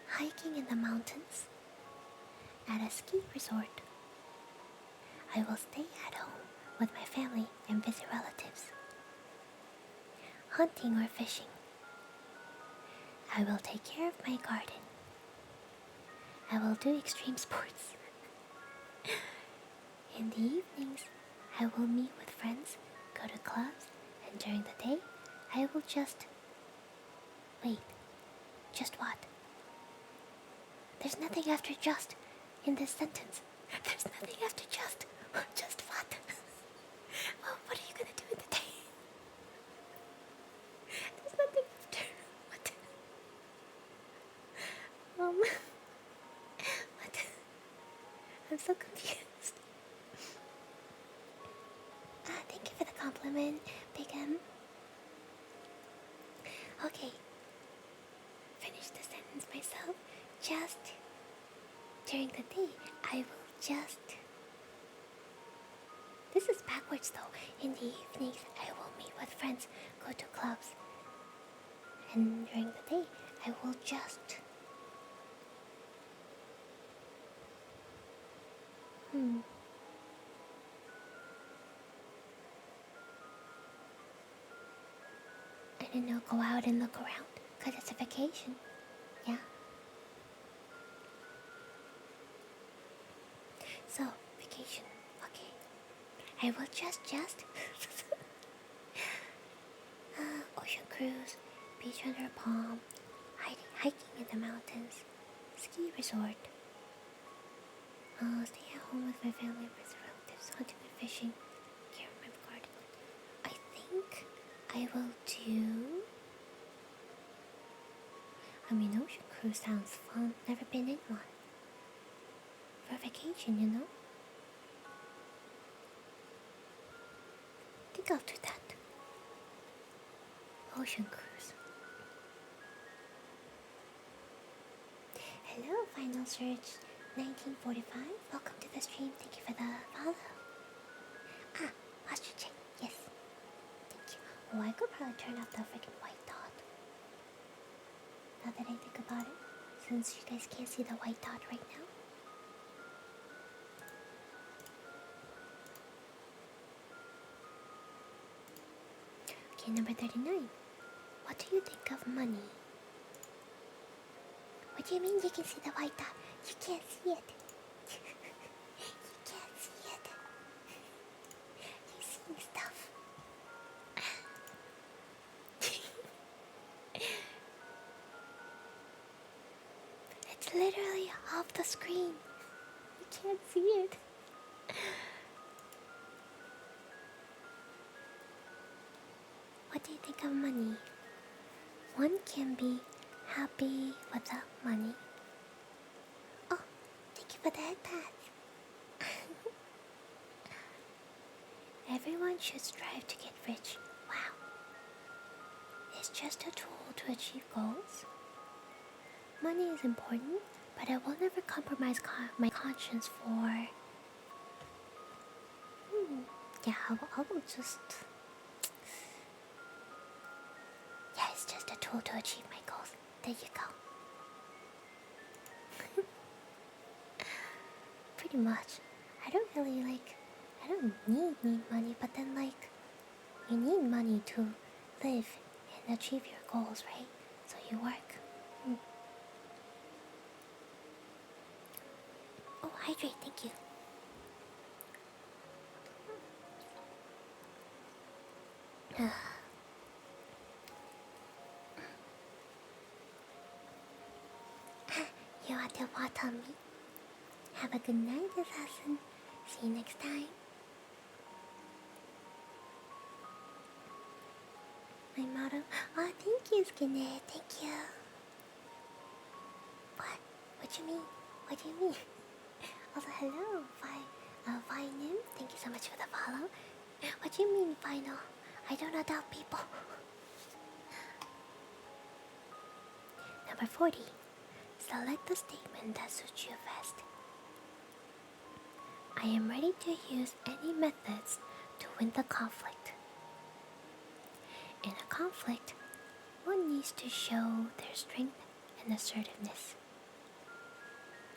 hiking in the mountains, at a ski resort. I will stay at home with my family and visit relatives, hunting or fishing. I will take care of my garden. I will do extreme sports. In the evenings, I will meet with friends, go to clubs, and during the day, I will just... Wait, just what? There's nothing after just in this sentence. There's nothing after just. Just what? Well, what are you gonna do in the day? There's nothing after. What? What? I'm so confused. Thank you for the compliment, Big M. Okay. Finish the sentence myself. Just during the day, I will just... This is backwards though. In the evenings, I will meet with friends, go to clubs. And during the day, I will just... I don't know, go out and look around, because it's a vacation. Yeah. So, vacation. Okay. I will just ocean cruise, beach under a palm, hiking in the mountains, ski resort. Stay at home with my family, with relatives, hunting and fishing, care of my garden. I think I will do... I mean, ocean cruise sounds fun. Never been in one. For vacation, you know? I think I'll do that. Ocean cruise. Hello, Final Search 1945. Welcome to the stream. Thank you for the follow. Posture check. Yes. Thank you. Oh, I could probably turn off the freaking white dot. Now that I think about it, since you guys can't see the white dot right now. Okay, number 39. What do you think of money? What do you mean you can see the white dot? You can't see it. You can't see it. You're seeing stuff. It's literally off the screen. You can't see it. What do you think of money? One can be happy without money. Oh, thank you for the head pat. Everyone should strive to get rich. Wow. It's just a tool to achieve goals. Money is important, but I will never compromise my conscience for... Yeah, I will just... Yeah, it's just a tool to achieve my goals. There you go. Pretty much. I I don't need money, but then like, you need money to live and achieve your goals, right? So you work. Oh, hydrate, thank you. You are the water me. Have a good night, assassin. See you next time. My motto. Oh, thank you, Skinner. Thank you. What? What you mean? What do you mean? Also, hello, Vinem. Thank you so much for the follow. What do you mean, final? I don't adopt people. Number 40. Select the statement that suits you best. I am ready to use any methods to win the conflict. In a conflict, one needs to show their strength and assertiveness.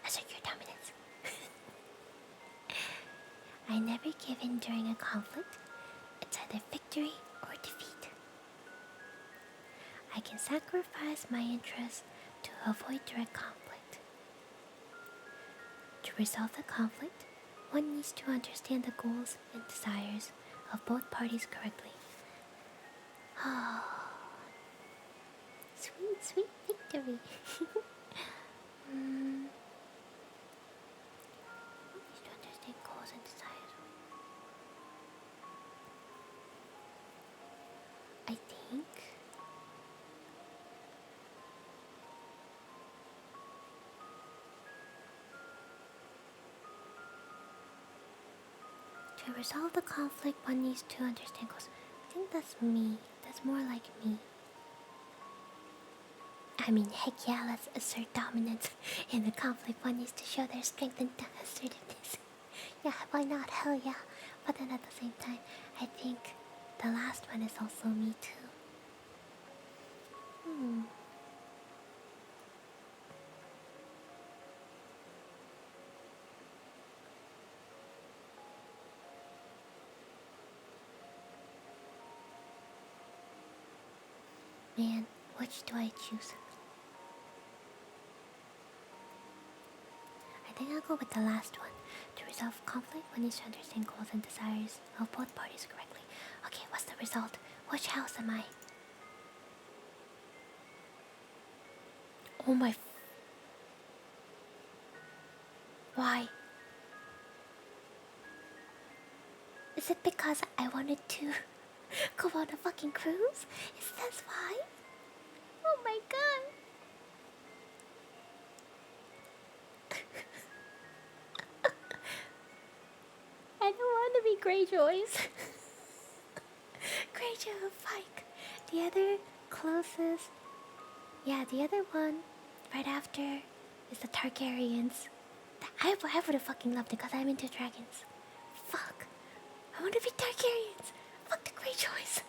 Assert your dominance. I never give in during a conflict. It's either victory or defeat. I can sacrifice my interests to avoid direct conflict. To resolve the conflict, one needs to understand the goals and desires of both parties correctly. Oh, sweet, sweet victory. One needs to understand goals and desires. I think to resolve the conflict, one needs to understand goals. I think that's me. That's more like me. I mean, heck yeah, let's assert dominance. In the conflict, one needs to show their strength and assertiveness. Yeah, why not? Hell yeah. But then at the same time, I think the last one is also me too. Man, which do I choose? I think I'll go with the last one. To resolve conflict, one needs to understand goals and desires of both parties correctly. Okay, what's the result? Which house am I? Oh my... Why? Is it because I wanted to go on a fucking cruise? Is that why? Oh my god! I don't want to be Greyjoys. Greyjoy, fuck. The other closest... Yeah, the other one right after is the Targaryens. I would have fucking loved it because I'm into dragons. Fuck. I want to be Targaryens. Fuck the Greyjoys.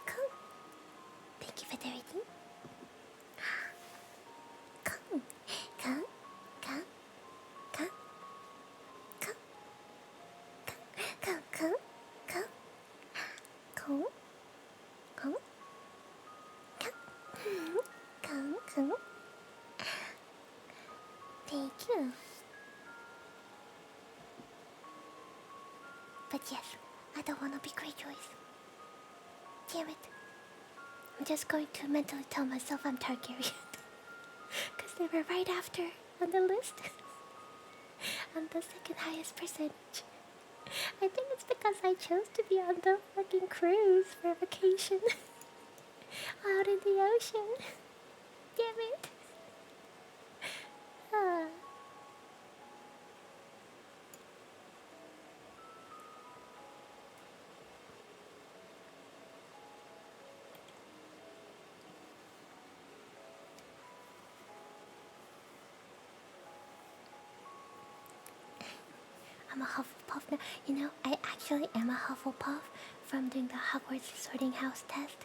Come. Thank you for everything. Come. Come. Come. Come. Come. Come. Come. Come. Come. Come. Come. Come. Come. Thank you. But yes, I don't want to be Greyjoys. Damn it. I'm just going to mentally tell myself I'm Targaryen. Because they were right after on the list. On the second highest percentage. I think it's because I chose to be on the fucking cruise for vacation. Out in the ocean. Damn it. I'm a Hufflepuff now. You know, I actually am a Hufflepuff from doing the Hogwarts sorting house test.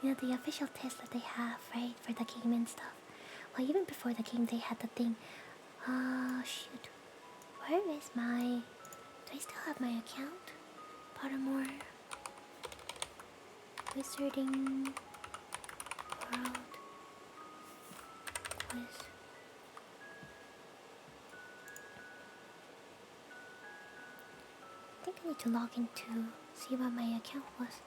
You know, the official test that they have, right, for the game and stuff. Well, even before the game, they had the thing Shoot. Where is my... Do I still have my account? Pottermore. Wizarding World Quiz. I think I need to log in to see what my account was.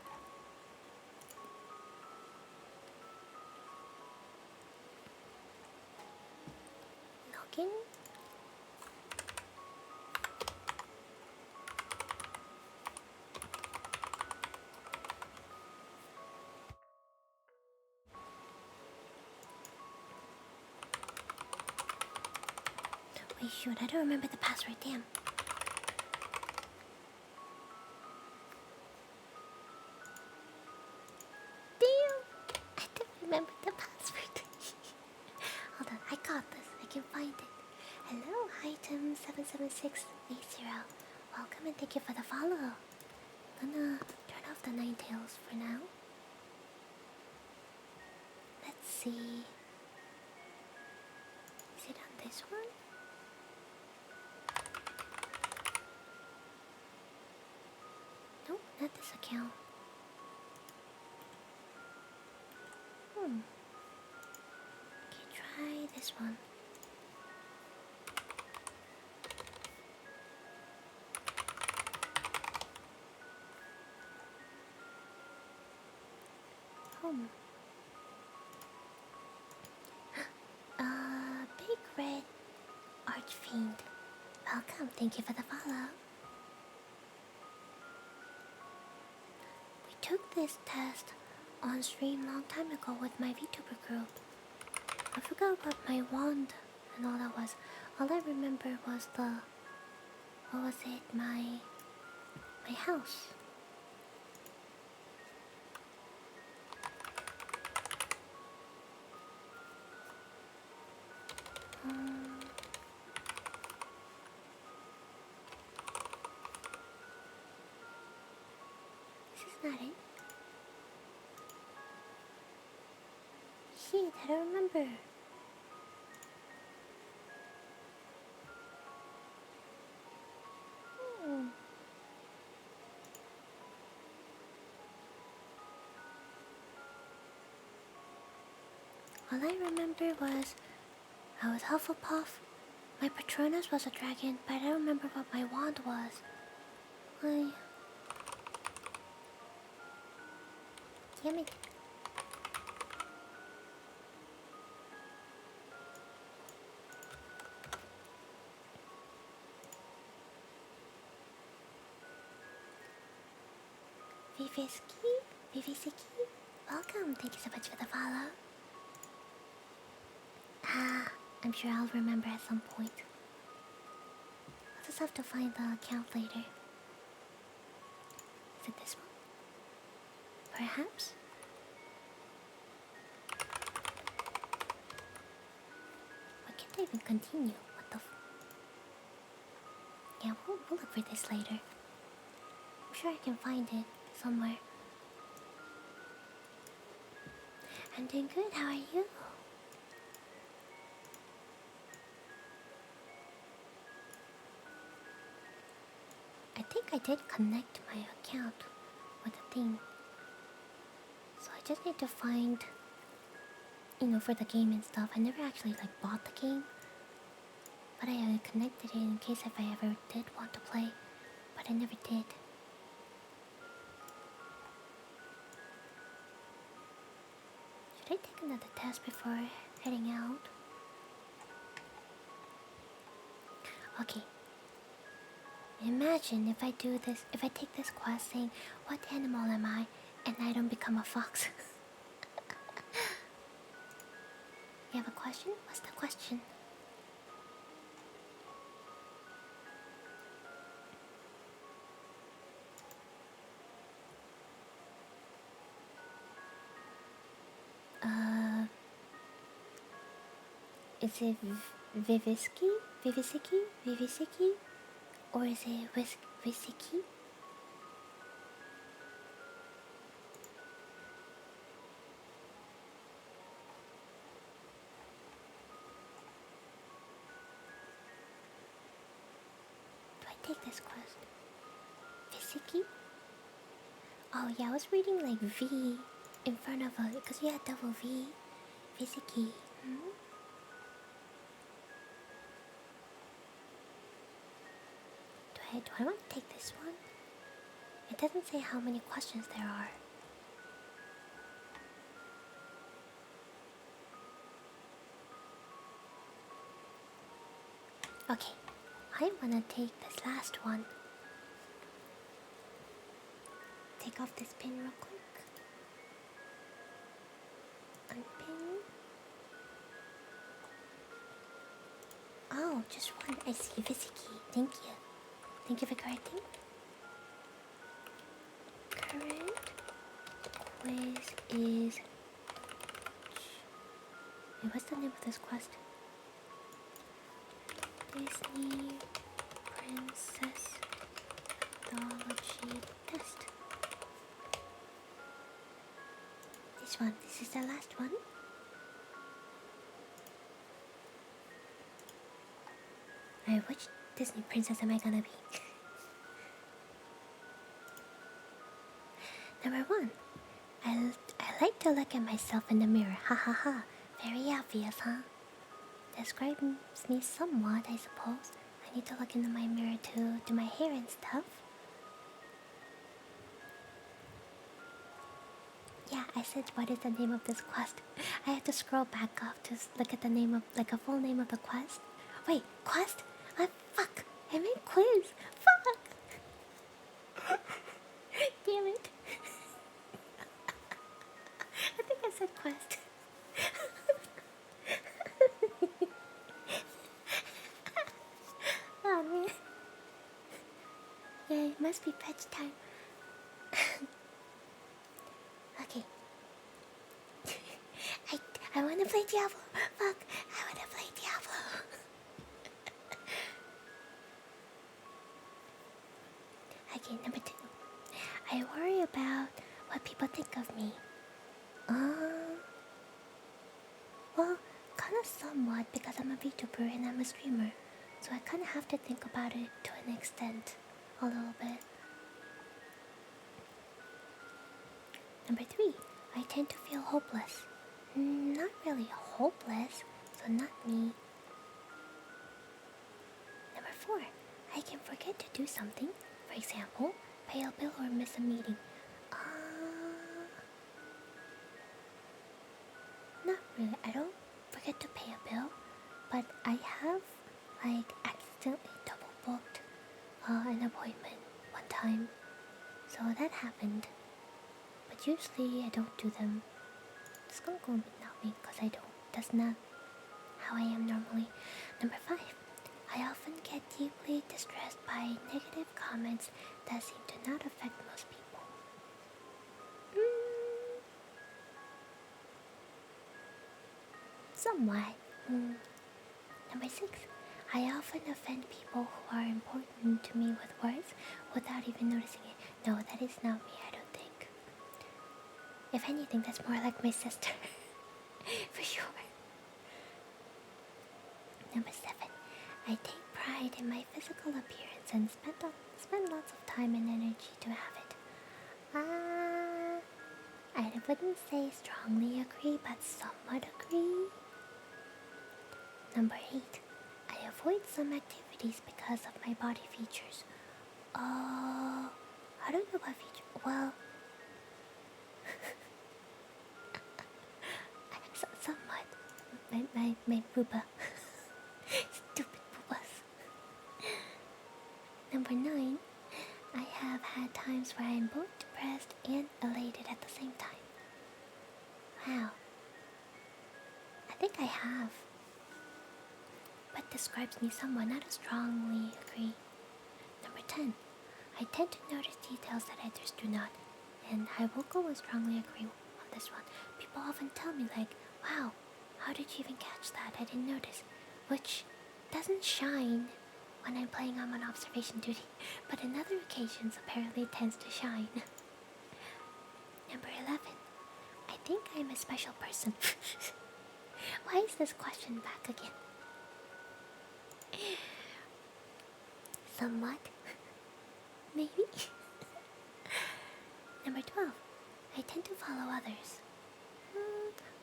Login. Wait, shoot, I don't remember the password, damn. Damn! I don't remember the password. Hold on, I got this. I can find it. Hello, item77680. Welcome and thank you for the follow. I'm gonna turn off the Ninetales for now. Let's see. Is it on this one? Nope, not this account. Okay, try this one. Big Red Archfiend. Welcome, thank you for the follow. We took this test on stream long time ago with my VTuber group. I forgot about my wand and all that was. All I remember was the... What was it? My house. This is not it. Shit, I don't remember. All I remember was I was Hufflepuff. My Patronus was a dragon, but I don't remember what my wand was. Damn it. Vivisiki, welcome. Thank you so much for the follow. I'm sure I'll remember at some point. I'll just have to find the account later. Is it this one? Perhaps? Why can't I even continue? What the Yeah, we'll look for this later. I'm sure I can find it somewhere. I'm doing good, how are you? I think I did connect my account with the thing. So I just need to find, for the game and stuff. I never actually bought the game. But I connected it in case if I ever did want to play. But I never did. Should I take another test before heading out? Okay. Imagine if I do this, if I take this quest saying, what animal am I? And I don't become a fox. You have a question? What's the question? Is it Vivisiki? Or is it Visiki? Visiki? Oh yeah, I was reading like V in front of a, because you had double V. Visiki. Hmm? Do I want to take this one? It doesn't say how many questions there are. Okay, I wanna take this last one. Take off this pin real quick. Unpin. Oh, just one. I see Visiki. Thank you. Thank you for correcting. Current quiz is... Wait, what's the name of this quest? Disney Princess Pathology Test. This one. This is the last one. Alright, which Disney princess am I gonna be? Number 1. I like to look at myself in the mirror. Ha ha ha. Very obvious, huh? Describes me somewhat, I suppose. I need to look into my mirror to do my hair and stuff. Yeah, I said what is the name of this quest. I had to scroll back up to look at the name of, like a full name of the quest. Wait, quest? Fuck! I meant quiz! Fuck! Damn it. I think I said quest. Oh man. Yeah, it must be fetch time. Okay. I wanna play Diablo. Fuck, I wanna play Diablo. Okay, number 2. I worry about what people think of me. Well, kinda somewhat, because I'm a VTuber and I'm a streamer. So I kinda have to think about it to an extent. A little bit. Number 3. I tend to feel hopeless. Not really hopeless, so not me. Number 4. I can forget to do something. For example, pay a bill or miss a meeting. Not really. I don't forget to pay a bill, but I have like accidentally double booked an appointment one time. So that happened. But usually I don't do them. It's gonna go not me because I don't. That's not how I am normally. Number 5. I often get deeply distressed by negative comments that seem to not affect most people. Somewhat. Number 6. I often offend people who are important to me with words without even noticing it. No, that is not me, I don't think. If anything, that's more like my sister. For sure. Number 7. I take pride in my physical appearance and spend lots of time and energy to have it. I wouldn't say strongly agree, but somewhat agree. Number 8. I avoid some activities because of my body features. I don't know what feature. Well, somewhat. My booba. Stupid boobas. Number 9. I have had times where I'm both depressed and elated at the same time. Wow. I think I have. But describes me somewhat, not strongly agree. Number 10. I tend to notice details that others do not. And I will go and strongly agree on this one. People often tell me like, wow, how did you even catch that? I didn't notice. Which doesn't shine when I'm playing on observation duty, but in other occasions apparently it tends to shine. Number 11. I think I'm a special person. Why is this question back again? Somewhat. Maybe. Number 12. I tend to follow others.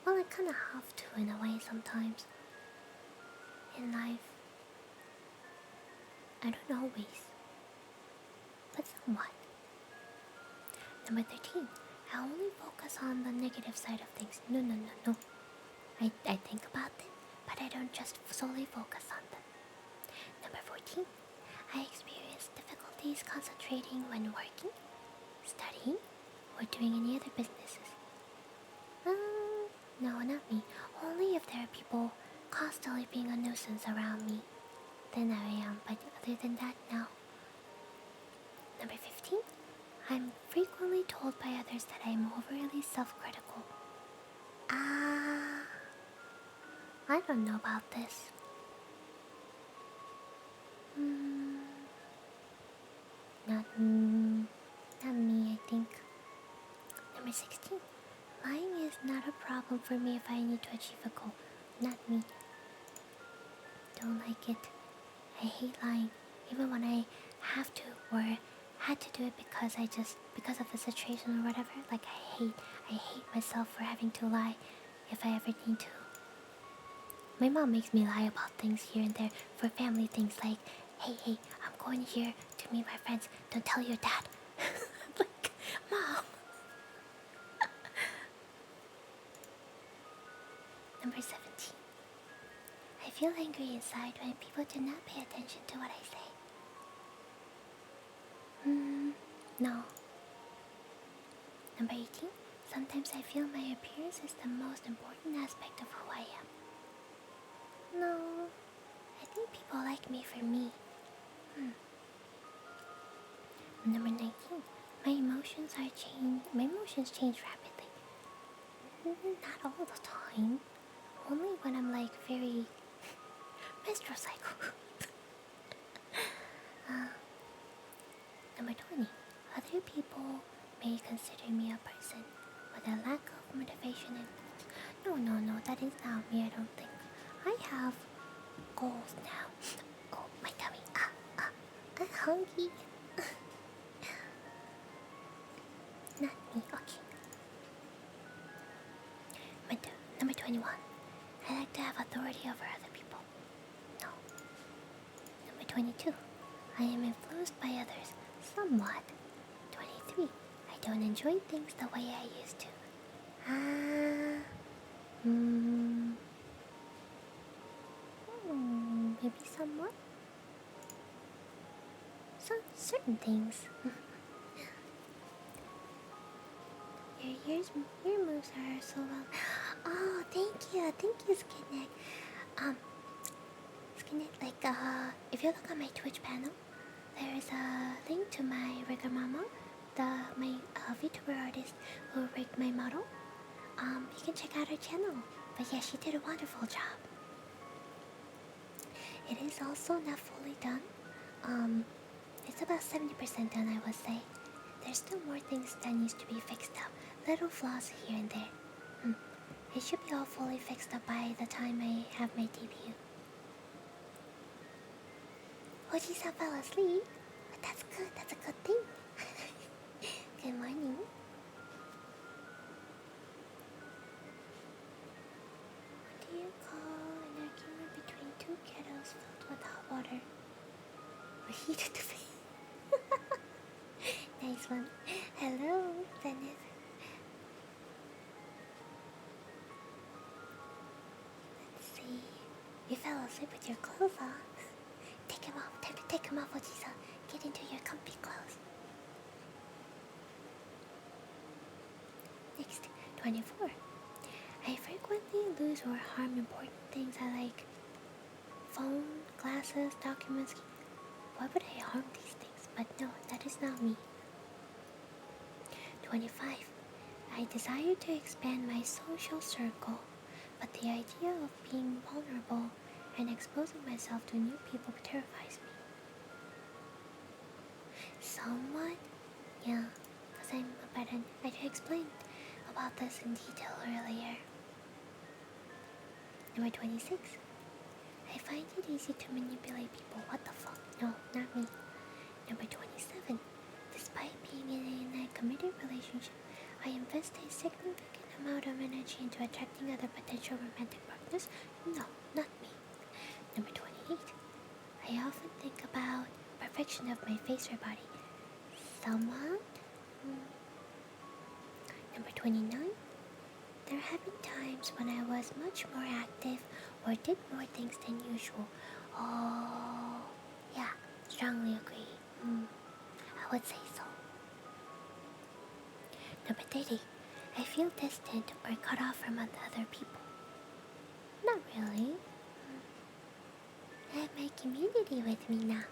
Well, I kinda have to in a way sometimes. In life. I don't always. But somewhat. Number 13. I only focus on the negative side of things. No. I think about them, but I don't just solely focus on them. Number 14. I experience difficulties concentrating when working, studying, or doing any other businesses. No, not me. Only if there are people constantly being a nuisance around me. Then I am, but other than that, no. Number 15. I'm frequently told by others that I'm overly self-critical. I don't know about this. Not me, I think. Number 16. Lying is not a problem for me if I need to achieve a goal. Not me. Don't like it. I hate lying. Even when I have to or had to do it because of the situation or whatever. Like I hate myself for having to lie if I ever need to. My mom makes me lie about things here and there for family things like, hey, I'm going here to meet my friends. Don't tell your dad. Like, Mom. Number 17. I feel angry inside when people do not pay attention to what I say. No. Number 18. Sometimes I feel my appearance is the most important aspect of who I am. No. I think people like me for me. Number 19. My emotions change rapidly. Not all the time. Only when I'm like very menstrual cycle. Number 20. Other people may consider me a person with a lack of motivation and goals. No, that is not me, I don't think. I have goals now. Oh, my tummy. I'm hungry. Not me, okay. Number 21. I like to have authority over other people. No. Number 22. I am influenced by others somewhat. 23. I don't enjoy things the way I used to. Maybe somewhat. Certain things. Your moves are so well. Oh, thank you, Skinneck. Skinneck, like, if you look on my Twitch panel, there is a link to my rigger mama, my VTuber artist who rigged my model. You can check out her channel. But yeah, she did a wonderful job. It is also not fully done. It's about 70% done, I would say. There's still more things that needs to be fixed up. Little flaws here and there. It should be all fully fixed up by the time I have my debut. Oji-san fell asleep. But that's good, that's a good thing. Good morning. What do you call an argument between two kettles filled with hot water? Reheated to be. Nice one. Hello, Dennis. Let's see. You fell asleep with your clothes on. Take him off. Time to take him off, Oji-san. Get into your comfy clothes. Next, 24. I frequently lose or harm important things I like. Phone, glasses, documents. Why would I harm these things? But no, that is not me. 25. I desire to expand my social circle, but the idea of being vulnerable and exposing myself to new people terrifies me. Somewhat? Yeah, because I'm a button. I explained about this in detail earlier. Number 26. I find it easy to manipulate people. What the fuck? No, not me. Number 27. This Despite being in a committed relationship, I invest a significant amount of energy into attracting other potential romantic partners. No, not me. Number 28. I often think about perfection of my face or body. Somewhat. Number 29. There have been times when I was much more active or did more things than usual. Oh, yeah, strongly agree. I would say so. Number 30. I feel distant or cut off from other people. Not really. I have my community with me now.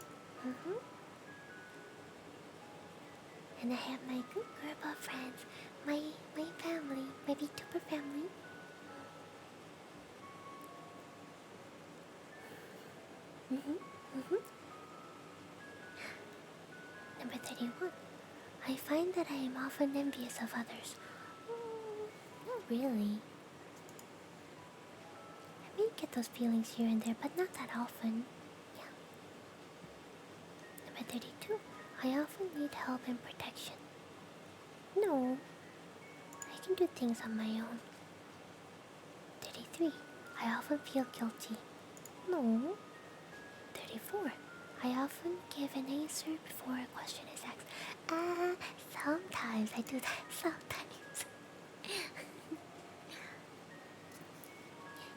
And I have my good group of friends, my family, my VTuber family. Number 31. I find that I am often envious of others. Not really. I may get those feelings here and there, but not that often. Yeah. Number 32. I often need help and protection. No. I can do things on my own. 33. I often feel guilty. No. 34. I often give an answer before a question is asked. Sometimes I do that. Sometimes.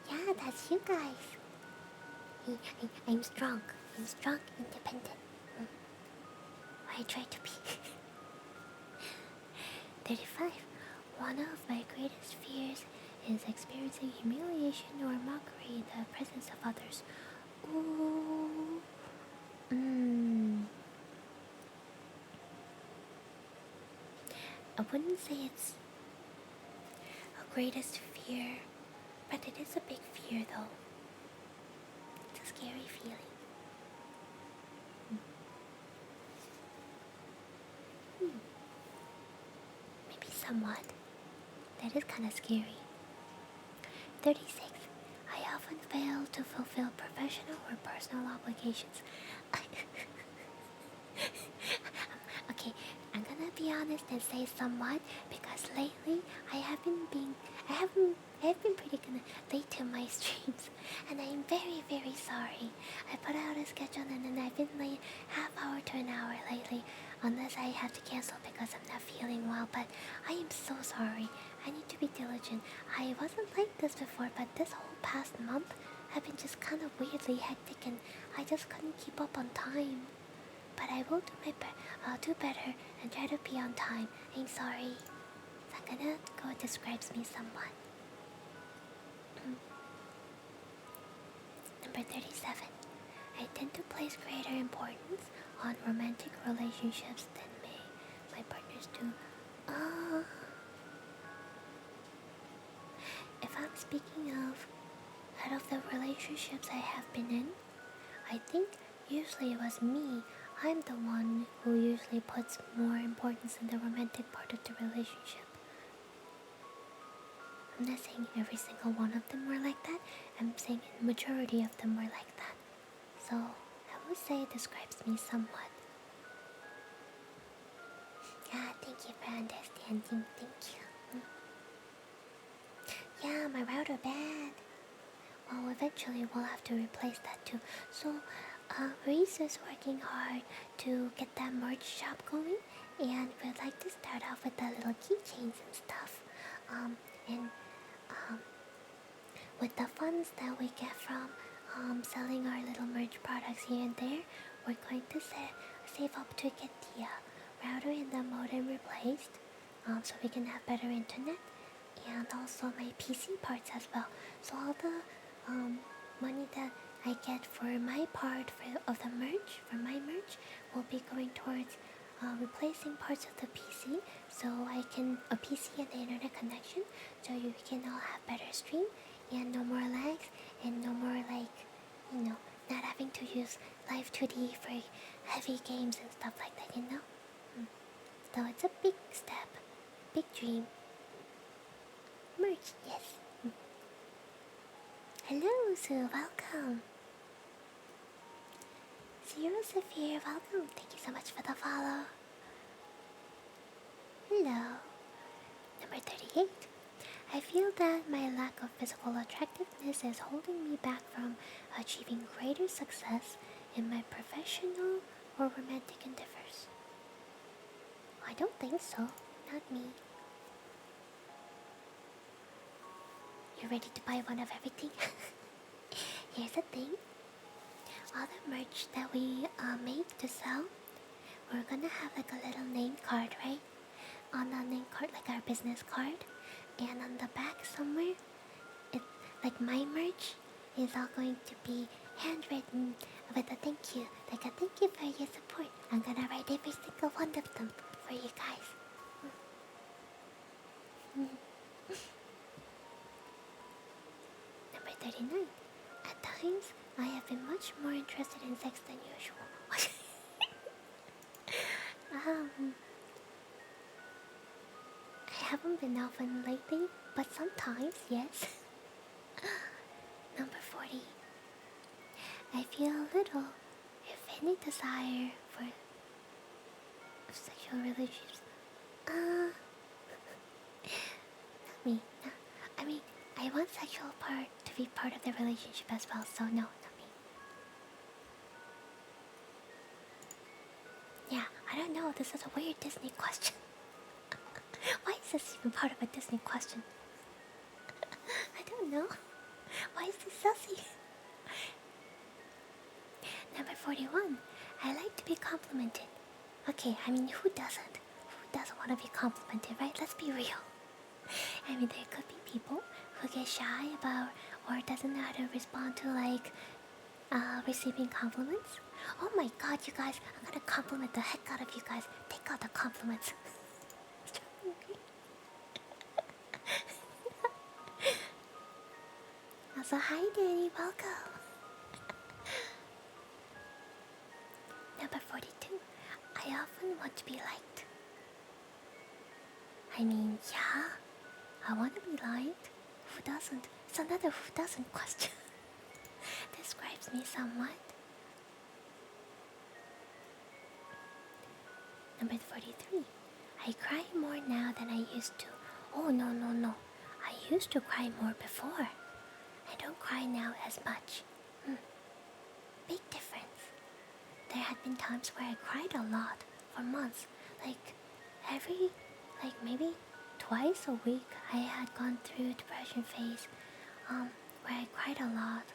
Yeah, that's you guys. I'm strong. I'm strong, independent. I try to be. 35. One of my greatest fears is experiencing humiliation or mockery in the presence of others. Ooh. I wouldn't say it's a greatest fear, but it is a big fear though. It's a scary feeling. Maybe somewhat. That is kind of scary. 36. I often fail to fulfill professional or personal obligations. Okay, I'm gonna be honest and say somewhat because lately I have been pretty late to my streams, and I am very, very sorry. I put out a schedule and then I've been late half hour to an hour lately, unless I have to cancel because I'm not feeling well. But I am so sorry. I need to be diligent. I wasn't like this before, but this whole past month have been just kind of weirdly hectic, and I just couldn't keep up on time. But I will do better and try to be on time. I'm sorry. So I'm gonna go describes me somewhat. Number 37. I tend to place greater importance on romantic relationships than my partners do. If I'm speaking of out of the relationships I have been in, I think usually it was me. I'm the one who usually puts more importance in the romantic part of the relationship. I'm not saying every single one of them were like that. I'm saying the majority of them were like that. So I would say it describes me somewhat. Yeah, thank you for understanding. Thank you. Yeah, my router bad. Well, eventually we'll have to replace that too. So Reese is working hard to get that merch shop going, and we'd like to start off with the little keychains and stuff. And with the funds that we get from selling our little merch products here and there, we're going to save up to get the router and the modem replaced, so we can have better internet, and also my PC parts as well. So all the money that I get for my part of the merch, for my merch, will be going towards replacing parts of the PC, so a PC and the internet connection, so you can all have better stream and no more lags and no more not having to use Live 2D for heavy games and stuff like that, So it's a big step, big dream. Merch, yes. Hello, Sue, welcome. Zero Saphir, welcome. Thank you so much for the follow. Hello. Number 38. I feel that my lack of physical attractiveness is holding me back from achieving greater success in my professional or romantic endeavors. I don't think so. Not me. You ready to buy one of everything? Here's the thing. All the merch that we make to sell, we're gonna have like a little name card, right? On the name card, like our business card. And on the back somewhere, it's like my merch is all going to be handwritten with a thank you. Like a thank you for your support. I'm gonna write every single one of them for you guys. Number 39. At times, I have been much more interested in sex than usual. I haven't been often lately, but sometimes, yes. Number 40. I feel a little, if any, desire for sexual relationships. Not me. No. I mean, I want sexual part to be part of the relationship as well, so no, not me. Yeah, I don't know, this is a weird Disney question. Why is this even part of a Disney question? I don't know. Why is this sassy? Number 41. I like to be complimented. Okay, I mean, who doesn't? Who doesn't want to be complimented, right? Let's be real. I mean, there could be people who get shy about or doesn't know how to respond to like receiving compliments. Oh my god, you guys, I'm gonna compliment the heck out of you guys. Take out the compliments. Also, hi Danny, welcome. Number 42. I often want to be liked. I mean, yeah, I want to be liked. Who doesn't? It's another who doesn't question. Describes me somewhat. Number 43. I cry more now than I used to. Oh, no. I used to cry more before. I don't cry now as much. Big difference. There had been times where I cried a lot for months. Maybe twice a week I had gone through a depression phase where I cried a lot.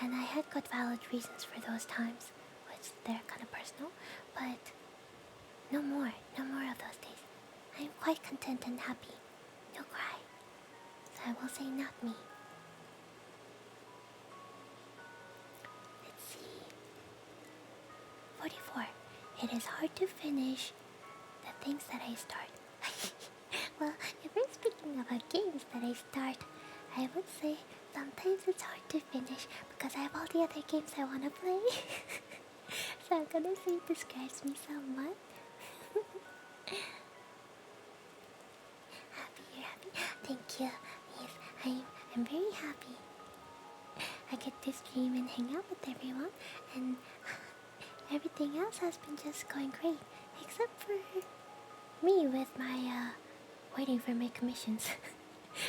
And I had good valid reasons for those times, which they're kind of personal, but no more of those days. I'm quite content and happy. No cry. So I will say not me. Let's see. 44. It is hard to finish the things that I start. Well, if we're speaking about games that I start, I would say sometimes it's hard to finish because I have all the other games I want to play. So I'm gonna say it describes me somewhat. Happy, you're happy? Thank you. Yes, I'm very happy. I get to stream and hang out with everyone, and everything else has been just going great, except for me with my waiting for my commissions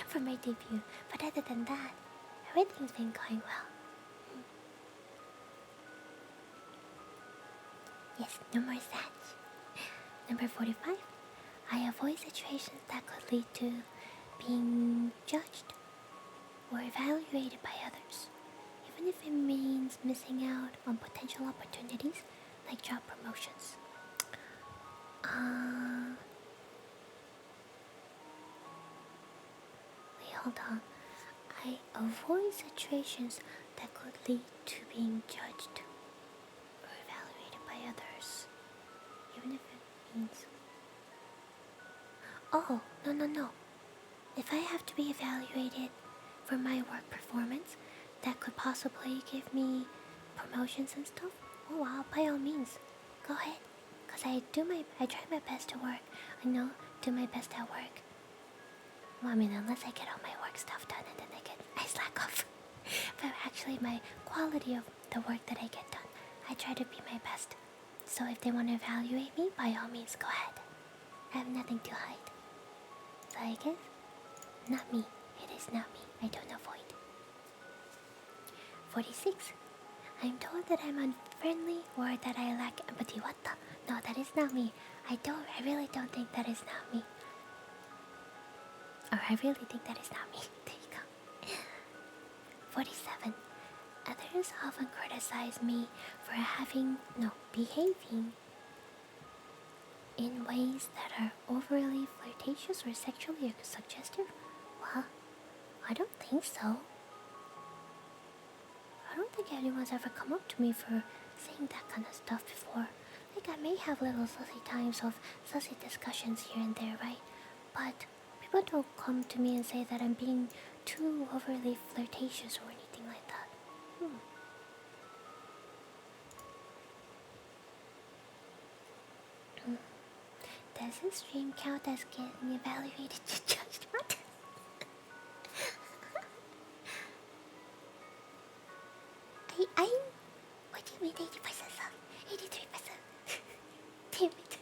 for my debut. But other than that, everything's been going well. Yes, no more satch. Number 45. I avoid situations that could lead to being judged or evaluated by others, even if it means missing out on potential opportunities like job promotions. Wait, hold on. I avoid situations that could lead to being judged or evaluated by others, even if it means... Oh, no. If I have to be evaluated for my work performance, that could possibly give me promotions and stuff, oh wow, by all means, go ahead. Because I try my best to work. Do my best at work. Well, I mean, unless I get all my work stuff done and then I slack off. But actually, my quality of the work that I get done, I try to be my best. So if they want to evaluate me, by all means, go ahead. I have nothing to hide. So I guess, not me. It is not me. I don't avoid. 46. I'm told that I'm unfriendly or that I lack empathy. What the? No, that is not me. I really don't think that is not me. Or I really think that is not me. There you go. 47. Others often criticize me for behaving in ways that are overly flirtatious or sexually suggestive. Well, I don't think so. I don't think anyone's ever come up to me for saying that kind of stuff before. Like, I may have little sussy times of sussy discussions here and there, right? But people don't come to me and say that I'm being too overly flirtatious or anything like that. Does this stream count as getting evaluated to judge? What? What do you mean 80% suck? 83%. Damn it.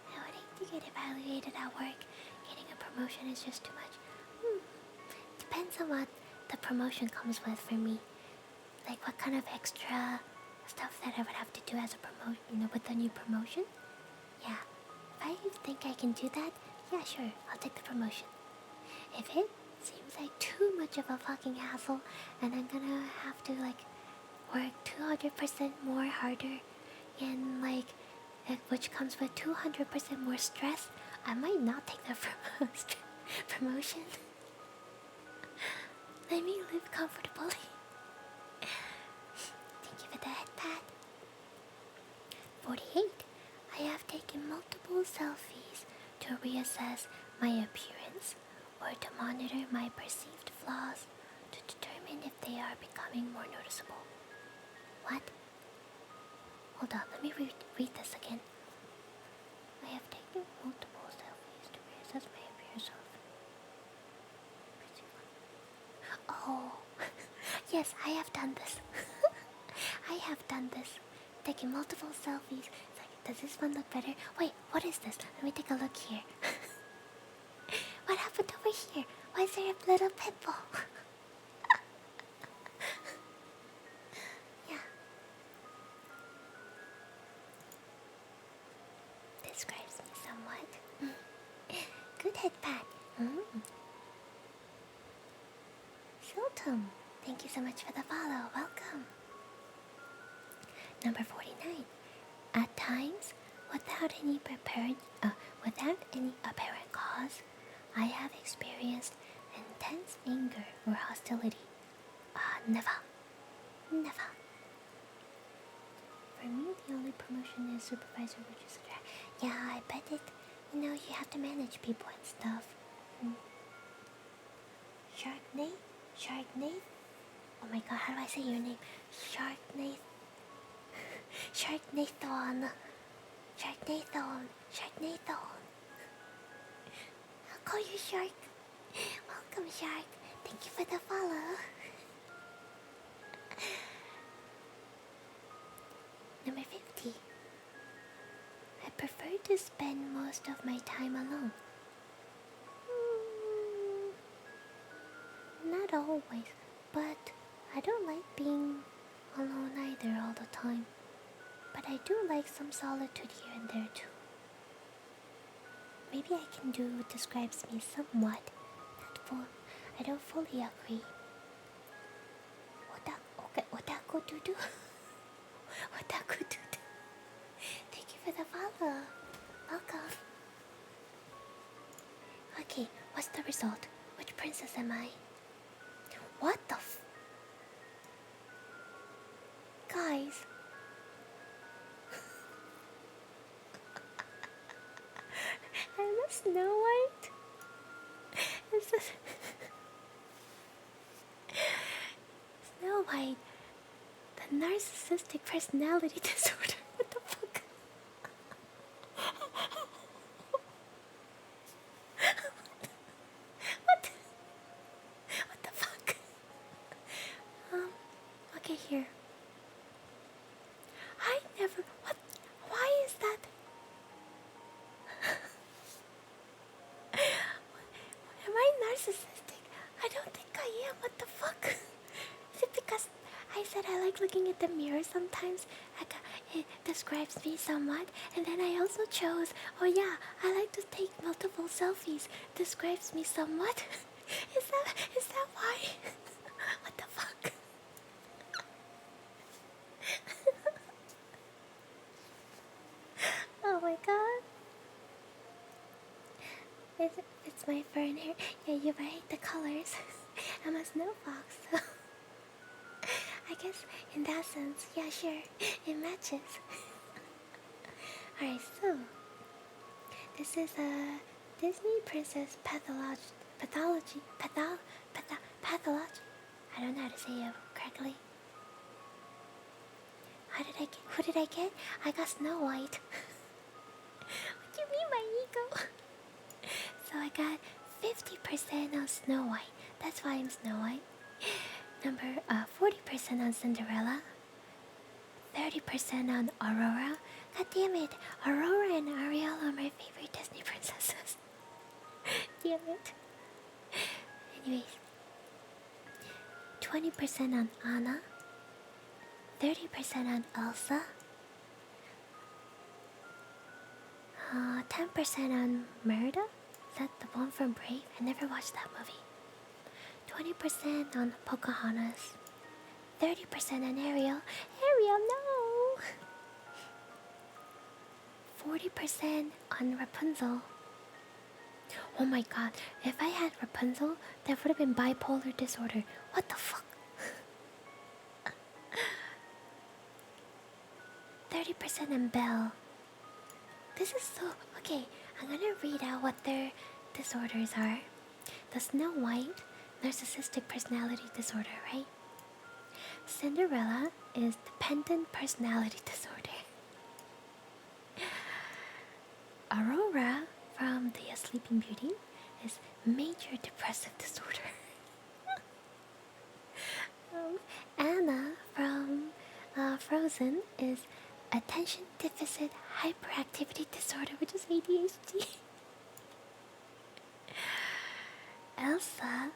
I would hate to get evaluated at work. Getting a promotion is just too much. Depends on what the promotion comes with for me. Like what kind of extra stuff that I would have to do as a promotion, with the new promotion. Yeah, if I think I can do that, yeah, sure, I'll take the promotion. If it seems like too much of a fucking hassle and I'm gonna have to work 200% more harder and which comes with 200% more stress, I might not take the promotion. Let me live comfortably. Thank you for the head pat. 48. I have taken multiple selfies to reassess my appearance or to monitor my perceived flaws to determine if they are becoming more noticeable. What? Hold on, let me read this again. I have taken multiple selfies to reassess my appearance of... Oh, yes, I have done this. I have done this. Taking multiple selfies. It's like, does this one look better? Wait, what is this? Let me take a look here. What happened over here? Why is there a little pimple? Yeah. Describes me somewhat. Good head pat. Sultum, thank you so much for the follow. Welcome. Number 49. At times, without any apparent cause, I have experienced intense anger or hostility. Never. For me, the only promotion is supervisor, which is yeah, I bet it. You have to manage people and stuff. Sharknate? Oh my god, how do I say your name? Sharknathon. I'll call you Shark. Welcome, Shark. Thank you for the follow. Number 50. I prefer to spend most of my time alone. Not always, but I don't like being alone either all the time. But I do like some solitude here and there too. Maybe I can do what describes me somewhat. I don't fully agree. Otaku doo-doo. Otaku doo-doo. Thank you for the follow. Welcome. Okay, what's the result? Which princess am I? What the Guys. I'm a Snow White. It's just Snow White. The narcissistic personality disorder. What the fuck? What the fuck? Okay, here. I never... What? Why is that? narcissistic. I don't think I am. What the fuck? Is it because I said I like looking at the mirror sometimes? It describes me somewhat. And then I also chose, oh yeah, I like to take multiple selfies. Describes me somewhat. Is that why? What the fuck? Oh my god. It's my fur hair. Yeah, you're right, the colors. I'm a snow fox, so I guess in that sense, yeah, sure, it matches. Alright, so this is a Disney Princess pathology. I don't know how to say it correctly. Who did I get? I got Snow White. What do you mean my ego? So I got 50% on Snow White. That's why I'm Snow White. 40% on Cinderella. 30% on Aurora. God damn it, Aurora and Ariel are my favorite Disney princesses. Damn it. Anyways, 20% on Anna. 30% on Elsa. 10% on Merida? Is that the one from Brave? I never watched that movie. 20% on Pocahontas. 30% on Ariel. Ariel, no! 40% on Rapunzel. Oh my god, if I had Rapunzel, that would have been bipolar disorder. What the fuck? 30% on Belle. This is so... Okay, I'm gonna read out what their disorders are. The Snow White, narcissistic personality disorder, right? Cinderella is dependent personality disorder. Aurora from the Sleeping Beauty is major depressive disorder. Anna from Frozen is attention deficit hyperactivity disorder, which is ADHD. Elsa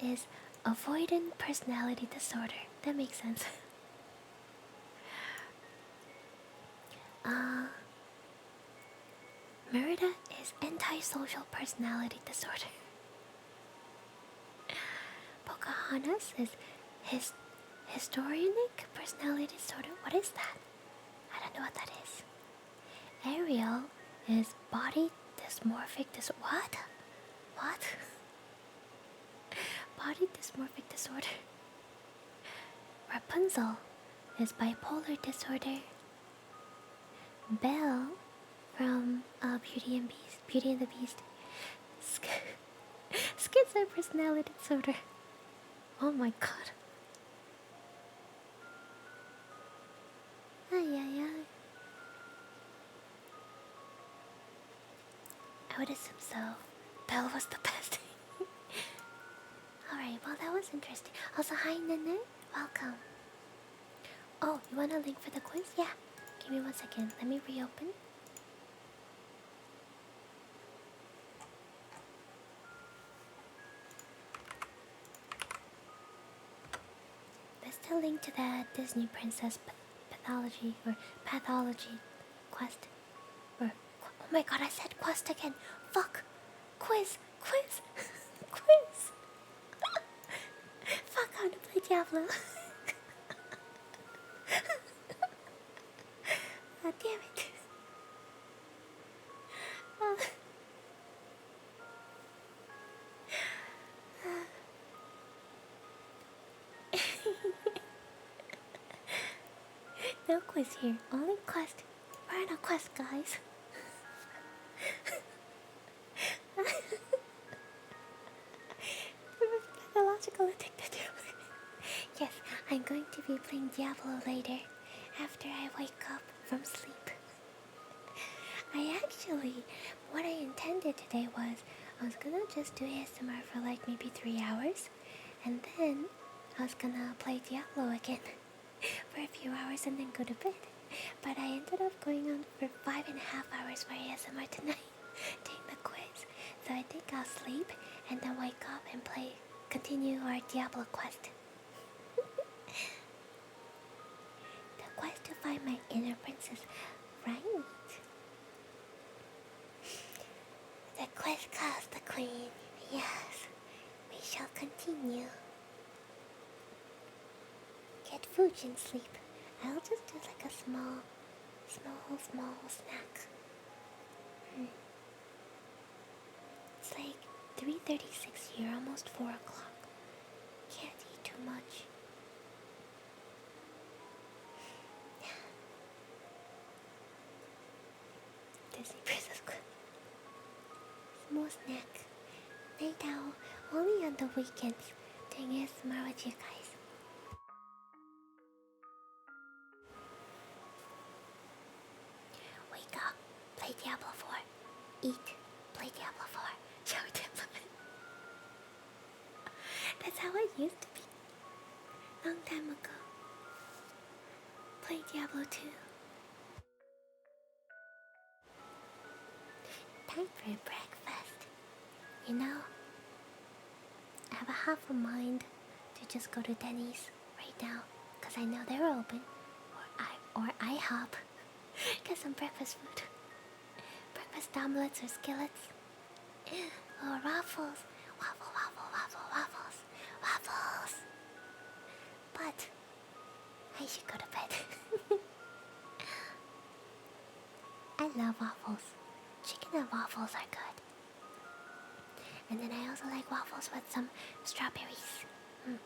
is avoidant personality disorder. That makes sense. Merida is antisocial personality disorder. Pocahontas is histrionic personality disorder. What is that? I don't know what that is. Ariel is body dysmorphic What? What? Body dysmorphic disorder. Rapunzel is bipolar disorder. Belle from Beauty and the Beast. Schizo personality disorder. Oh my god. Ay, ay, ay. I would assume so. Belle was the best. Alright, well that was interesting. Also, hi Nene, welcome. Oh, you want a link for the quiz? Yeah. Give me 1 second. Let me reopen. There's the link to that Disney Princess pathology quest. Oh my god, I said quest again. Fuck. Quiz. Quiz. Fuck, I want to play Diablo. Oh, damn it. No quiz here, only quest. We're on a quest, guys. Pathological addicted. Yes, I'm going to be playing Diablo later, after I wake up from sleep. What I intended today was, I was gonna just do ASMR for like maybe 3 hours, and then I was gonna play Diablo again for a few hours and then go to bed. But I ended up going on for 5.5 hours for ASMR tonight, doing the quiz. So I think I'll sleep, and then wake up and continue our Diablo quest. The quest to find my inner princess, right? The quest calls the queen. Yes, we shall continue. Get food and sleep. I'll just do like a small snack. It's like 3:36 here, almost 4 o'clock. Can't eat too much. Disney Princess Club. Small snack. Night owl. Only on the weekends. Doing ASMR with you guys. Wake up. Play Diablo 4. Eat. Play Diablo 4. Shower Diablo. That's how it used to be. Long time ago. Play Diablo 2. Time for breakfast. You know, I have a half a mind to just go to Denny's right now, because I know they're open. Or IHOP. Get some breakfast food. Breakfast omelets or skillets. Or waffles. Waffles. But I should go to bed. I love waffles. Chicken and waffles are good. And then I also like waffles with some strawberries. And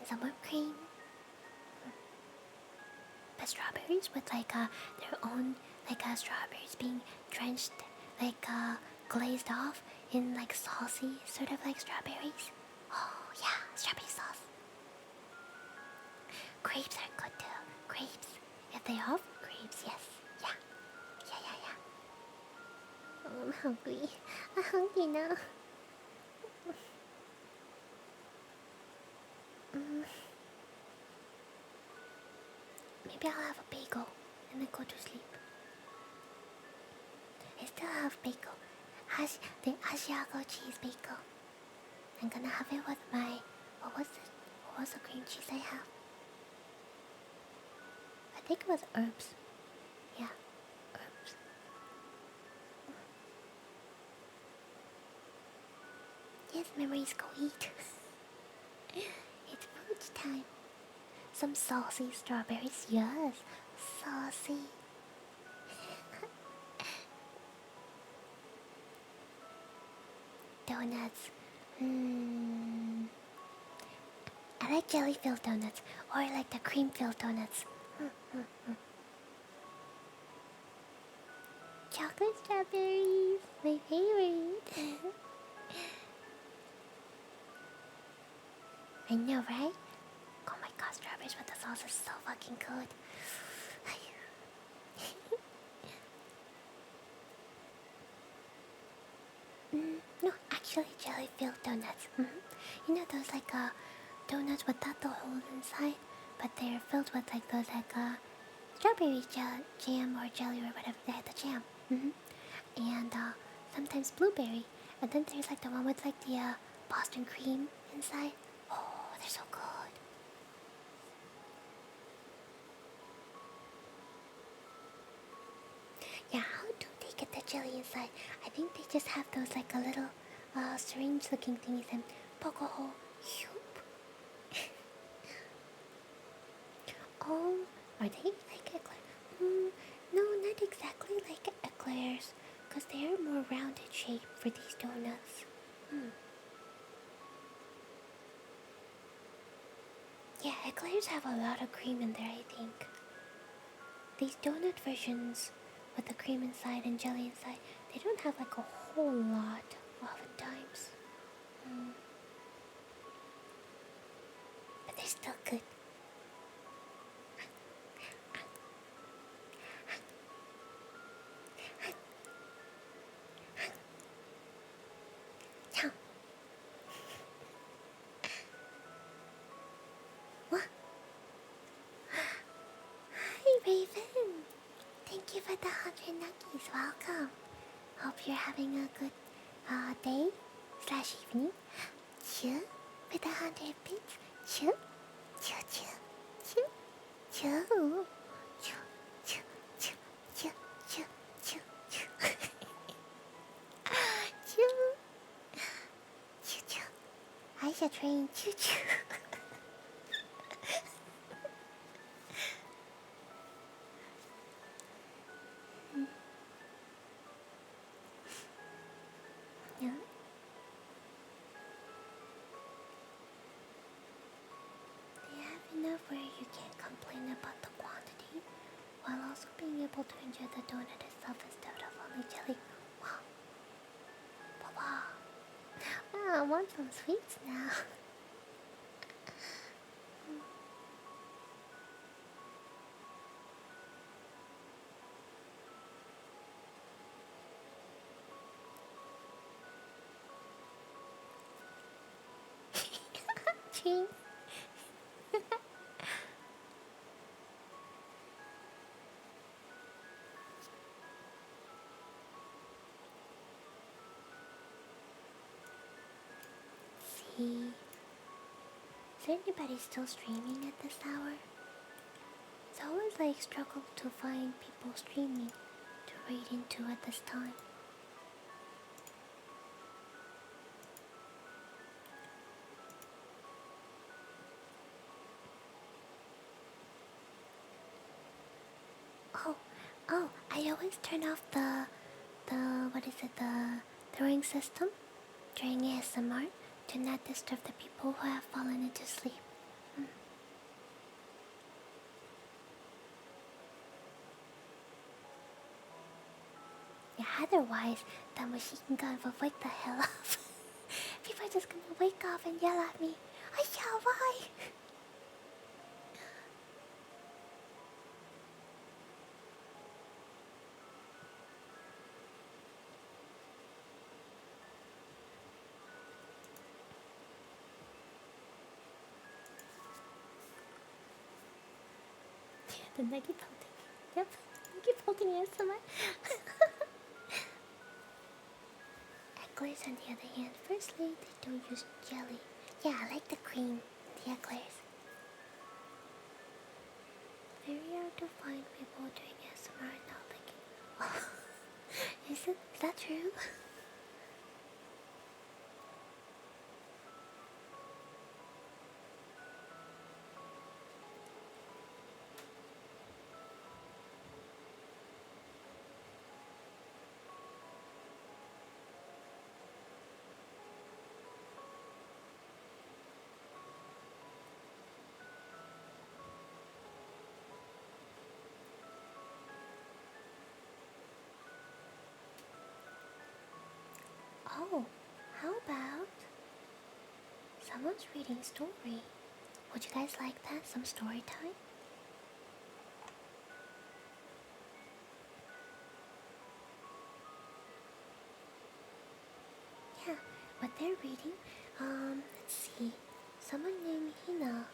some whipped cream. But strawberries with like their own strawberries being drenched, glazed off in like saucy sort of like strawberries. Oh yeah, strawberry sauce. Grapes are good too. Grapes. If they offer grapes, yes. Yeah. Oh, I'm hungry. I'm hungry now. Maybe I'll have a bagel and then go to sleep. I still have bagel. The Asiago cheese bagel. I'm gonna have it with my... What was the cream cheese I have? I think it was herbs. Yeah, herbs. Yes, memories, go eat. It's food time. Some saucy strawberries, yes. Saucy. Donuts. I like jelly-filled donuts, or I like the cream-filled donuts. Chocolate strawberries, my favorite. I know, right? Oh my god, strawberries with the sauce is so fucking good. No, actually jelly-filled donuts. You know those donuts without the hole inside, but they're filled with those strawberry jam or jelly or whatever. They had the jam. And sometimes blueberry. And then there's the one with the Boston cream inside. Oh, they're so good. Yeah, how do they get the jelly inside? I think they just have those a little syringe looking thingies and poke a hole. Oh, are they like eclairs? No, not exactly like eclairs, because they are more rounded shape for these donuts. Yeah, eclairs have a lot of cream in there, I think. These donut versions with the cream inside and jelly inside, they don't have a whole lot oftentimes. But they're still good. What? Hi, Raven. Thank you for the 100 nuggies. Welcome. Hope you're having a good day slash evening. Chew for the 100 bits. Chew, chew, chew, chew, chew, chew, chew, chew, chew, chew, chew, chew. Chew, chew, chew. Aisha train, chew, chew. Yeah. They have enough where you can't complain about the quantity, while also being able to enjoy the donut itself instead of only jelly. Wow. Wow. I want some sweets now. Cheese. See, is anybody still streaming at this hour? It's always like struggle to find people streaming to raid into at this time. Oh, I always turn off the throwing system during ASMR to not disturb the people who have fallen into sleep. Yeah, otherwise, that machine gun will wake the hell up. People are just gonna wake up and yell at me. Aisha, why? The nugget pelting. Yep, nugget pelting ASMR. Eclairs on the other hand, firstly, they don't use jelly. Yeah, I like the cream, the eclairs. Very hard to find people doing ASMR and not thinking, oh, is that true? Oh, how about someone's reading story? Would you guys like that? Some story time? Yeah, what they're reading, let's see. Someone named Hina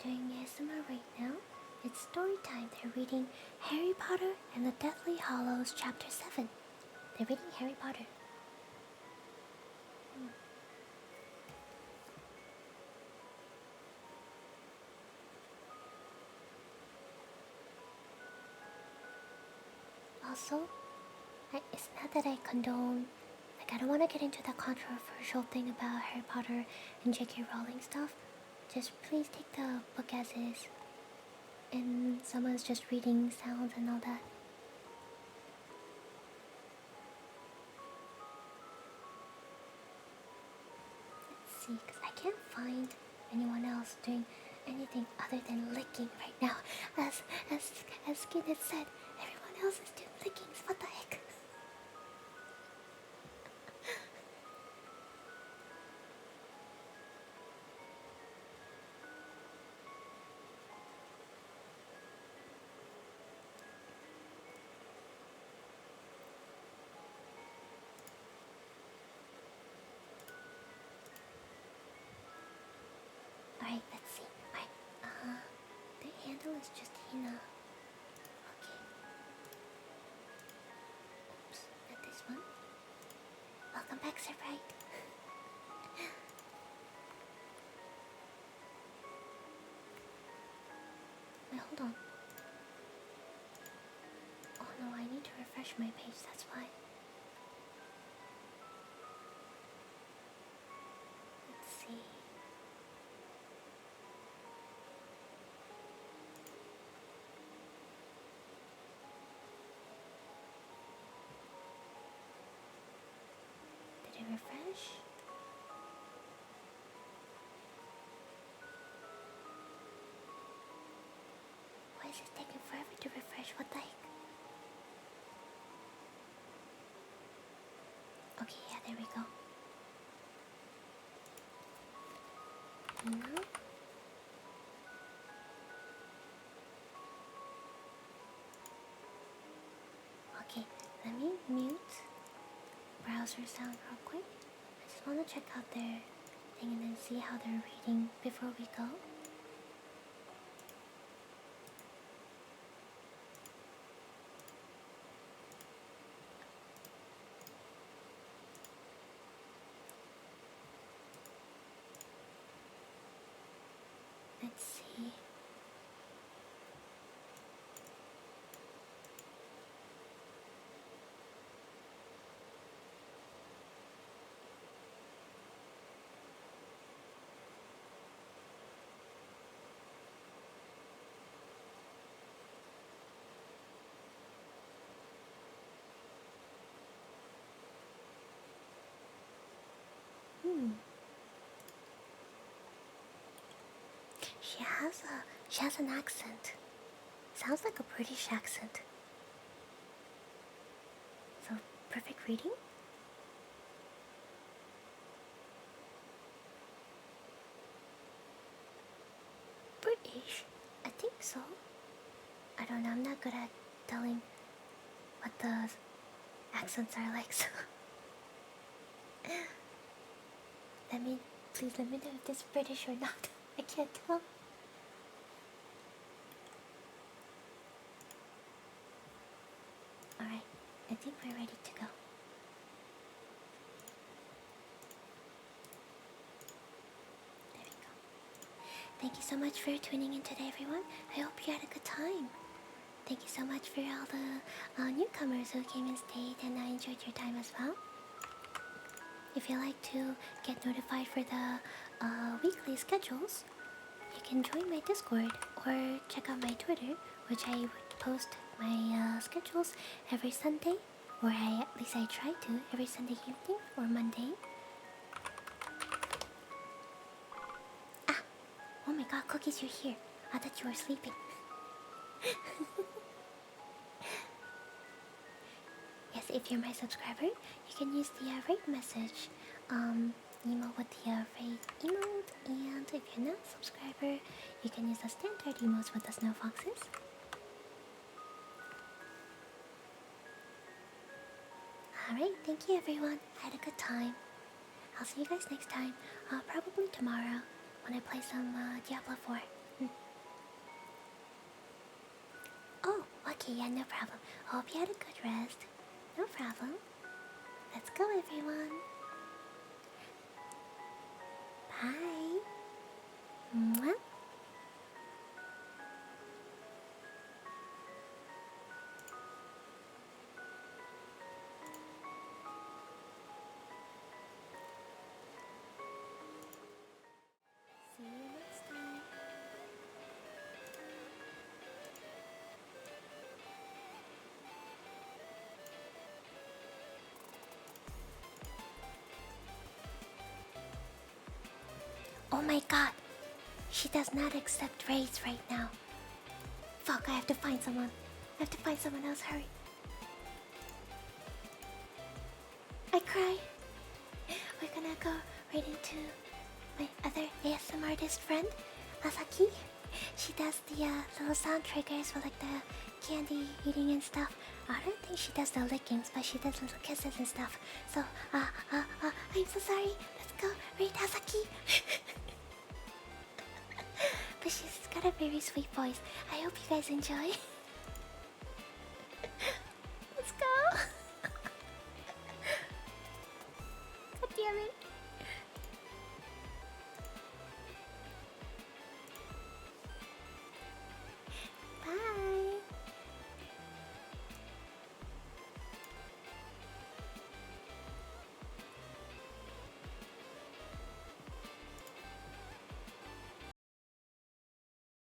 doing ASMR right now. It's story time. They're reading Harry Potter and the Deathly Hallows Chapter 7. They're reading Harry Potter. Also, it's not that I condone, like, I don't want to get into the controversial thing about Harry Potter and J.K. Rowling stuff. Just please take the book as is. And someone's just reading sounds and all that. Let's see, because I can't find anyone else doing anything other than licking right now. As Skin had said, everyone else is doing lickings. What the heck? Alright, let's see. Alright, the handle is just Hina. Okay. it right? Wait, hold on. Oh no, I need to refresh my page, that's why. Let's see. Did it refresh? Why is it taking forever to refresh? What the heck? Okay, yeah, there we go. Email. Okay, let me mute browser sound real quick. I just want to check out their thing and then see how they're reading before we go. Let's see. She has an accent. Sounds like a British accent. So, perfect reading? British? I think so. I don't know, I'm not good at telling what the accents are like, so please let me know if it's British or not. I can't tell. Alright, I think we're ready to go. There we go. Thank you so much for tuning in today, everyone. I hope you had a good time. Thank you so much for all the newcomers who came and stayed, and I enjoyed your time as well. If you like to get notified for the weekly schedules, you can join my Discord or check out my Twitter, which I would post my schedules every Sunday, or at least I try to, every Sunday evening or Monday. Ah! Oh my god, Cookies, you're here. I thought you were sleeping. Yes, if you're my subscriber, you can use the rate message email with the rate emote, and if you're not a subscriber, you can use the standard emotes with the Snow Foxes. Alright, thank you everyone. I had a good time. I'll see you guys next time. Probably tomorrow when I play some Diablo 4. Oh, okay, yeah, no problem. Hope you had a good rest. No problem. Let's go, everyone. Bye. Mwah. See you next time. Oh my god. She does not accept raids right now. Fuck, I have to find someone. I have to find someone else, hurry. I cry. We're gonna go right into my other ASM artist friend, Asaki. She does the little sound triggers for like the candy eating and stuff. I don't think she does the lickings, but she does little kisses and stuff. So, I'm so sorry. Let's go read Asaki. But she's got a very sweet voice. I hope you guys enjoy. Let's go. damn it.